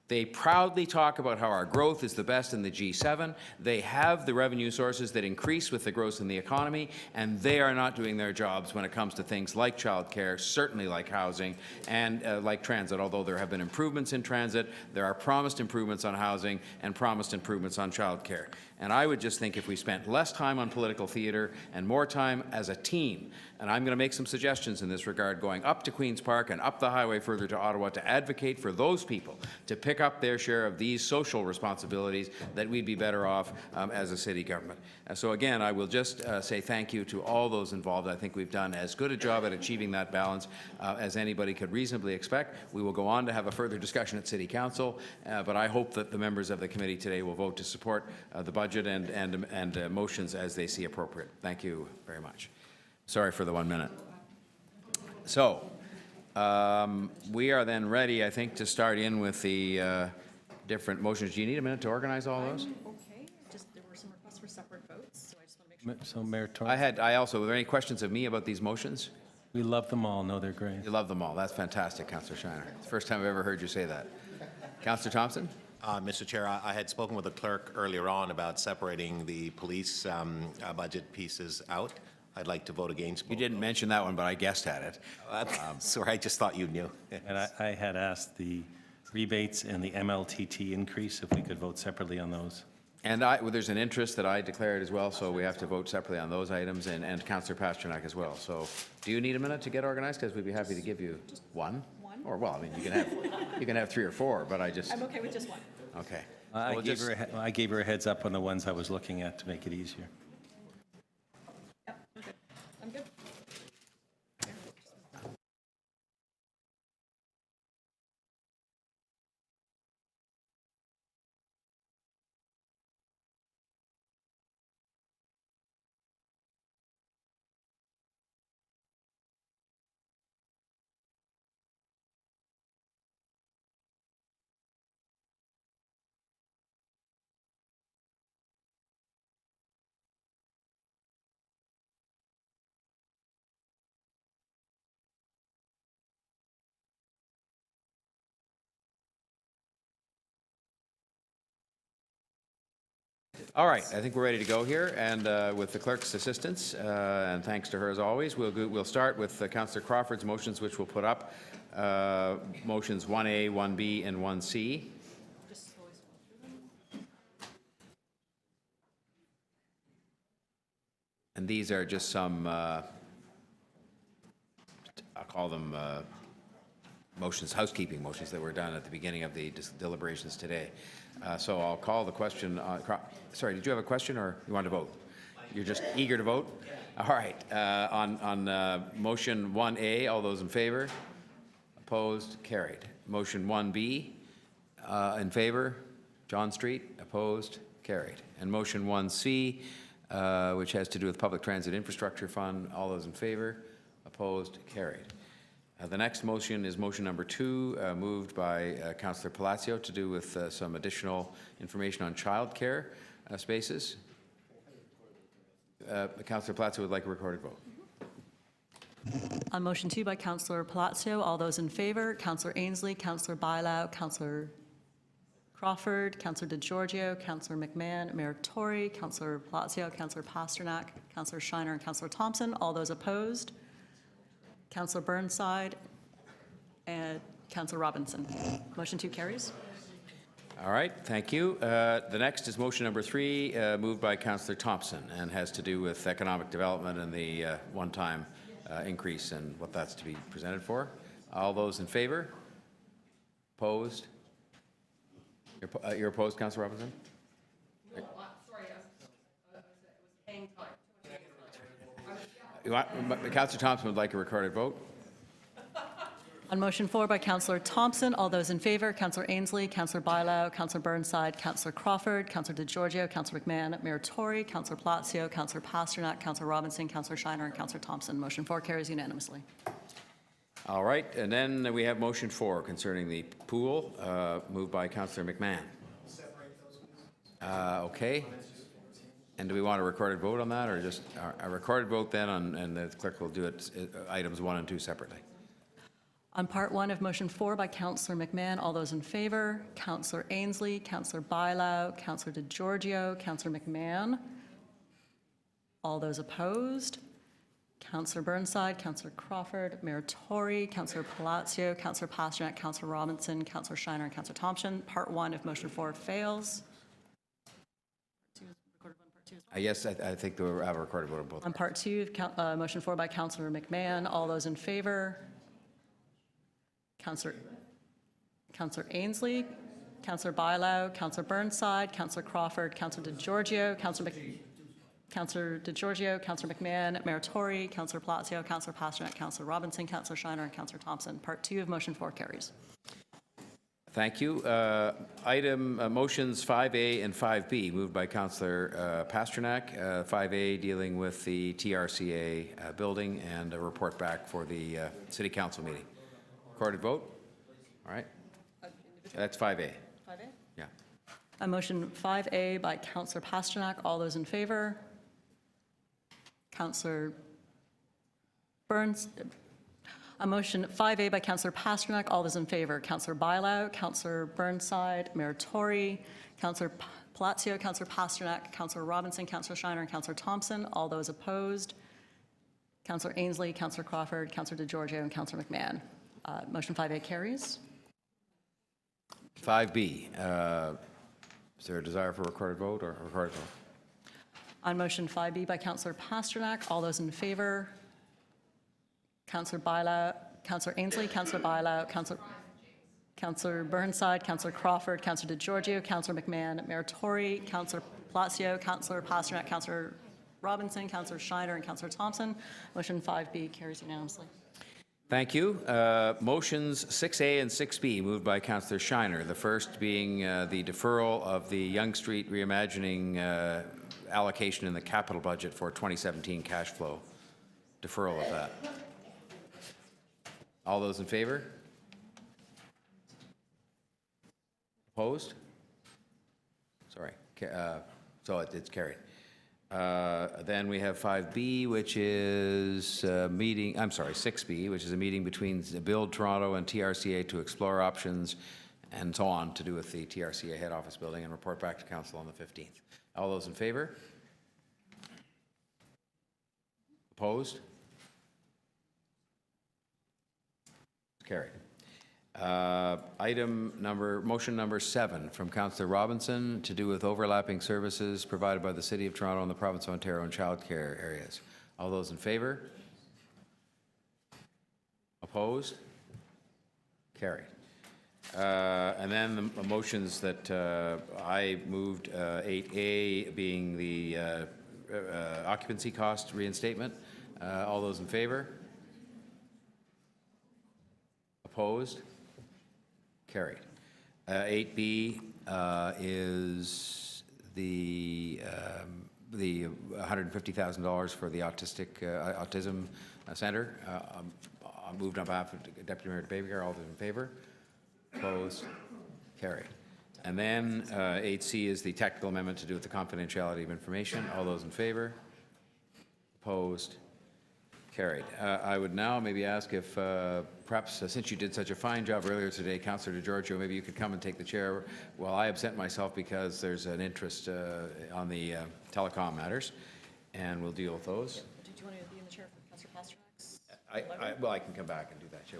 They proudly talk about how our growth is the best in the G7. They have the revenue sources that increase with the growth in the economy, and they are not doing their jobs when it comes to things like childcare, certainly like housing, and like transit. Although there have been improvements in transit, there are promised improvements on housing and promised improvements on childcare. And I would just think if we spent less time on political theater and more time as a team, and I'm going to make some suggestions in this regard, going up to Queen's Park and up the highway further to Ottawa to advocate for those people to pick up their share of these social responsibilities, that we'd be better off as a city government. So again, I will just say thank you to all those involved. I think we've done as good a job at achieving that balance as anybody could reasonably expect. We will go on to have a further discussion at City Council, but I hope that the members of the committee today will vote to support the budget and motions as they see appropriate. Thank you very much. Sorry for the 1 minute. So we are then ready, I think, to start in with the different motions. Do you need a minute to organize all those? Okay, just there were some requests for separate votes, so I just want to make sure. So Mayor Torrance, Were there any questions of me about these motions? we love them all. No, they're great. You love them all. That's fantastic, Councillor Shiner. It's the first time I've ever heard you say that. Councillor Thompson? Mr. Chair, I had spoken with the clerk earlier on about separating the police budget pieces out. I'd like to vote against both. You didn't mention that one, but I guessed at it. Sorry, I just thought you knew. And I had asked the rebates and the MLTT increase, if we could vote separately on those. And there's an interest that I declared as well, so we have to vote separately on those items, and Councillor Pasternak as well. So do you need a minute to get organized? Because we'd be happy to give you one. Or, well, I mean, you can have 3 or 4, but I just... I'm okay with just one. Okay. I gave her a heads up on the ones I was looking at to make it easier. Yep, okay, I'm good. All right, I think we're ready to go here, and with the clerk's assistance, and thanks to her as always, we'll start with Councillor Crawford's motions, which we'll put up, motions 1A, 1B, and 1C. And these are just some, I'll call them motions, housekeeping motions that were done at the beginning of the deliberations today. So I'll call the question. Sorry, did you have a question or you want to vote? You're just eager to vote? All right. On motion 1A, all those in favor? Opposed? Carried. Motion 1B, in favor? John Street? Opposed? Carried. And motion 1C, which has to do with Public Transit Infrastructure Fund, all those in favor? Opposed? Carried. The next motion is motion number 2, moved by Councillor Palacio, to do with some additional information on childcare spaces. Councillor Palacio would like a recorded vote. On motion 2 by Councillor Palacio, all those in favor, Councillor Ainsley, Councillor Bailao, Councillor Crawford, Councillor DeGiorgio, Councillor McMahon, Mayor Tory, Councillor Palacio, Councillor Pasternak, Councillor Shiner, and Councillor Thompson. All those opposed? Councillor Burnside and Councillor Robinson. Motion 2 carries. All right, thank you. The next is motion number 3, moved by Councillor Thompson, and has to do with economic development and the one-time increase and what that's to be presented for. All those in favor? Opposed? You're opposed, Councillor Robinson? Sorry, I was paying time. Councillor Thompson would like a recorded vote. On motion 4 by Councillor Thompson, all those in favor, Councillor Ainsley, Councillor Bailao, Councillor Burnside, Councillor Crawford, Councillor DeGiorgio, Councillor McMahon, Mayor Tory, Councillor Palacio, Councillor Pasternak, Councillor Robinson, Councillor Shiner, and Councillor Thompson. Motion 4 carries unanimously. All right, and then we have motion 4 concerning the pool, moved by Councillor McMahon. Okay. And do we want a recorded vote on that, or just a recorded vote then, and the clerk will do it, items 1 and 2 separately? On part 1 of motion 4 by Councillor McMahon, all those in favor, Councillor Ainsley, Councillor Bailao, Councillor DeGiorgio, Councillor McMahon. All those opposed, Councillor Burnside, Councillor Crawford, Mayor Tory, Councillor Palacio, Councillor Pasternak, Councillor Robinson, Councillor Shiner, and Councillor Thompson. Part 1 of motion 4 fails. Yes, I think we'll have a recorded vote on both. On part 2 of motion 4 by Councillor McMahon, all those in favor, Councillor Ainsley, Councillor Bailao, Councillor Burnside, Councillor Crawford, Councillor DeGiorgio, Councillor McMahon, Mayor Tory, Councillor Palacio, Councillor Pasternak, Councillor Robinson, Councillor Shiner, and Councillor Thompson. Part 2 of motion 4 carries. Thank you. Motions 5A and 5B, moved by Councillor Pasternak. 5A dealing with the TRCA building, and a report back for the City Council meeting. Recorded vote? All right. That's 5A. 5A? Yeah. On motion 5A by Councillor Pasternak, all those in favor? Councillor Burns. On motion 5A by Councillor Pasternak, all those in favor? Councillor Bailao, Councillor Burnside, Mayor Tory, Councillor Palacio, Councillor Pasternak, Councillor Robinson, Councillor Shiner, and Councillor Thompson. All those opposed? Councillor Ainsley, Councillor Crawford, Councillor DeGiorgio, and Councillor McMahon. Motion 5A carries. 5B. Is there a desire for a recorded vote or a recorded vote? On motion 5B by Councillor Pasternak, all those in favor? Councillor Bailao, Councillor Ainsley, Councillor Bailao, Councillor Burnside, Councillor Crawford, Councillor DeGiorgio, Councillor McMahon, Mayor Tory, Councillor Palacio, Councillor Pasternak, Councillor Robinson, Councillor Shiner, and Councillor Thompson. Motion 5B carries unanimously. Thank you. Motions 6A and 6B, moved by Councillor Shiner. The first being the deferral of the Yonge Street reimagining allocation in the capital budget for 2017 cash flow. Deferral of that. All those in favor? Opposed? Sorry. So it's carried. Then we have 5B, which is a meeting, I'm sorry, 6B, which is a meeting between Build Toronto and TRCA to explore options and so on to do with the TRCA head office building, and report back to council on the 15th. All those in favor? Opposed? Carried. Motion number 7 from Councillor Robinson to do with overlapping services provided by the City of Toronto and the Province of Ontario in childcare areas. All those in favor? Opposed? Carried. And then the motions that I moved, 8A being the occupancy cost reinstatement. All those in favor? Opposed? Carried. 8B is the $150,000 for the autism center. Moved on behalf of Deputy Mayor DeBaker. All those in favor? Opposed? Carried. And then 8C is the technical amendment to do with the confidentiality of information. All those in favor? Opposed? Carried. I would now maybe ask if perhaps since you did such a fine job earlier today, Councillor DeGiorgio, maybe you could come and take the chair while I absent myself because there's an interest on the telecom matters, and weul deal with those. Did you want to be in the chair for Councillor Pasternak's? Well, I can come back and do that, chair.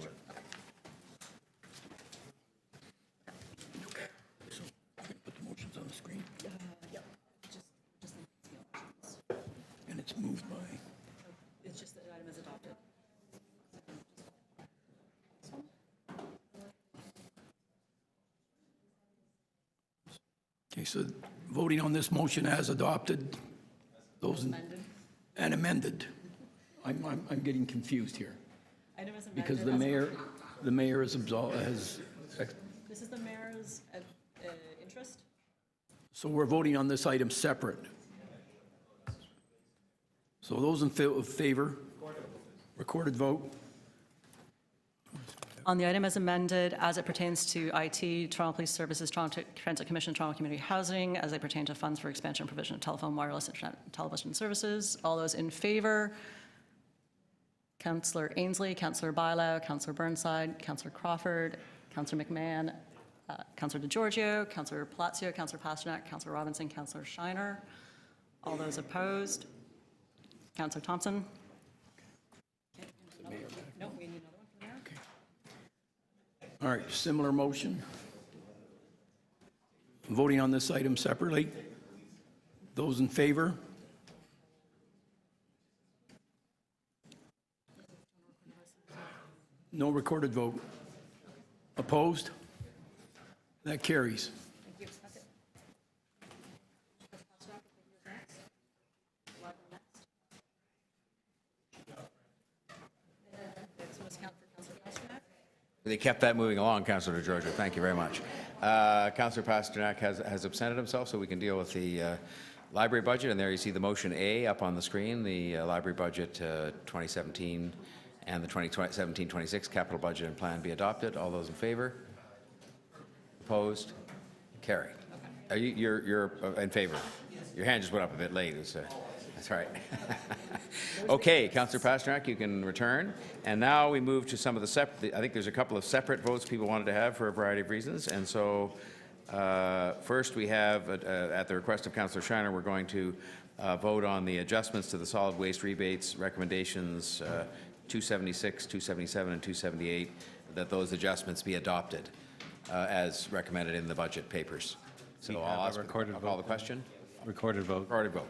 moved by. It's just that the item is adopted. Okay, so voting on this motion as adopted, those in... And amended. I'm getting confused here. Item is amended. Because the mayor has This is the mayor's interest? so we're voting on this item separate. So those in favor, recorded vote. On the item as amended, as it pertains to IT, Toronto Police Services, Toronto Transit Commission, Toronto Community Housing, as they pertain to funds for expansion and provision of telephone, wireless, internet, and television services. All those in favor? Councillor Ainsley, Councillor Bilow, Councillor Burnside, Councillor Crawford, Councillor McMahon, Councillor DeGiorgio, Councillor Palacio, Councillor Pasternak, Councillor Robinson, Councillor Shiner. All those opposed? Councillor Thompson? No, we need another one from there. All right, similar motion. Voting on this item separately. Those in favor? No recorded vote. Opposed? That carries. They kept that moving along, Councillor DeGiorgio. Thank you very much. Councillor Pasternak has absented himself, so we can deal with the library budget. And there you see the motion A up on the screen, the library budget 2017 and the 2017-26 capital budget and plan be adopted. All those in favor? Opposed? Carried. You're in favor? Your hand just went up a bit late. That's right. Okay, Councillor Pasternak, you can return. And now we move to some of the separate, I think there's a couple of separate votes people wanted to have for a variety of reasons. And so first we have, at the request of Councillor Shiner, we're going to vote on the adjustments to the solid waste rebates recommendations 276, 277, and 278, that those adjustments be adopted as recommended in the budget papers. So I'll call the question. Recorded vote. Recorded vote.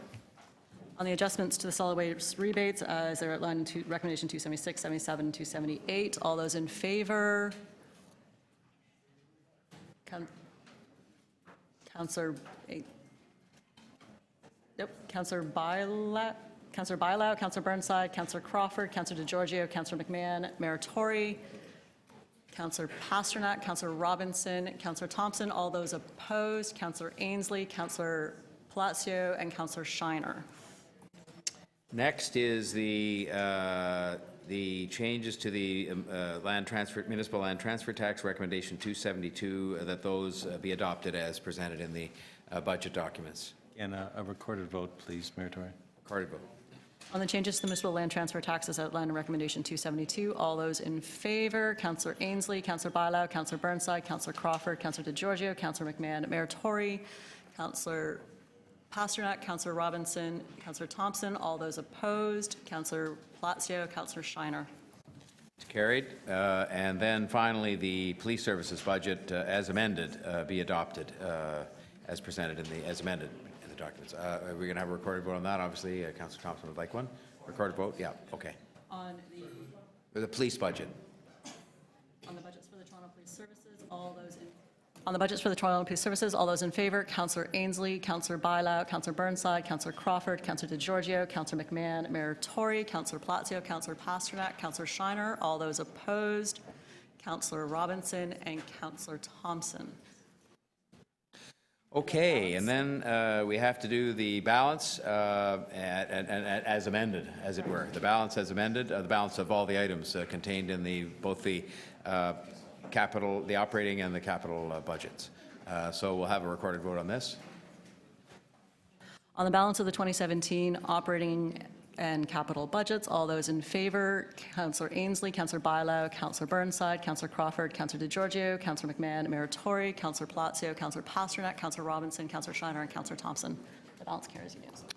On the adjustments to the solid waste rebates, as they're outlined to recommendation 276, 77, 278, all those in favor? Councillor Bilow, Councillor Burnside, Councillor Crawford, Councillor DeGiorgio, Councillor McMahon, Mayor Tory, Councillor Pasternak, Councillor Robinson, Councillor Thompson, all those opposed, Councillor Ainsley, Councillor Palacio, and Councillor Shiner. Next is the changes to the municipal land transfer tax recommendation 272, that those be adopted as presented in the budget documents. And a recorded vote, please, Mayor Tory. Recorded vote. On the changes to the municipal land transfer taxes outlined in recommendation 272, all those in favor, Councillor Ainsley, Councillor Bilow, Councillor Burnside, Councillor Crawford, Councillor DeGiorgio, Councillor McMahon, Mayor Tory, Councillor Pasternak, Councillor Robinson, Councillor Thompson, all those opposed, Councillor Palacio, Councillor Shiner. It's carried. And then finally, the police services budget as amended be adopted as presented as amended in the documents. We're going to have a recorded vote on that. Obviously, Councillor Thompson would like one. Recorded vote? Yeah, okay. On For the police budget. the budgets for the Toronto Police Services, all those in On the budgets for the Toronto Police Services, all those in favor, Councillor Ainsley, Councillor Bilow, Councillor Burnside, Councillor Crawford, Councillor DeGiorgio, Councillor McMahon, Mayor Tory, Councillor Palacio, Councillor Pasternak, Councillor Shiner, all those opposed, Councillor Robinson, and Councillor Thompson. Okay, and then we have to do the balance as amended, as it were. The balance as amended, the balance of all the items contained in both the capital, the operating and the capital budgets. So we'll have a recorded vote on this. On the balance of the 2017 operating and capital budgets, all those in favor, Councillor Ainsley, Councillor Bilow, Councillor Burnside, Councillor Crawford, Councillor DeGiorgio, Councillor McMahon, Mayor Tory, Councillor Palacio, Councillor Pasternak, Councillor Robinson, Councillor Shiner, and Councillor Thompson. The balance carries unanimously.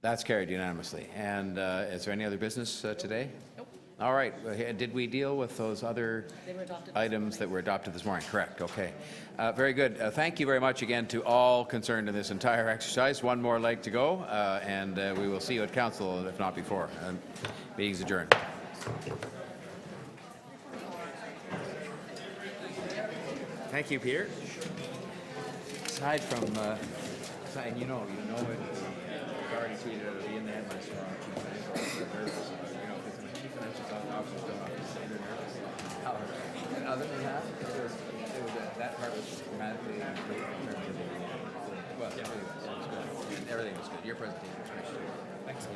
That's carried unanimously. And is there any other business today? Nope. All right, did we deal with those other items that were adopted this morning? Correct, okay. Very good. Thank you very much again to all concerned in this entire exercise. One more leg to go, and we will see you at council, if not before. Meeting's adjourned. Thank you, Peter. Aside from, and you know it, we've already tweeted it, it'll be in the headlines tomorrow. Nervous, because the chief financial officers don't have to say they're nervous. And other than that, that part was dramatically great in terms of well, everything was good. Everything was good. Your presentation was great. Thanks.